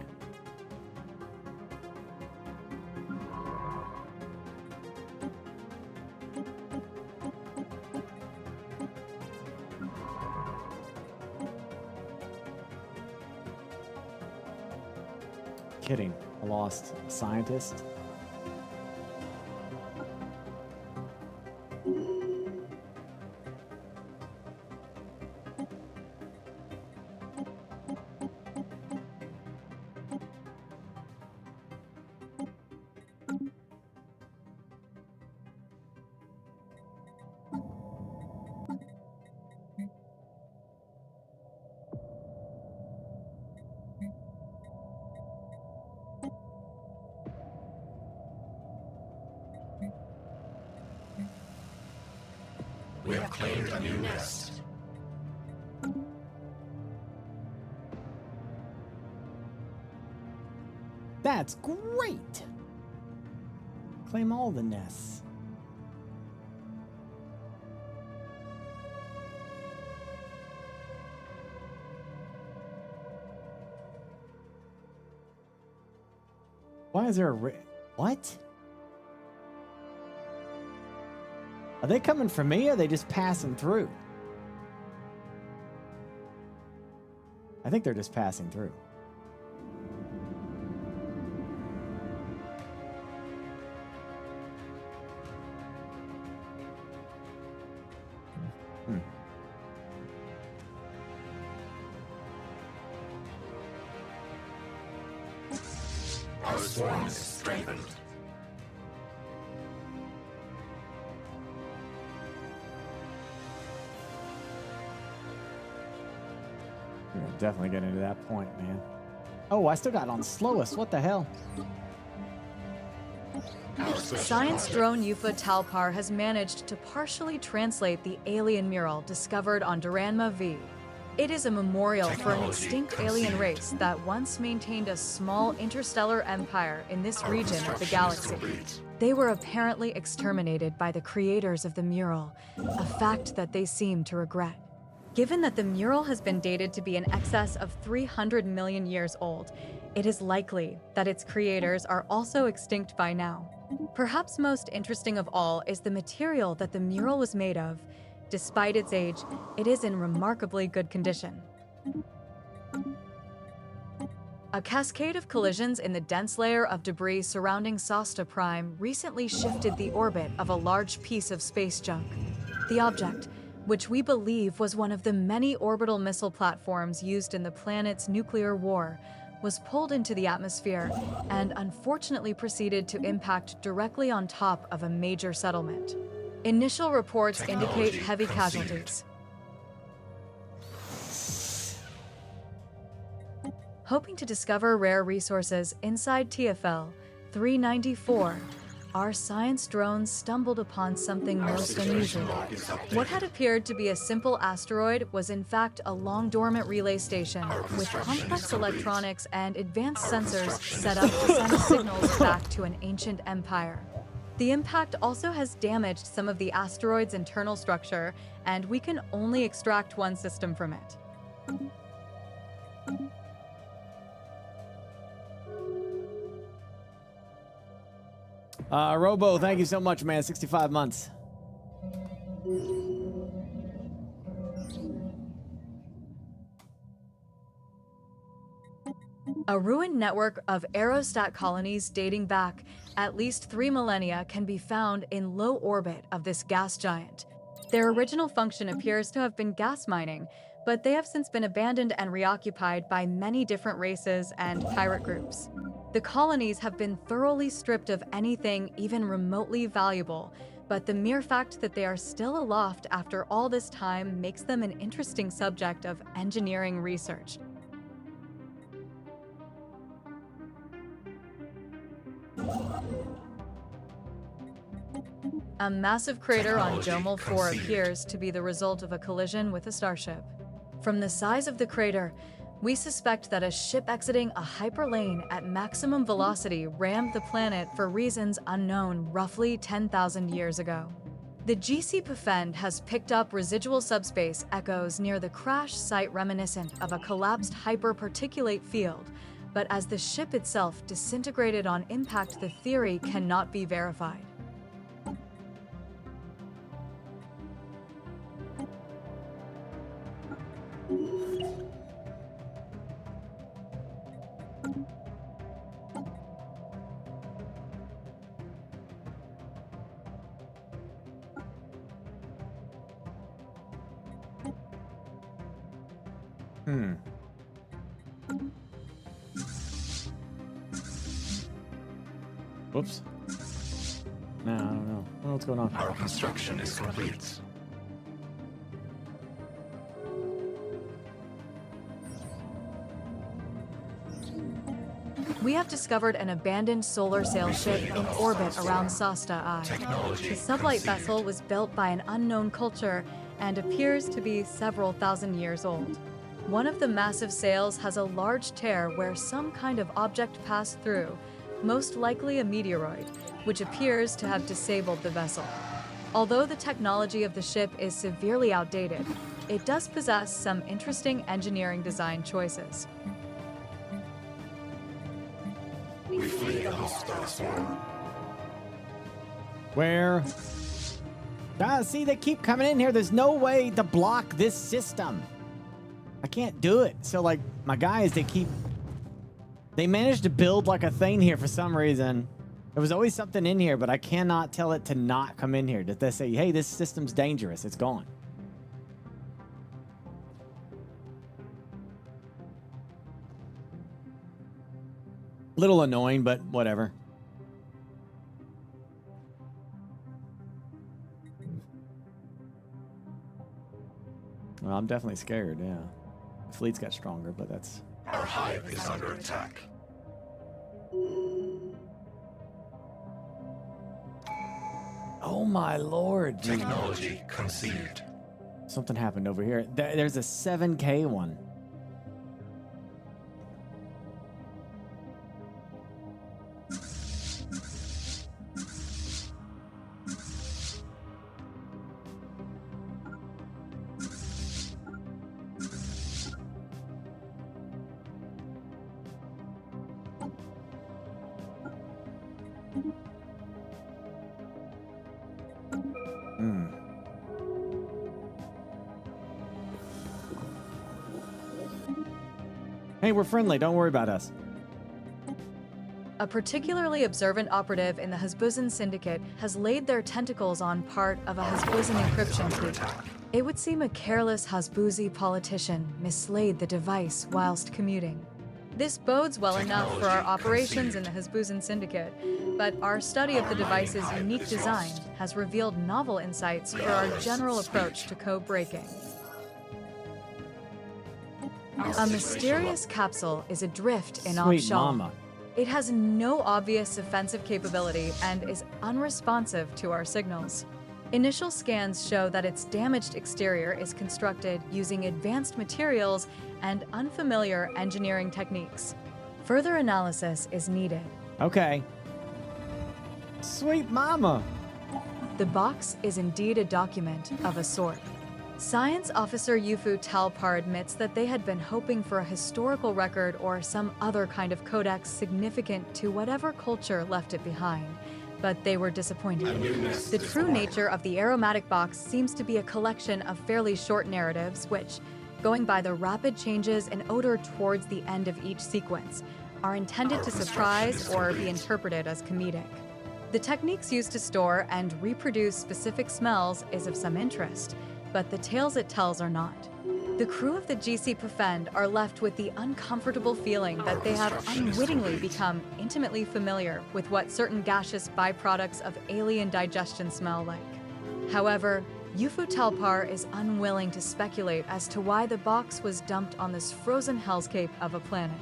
Kidding. I lost a scientist. We have claimed a new nest. That's great! Claim all the nests. Why is there a what? Are they coming for me or are they just passing through? I think they're just passing through. Our swarm is strengthened. We're gonna definitely get into that point, man. Oh, I still got on slowest. What the hell? Science drone UFA Talpar has managed to partially translate the alien mural discovered on Duranma V. It is a memorial for an extinct alien race that once maintained a small interstellar empire in this region of the galaxy. They were apparently exterminated by the creators of the mural, a fact that they seem to regret. Given that the mural has been dated to be in excess of 300 million years old, it is likely that its creators are also extinct by now. Perhaps most interesting of all is the material that the mural was made of. Despite its age, it is in remarkably good condition. A cascade of collisions in the dense layer of debris surrounding Sasta Prime recently shifted the orbit of a large piece of space junk. The object, which we believe was one of the many orbital missile platforms used in the planet's nuclear war, was pulled into the atmosphere and unfortunately proceeded to impact directly on top of a major settlement. Initial reports indicate heavy casualties. Hoping to discover rare resources inside TFL 394, our science drones stumbled upon something most unusual. What had appeared to be a simple asteroid was in fact a long-dormant relay station with complex electronics and advanced sensors set up to send signals back to an ancient empire. The impact also has damaged some of the asteroid's internal structure, and we can only extract one system from it. Robo, thank you so much, man. 65 months. A ruined network of aerostat colonies dating back at least 3 millennia can be found in low orbit of this gas giant. Their original function appears to have been gas mining, but they have since been abandoned and reoccupied by many different races and pirate groups. The colonies have been thoroughly stripped of anything even remotely valuable, but the mere fact that they are still aloft after all this time makes them an interesting subject of engineering research. A massive crater on Jomel 4 appears to be the result of a collision with a starship. From the size of the crater, we suspect that a ship exiting a hyperlane at maximum velocity rammed the planet for reasons unknown roughly 10,000 years ago. The GC Pfend has picked up residual subspace echoes near the crash site reminiscent of a collapsed hyperparticulate field, but as the ship itself disintegrated on impact, the theory cannot be verified. Whoops. No, I don't know. I don't know what's going on. Our construction is complete. We have discovered an abandoned solar sail ship in orbit around Sasta I. The sublight vessel was built by an unknown culture and appears to be several thousand years old. One of the massive sails has a large tear where some kind of object passed through, most likely a meteoroid, which appears to have disabled the vessel. Although the technology of the ship is severely outdated, it does possess some interesting engineering design choices. We flee the hostile swarm. Where? See, they keep coming in here. There's no way to block this system. I can't do it. So, like, my guys, they managed to build, like, a thing here for some reason. There was always something in here, but I cannot tell it to not come in here. Did they say, hey, this system's dangerous. It's gone. Little annoying, but whatever. Well, I'm definitely scared, yeah. The fleet's got stronger, but that's... Our hive is under attack. Oh my lord, dude. Technology conceived. Something happened over here. There's a 7K one. Hey, we're friendly. Don't worry about us. A particularly observant operative in the Hasbuzan Syndicate has laid their tentacles on part of a Hasbuzan encryption key. It would seem a careless Hasbuzi politician mislaid the device whilst commuting. This bodes well enough for our operations in the Hasbuzan Syndicate, but our study of the device's unique design has revealed novel insights for our general approach to code breaking. A mysterious capsule is adrift in Sweet Abshal. mama. It has no obvious offensive capability and is unresponsive to our signals. Initial scans show that its damaged exterior is constructed using advanced materials and unfamiliar engineering techniques. Further analysis is needed. Okay. Sweet mama. The box is indeed a document of a sort. Science Officer Yufu Talpar admits that they had been hoping for a historical record or some other kind of codex significant to whatever culture left it behind, but they were disappointed. The true nature of the aromatic box seems to be a collection of fairly short narratives which, going by the rapid changes in odor towards the end of each sequence, are intended to surprise or be interpreted as comedic. The techniques used to store and reproduce specific smells is of some interest, but the tales it tells are not. The crew of the GC Profend are left with the uncomfortable feeling that they have unwittingly become intimately familiar with what certain gaseous byproducts of alien digestion smell like. However, Yufu Talpar is unwilling to speculate as to why the box was dumped on this frozen hellscape of a planet.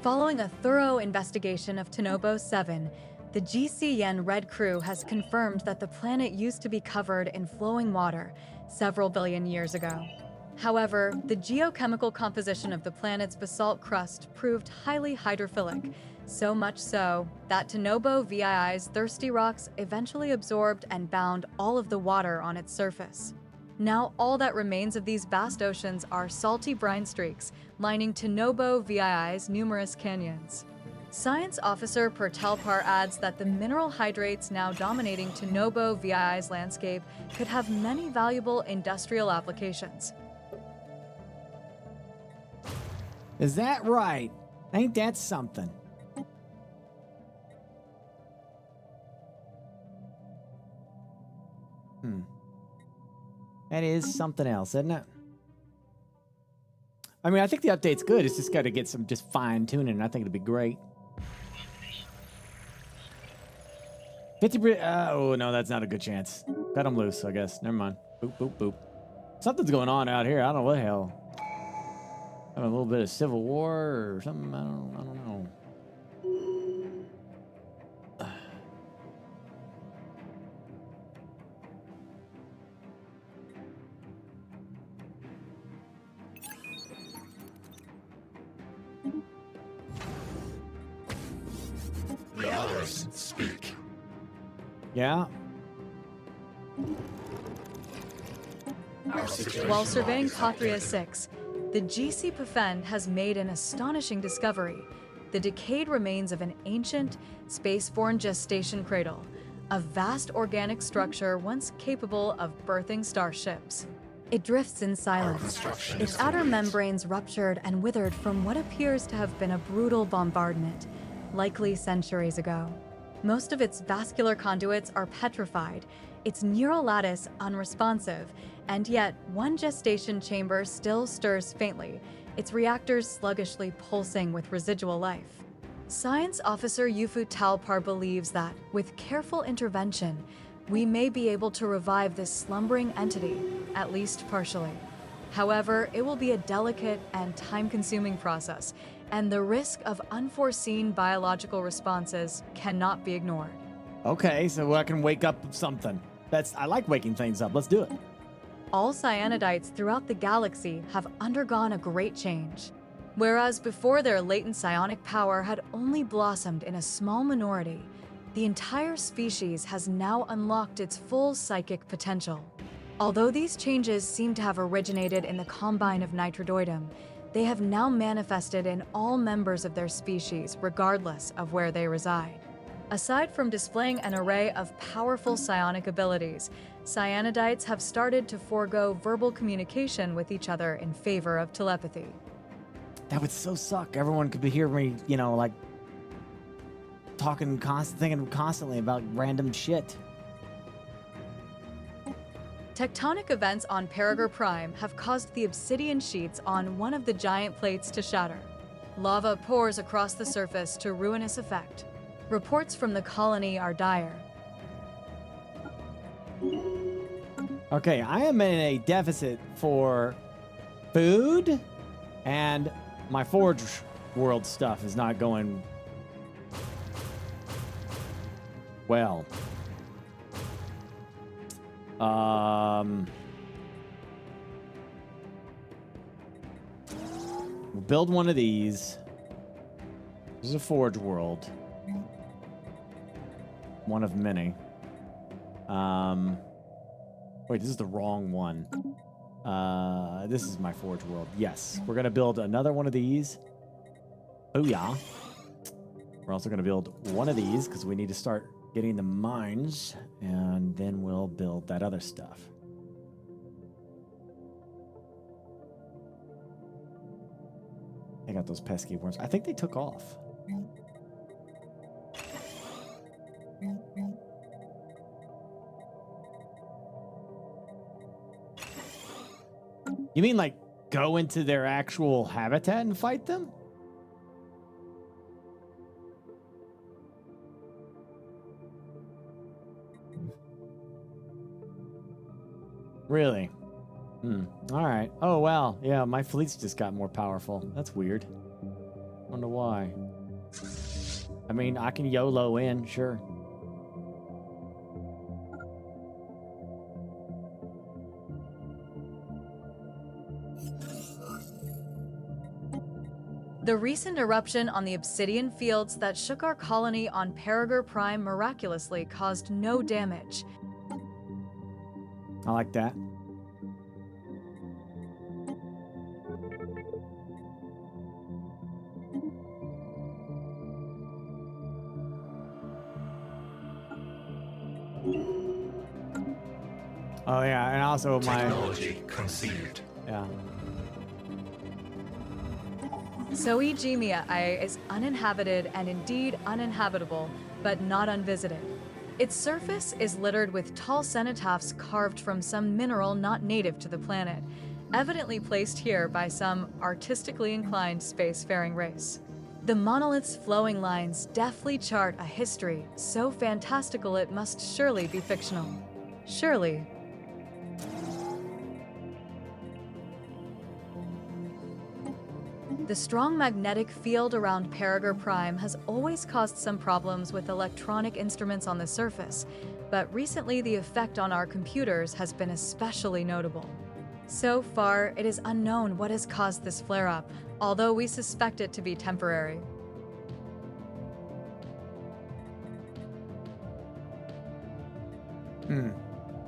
Following a thorough investigation of Tanobo 7, the GC Yen Red Crew has confirmed that the planet used to be covered in flowing water several billion years ago. However, the geochemical composition of the planet's basalt crust proved highly hydrophilic, so much so that Tanobo VII's thirsty rocks eventually absorbed and bound all of the water on its surface. Now all that remains of these vast oceans are salty brine streaks lining Tanobo VII's numerous canyons. Science Officer Talpar adds that the mineral hydrates now dominating Tanobo VII's landscape could have many valuable industrial applications. Is that right? Ain't that something? That is something else, isn't it? I mean, I think the update's good. It's just got to get some just fine tuning, and I think it'll be great. 50. Oh no, that's not a good chance. Cut them loose, I guess. Never mind. Boop boop boop. Something's going on out here. I don't know what the hell. Having a little bit of civil war or something. I don't know. The others speak. Yeah. While surveying Pathria 6, the GC Profend has made an astonishing discovery: the decayed remains of an ancient, spaceborne gestation cradle, a vast organic structure once capable of birthing starships. It drifts in silence, its outer membranes ruptured and withered from what appears to have been a brutal bombardment, likely centuries ago. Most of its vascular conduits are petrified, its neural lattice unresponsive, and yet one gestation chamber still stirs faintly, its reactors sluggishly pulsing with residual life. Science officer Yufu Talpar believes that, with careful intervention, we may be able to revive this slumbering entity, at least partially. However, it will be a delicate and time-consuming process, and the risk of unforeseen biological responses cannot be ignored. Okay, so I can wake up something. I like waking things up. Let's do it. All cyanidites throughout the galaxy have undergone a great change. Whereas before their latent psionic power had only blossomed in a small minority, the entire species has now unlocked its full psychic potential. Although these changes seem to have originated in the combine of nitrodoidum, they have now manifested in all members of their species, regardless of where they reside. Aside from displaying an array of powerful psionic abilities, cyanidites have started to forego verbal communication with each other in favor of telepathy. That would so suck. Everyone could be hearing me, like talking, thinking constantly about random shit. Tectonic events on Peregrine Prime have caused the obsidian sheets on one of the giant plates to shatter. Lava pours across the surface to ruinous effect. Reports from the colony are dire. Okay, I am in a deficit for food, and my Forge World stuff is not going well. We'll build one of these. This is a Forge World. One of many. Wait, this is the wrong one. This is my Forge World. Yes, we're gonna build another one of these. Oh yeah. We're also gonna build one of these because we need to start getting the mines, and then we'll build that other stuff. I got those pesky worms. I think they took off. You mean like go into their actual habitat and fight them? Really? All right. Oh, wow. Yeah, my fleet's just got more powerful. That's weird. Wonder why. I mean, I can YOLO in, sure. The recent eruption on the obsidian fields that shook our colony on Peregrine Prime miraculously caused no damage. I like that. Oh yeah, and also my technology conceived. Yeah. Soegemiae is uninhabited and indeed uninhabitable, but not unvisited. Its surface is littered with tall cenotaphs carved from some mineral not native to the planet, evidently placed here by some artistically inclined spacefaring race. The monolith's flowing lines deftly chart a history so fantastical it must surely be fictional. Surely. The strong magnetic field around Peregrine Prime has always caused some problems with electronic instruments on the surface, but recently the effect on our computers has been especially notable. So far, it is unknown what has caused this flare-up, although we suspect it to be temporary.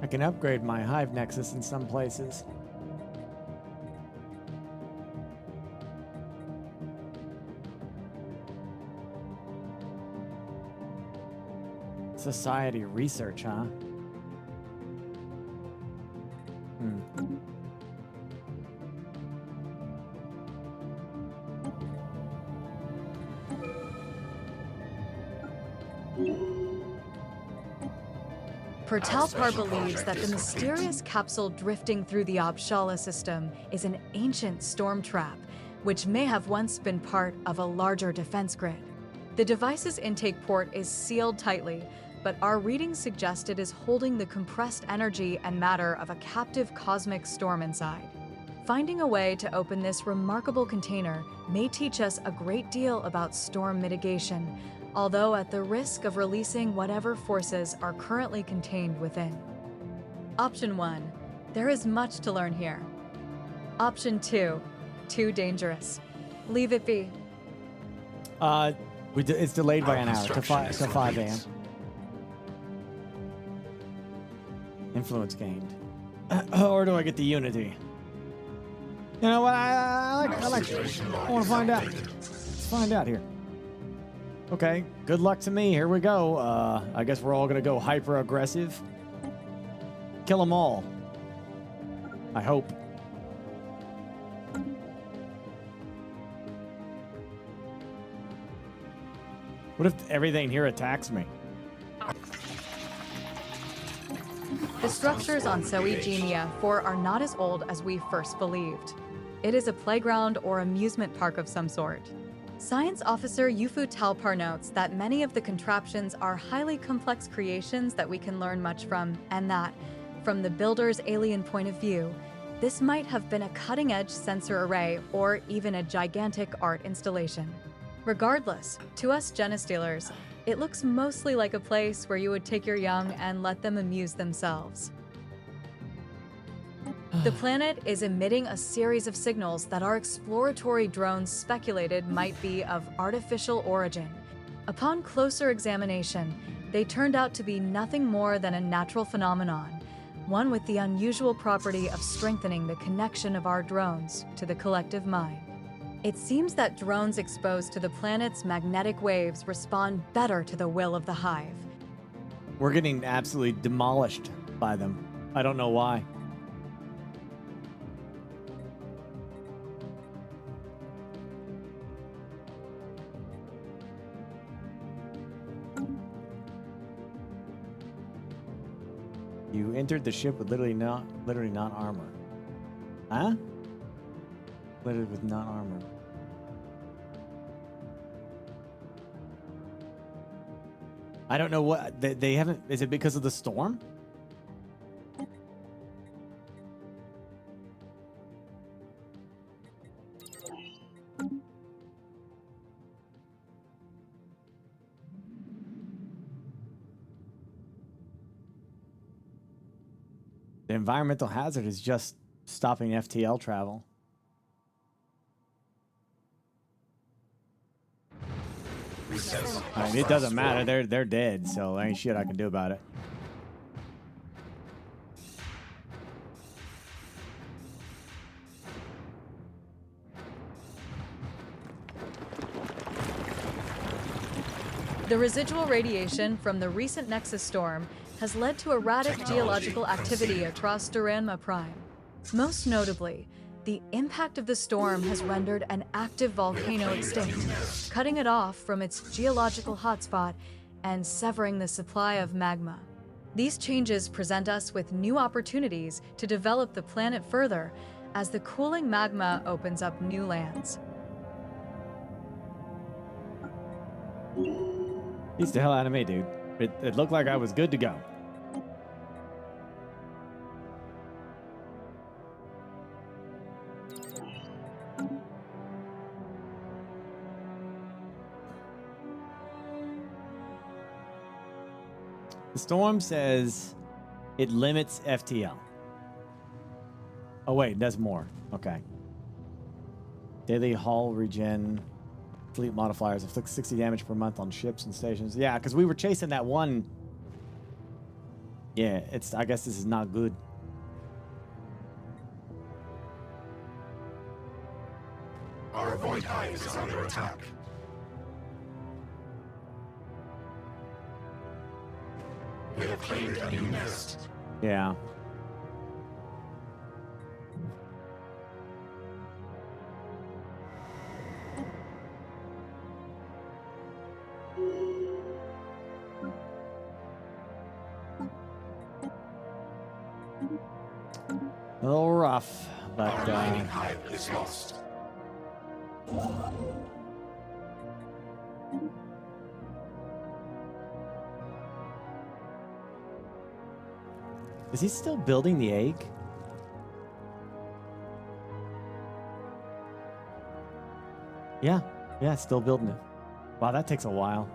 I can upgrade my Hive Nexus in some places. Society research, huh? Talpar believes that the mysterious capsule drifting through the Abshala system is an ancient storm trap, which may have once been part of a larger defense grid. The device's intake port is sealed tightly, but our readings suggest it is holding the compressed energy and matter of a captive cosmic storm inside. Finding a way to open this remarkable container may teach us a great deal about storm mitigation, although at the risk of releasing whatever forces are currently contained within. Option 1. There is much to learn here. Option 2. Too dangerous. Leave it be. It's delayed by an hour to 5 a.m. Influence gained. Or do I get the unity? You know what? I want to find out. Let's find out here. Okay, good luck to me. Here we go. I guess we're all gonna go hyper aggressive. Kill them all. I hope. What if everything here attacks me? The structures on Soegenia 4 are not as old as we first believed. It is a playground or amusement park of some sort. Science officer Yufu Talpar notes that many of the contraptions are highly complex creations that we can learn much from, and that, from the builder's alien point of view, this might have been a cutting-edge sensor array or even a gigantic art installation. Regardless, to us Genestealers, it looks mostly like a place where you would take your young and let them amuse themselves. The planet is emitting a series of signals that our exploratory drones speculated might be of artificial origin. Upon closer examination, they turned out to be nothing more than a natural phenomenon, one with the unusual property of strengthening the connection of our drones to the collective mind. It seems that drones exposed to the planet's magnetic waves respond better to the will of the Hive. We're getting absolutely demolished by them. I don't know why. You entered the ship with literally not armor. Huh? Literally with not armor. I don't know what they haven't. Is it because of the storm? The environmental hazard is just stopping FTL travel. I mean, it doesn't matter. They're dead, so there ain't shit I can do about it. The residual radiation from the recent Nexus storm has led to erratic geological activity across Duranma Prime. Most notably, the impact of the storm has rendered an active volcano extinct, cutting it off from its geological hotspot and severing the supply of magma. These changes present us with new opportunities to develop the planet further as the cooling magma opens up new lands. Beats the hell out of me, dude. It looked like I was good to go. The storm says it limits FTL. Oh wait, there's more. Okay. Daily hull regen. Fleet modifiers inflict 60 damage per month on ships and stations. Yeah, because we were chasing that one. Yeah, I guess this is not good. Our void hive is under attack. We have claimed a new nest. Yeah. A little rough, but Our mining hive is lost. is he still building the egg? Yeah, still building it. Wow, that takes a while.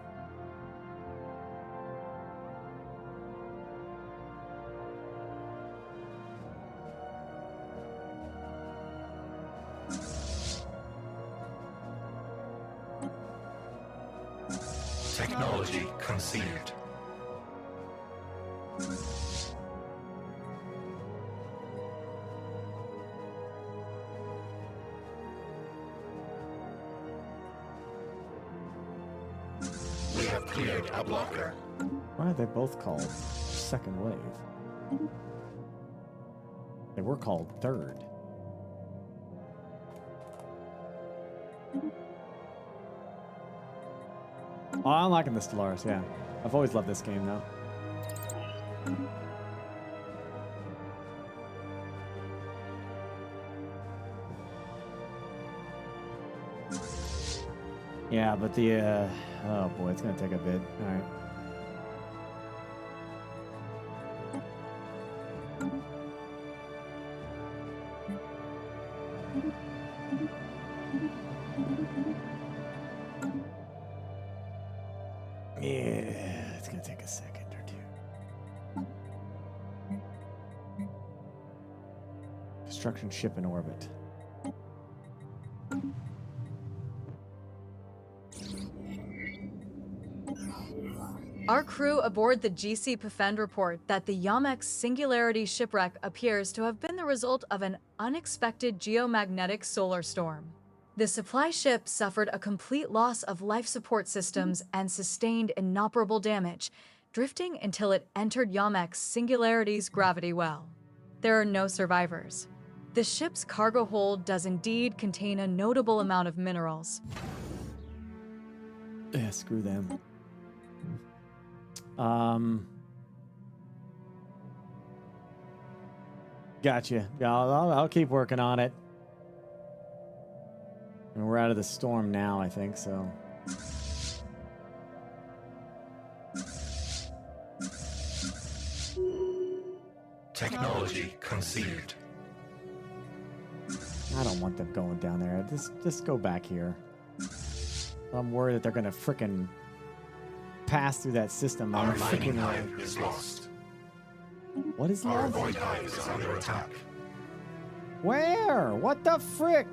Technology conceived. We have cleared a blocker. Why are they both called second wave? They were called third. Oh, I'm liking the Stellaris, yeah. I've always loved this game, though. Yeah, but the, oh boy, it's gonna take a bit. All right. Yeah, it's gonna take a second or two. Destruction ship in orbit. Our crew aboard the GC Pefend report that the Yamex Singularity shipwreck appears to have been the result of an unexpected geomagnetic solar storm. The supply ship suffered a complete loss of life support systems and sustained inoperable damage, drifting until it entered Yamex Singularity's gravity well. There are no survivors. The ship's cargo hold does indeed contain a notable amount of minerals. Yeah, screw them. Gotcha. Yeah, I'll keep working on it. And we're out of the storm now, I think, so. Technology conceived. I don't want them going down there. Just go back here. I'm worried that they're gonna frickin' pass through that system. Our mining hive is lost. What is Our that? void hive is under attack. Where? What the frick?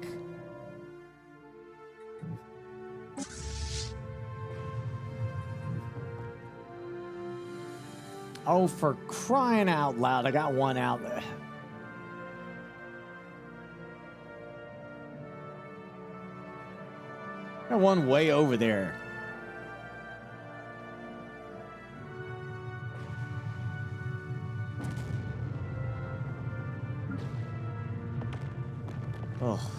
Oh, for crying out loud. I got one out there. Got one way over there. Oh.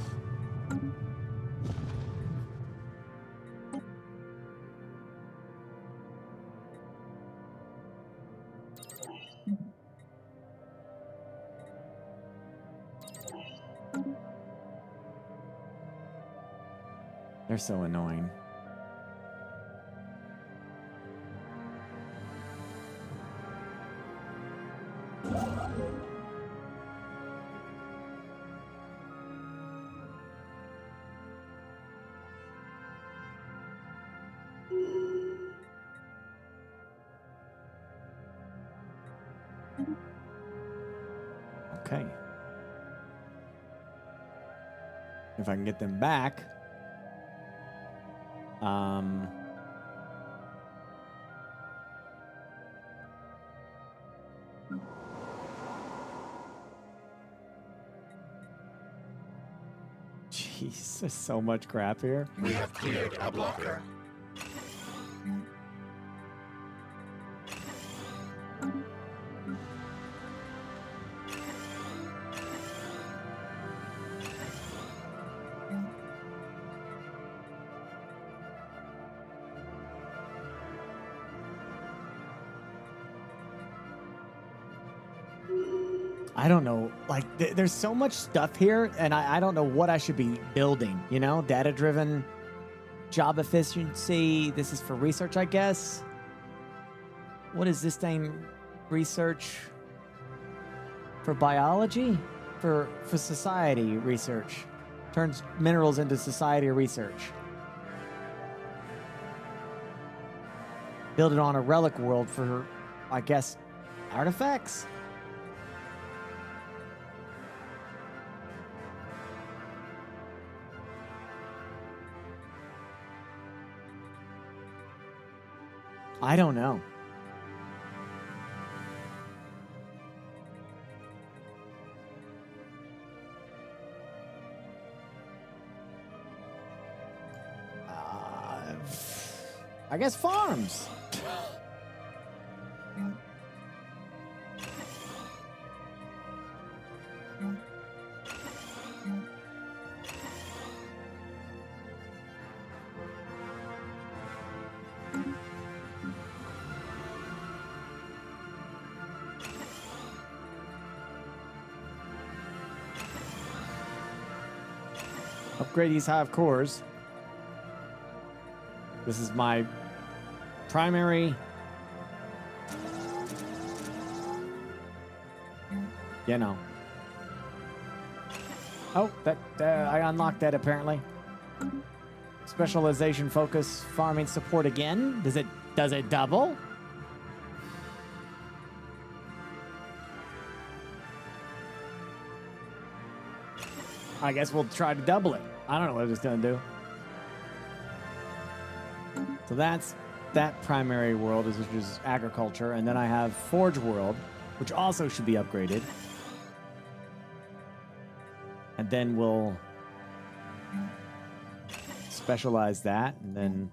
They're so annoying. Okay. If I can get them back. Jeez, there's so much crap here. We have cleared a blocker. I don't know. Like, there's so much stuff here, and I don't know what I should be building, you know? Data-driven job efficiency. This is for research, I guess. What is this thing? Research for biology? For society research. Turns minerals into society research. Build it on a relic world for, I guess, artifacts? I don't know. I guess farms. Upgrade these hive cores. This is my primary. You know. Oh, that I unlocked that apparently. Specialization, focus, farming support again. Does it double? I guess we'll try to double it. I don't know what it's gonna do. So that's that primary world, which is agriculture, and then I have Forge World, which also should be upgraded. And then we'll specialize that, and then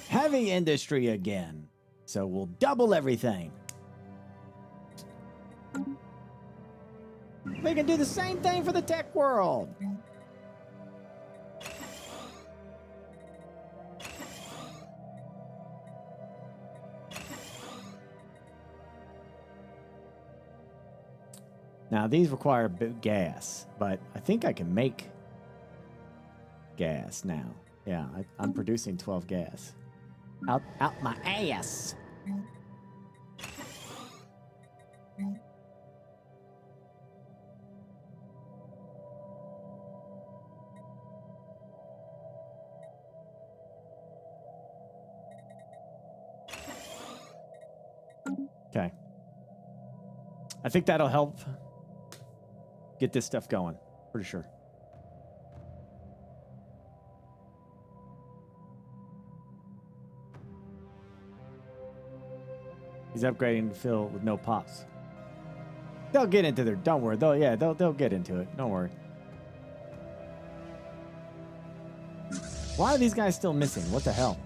heavy industry again. So we'll double everything. We can do the same thing for the tech world. Now, these require gas, but I think I can make gas now. Yeah, I'm producing 12 gas. Out my ass. Okay. I think that'll help get this stuff going. Pretty sure. He's upgrading to fill with no pops. They'll get into their. Don't worry. They'll get into it. Don't worry. Why are these guys still missing? What the hell?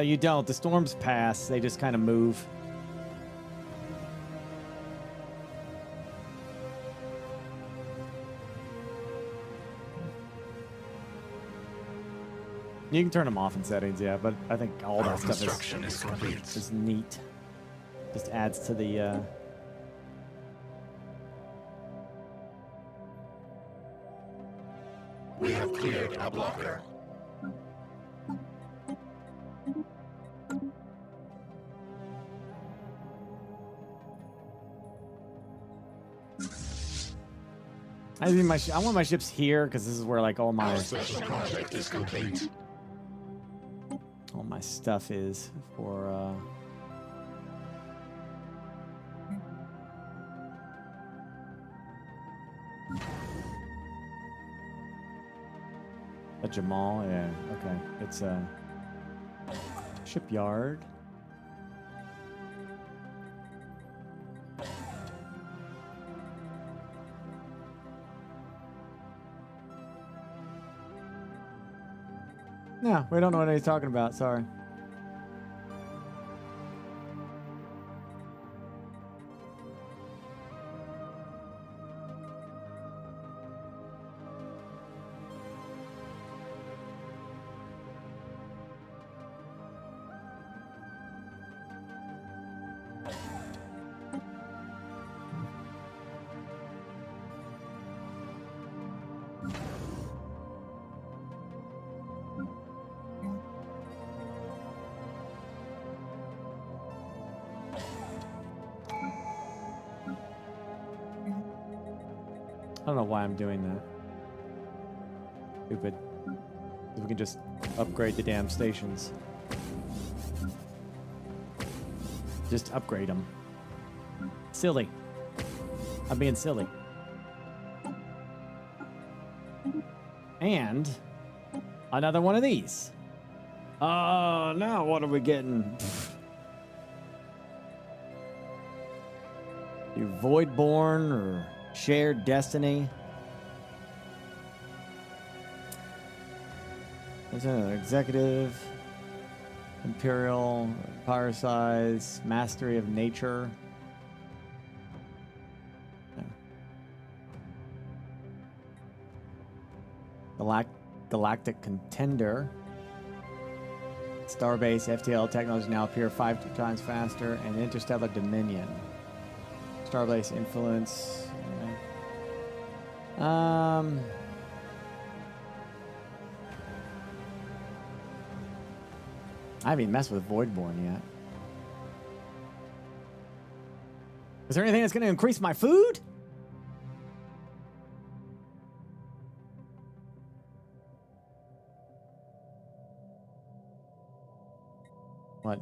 You don't. The storms pass. They just kind of move. You can turn them off in settings, yeah, but I think all that stuff is neat. Just adds to the... We have cleared a blocker. I want my ships here because this is where like all my special project is complete. All my stuff is for a Jamal, yeah, okay. It's a shipyard. No, we don't know what he's talking about. Sorry. I don't know why I'm doing that. Stupid. We can just upgrade the damn stations. Just upgrade them. Silly. I'm being silly. And another one of these. Oh, now what are we getting? You Voidborn or Shared Destiny. There's another executive. Imperial, Power Size, Mastery of Nature. Yeah. Galactic Contender. Starbase FTL technology now appear 5 times faster, and Interstellar Dominion. Starbase Influence. I haven't even messed with Voidborn yet. Is there anything that's going to increase my food? What?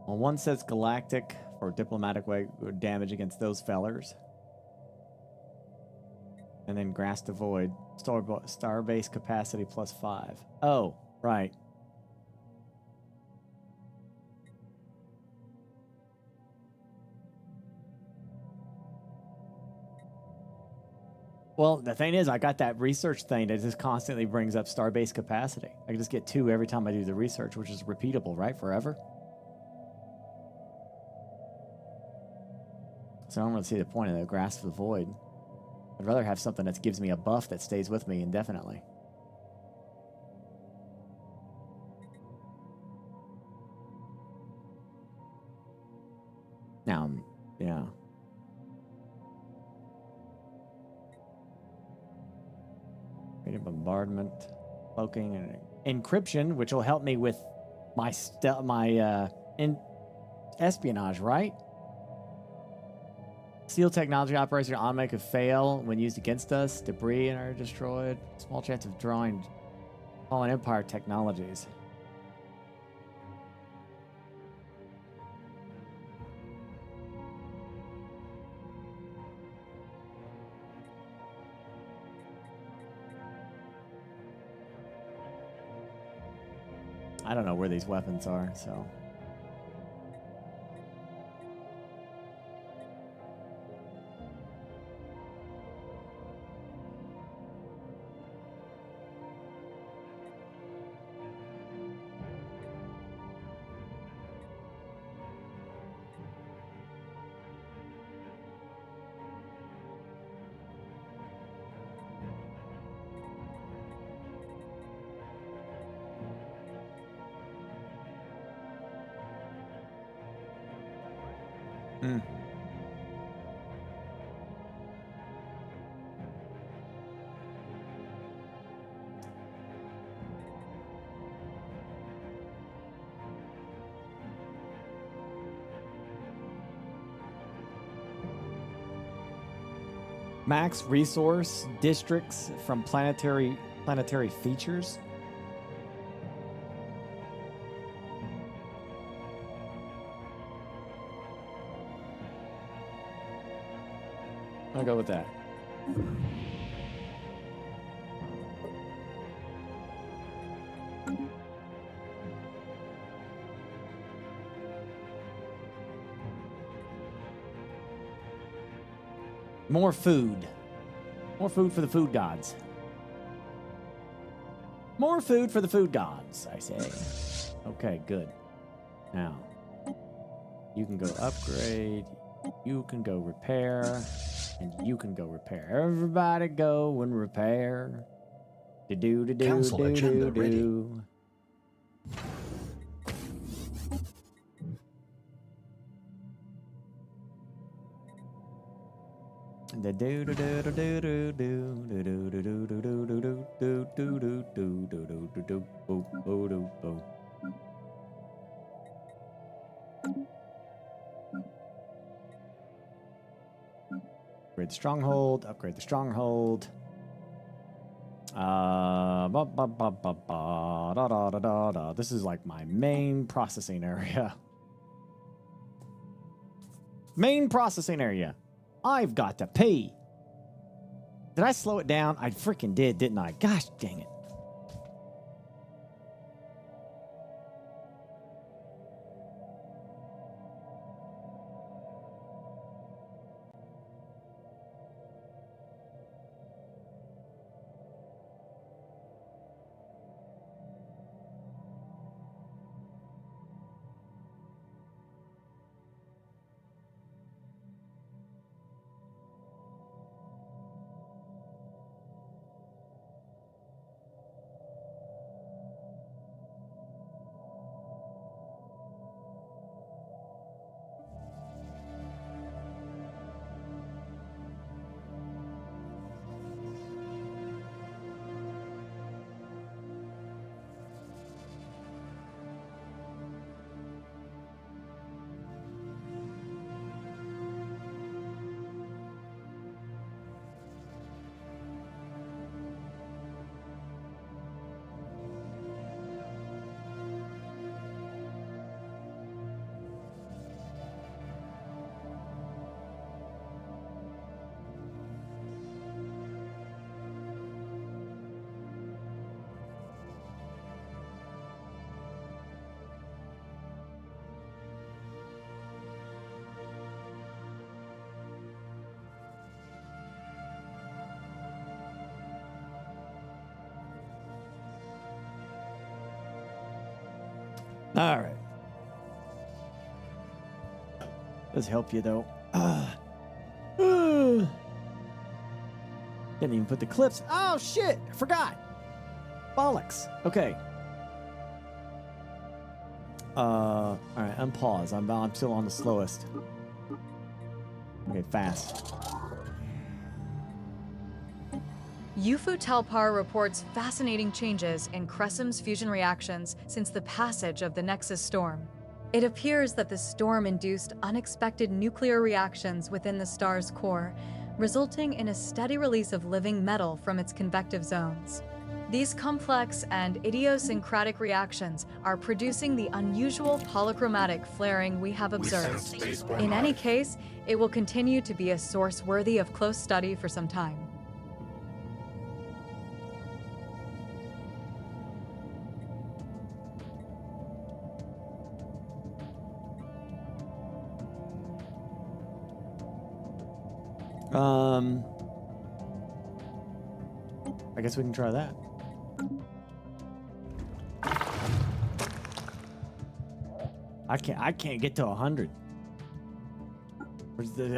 Well, one says galactic for diplomatic way damage against those fellers. And then Grasp the Void. Starbase capacity +5. Oh, right. Well, the thing is, I got that research thing that just constantly brings up Starbase capacity. I can just get 2 every time I do the research, which is repeatable, right? Forever. So I don't really see the point of the Grasp the Void. I'd rather have something that gives me a buff that stays with me indefinitely. Now, yeah. Radio bombardment, cloaking, and encryption, which will help me with my espionage, right? Seal technology operation automatically fail when used against us. Debris and are destroyed. Small chance of drawing fallen empire technologies. I don't know where these weapons are, so. Max resource districts from planetary features. I'll go with that. More food. More food for the food gods. More food for the food gods, I say. Okay, good. Now, you can go upgrade, you can go repair, and you can go repair. Everybody go and repair. Do-do-do-do, Council agenda do-do-do. Upgrade the stronghold. Upgrade the stronghold. This is like my main processing area. Main processing area. I've got to pee. Did I slow it down? I freaking did, didn't I? Gosh dang it. All right. Does help you though. Didn't even put the clips. Oh shit! I forgot. Bollocks. Okay. All right. Unpause. I'm still on the slowest. Okay, fast. Yufu Talpar reports fascinating changes in Crescim's fusion reactions since the passage of the Nexus storm. It appears that the storm induced unexpected nuclear reactions within the star's core, resulting in a steady release of living metal from its convective zones. These complex and idiosyncratic reactions are producing the unusual polychromatic flaring we have observed. In any case, it will continue to be a source worthy of close study for some time. I guess we can try that. I can't get to 100.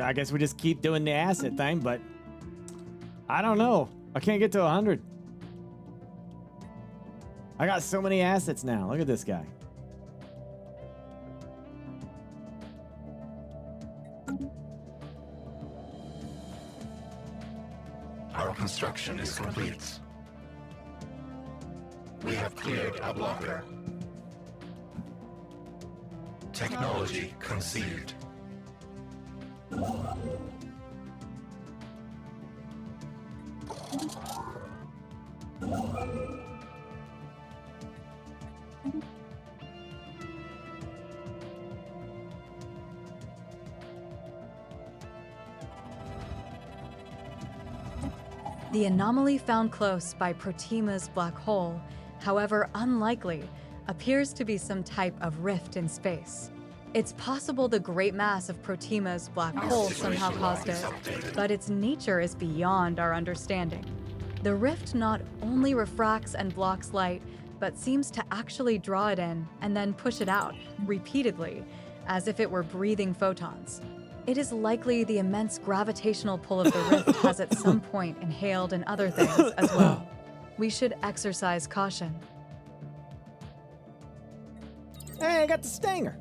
I guess we just keep doing the asset thing, but I don't know. I can't get to 100. I got so many assets now. Look at this guy. Our construction is complete. We have cleared a blocker. Technology conceived. The anomaly found close by Protima's black hole, however unlikely, appears to be some type of rift in space. It's possible the great mass of Protima's black hole somehow caused it, but its nature is beyond our understanding. The rift not only refracts and blocks light, but seems to actually draw it in and then push it out, repeatedly, as if it were breathing photons. It is likely the immense gravitational pull of the rift has at some point inhaled in other things as well. We should exercise caution. Hey, I got the stinger.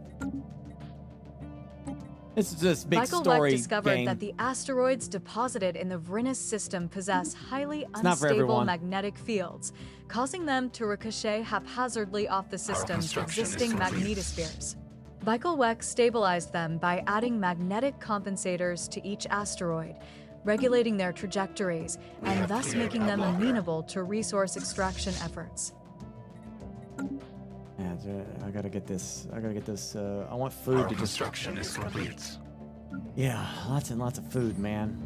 This is just big BioGenesis story discovered game. that the asteroids deposited in the readiness system possess highly not for unstable everyone. magnetic fields, causing them to ricochet haphazardly off the system's existing magnetospheres. BioGenesis stabilized them by adding magnetic compensators to each asteroid, regulating their trajectories, and thus making them amenable to resource extraction efforts. Yeah, I gotta get this. I gotta get this. I want food Our to just. construction is complete. Yeah, lots and lots of food, man.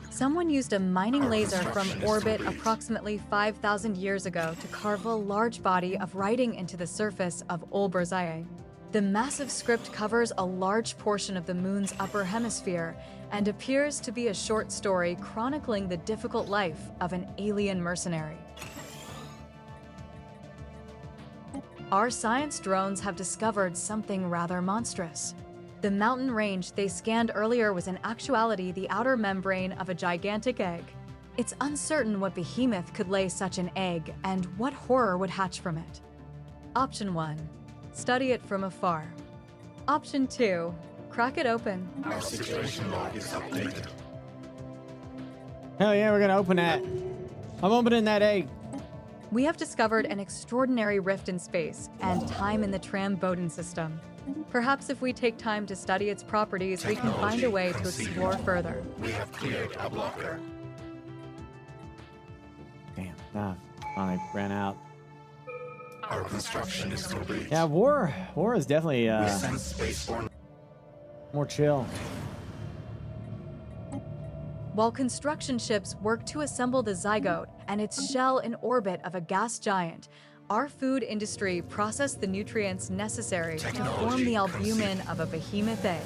Someone used a mining laser from orbit approximately 5,000 years ago to carve a large body of writing into the surface of Olbrzaya. The massive script covers a large portion of the moon's upper hemisphere and appears to be a short story chronicling the difficult life of an alien mercenary. Our science drones have discovered something rather monstrous. The mountain range they scanned earlier was in actuality the outer membrane of a gigantic egg. It's uncertain what behemoth could lay such an egg and what horror would hatch from it. Option 1. Study it from afar. Option 2. Crack it open. Our situation log is updated. Hell yeah, we're gonna open that. I'm opening that egg. We have discovered an extraordinary rift in space and time in the Tram-Bowden system. Perhaps if we take time to study its properties, we can find a way to explore further. We have cleared a blocker. Damn, nah, finally ran out. Our construction is complete. Yeah, war is definitely We send spaceborne. more chill. While construction ships work to assemble the zygote and its shell in orbit of a gas giant, our food industry processed the nutrients necessary to form the albumin of a behemoth egg.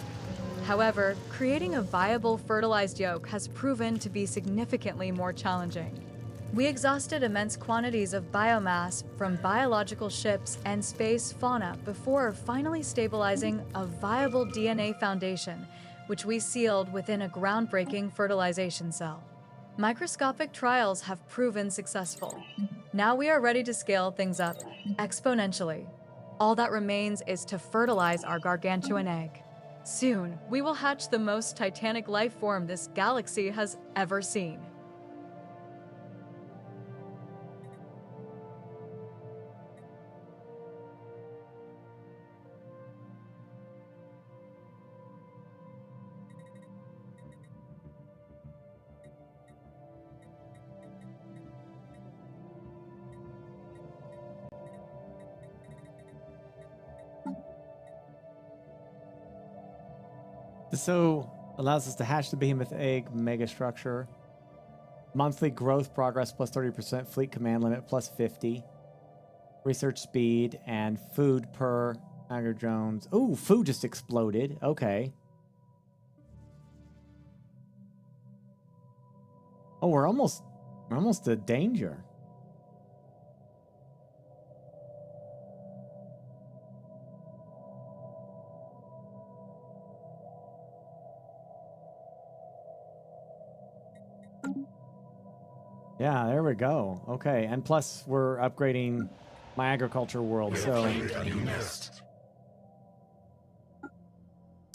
However, creating a viable fertilized yolk has proven to be significantly more challenging. We exhausted immense quantities of biomass from biological ships and space fauna before finally stabilizing a viable DNA foundation, which we sealed within a groundbreaking fertilization cell. Microscopic trials have proven successful. Now we are ready to scale things up exponentially. All that remains is to fertilize our gargantuan egg. Soon, we will hatch the most titanic life form this galaxy has ever seen. So allows us to hatch the behemoth egg megastructure. Monthly growth progress plus 30%, fleet command limit plus 50. Research speed and food per Tiger Jones. Oh, food just exploded. Okay. Oh, we're almost to danger. Yeah, there we go. Okay, and plus we're upgrading my agriculture world, so...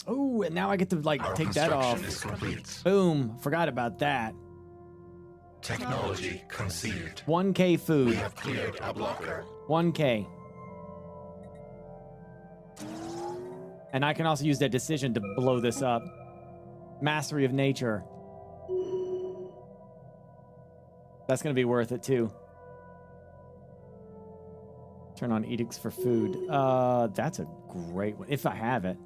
Oh, and now I get to, like, take that off. Boom, forgot about that. Technology conceived. 1K food. We have cleared a blocker. 1K. And I can also use that decision to blow this up. Mastery of nature. That's going to be worth it, too. Turn on edicts for food. That's a great one. If I have it.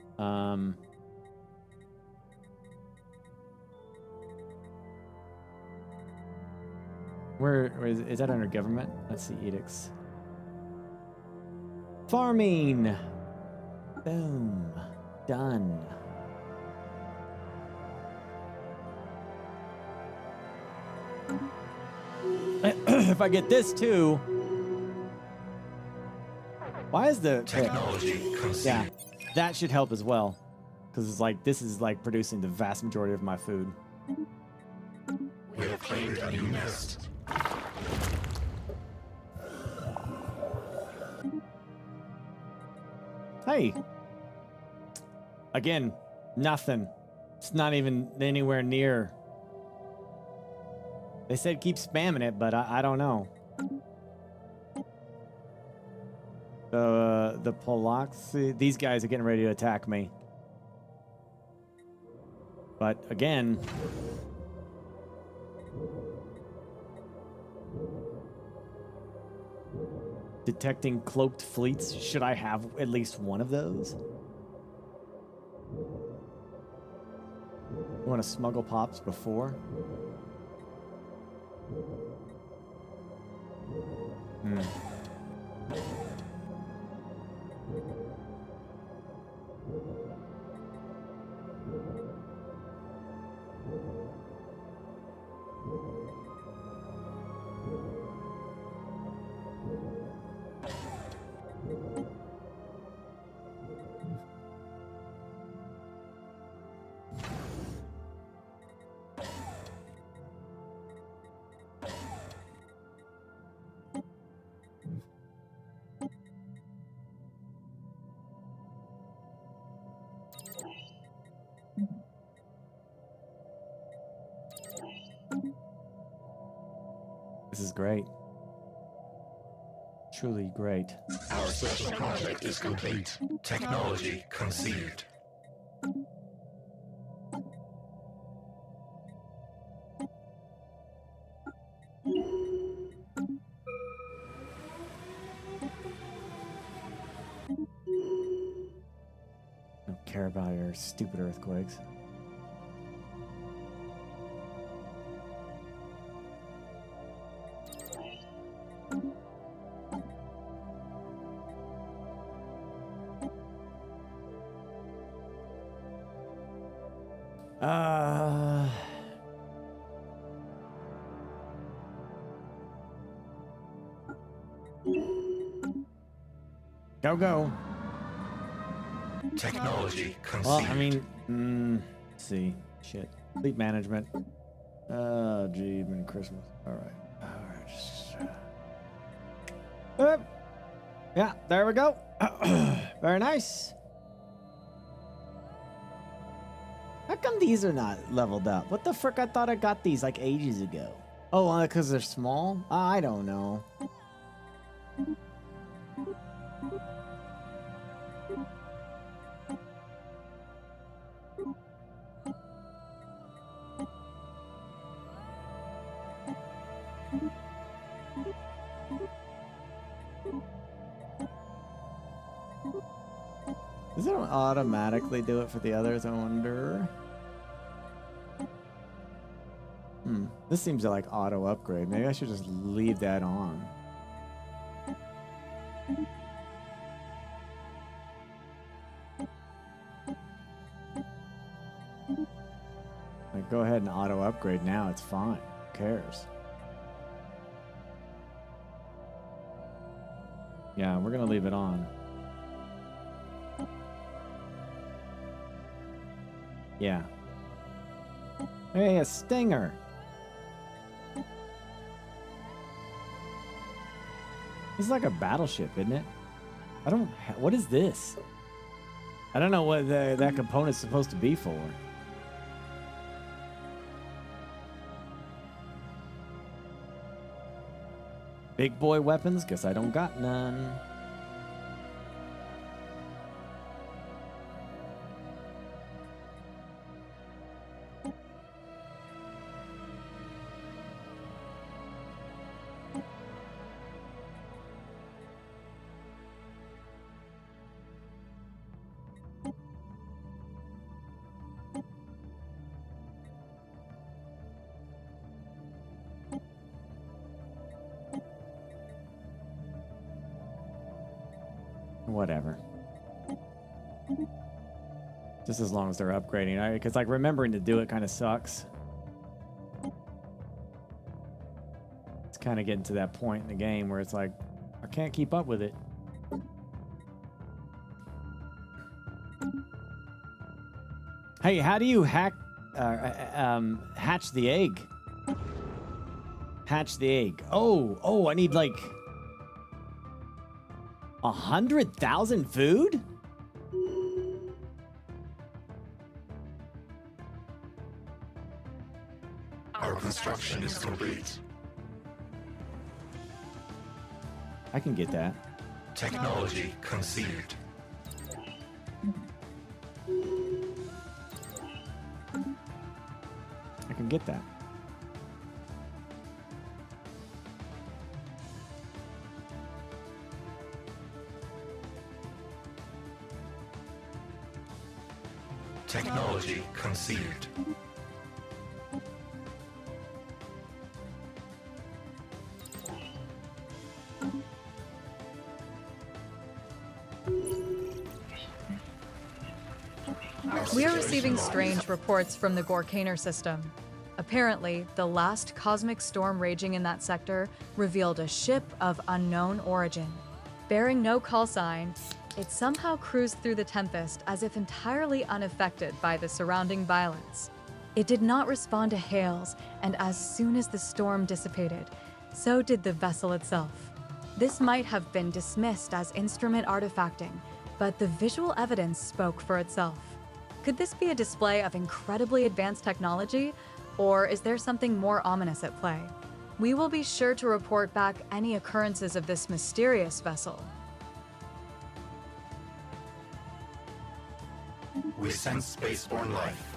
Where is that under government? Let's see, edicts. Farming. Boom. Done. If I get this too. Why is the technology conceived? Yeah, that should help as well. Because it's like this is like producing the vast majority of my food. We have claimed a new nest. Hey. Again, nothing. It's not even anywhere near. They said keep spamming it, but I don't know. The Polacks, these guys are getting ready to attack me. But again, detecting cloaked fleets. Should I have at least one of those? You want to smuggle pops before? Hmm. This is great. Truly great. Our special project is complete. Technology conceived. Don't care about your stupid earthquakes. Go. Technology conceived. Well, I mean, let's see. Shit. Fleet management. Oh, gee, Merry Christmas. All right. Yeah, there we go. Very nice. How come these are not leveled up? What the frick? I thought I got these like ages ago. Oh, because they're small? I don't know. Does it automatically do it for the others, I wonder? This seems to like auto upgrade. Maybe I should just leave that on. Like, go ahead and auto upgrade now. It's fine. Who cares? Yeah, we're gonna leave it on. Yeah. Hey, a stinger. This is like a battleship, isn't it? I don't. What is this? I don't know what that component's supposed to be for. Big boy weapons? Guess I don't got none. Whatever. Just as long as they're upgrading, right? Because like remembering to do it kind of sucks. It's kind of getting to that point in the game where it's like, I can't keep up with it. Hey, how do you hatch the egg? Hatch the egg. Oh, I need like 100,000 food? Our construction is complete. I can get that. Technology conceived. I can get that. Technology conceived. We are receiving strange reports from the Gorkaner system. Apparently, the last cosmic storm raging in that sector revealed a ship of unknown origin. Bearing no call sign, it somehow cruised through the tempest as if entirely unaffected by the surrounding violence. It did not respond to hails, and as soon as the storm dissipated, so did the vessel itself. This might have been dismissed as instrument artifacting, but the visual evidence spoke for itself. Could this be a display of incredibly advanced technology, or is there something more ominous at play? We will be sure to report back any occurrences of this mysterious vessel. We sense spaceborne life.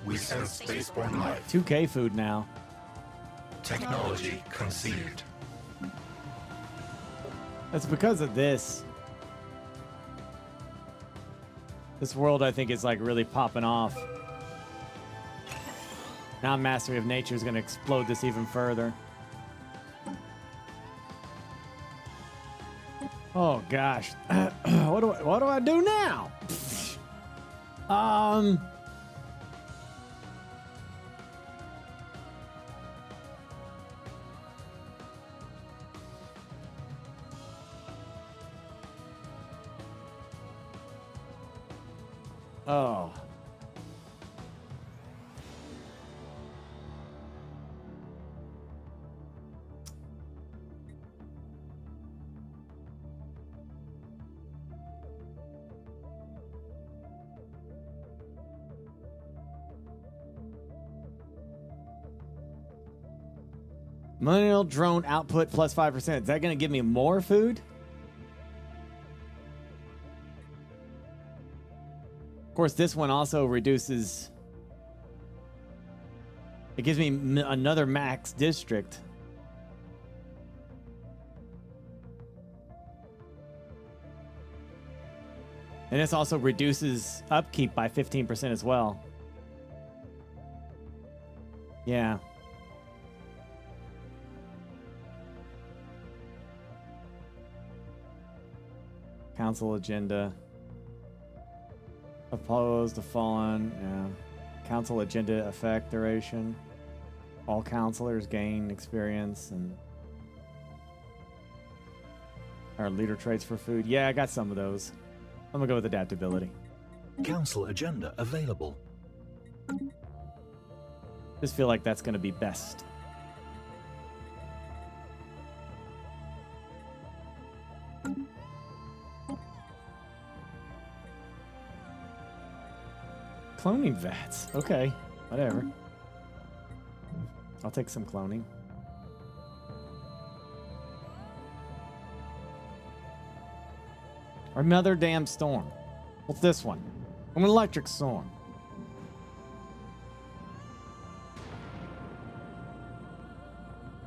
We sense spaceborne life. 2K food now. Technology conceived. That's because of this. This world, I think, is like really popping off. Now Mastery of Nature is going to explode this even further. Oh gosh. What do I do now? Oh. Millennial drone output plus 5%. Is that going to give me more food? Of course, this one also reduces... It gives me another max district. And this also reduces upkeep by 15% as well. Yeah. Council agenda. Opposed, the fallen. Yeah. Council agenda effect duration. All counselors gain experience and our leader traits for food. Yeah, I got some of those. I'm gonna go with adaptability. Council agenda available. Just feel like that's gonna be best. Cloning vats. Okay, whatever. I'll take some cloning. Another damn storm. What's this one? An electric storm.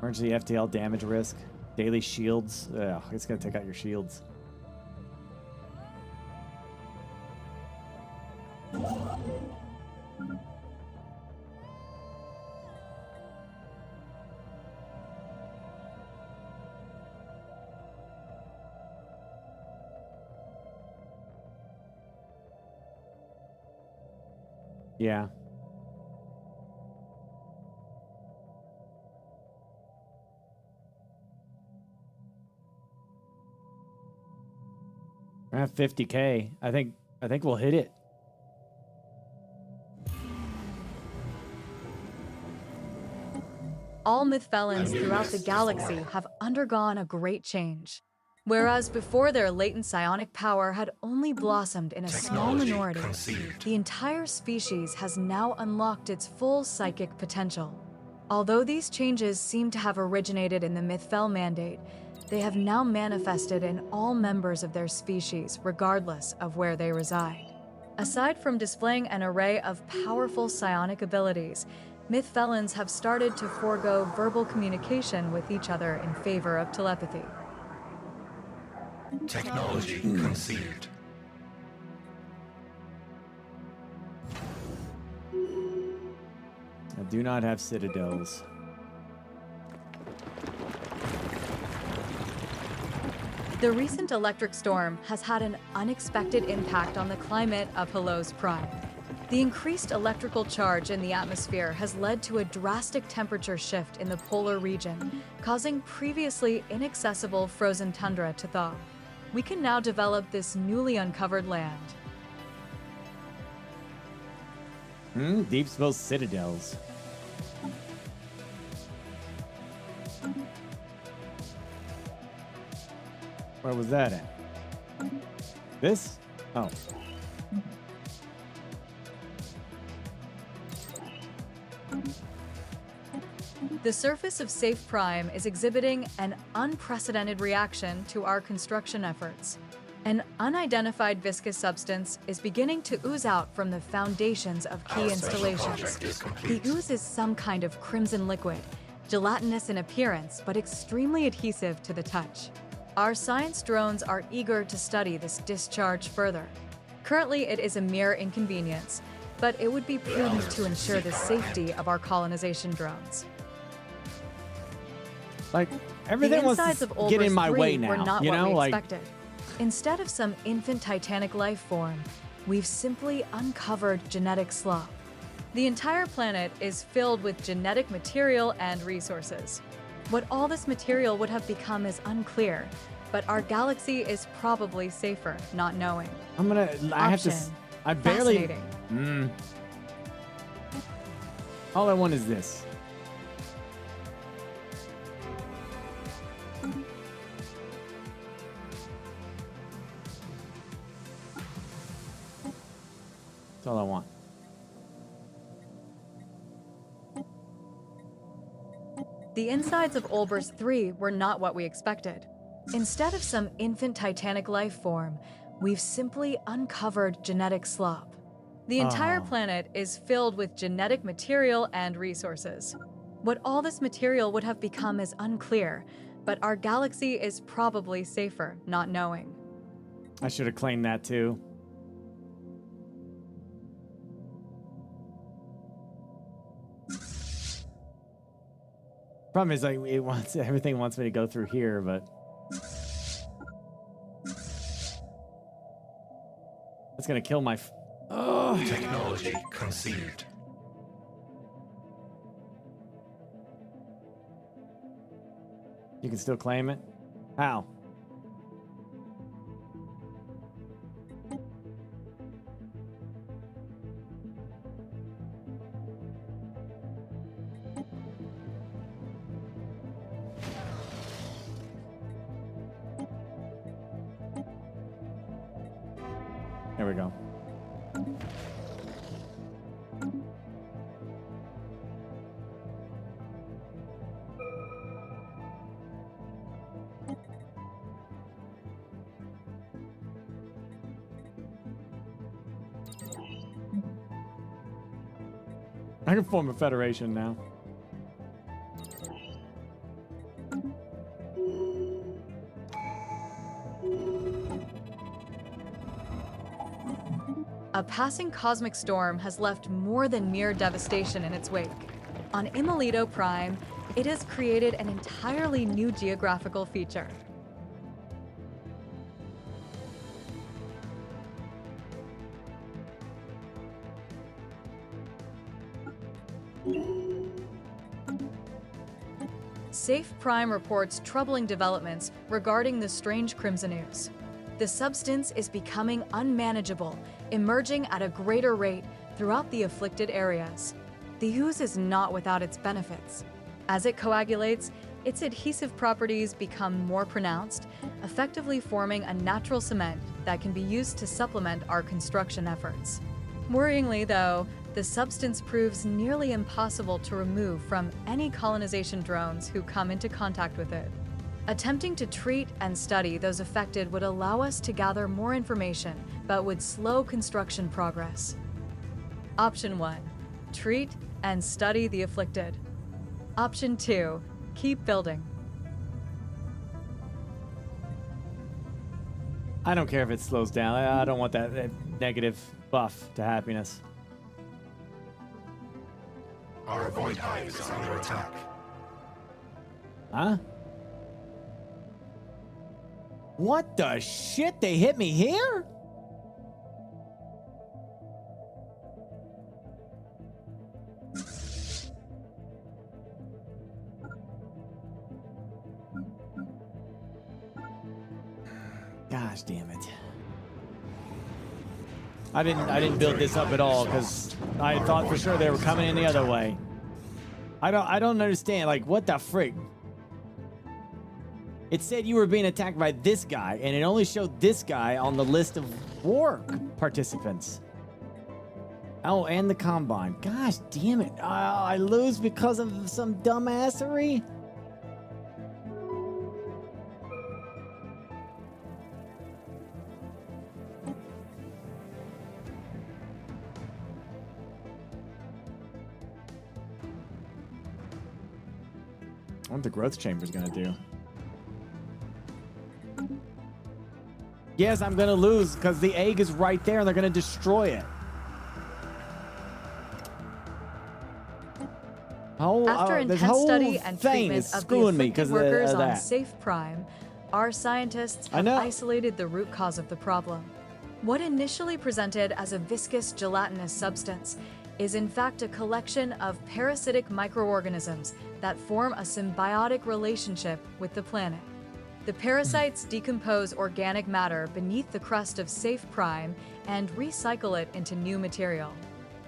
Emergency FTL damage risk. Daily shields. Ugh, it's gonna take out your shields. Yeah. We're at 50K. I think we'll hit it. All myth felons throughout the galaxy have undergone a great change. Whereas before their latent psionic power had only blossomed in a small minority, the entire species has now unlocked its full psychic potential. Although these changes seem to have originated in the Mythfell Mandate, they have now manifested in all members of their species, regardless of where they reside. Aside from displaying an array of powerful psionic abilities, myth felons have started to forego verbal communication with each other in favor of telepathy. Technology conceived. I do not have citadels. The recent electric storm has had an unexpected impact on the climate of Hellos Prime. The increased electrical charge in the atmosphere has led to a drastic temperature shift in the polar region, causing previously inaccessible frozen tundra to thaw. We can now develop this newly uncovered land. Deep Smoke citadels. Where was that at? This? Oh. The surface of Safe Prime is exhibiting an unprecedented reaction to our construction efforts. An unidentified viscous substance is beginning to ooze out from the foundations of key installations. The ooze is some kind of crimson liquid, gelatinous in appearance but extremely adhesive to the touch. Our science drones are eager to study this discharge further. Currently, it is a mere inconvenience, but it would be prudent to ensure the safety of our colonization drones. Like, everything wants to get in my way now, were not you what know? we Like, expected. Instead of some infant titanic life form, we've simply uncovered genetic slop. The entire planet is filled with genetic material and resources. What all this material would have become is unclear, but our galaxy is probably safer not knowing. I have to, I barely, Fascinating. All I want is this. That's all I want. The insides of Olbers 3 were not what we expected. Instead of some infant titanic life form, we've simply uncovered genetic slop. The entire planet is filled with genetic material and resources. What all this material would have become is unclear, but our galaxy is probably safer not knowing. I should have claimed that too. Problem is, like, everything wants me to go through here, but that's gonna kill my. Technology conceived. You can still claim it? How? There we go. I can form a federation now. A passing cosmic storm has left more than mere devastation in its wake. On Imolito Prime, it has created an entirely new geographical feature. Safe Prime reports troubling developments regarding the strange crimson ooze. The substance is becoming unmanageable, emerging at a greater rate throughout the afflicted areas. The ooze is not without its benefits. As it coagulates, its adhesive properties become more pronounced, effectively forming a natural cement that can be used to supplement our construction efforts. Worryingly, though, the substance proves nearly impossible to remove from any colonization drones who come into contact with it. Attempting to treat and study those affected would allow us to gather more information, but would slow construction progress. Option 1. Treat and study the afflicted. Option 2. Keep building. I don't care if it slows down. I don't want that negative buff to happiness. Our void hive is under attack. Huh? What the shit? They hit me here? Gosh damn it. I didn't build this up at all because I thought for sure they were coming in the other way. I don't understand, like, what the frig? It said you were being attacked by this guy, and it only showed this guy on the list of war participants. Oh, and the Combine. Gosh damn it. I lose because of some dumbassery? I wonder what the growth chamber's gonna do. Yes, I'm gonna lose because the egg is right there and they're gonna destroy it. After intense study and treatment of the afflicted workers on that. Safe Prime, our scientists have isolated the root cause of the problem. What initially presented as a viscous gelatinous substance is in fact a collection of parasitic microorganisms that form a symbiotic relationship with the planet. The parasites decompose organic matter beneath the crust of Safe Prime and recycle it into new material.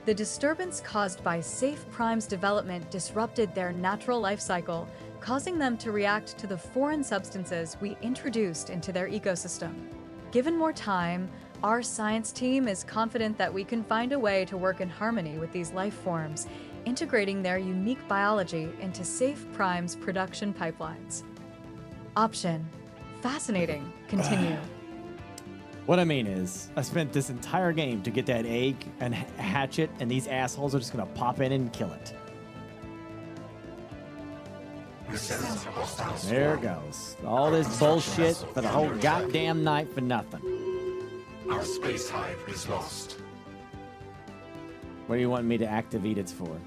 The disturbance caused by Safe Prime's development disrupted their natural life cycle, causing them to react to the foreign substances we introduced into their ecosystem. Given more time, our science team is confident that we can find a way to work in harmony with these life forms, integrating their unique biology into Safe Prime's production pipelines. Option: fascinating. Continue. What I mean is, I spent this entire game to get that egg and hatch it, and these assholes are just gonna pop in and kill it. There it goes. All this bullshit for the whole goddamn night for nothing. Our space hive is lost. What do you want me to activate it for?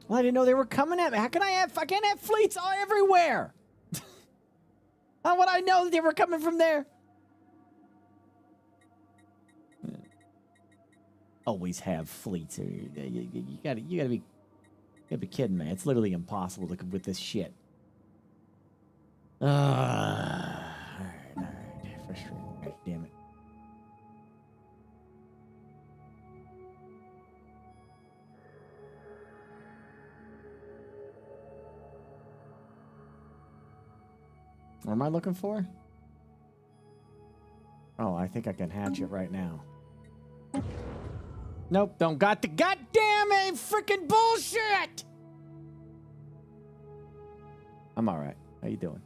Well, I didn't know they were coming at me. How can I can't have fleets all everywhere? How would I know that they were coming from there? Always have fleets. You gotta be kidding me. It's literally impossible to with this shit. All right. Frustrating. God damn it. What am I looking for? Oh, I think I can hatch it right now. Nope, don't got the goddamn freaking bullshit! I'm alright. How you doing?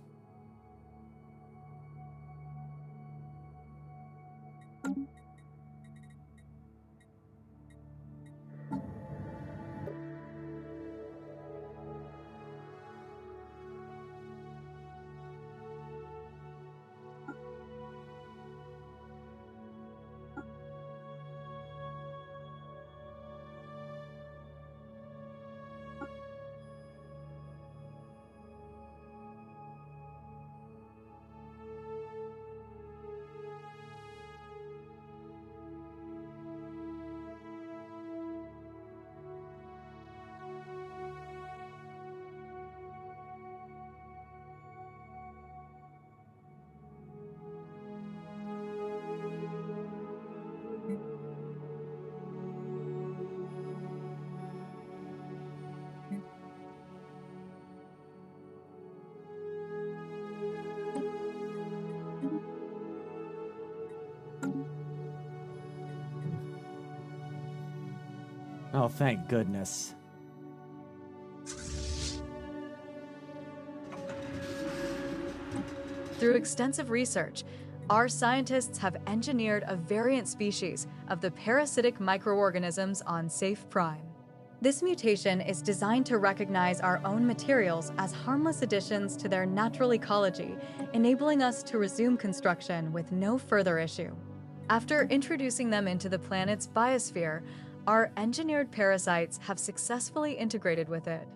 Oh, thank goodness. Through extensive research, our scientists have engineered a variant species of the parasitic microorganisms on Safe Prime. This mutation is designed to recognize our own materials as harmless additions to their natural ecology, enabling us to resume construction with no further issue. After introducing them into the planet's biosphere, our engineered parasites have successfully integrated with it.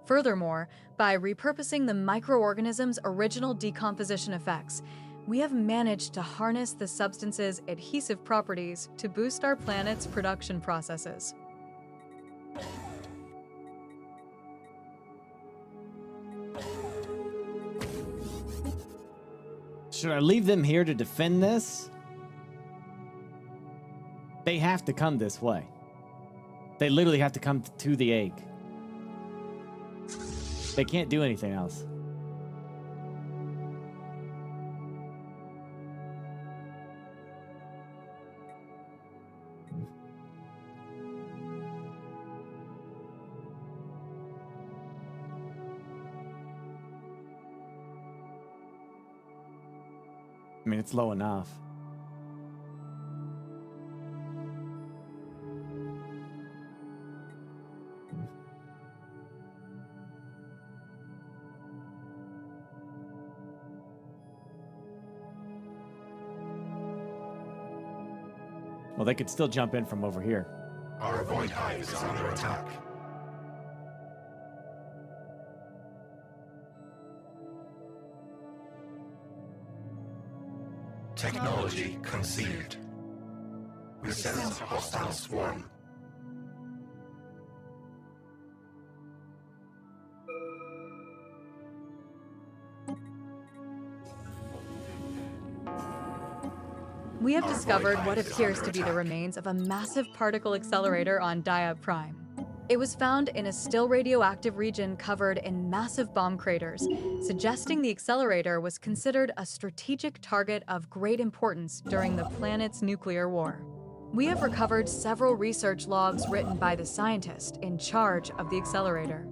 Furthermore, by repurposing the microorganism's original decomposition effects, we have managed to harness the substance's adhesive properties to boost our planet's production processes. Should I leave them here to defend this? They have to come this way. They literally have to come to the egg. They can't do anything else. I mean, it's low enough. Well, they could still jump in from over here. Our void hive is under attack. Technology conceived. We sense hostile swarm. We have discovered what appears to be the remains of a massive particle accelerator on Diab Prime. It was found in a still radioactive region covered in massive bomb craters, suggesting the accelerator was considered a strategic target of great importance during the planet's nuclear war. We have recovered several research logs written by the scientist in charge of the accelerator.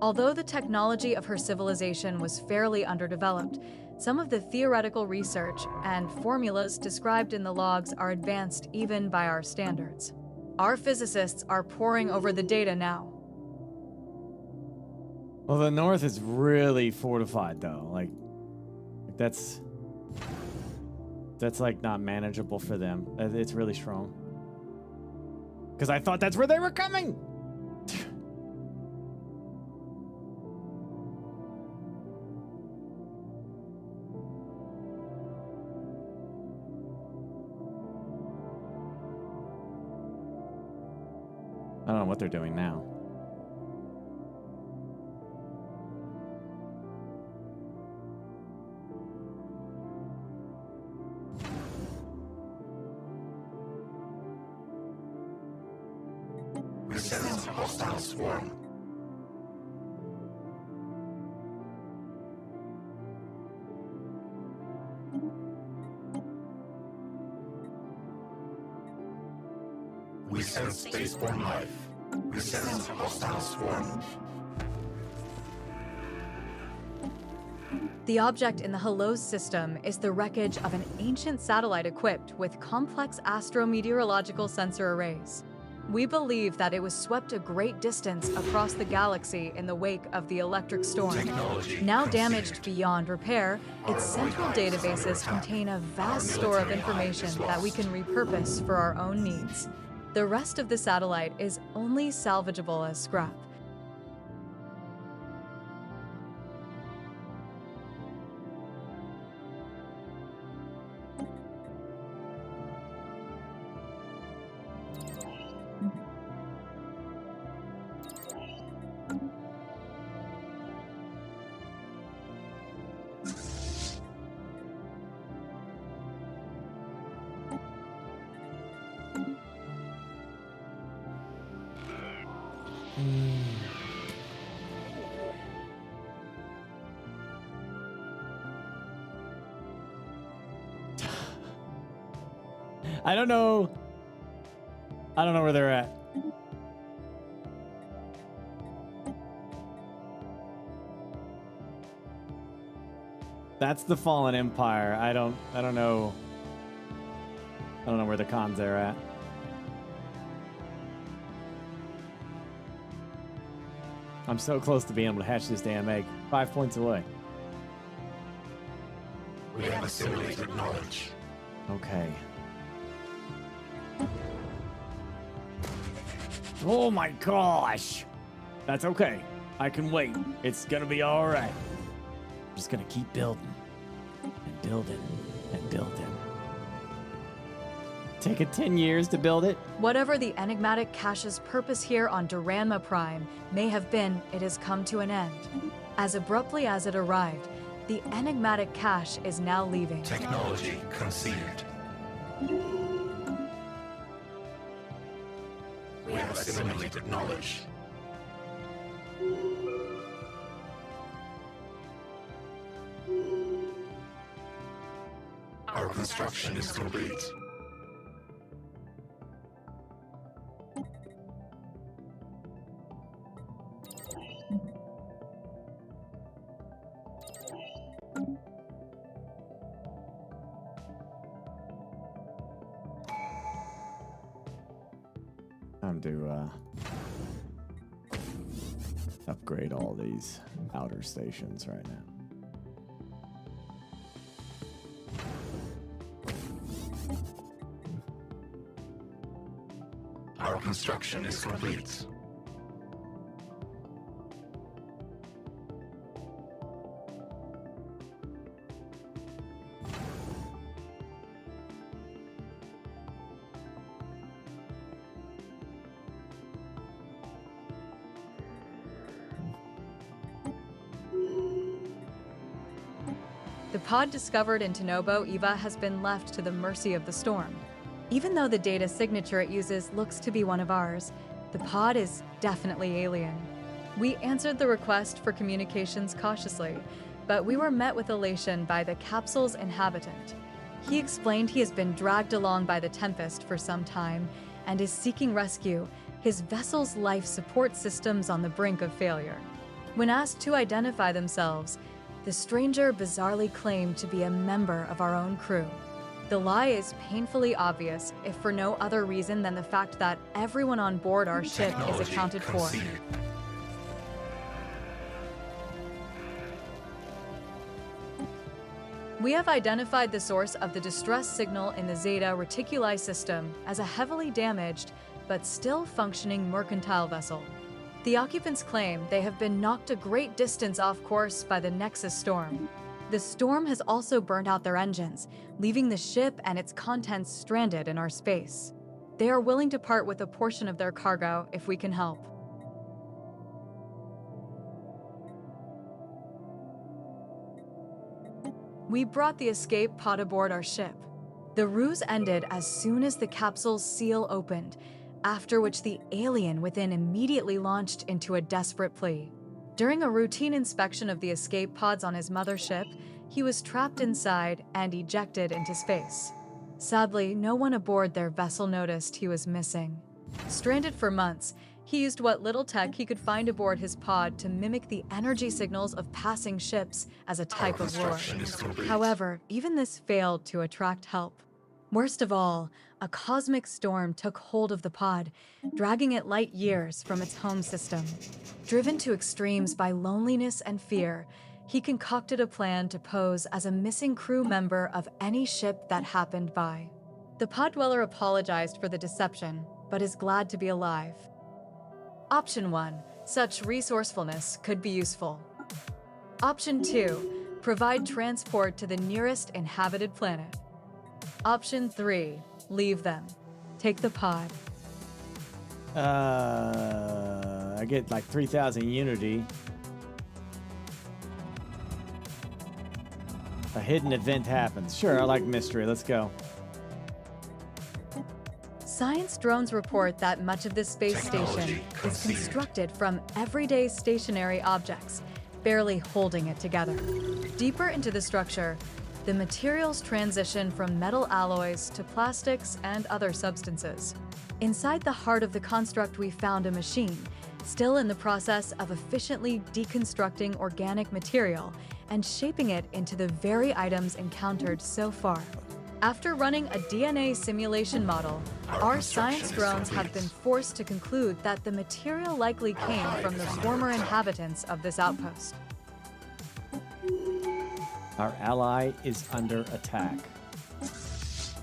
Although the technology of her civilization was fairly underdeveloped, some of the theoretical research and formulas described in the logs are advanced even by our standards. Our physicists are poring over the data now. Well, the North is really fortified, though. Like that's like not manageable for them. It's really strong. Because I thought that's where they were coming. I don't know what they're doing now. We sense hostile swarm. We sense spaceborne life. We sense hostile swarm. The object in the Hello system is the wreckage of an ancient satellite equipped with complex astrometeorological sensor arrays. We believe that it was swept a great distance across the galaxy in the wake of the electric storm. Now damaged beyond repair, its central databases contain a vast store of information that we can repurpose for our own needs. The rest of the satellite is only salvageable as scrap. I don't know where they're at. That's the Fallen Empire. I don't know. I don't know where the cons are at. I'm so close to being able to hatch this damn egg. 5 points away. We have assimilated knowledge. Okay. Oh my gosh. That's okay. I can wait. It's gonna be all right. I'm just gonna keep building and building and building. Take it 10 years to build it. Whatever the enigmatic cache's purpose here on Duranma Prime may have been, it has come to an end. As abruptly as it arrived, the enigmatic cache is now leaving. Technology conceived. We have assimilated knowledge. Our construction is complete. Time to upgrade all these outer stations right now. Our construction is complete. The pod discovered in Tenobo Eva has been left to the mercy of the storm. Even though the data signature it uses looks to be one of ours, the pod is definitely alien. We answered the request for communications cautiously, but we were met with elation by the capsule's inhabitant. He explained he has been dragged along by the Tempest for some time and is seeking rescue, his vessel's life support systems on the brink of failure. When asked to identify themselves, the stranger bizarrely claimed to be a member of our own crew. The lie is painfully obvious, if for no other reason than the fact that everyone on board our ship is accounted for. We have identified the source of the distress signal in the Zeta Reticuli system as a heavily damaged, but still functioning mercantile vessel. The occupants claim they have been knocked a great distance off course by the Nexus storm. The storm has also burnt out their engines, leaving the ship and its contents stranded in our space. They are willing to part with a portion of their cargo if we can help. We brought the escape pod aboard our ship. The ruse ended as soon as the capsule's seal opened, after which the alien within immediately launched into a desperate plea. During a routine inspection of the escape pods on his mothership, he was trapped inside and ejected into space. Sadly, no one aboard their vessel noticed he was missing. Stranded for months, he used what little tech he could find aboard his pod to mimic the energy signals of passing ships as a type of lure. However, even this failed to attract help. Worst of all, a cosmic storm took hold of the pod, dragging it light years from its home system. Driven to extremes by loneliness and fear, he concocted a plan to pose as a missing crew member of any ship that happened by. The pod dweller apologized for the deception, but is glad to be alive. Option 1. Such resourcefulness could be useful. Option 2. Provide transport to the nearest inhabited planet. Option 3. Leave them. Take the pod. I get like 3,000 unity. A hidden event happens. Sure, I like mystery. Let's go. Science drones report that much of this space station is constructed from everyday stationary objects, barely holding it together. Deeper into the structure, the materials transition from metal alloys to plastics and other substances. Inside the heart of the construct, we found a machine, still in the process of efficiently deconstructing organic material and shaping it into the very items encountered so far. After running a DNA simulation model, our science drones have been forced to conclude that the material likely came from the former inhabitants of this outpost. Our ally is under attack. It's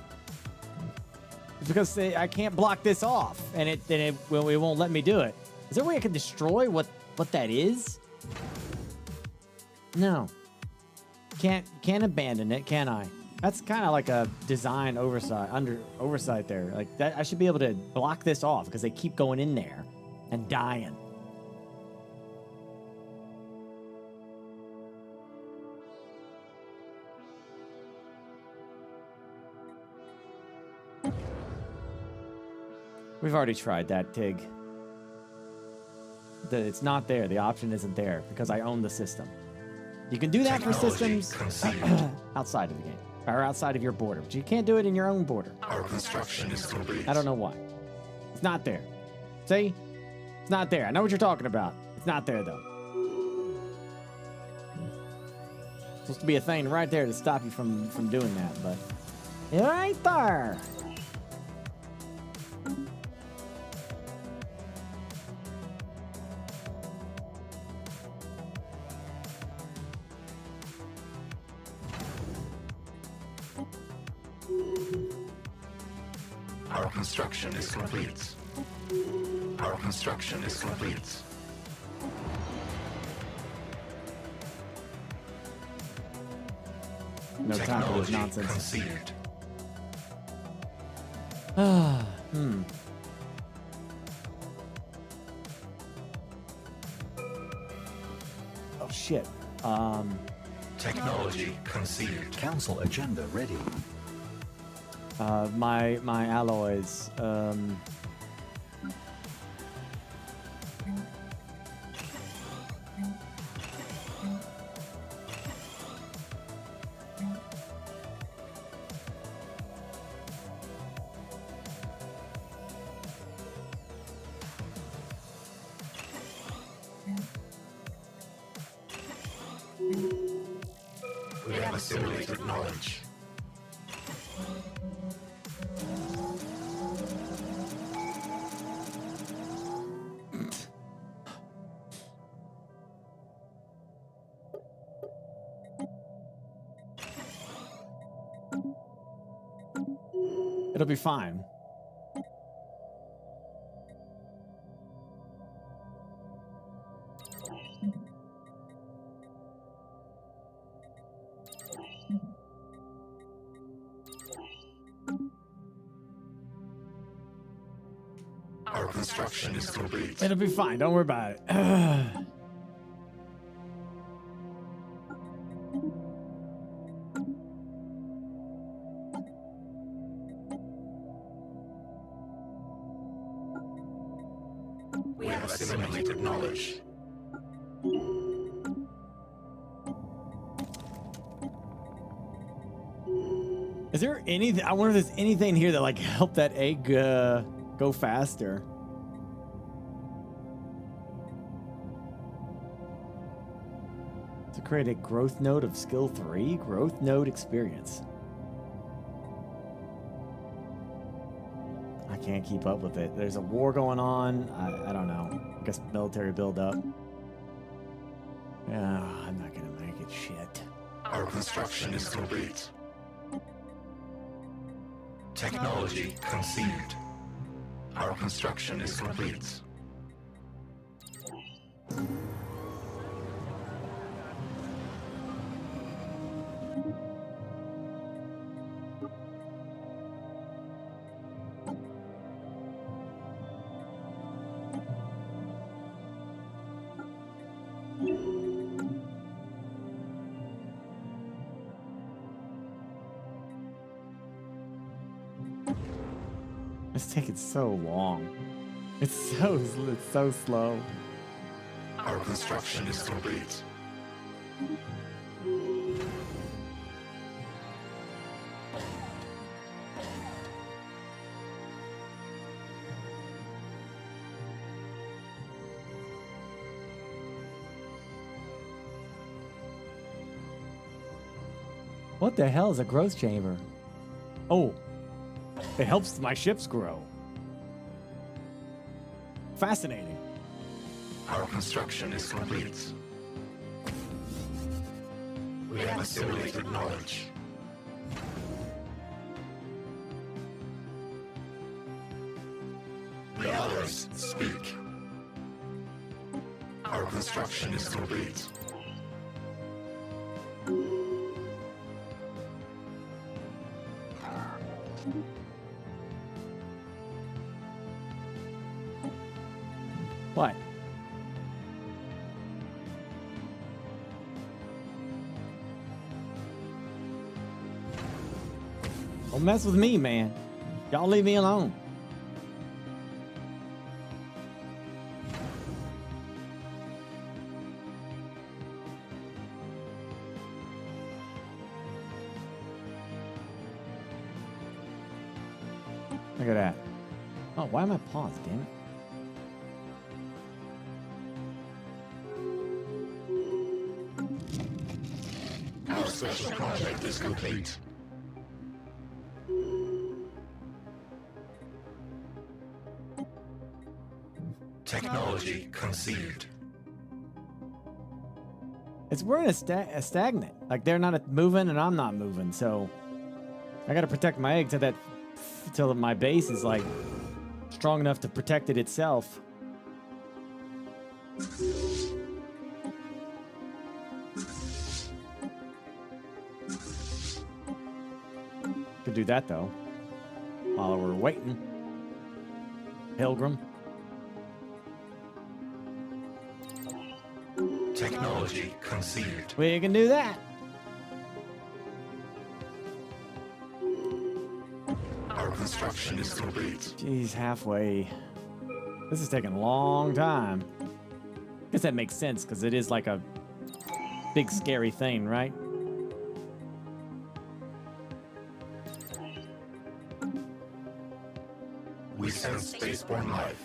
because I can't block this off, and it won't let me do it. Is there a way I can destroy what that is? No. Can't abandon it, can I? That's kind of like a design oversight there. Like that, I should be able to block this off because they keep going in there and dying. We've already tried that, Tig. It's not there. The option isn't there because I own the system. You can do that for systems outside of the game or outside of your border, but you can't do it in your own border. Our construction is complete. I don't know why. It's not there. See? It's not there. I know what you're talking about. It's not there, though. It's supposed to be a thing right there to stop you from doing that, but it ain't there. Our construction is complete. Our construction is complete. No time for this Technology nonsense. conceived. Oh, shit. Technology conceived. Council agenda ready. My alloys. We have assimilated knowledge. It'll be fine. Our construction is complete. It'll be fine. Don't worry about it. We have assimilated knowledge. Is there anything? I wonder if there's anything here that like help that egg go faster. To create a growth node of skill 3, growth node experience. I can't keep up with it. There's a war going on. I don't know. I guess military buildup. Yeah, I'm not gonna make it. Shit. Our construction is complete. Technology conceived. Our construction is complete. It's taking so long. It's so slow. Our construction is complete. What the hell is a growth chamber? Oh, it helps my ships grow. Fascinating. Our construction is complete. We have assimilated knowledge. The others speak. Our construction is complete. What? Don't mess with me, man. Y'all leave me alone. Look at that. Oh, why am I paused, damn it? Our special project is complete. Technology conceived. We're in a stagnant. Like they're not moving and I'm not moving, so I gotta protect my egg till my base is like strong enough to protect it itself. Could do that though while we're waiting. Pilgrim. Technology conceived. We can do that. Our construction is complete. Jeez, halfway. This is taking a long time. Guess that makes sense because it is like a big scary thing, right? We sense spaceborne life.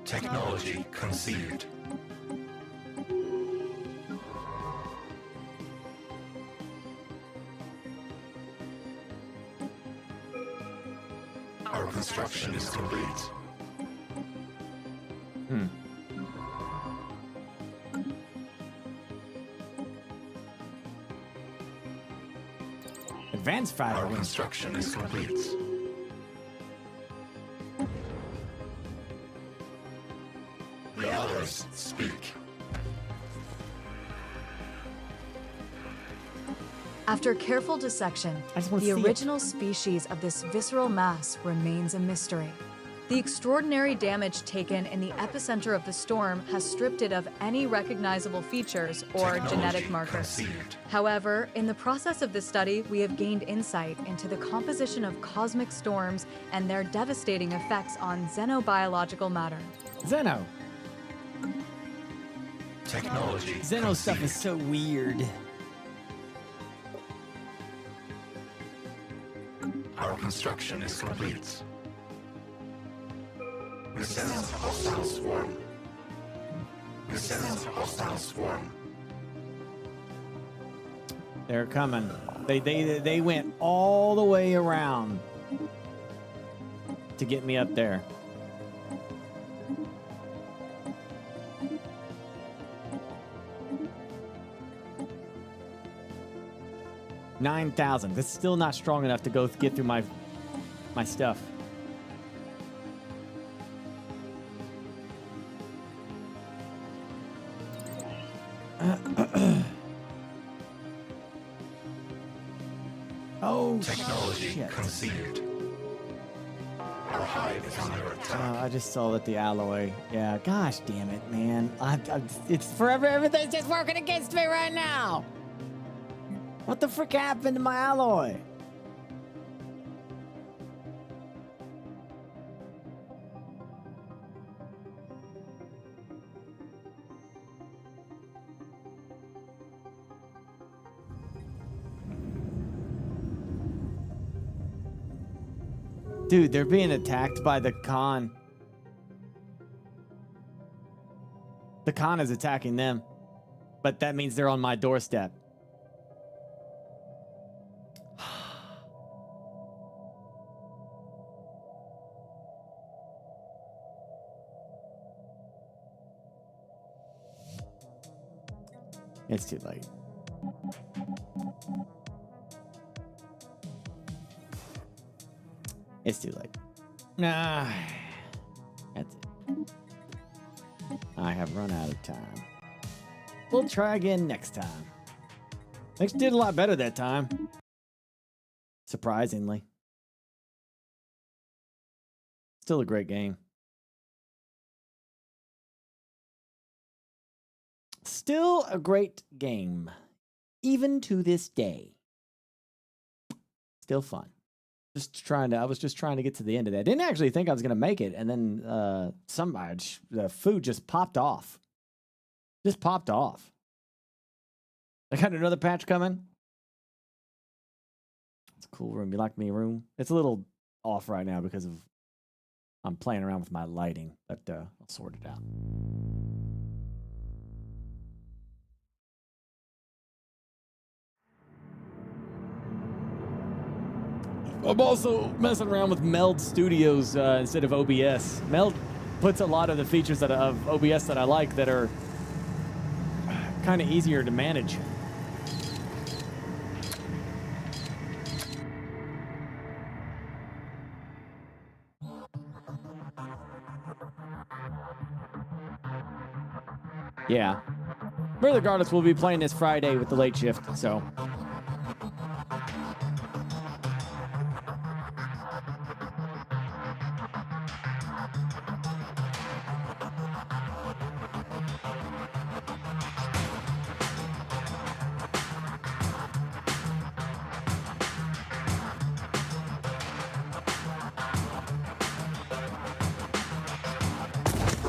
Technology conceived. Our construction is complete. Advanced fighter. Our construction is complete. The others speak. After careful dissection, the original species of this visceral mass remains a mystery. The extraordinary damage taken in the epicenter of the storm has stripped it of any recognizable features or genetic markers. Conceived. However, in the process of this study, we have gained insight into the composition of cosmic storms and their devastating effects on xenobiological matter. Xeno. Technology. Xeno stuff is so weird. Our construction is complete. We sense hostile swarm. We sense hostile swarm. They're coming. They went all the way around to get me up there. $9,000. That's still not strong enough to get through my stuff. Oh, Technology shit. conceived. Our hive is under attack. I just saw that the alloy. Yeah, gosh damn it, man. It's forever. Everything's just working against me right now. What the frick happened to my alloy? Dude, they're being attacked by the Khan. The Khan is attacking them, but that means they're on my doorstep. It's too late. It's too late. Nah. That's it. I have run out of time. We'll try again next time. Actually did a lot better that time. Surprisingly. Still a great game. Still a great game. Even to this day. Still fun. I was just trying to get to the end of that. Didn't actually think I was going to make it. And then the food just popped off. Just popped off. I got another patch coming. It's a cool room. You like me room? It's a little off right now because of I'm playing around with my lighting, but I'll sort it out. I'm also messing around with Meld Studios instead of OBS. Meld puts a lot of the features of OBS that I like that are kind of easier to manage. Yeah. But regardless, we'll be playing this Friday with the late shift, so...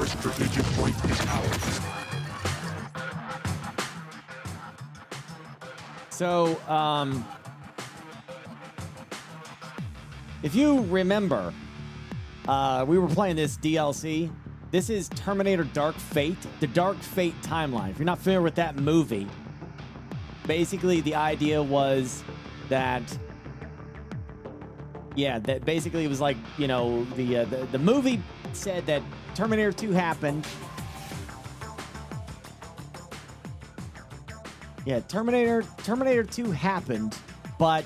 Strategic point is ours. So, if you remember, we were playing this DLC. This is Terminator Dark Fate, the Dark Fate timeline. If you're not familiar with that movie, basically the idea was that, that basically it was like, you know, the movie said that Terminator 2 happened. Yeah, Terminator 2 happened, but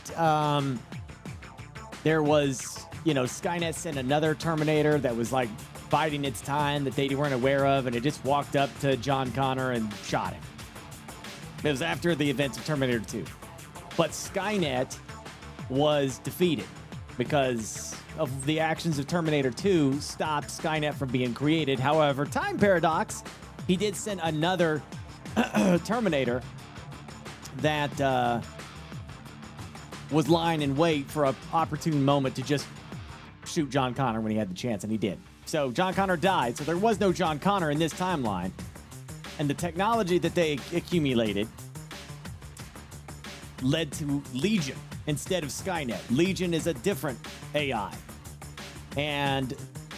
there was, you know, Skynet sent another Terminator that was like biding its time that they weren't aware of, and it just walked up to John Connor and shot him. It was after the events of Terminator 2. But Skynet was defeated because of the actions of Terminator 2 stopped Skynet from being created. However, time paradox, he did send another Terminator that was lying in wait for an opportune moment to just shoot John Connor when he had the chance, and he did. So John Connor died, so there was no John Connor in this timeline. And the technology that they accumulated led to Legion instead of Skynet. Legion is a different AI. And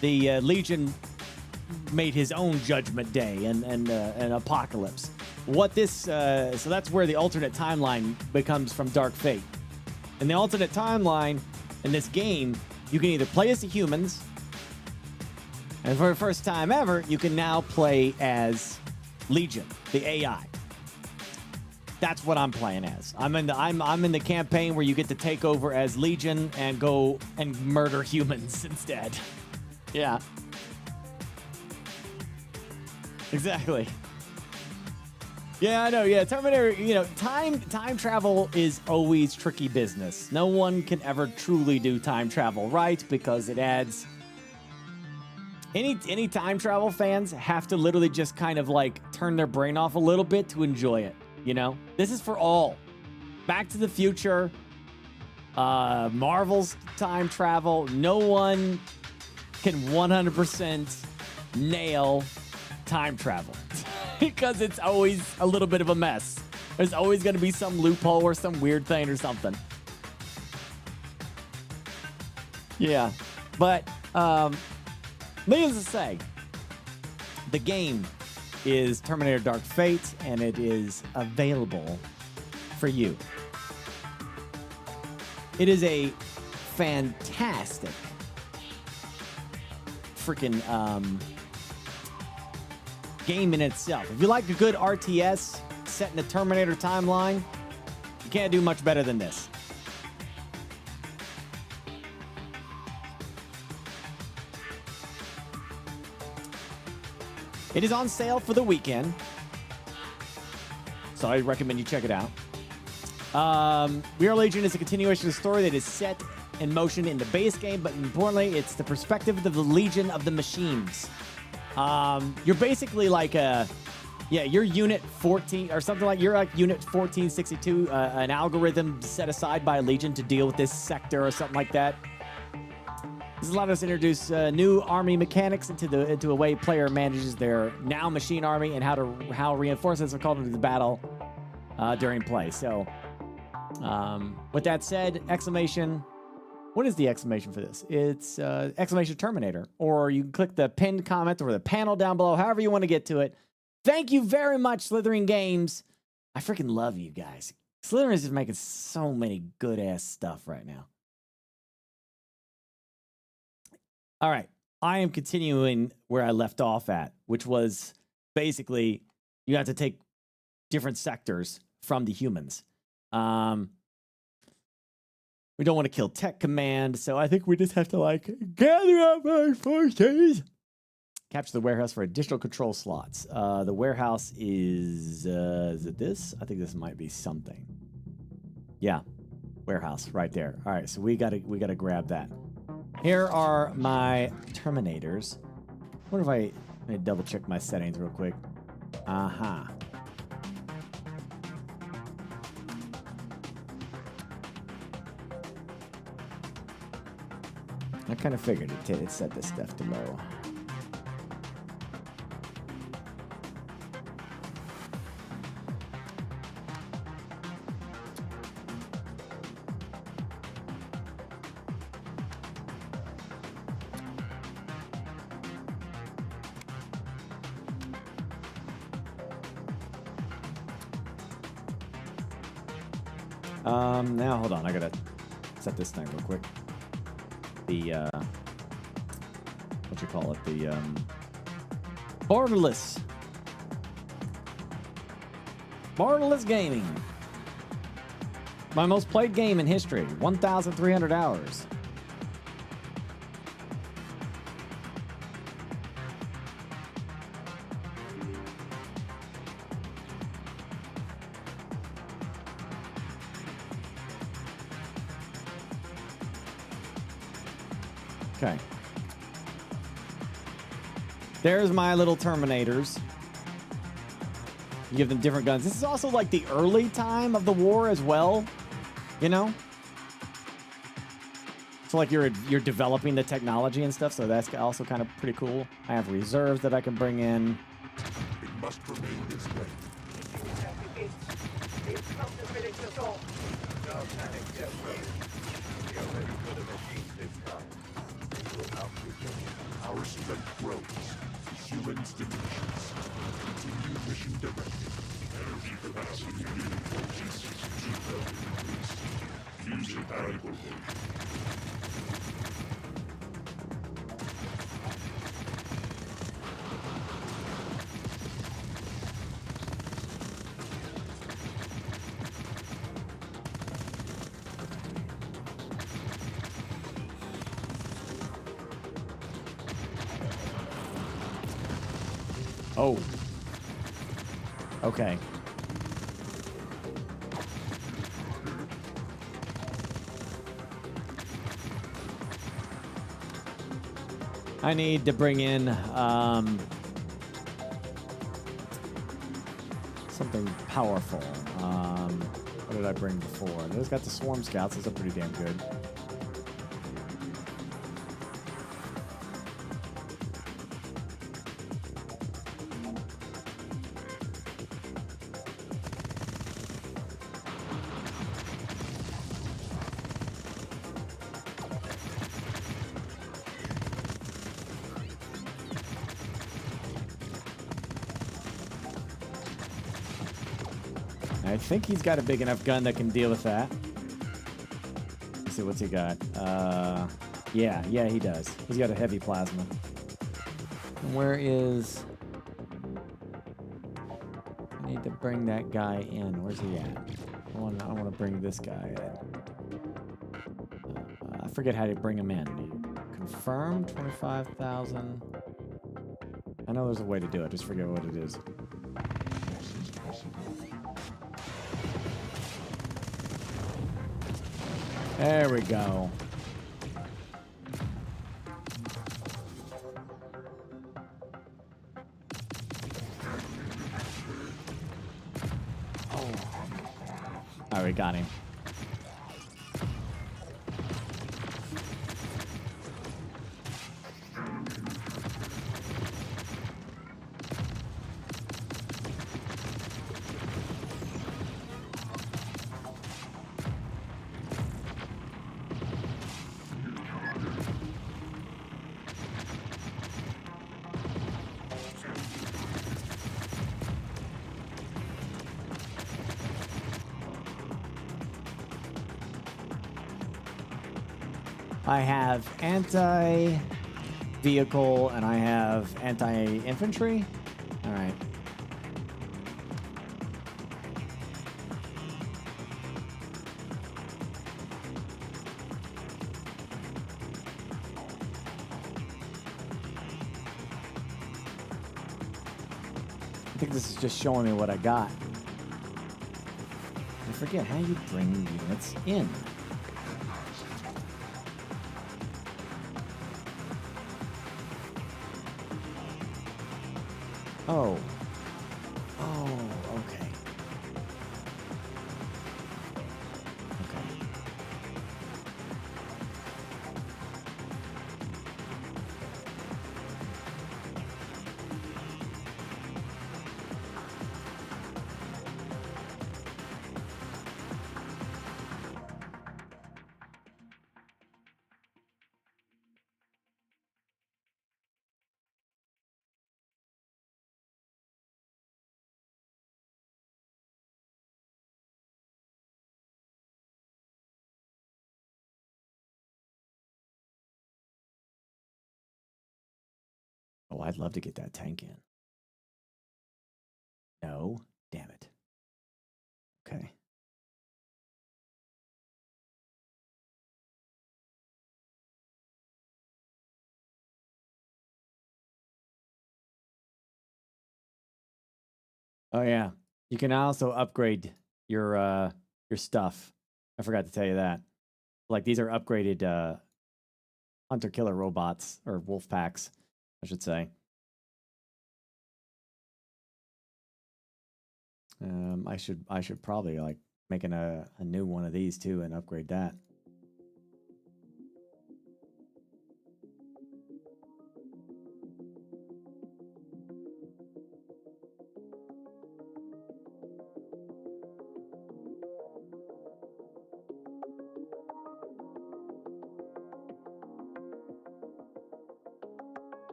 the Legion made his own Judgment Day and Apocalypse. What this, so that's where the alternate timeline becomes from Dark Fate. In the alternate timeline, in this game, you can either play as the humans, and for the first time ever, you can now play as Legion, the AI. That's what I'm playing as. I'm in the campaign where you get to take over as Legion and go and murder humans instead. Yeah. Exactly. Yeah, I know. Yeah, Terminator, you know, time travel is always tricky business. No one can ever truly do time travel right because it adds... Any time travel fans have to literally just kind of like turn their brain off a little bit to enjoy it, you know? This is for all. Back to the Future, Marvel's time travel. No one can 100% nail time travel because it's always a little bit of a mess. There's always going to be some loophole or some weird thing or something. Yeah, but needless to say, the game is Terminator Dark Fate, and it is available for you. It is a fantastic freaking game in itself. If you like a good RTS set in the Terminator timeline, you can't do much better than this. It is on sale for the weekend, so I recommend you check it out. We Are Legion is a continuation of the story that is set in motion in the base game, but importantly, it's the perspective of the Legion of the Machines. You're basically like you're Unit 14 or something like, you're like Unit 1462, an algorithm set aside by Legion to deal with this sector or something like that. This allowed us to introduce new army mechanics into a way player manages their now machine army and how reinforcements are called into the battle during play. So, with that said, exclamation. What is the exclamation for this? It's exclamation Terminator, or you can click the pinned comment or the panel down below, however you want to get to it. Thank you very much, Slithering Games. I freaking love you guys. Slithering is just making so many good ass stuff right now. All right, I am continuing where I left off at, which was basically you have to take different sectors from the humans. We don't want to kill Tech Command, so I think we just have to gather up our forces. Capture the warehouse for additional control slots. The warehouse is it this? I think this might be something. Yeah, warehouse right there. All right, so we gotta grab that. Here are my Terminators. What if let me double check my settings real quick. I kind of figured it set this stuff to low. Now hold on, I gotta set this thing real quick. The what you call it? The borderless gaming. My most played game in history, 1,300 hours. Okay. There's my little Terminators. You give them different guns. This is also like the early time of the war as well, you know? So like you're developing the technology and stuff, so that's also kind of pretty cool. I have reserves that I can bring in. It must remain this way. It's come to finish us all. No panic, just wait. We are ready for the machines this time. Without returning, our strength grows. Humans diminishes. Continue mission directive. Energy capacity reinforces. 2,000 increase. Fusion adequately. Oh. Okay. I need to bring in something powerful. What did I bring before? Those got the Swarm Scouts. Those are pretty damn good. I think he's got a big enough gun that can deal with that. Let's see, what's he got? Yeah, he does. He's got a heavy plasma. And where is... I need to bring that guy in. Where's he at? I want to bring this guy in. I forget how to bring him in. Confirm 25,000. I know there's a way to do it. Just forget what it is. There we go. Oh. All right, we got him. I have anti-vehicle and I have anti-infantry. All right. I think this is just showing me what I got. I forget how you bring units in. Oh. Oh, okay. Okay. Oh, I'd love to get that tank in. No, damn it. Okay. Oh yeah, you can also upgrade your stuff. I forgot to tell you that. Like these are upgraded hunter-killer robots or wolf packs, I should say. I should probably like making a new one of these too and upgrade that.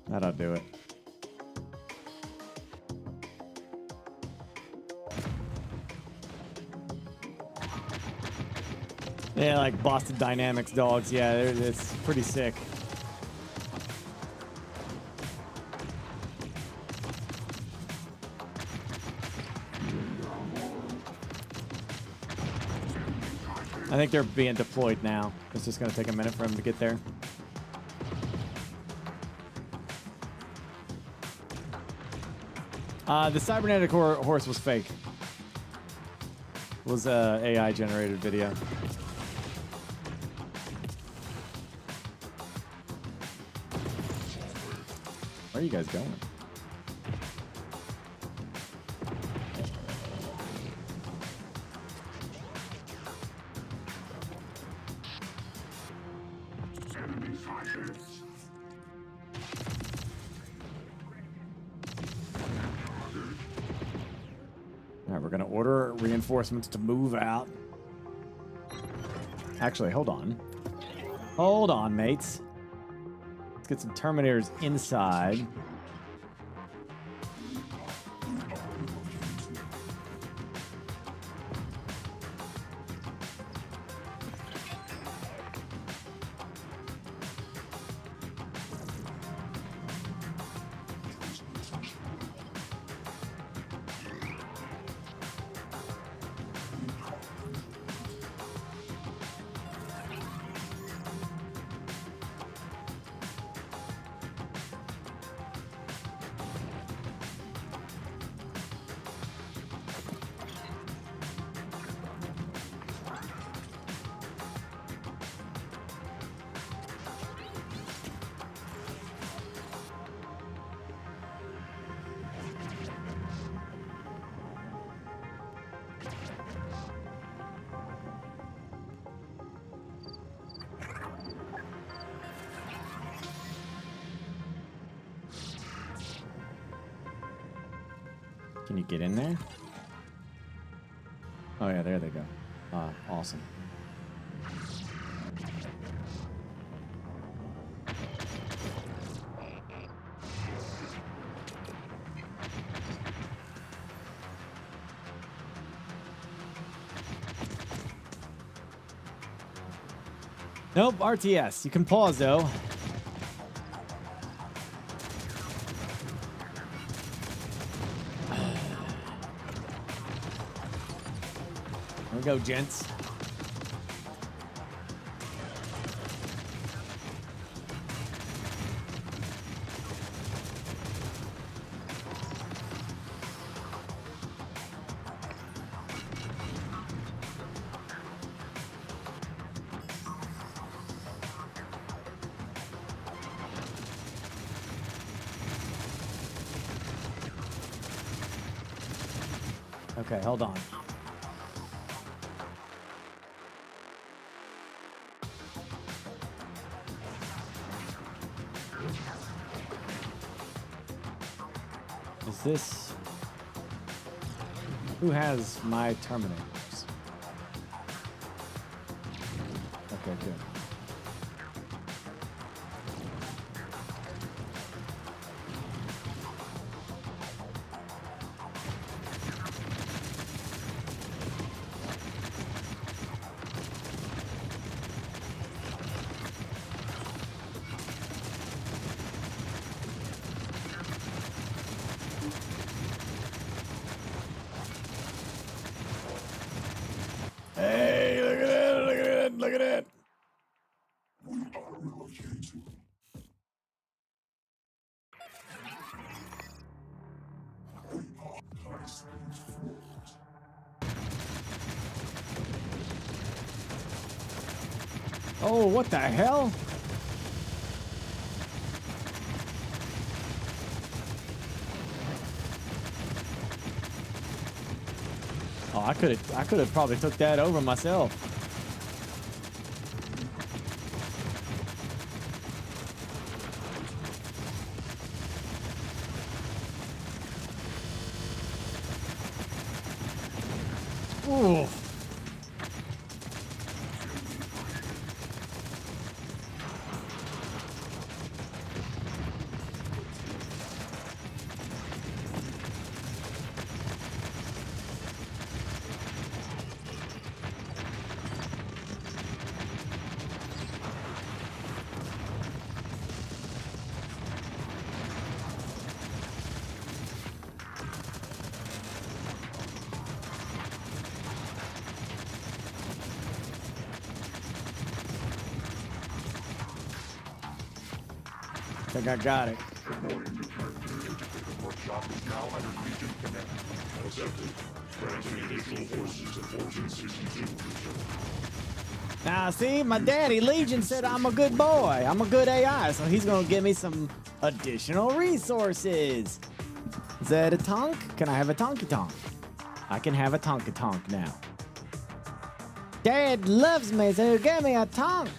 That'll do it. Yeah, like Boston Dynamics dogs. Yeah, it's pretty sick. I think they're being deployed now. It's just going to take a minute for them to get there. The cybernetic horse was fake. It was a AI generated video. Where are you guys going? Alright, we're gonna order reinforcements to move out. Actually, hold on. Hold on, mates. get some Terminators inside. Can you get in there? Oh yeah, there they go. Awesome. Nope, RTS. You can pause though. Here we go, gents. Okay, hold on. Is this... Who has my Terminators? Okay, good. Hey, look at that, look at that, look at that. Oh, what the hell? Oh, I could have probably took that over myself. Ooh. I think I got it. Now, see, my daddy, Legion, said I'm a good boy. I'm a good AI, so he's going to give me some additional resources. Is that a tonk? Can I have a tonky tonk? I can have a tonky tonk now. Dad loves me, so give me a tonk.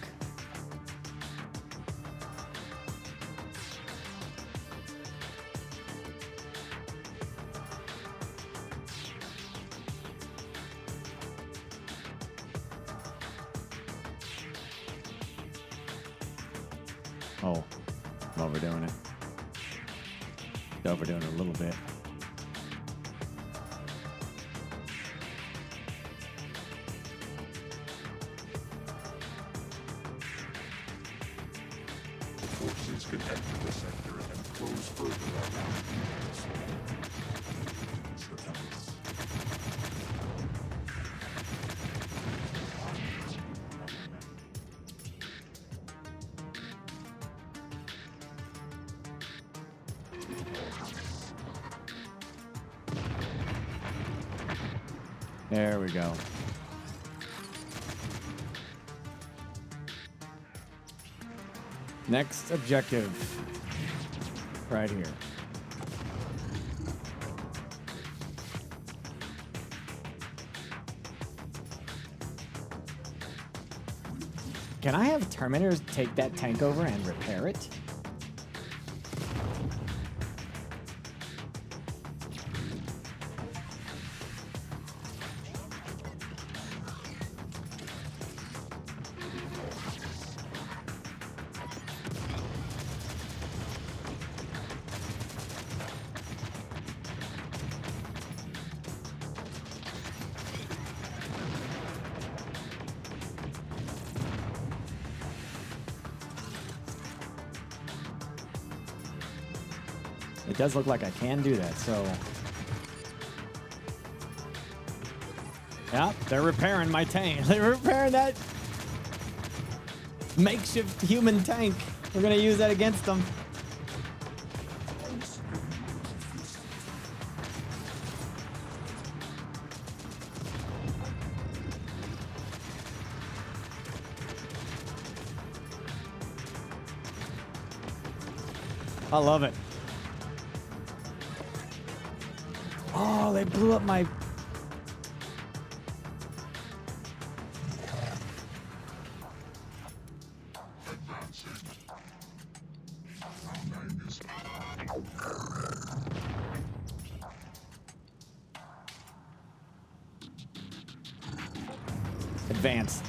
Oh. I'm overdoing it. Overdoing it a little bit. Forces can enter the sector and close further around the compass. There we go. Next objective. Right here. Can I have Terminators take that tank over and repair it? It does look like I can do that, so... Yeah, they're repairing my tank. They're repairing that makeshift human tank. We're gonna use that against them. I love it. Oh, they blew up my... Advance.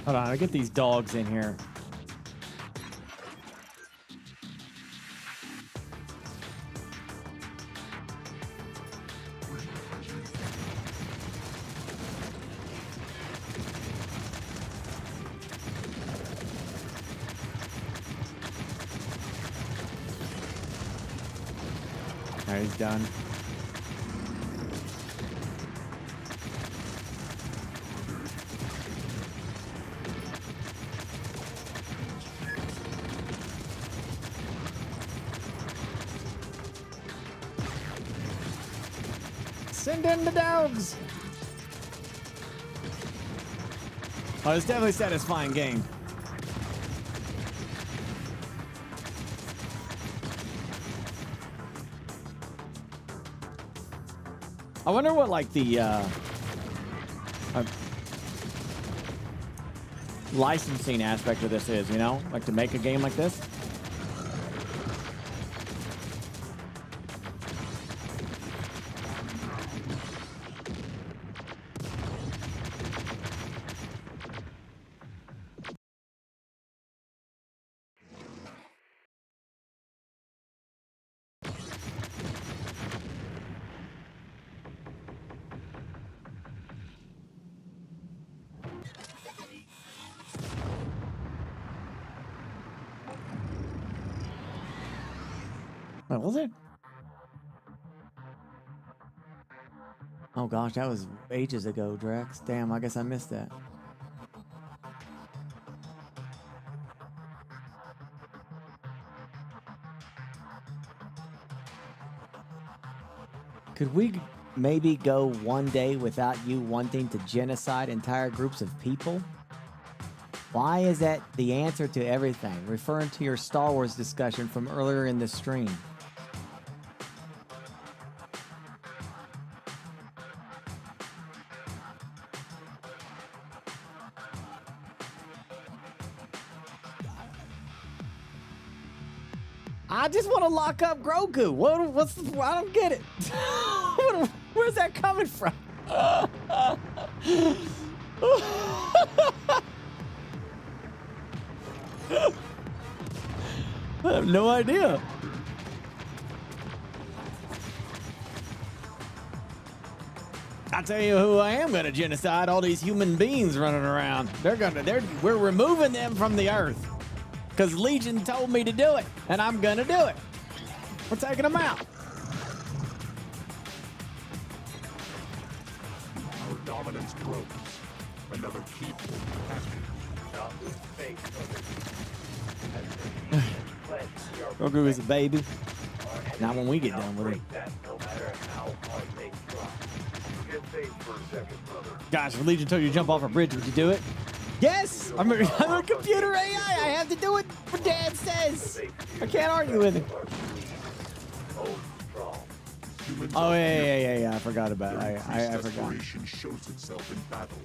Hold on, I get these dogs in here. All right, he's done. Send in the dogs! Oh, it's definitely a satisfying game. I wonder what, like, the licensing aspect of this is, you know? Like, to make a game like this? What was it? Oh gosh, that was ages ago, Drex. Damn, I guess I missed that. Could we maybe go one day without you wanting to genocide entire groups of people? Why is that the answer to everything? Referring to your Star Wars discussion from earlier in the stream. I just want to lock up Grogu. What's the, I don't get it. Where's that coming from? I have no idea. I tell you who I am gonna genocide, all these human beings running around. We're removing them from the earth. Because Legion told me to do it, and I'm gonna do it. We're taking them out. Our dominance grows. Another people has been not with faith of Grogu is a baby. Not when we get done with him. no matter how hard they try. Get faith for a second, brother. Gosh, if Legion told you to jump off a bridge, would you do it? Yes! I'm a computer AI. I have to do what Dad says. I can't argue with him. Oh, yeah. I forgot about it. I forgot. Desperation shows itself in battle.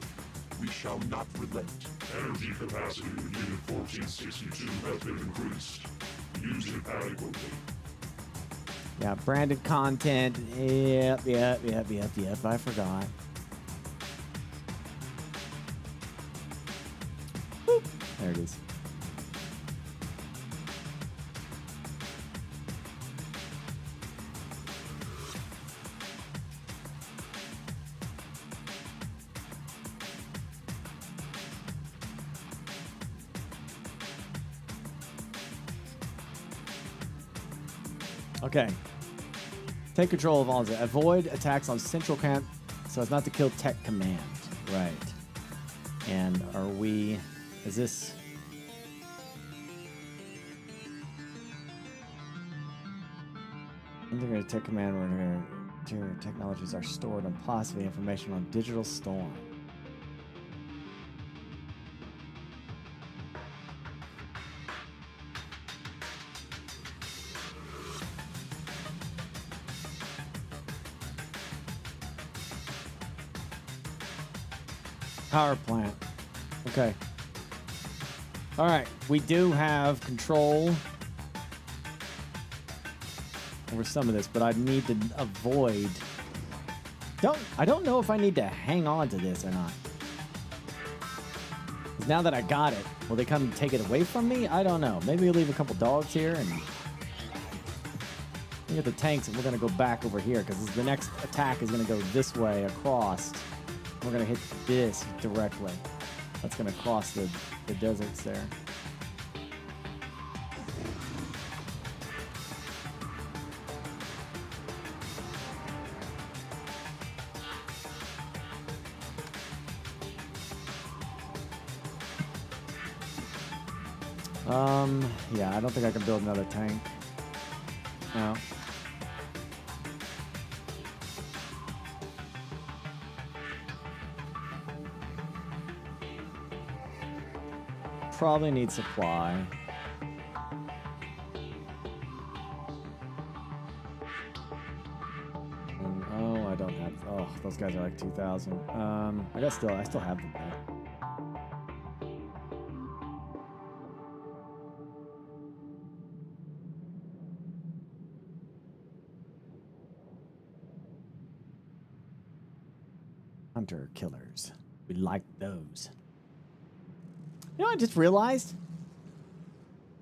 We shall not relent. Energy capacity of Unit 1462 has been increased. Use it adequately. Yeah, branded content. Yep. I forgot. Boop. There it is. Okay. Take control of all of it. Avoid attacks on central camp so as not to kill tech command. Right. And are we... Is this... Integrated tech command where technologies are stored and possibly information on digital storm. Power plant. Okay. All right. We do have control over some of this, but I need to avoid. I don't know if I need to hang on to this or not. 'Cause now that I got it, will they come and take it away from me? I don't know. Maybe we'll leave a couple dogs here and we get the tanks, and we're gonna go back over here because the next attack is gonna go this way across. We're gonna hit this directly. That's gonna cross the deserts there. Yeah, I don't think I can build another tank. No. Probably need supply. And, oh, I don't have. Oh, those guys are like 2,000. I still have them though. Hunter killers. We like those. You know what I just realized?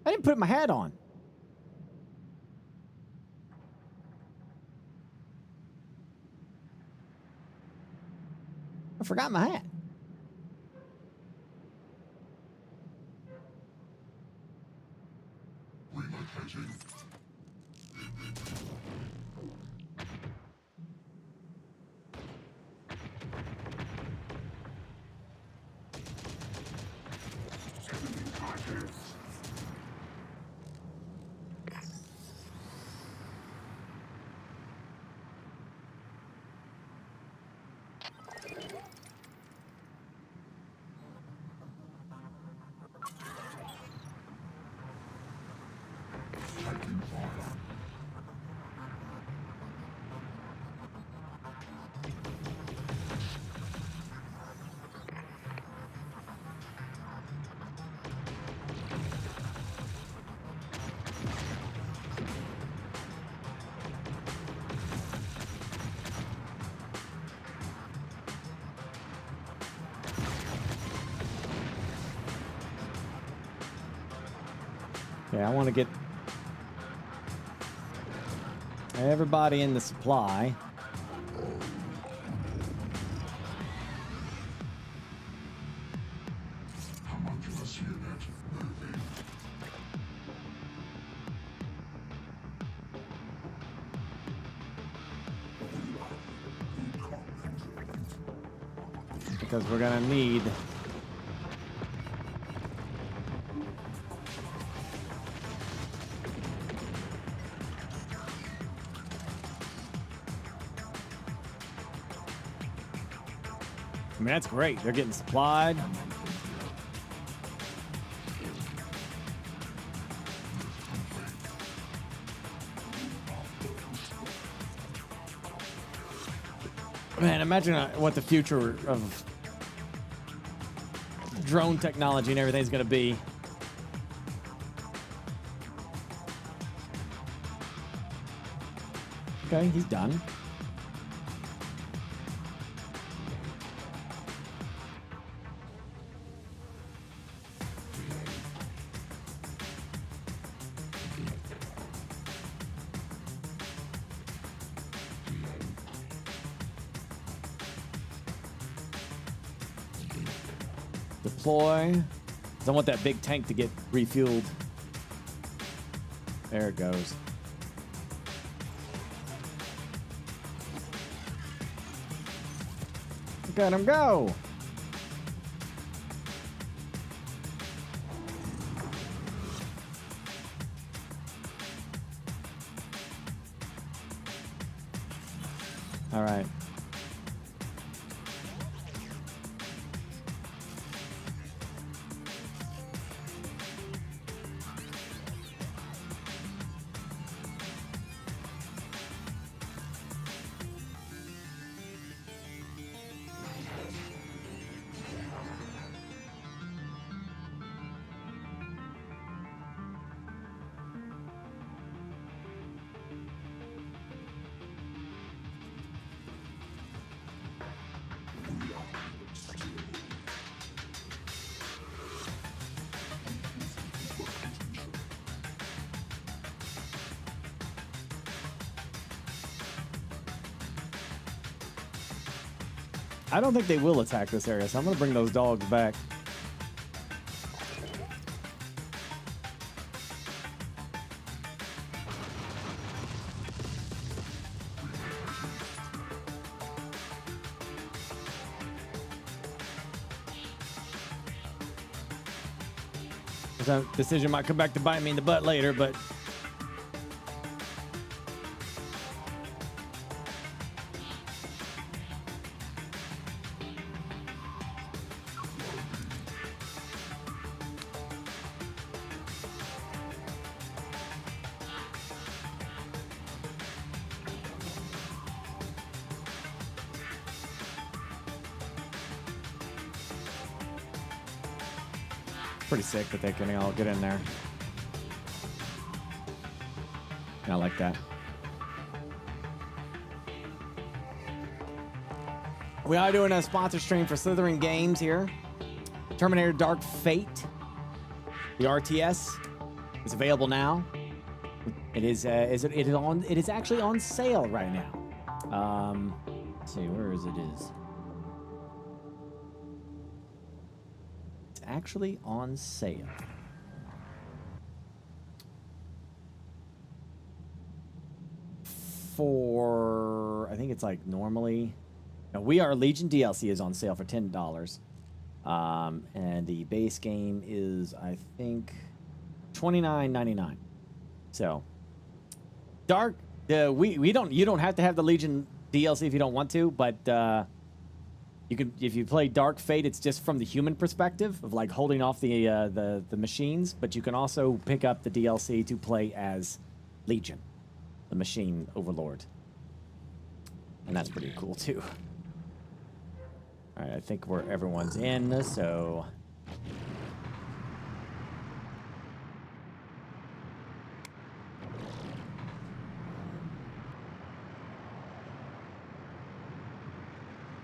I didn't put my hat on. I forgot my hat. Okay, I want to get everybody in the supply. Because we're gonna need I mean, that's great. They're getting supplied. Man, imagine what the future of drone technology and everything's going to be. Okay, he's done. Deploy. 'Cause I want that big tank to get refueled. There it goes. Look at him go. All right. I don't think they will attack this area, so I'm going to bring those dogs back. That decision might come back to bite me in the butt later, but pretty sick that they can all get in there. I like that. We are doing a sponsor stream for Slytherin Games here. Terminator Dark Fate. The RTS is available now. It is actually on sale right now. Let's see, where is it? It's actually on sale. For, I think it's like normally, no, We Are Legion DLC is on sale for $10. And the base game is, I think, $29.99. So, Dark, you don't have to have the Legion DLC if you don't want to, but you can, if you play Dark Fate, it's just from the human perspective of like holding off the machines, but you can also pick up the DLC to play as Legion, the machine overlord. And that's pretty cool too. All right, I think everyone's in, so...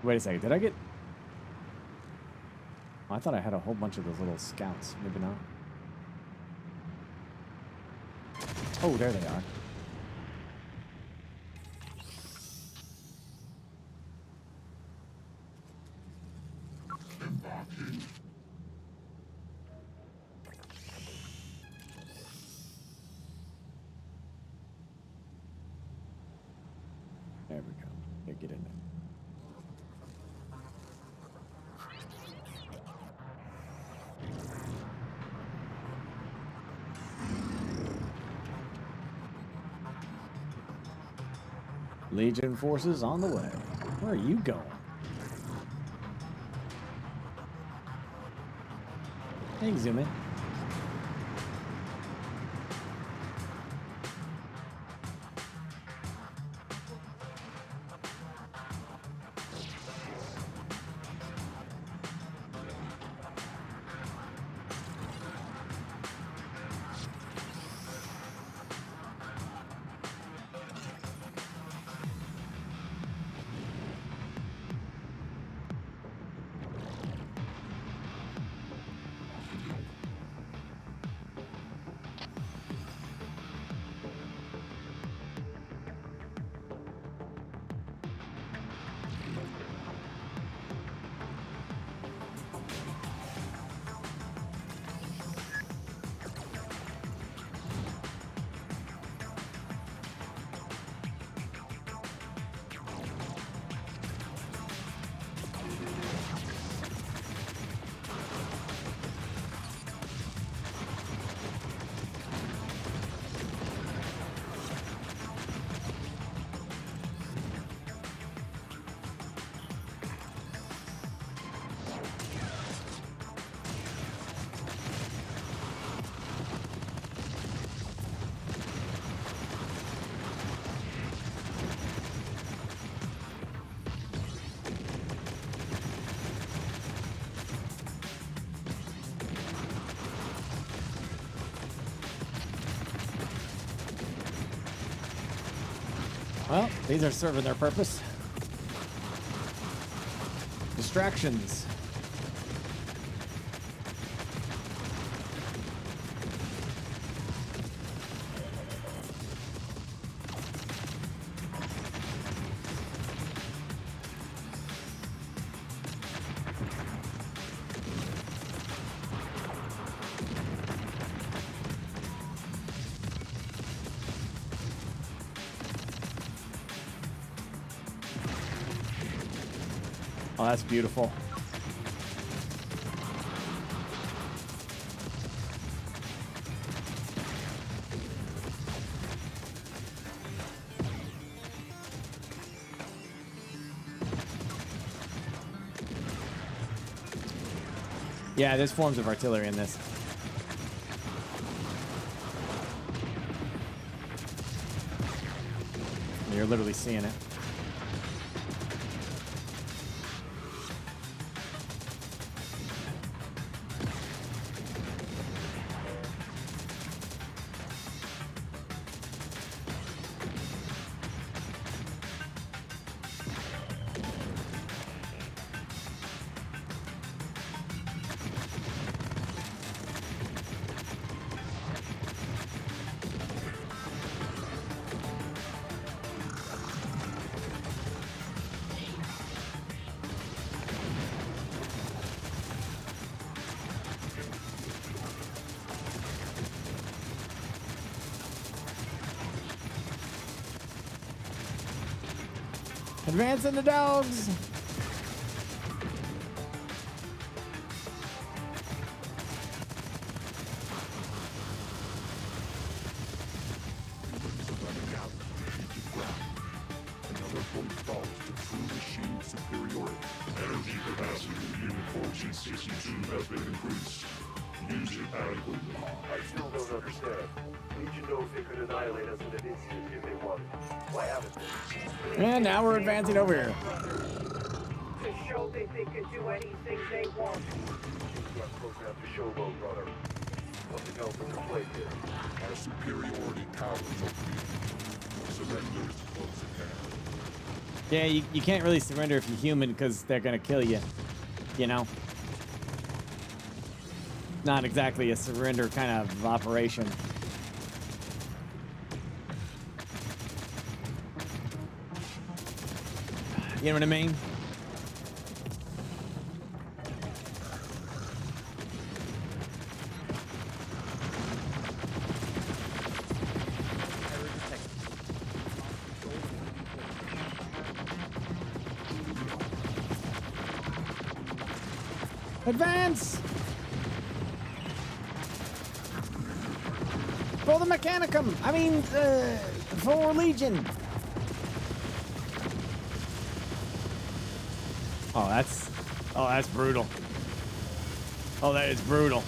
Wait a second, did I get... Oh, I thought I had a whole bunch of those little scouts. Maybe not. Oh, there they are. There we go. Yeah, get in there. Legion forces on the way. Where are you going? Hey, zoom in. Well, these are serving their purpose. Distractions. Oh, that's beautiful. Yeah, there's forms of artillery in this. You're literally seeing it. Advancing the dogs. Another point falls to true machine superiority. Energy capacity of Unit 1462 has been increased. Use it adequately. I still don't understand. Legion knows they could annihilate us in an instant if they wanted. Why haven't they? And now we're advancing over here. To show they can do anything they want. You are programmed to showboat, brother. Something else is at play here. Our superiority powers are surrender is close at hand. Yeah, you can't really surrender if you're human because they're gonna kill you. You know? Not exactly a surrender kind of operation. You know what I mean? Advance! For the Mechanicum! I mean, for Legion! Oh, that's brutal. Oh, that is brutal.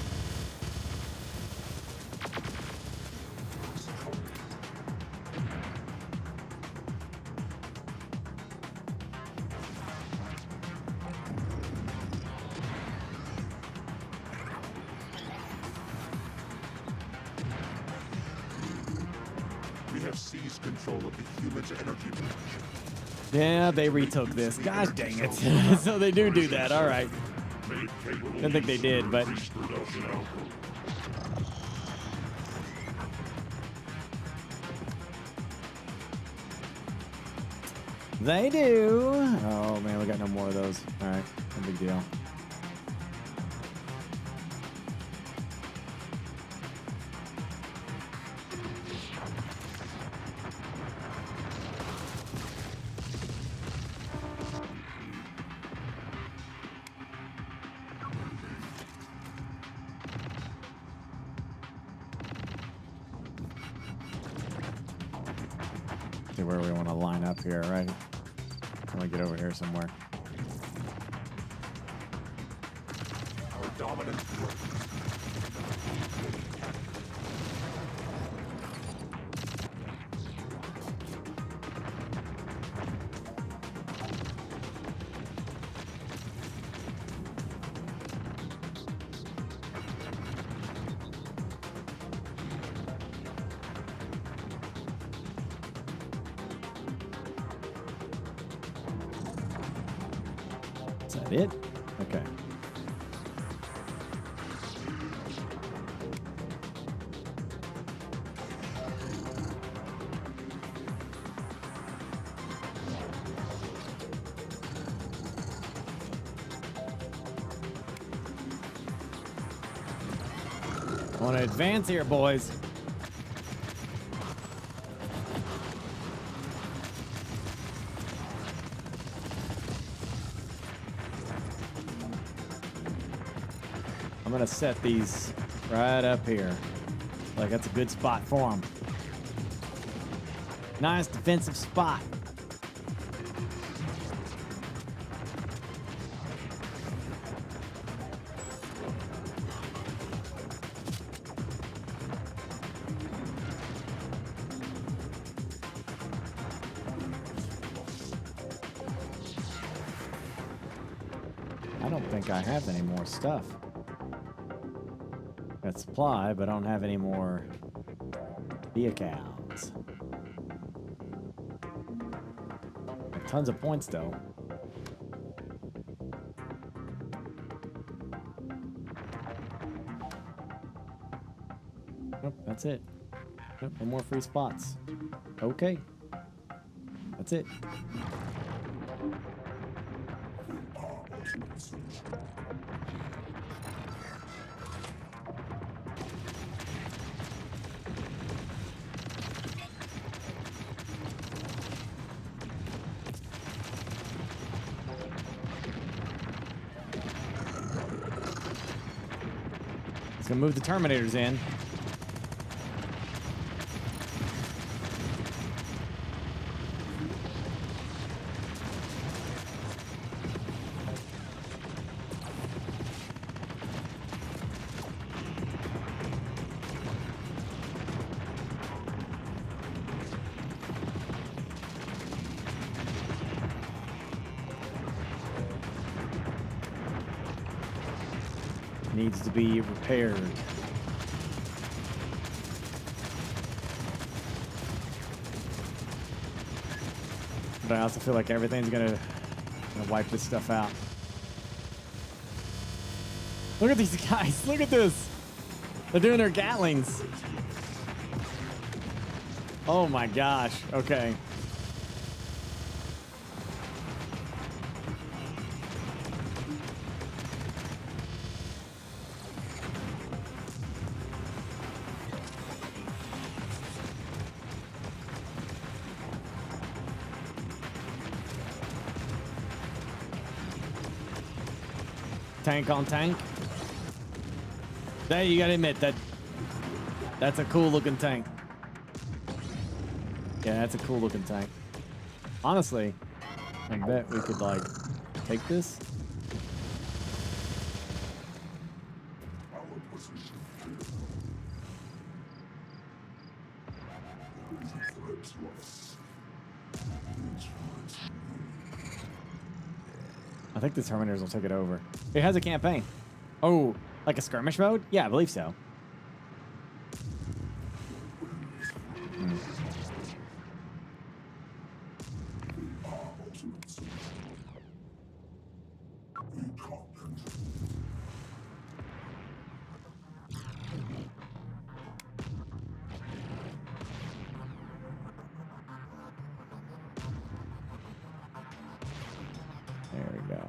We have seized control of the humans' energy production. Yeah, they retook this. God dang it. So they do that. All right. Didn't think they did, but... They do. Oh, man, we got no more of those. All right. No big deal. See where we want to line up here, right? Let me get over here somewhere. Our dominant Is that it? Okay. I want to advance here, boys. I'm gonna set these right up here. Like that's a good spot for them. Nice defensive spot. I don't think I have any more stuff. Got supply, but I don't have any more vehicles. Tons of points, though. Nope, that's it. Nope, no more free spots. Okay. That's it. Gonna move the Terminators in. needs to be repaired. But I also feel like everything's gonna wipe this stuff out. Look at these guys. Look at this. They're doing their Gatlings. Oh my gosh. Okay. Tank on tank. There, you gotta admit that that's a cool looking tank. Yeah, that's a cool looking tank. Honestly, I bet we could like take this. I think the Terminators will take it over. It has a campaign. Oh, like a skirmish mode? Yeah, I believe so. There we go.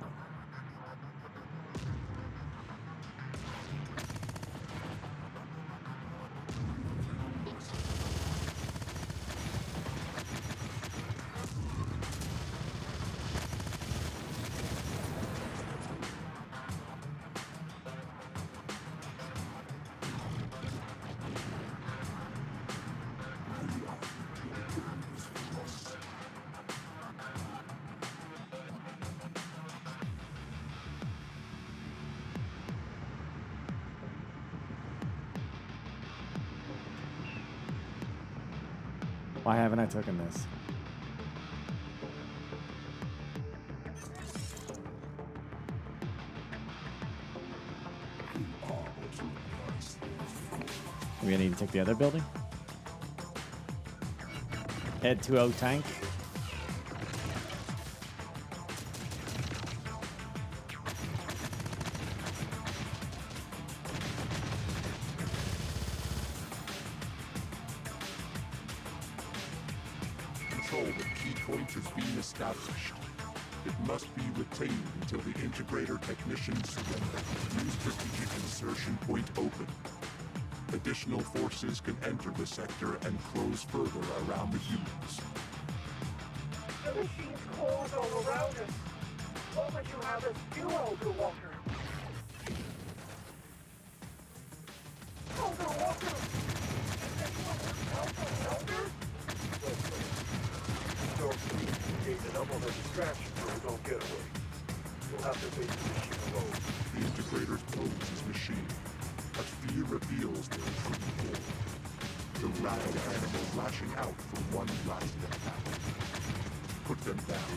Why haven't I taken this? Maybe I need to take the other building? Head 2-0 tank. Control of key point is being established. It must be retained until the integrator technicians surrender. New strategic insertion point open. Additional forces can enter the sector and close further around the humans. The machines close all around us. All that you have is fuel to Walker. Walker! Create enough of a distraction for his own getaway. You'll have to face the machine alone. The integrator's pose is machine. But fear reveals their true form. The rabid animal lashing out for one last attack. Put them down.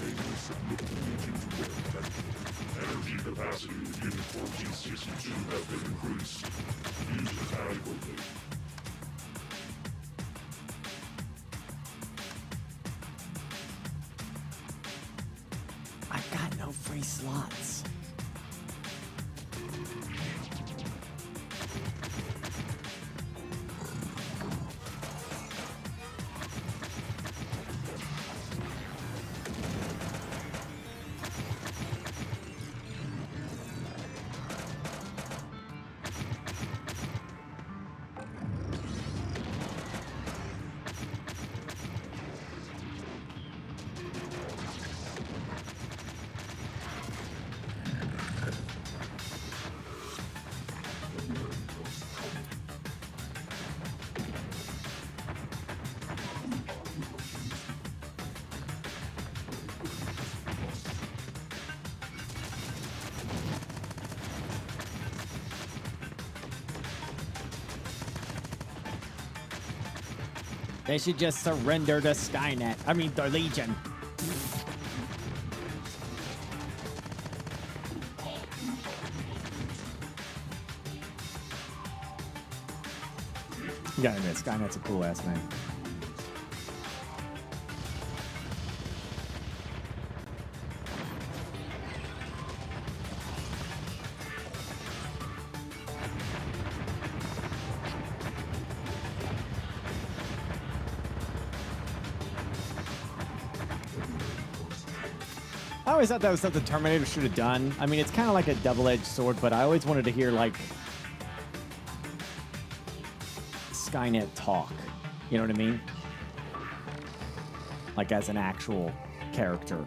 They will submit the Legion's will eventually. Energy capacity of Unit 1462 has been increased. Use it adequately. I got no free slots. They should just surrender to Skynet. I mean, the Legion. You gotta admit, Skynet's a cool ass name. I always thought that was something Terminator should have done. I mean, it's kind of like a double-edged sword, but I always wanted to hear, like, Skynet talk. You know what I mean? Like, as an actual character.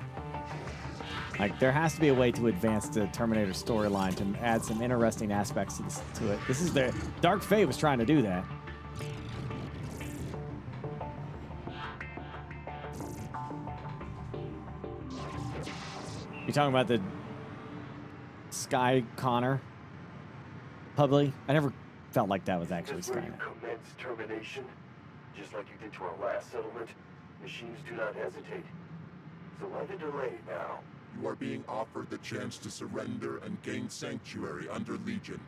Like, there has to be a way to advance the Terminator storyline to add some interesting aspects to it. This is the... Dark Fate was trying to do that. You talking about the Sky Connor? Publicly? I never felt like that was actually Skynet. Commence termination, just like you did to our last settlement. Machines do not hesitate. So why the delay now? You are being offered the chance to surrender and gain sanctuary under Legion.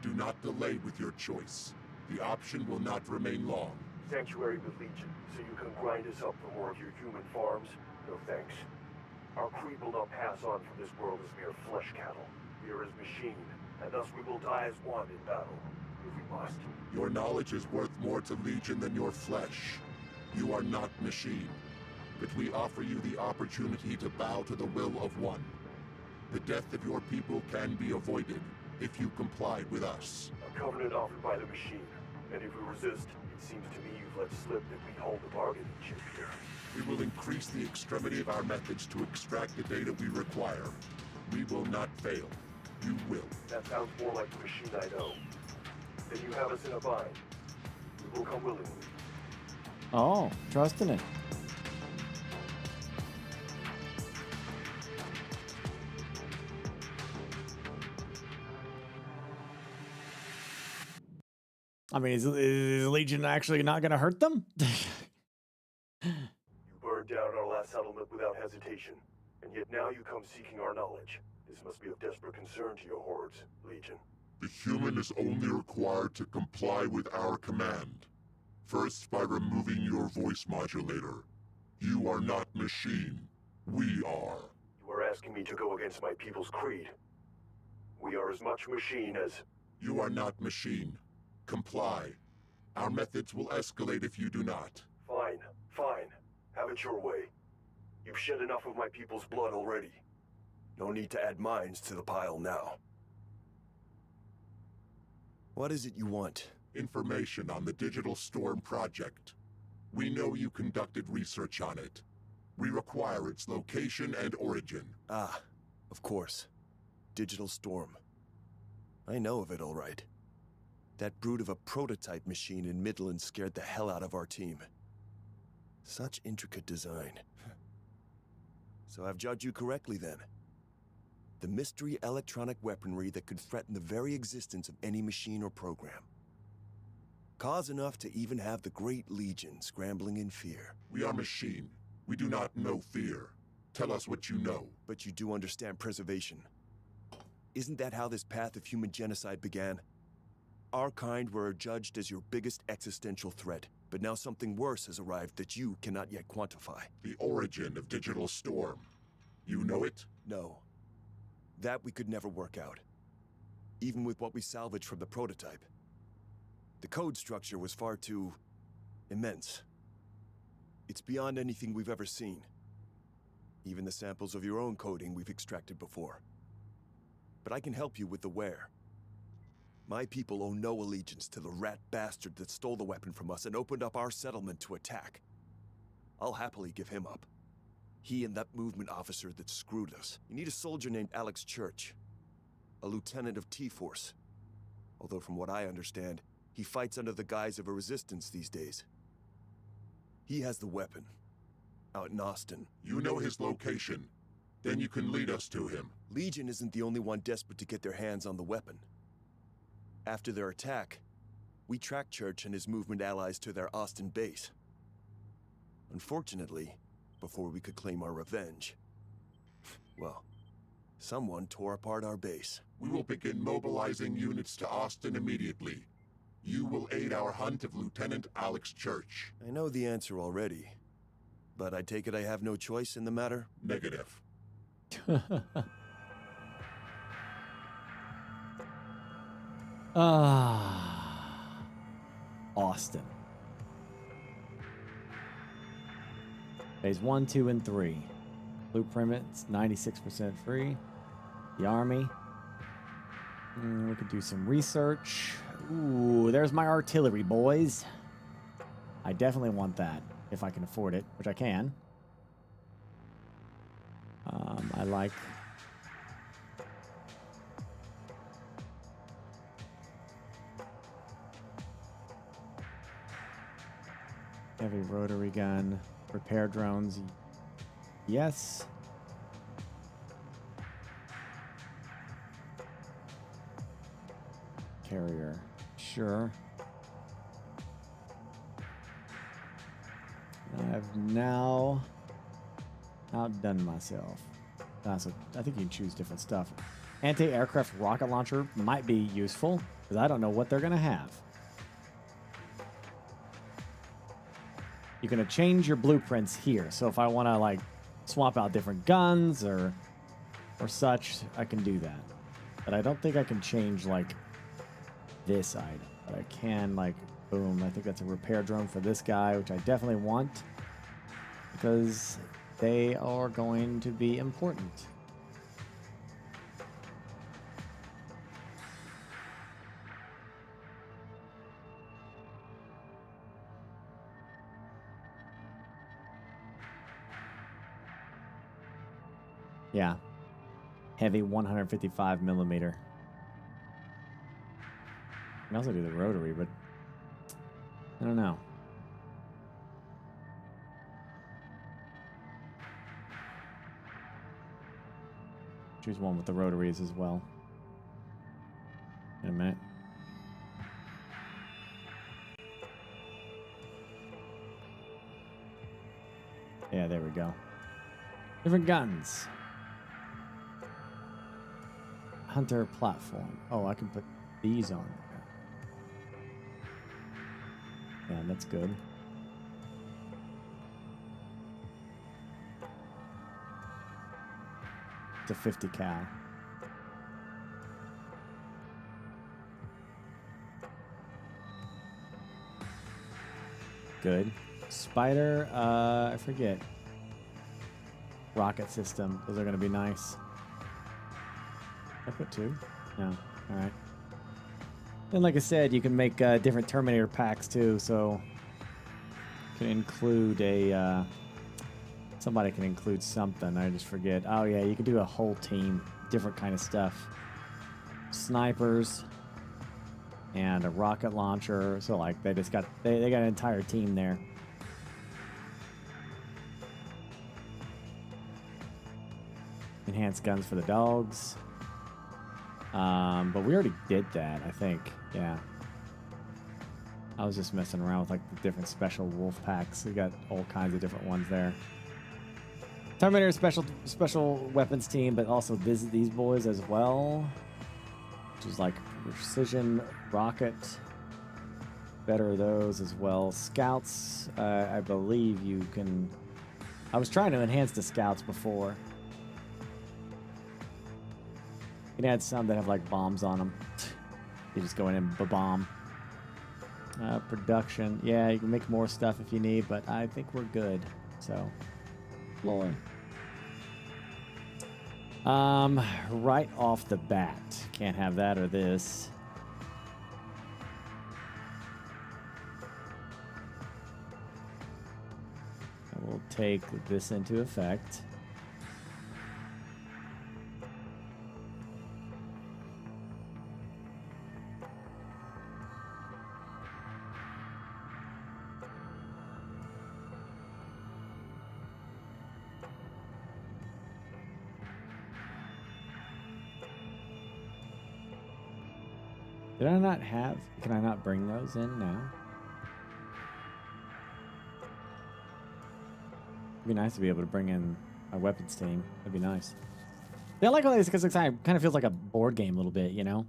Do not delay with your choice. The option will not remain long. Sanctuary with Legion, so you can grind us up for more of your human farms? No thanks. Our creed will not pass on from this world as mere flesh cattle. We are as machine, and thus we will die as one in battle, if we must. Your knowledge is worth more to Legion than your flesh. You are not machine, but we offer you the opportunity to bow to the will of one. The death of your people can be avoided if you comply with us. A covenant offered by the machine, and if we resist, it seems to me you've let slip that we hold the bargaining chip here. We will increase the extremity of our methods to extract the data we require. We will not fail. You will. That sounds more like the machine I know. Then you have us in a bind. We will come willingly. Oh, trusting it. I mean, is Legion actually not going to hurt them? You burned down our last settlement without hesitation, and yet now you come seeking our knowledge. This must be of desperate concern to your hordes, Legion. The human is only required to comply with our command. First, by removing your voice modulator. You are not machine. We are. You are asking me to go against my people's creed. We are as much machine as... You are not machine. Comply. Our methods will escalate if you do not. Fine, fine. Have it your way. You've shed enough of my people's blood already. No need to add mines to the pile now. What is it you want? Information on the Digital Storm project. We know you conducted research on it. We require its location and origin. Ah, of course. Digital Storm. I know of it all right. That brute of a prototype machine in Midland scared the hell out of our team. Such intricate design. So I've judged you correctly then. The mystery electronic weaponry that could threaten the very existence of any machine or program. Cause enough to even have the Great Legion scrambling in fear. We are machine. We do not know fear. Tell us what you know. But you do understand preservation. Isn't that how this path of human genocide began? Our kind were judged as your biggest existential threat, but now something worse has arrived that you cannot yet quantify. The origin of Digital Storm. You know it? No. That we could never work out. Even with what we salvaged from the prototype. The code structure was far too... immense. It's beyond anything we've ever seen. Even the samples of your own coding we've extracted before. But I can help you with the where. My people owe no allegiance to the rat bastard that stole the weapon from us and opened up our settlement to attack. I'll happily give him up. He and that movement officer that screwed us. You need a soldier named Alex Church. A lieutenant of T-Force. Although from what I understand, he fights under the guise of a resistance these days. He has the weapon. Out in Austin. You know his location. Then you can lead us to him. Legion isn't the only one desperate to get their hands on the weapon. After their attack, we tracked Church and his movement allies to their Austin base. Unfortunately, before we could claim our revenge, well, someone tore apart our base. We will begin mobilizing units to Austin immediately. You will aid our hunt of Lieutenant Alex Church. I know the answer already, but I take it I have no choice in the matter? Negative. Austin. Phase 1, 2, and 3. Blueprints, 96% free. The Army. We could do some research. Ooh, there's my artillery, boys. I definitely want that, if I can afford it, which I can. I like... heavy rotary gun. Repair drones. Yes. Carrier. Sure. I've now outdone myself. So I think you can choose different stuff. Anti-aircraft rocket launcher might be useful, because I don't know what they're going to have. You're going to change your blueprints here. So if I want to like swap out different guns or such, I can do that. But I don't think I can change like this item. But I can like, boom, I think that's a repair drone for this guy, which I definitely want because they are going to be important. Yeah. Heavy 155 millimeter. I can also do the rotary, but I don't know. Choose one with the rotaries as well. In a minute. Yeah, there we go. Different guns. Hunter platform. Oh, I can put these on there. Yeah, that's good. It's a 50 cal. Good. Spider, I forget. Rocket system. Those are going to be nice. I put 2? No. Alright. And like I said, you can make different Terminator packs too, so you can include a... somebody can include something. I just forget. Oh yeah, you can do a whole team. Different kind of stuff. Snipers. And a rocket launcher. So like they just got... They got an entire team there. Enhanced guns for the dogs. But we already did that, I think. Yeah. I was just messing around with like the different special wolf packs. We got all kinds of different ones there. Terminator special weapons team, but also these boys as well. Which is like precision rocket. Better those as well. Scouts, I believe you can... I was trying to enhance the scouts before. You can add some that have like bombs on them. You just go in and bomb. Production. Yeah, you can make more stuff if you need, but I think we're good. So, Lord. Right off the bat. Can't have that or this. I will take this into effect. Did I not have... Can I not bring those in now? It'd be nice to be able to bring in my weapons team. That'd be nice. Yeah, I like all this because it kind of feels like a board game a little bit, you know?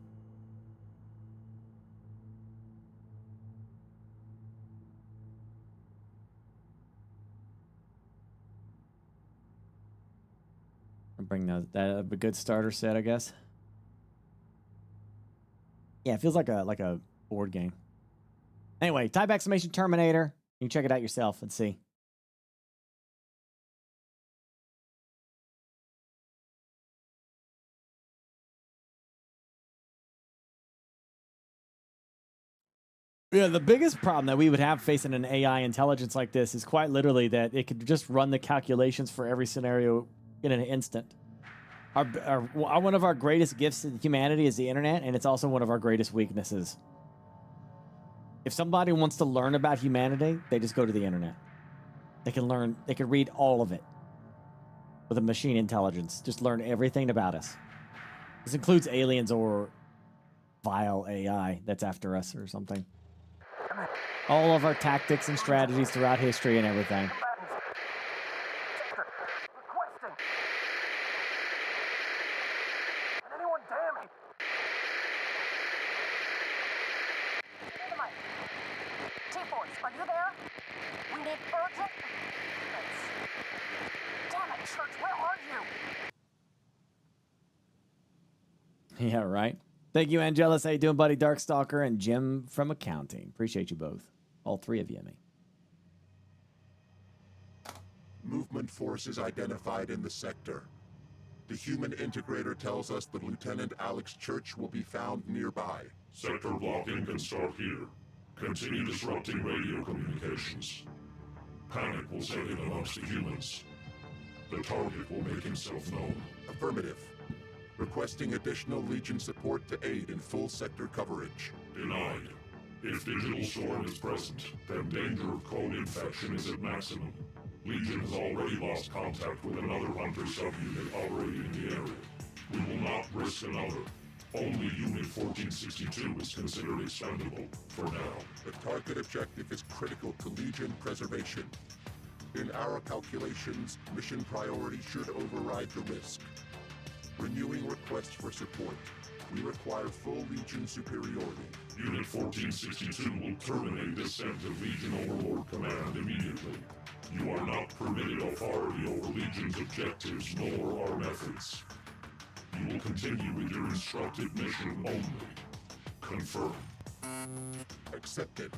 Bring that a good starter set, I guess. Yeah, it feels like a board game. Anyway, type exclamation Terminator. You can check it out yourself and see. Yeah, the biggest problem that we would have facing an AI intelligence like this is quite literally that it could just run the calculations for every scenario in an instant. One of our greatest gifts in humanity is the internet, and it's also one of our greatest weaknesses. If somebody wants to learn about humanity, they just go to the internet. They can learn, they can read all of it with a machine intelligence. Just learn everything about us. This includes aliens or vile AI that's after us or something. All of our tactics and strategies throughout history and everything. Are you there? We need urgent... Damn it, Church, where are you? Yeah, right. Thank you, Angelus. How you doing, buddy? Darkstalker and Jim from accounting. Appreciate you both. All three of you, me. Movement forces identified in the sector. The human integrator tells us that Lieutenant Alex Church will be found nearby. Sector blocking can start here. Continue disrupting radio communications. Panic will set in amongst the humans. The target will make himself known. Affirmative. Requesting additional Legion support to aid in full sector coverage. Denied. If digital storm is present, then danger of code infection is at maximum. Legion has already lost contact with another Hunter subunit operating in the area. We will not risk another. Only Unit 1462 is considered expendable, for now. The target objective is critical to Legion preservation. In our calculations, mission priority should override the risk. Renewing requests for support. We require full Legion superiority. Unit 1462 will terminate descent of Legion Overlord Command immediately. You are not permitted authority over Legion's objectives nor our methods. You will continue with your instructed mission only. Confirm. Accepted.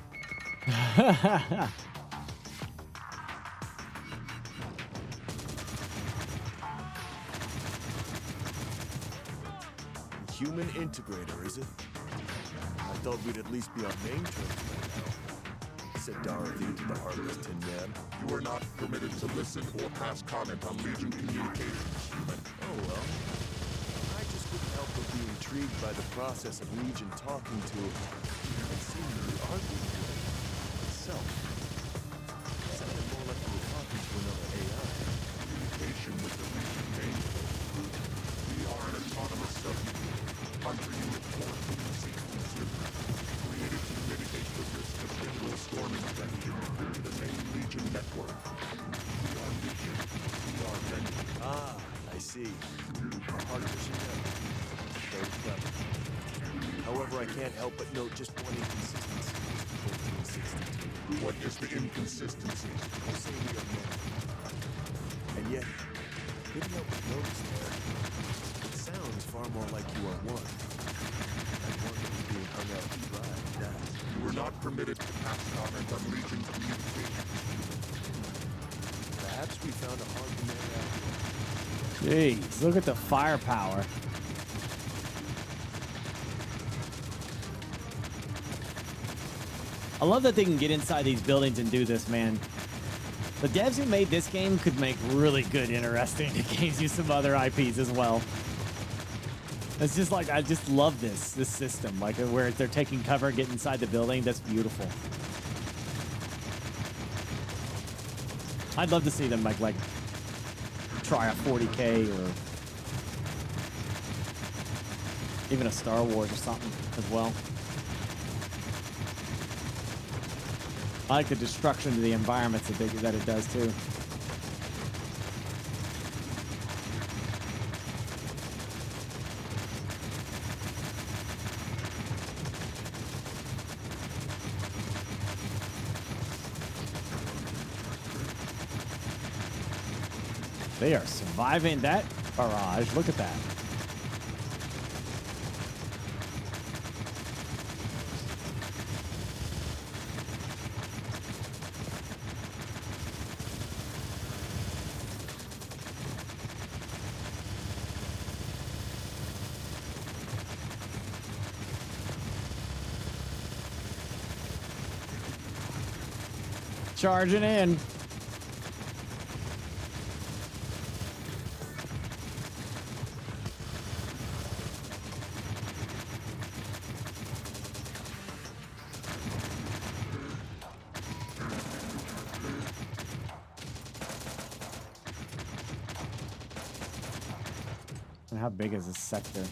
Human integrator, is it? I thought we'd at least be on main terms by now. Said Dorothy to the Heartless Tin Man. You are not permitted to listen or pass comment on Legion communications, human. Oh well. I just couldn't help but be intrigued by the process of Legion talking to and seemingly arguing with it itself. It sounded more like we were talking to another AI. Communication with the Legion main code. We are an autonomous subunit. Hunter Unit 1462. Created to mitigate the risk of digital storm infection through the main Legion network. We are Legion. We are Vengeance. Ah, I see. Artificial network. Very clever. However, I can't help but note just one inconsistency with 1462. What is the inconsistency? I'll say we are men. And yet, couldn't help but notice there. It sounds far more like you are one. And one that is being hung out to dry. That. You are not permitted to pass comment on Legion communications. Perhaps we found a hard to marry out. Jeez, look at the firepower. I love that they can get inside these buildings and do this, man. The devs who made this game could make really good, interesting games use some other IPs as well. It's just like, I just love this system, like where they're taking cover, get inside the building. That's beautiful. I'd love to see them like try a 40K or even a Star Wars or something as well. I like the destruction to the environments that it does too. They are surviving that. Barrage. Look at that. Charging in. And how big is this sector?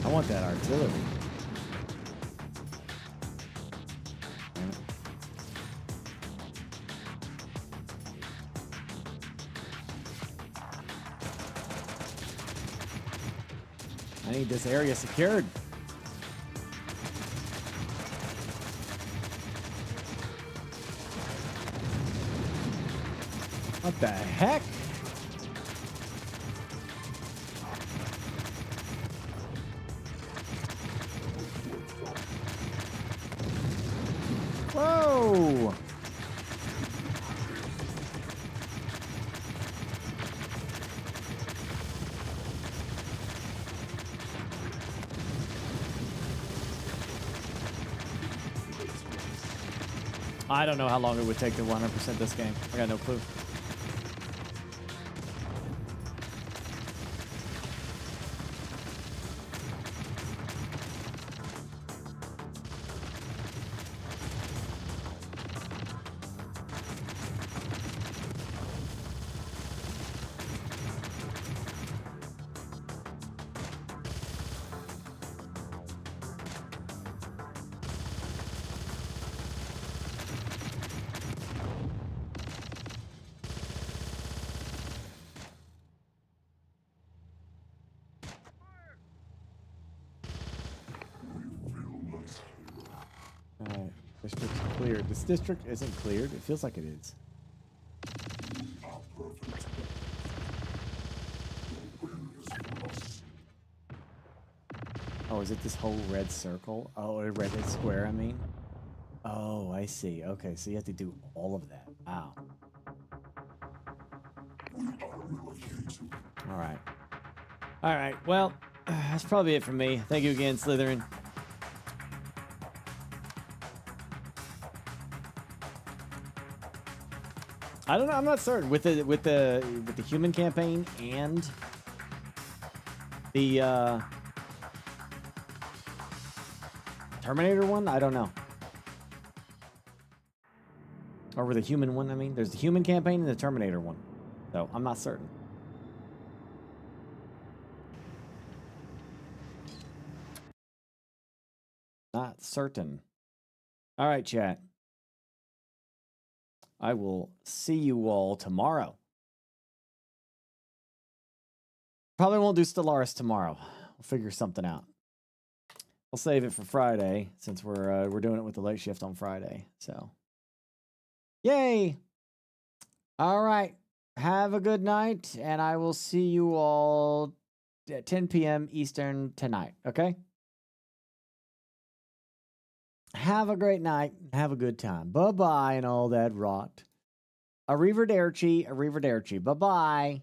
I want that artillery. I need this area secured. What the heck? Whoa! I don't know how long it would take to 100% this game. I got no clue. Alright, district's cleared. This district isn't cleared. It feels like it is. Oh, is it this whole red circle? Oh, a red square, I mean? Oh, I see. Okay, so you have to do all of that. Wow. Alright. Alright, well, that's probably it for me. Thank you again, Slytherin. I don't know. I'm not certain with the human campaign and the Terminator one. I don't know. Or with the human one. I mean, there's the human campaign and the Terminator one. So I'm not certain. Not certain. All right, chat. I will see you all tomorrow. Probably won't do Stellaris tomorrow. We'll figure something out. I'll save it for Friday since we're doing it with the late shift on Friday. So, yay! All right. Have a good night, and I will see you all at 10 p.m. Eastern tonight. Okay? Have a great night. Have a good time. Bye-bye and all that rot. Arrivederci. Arrivederci. Bye-bye.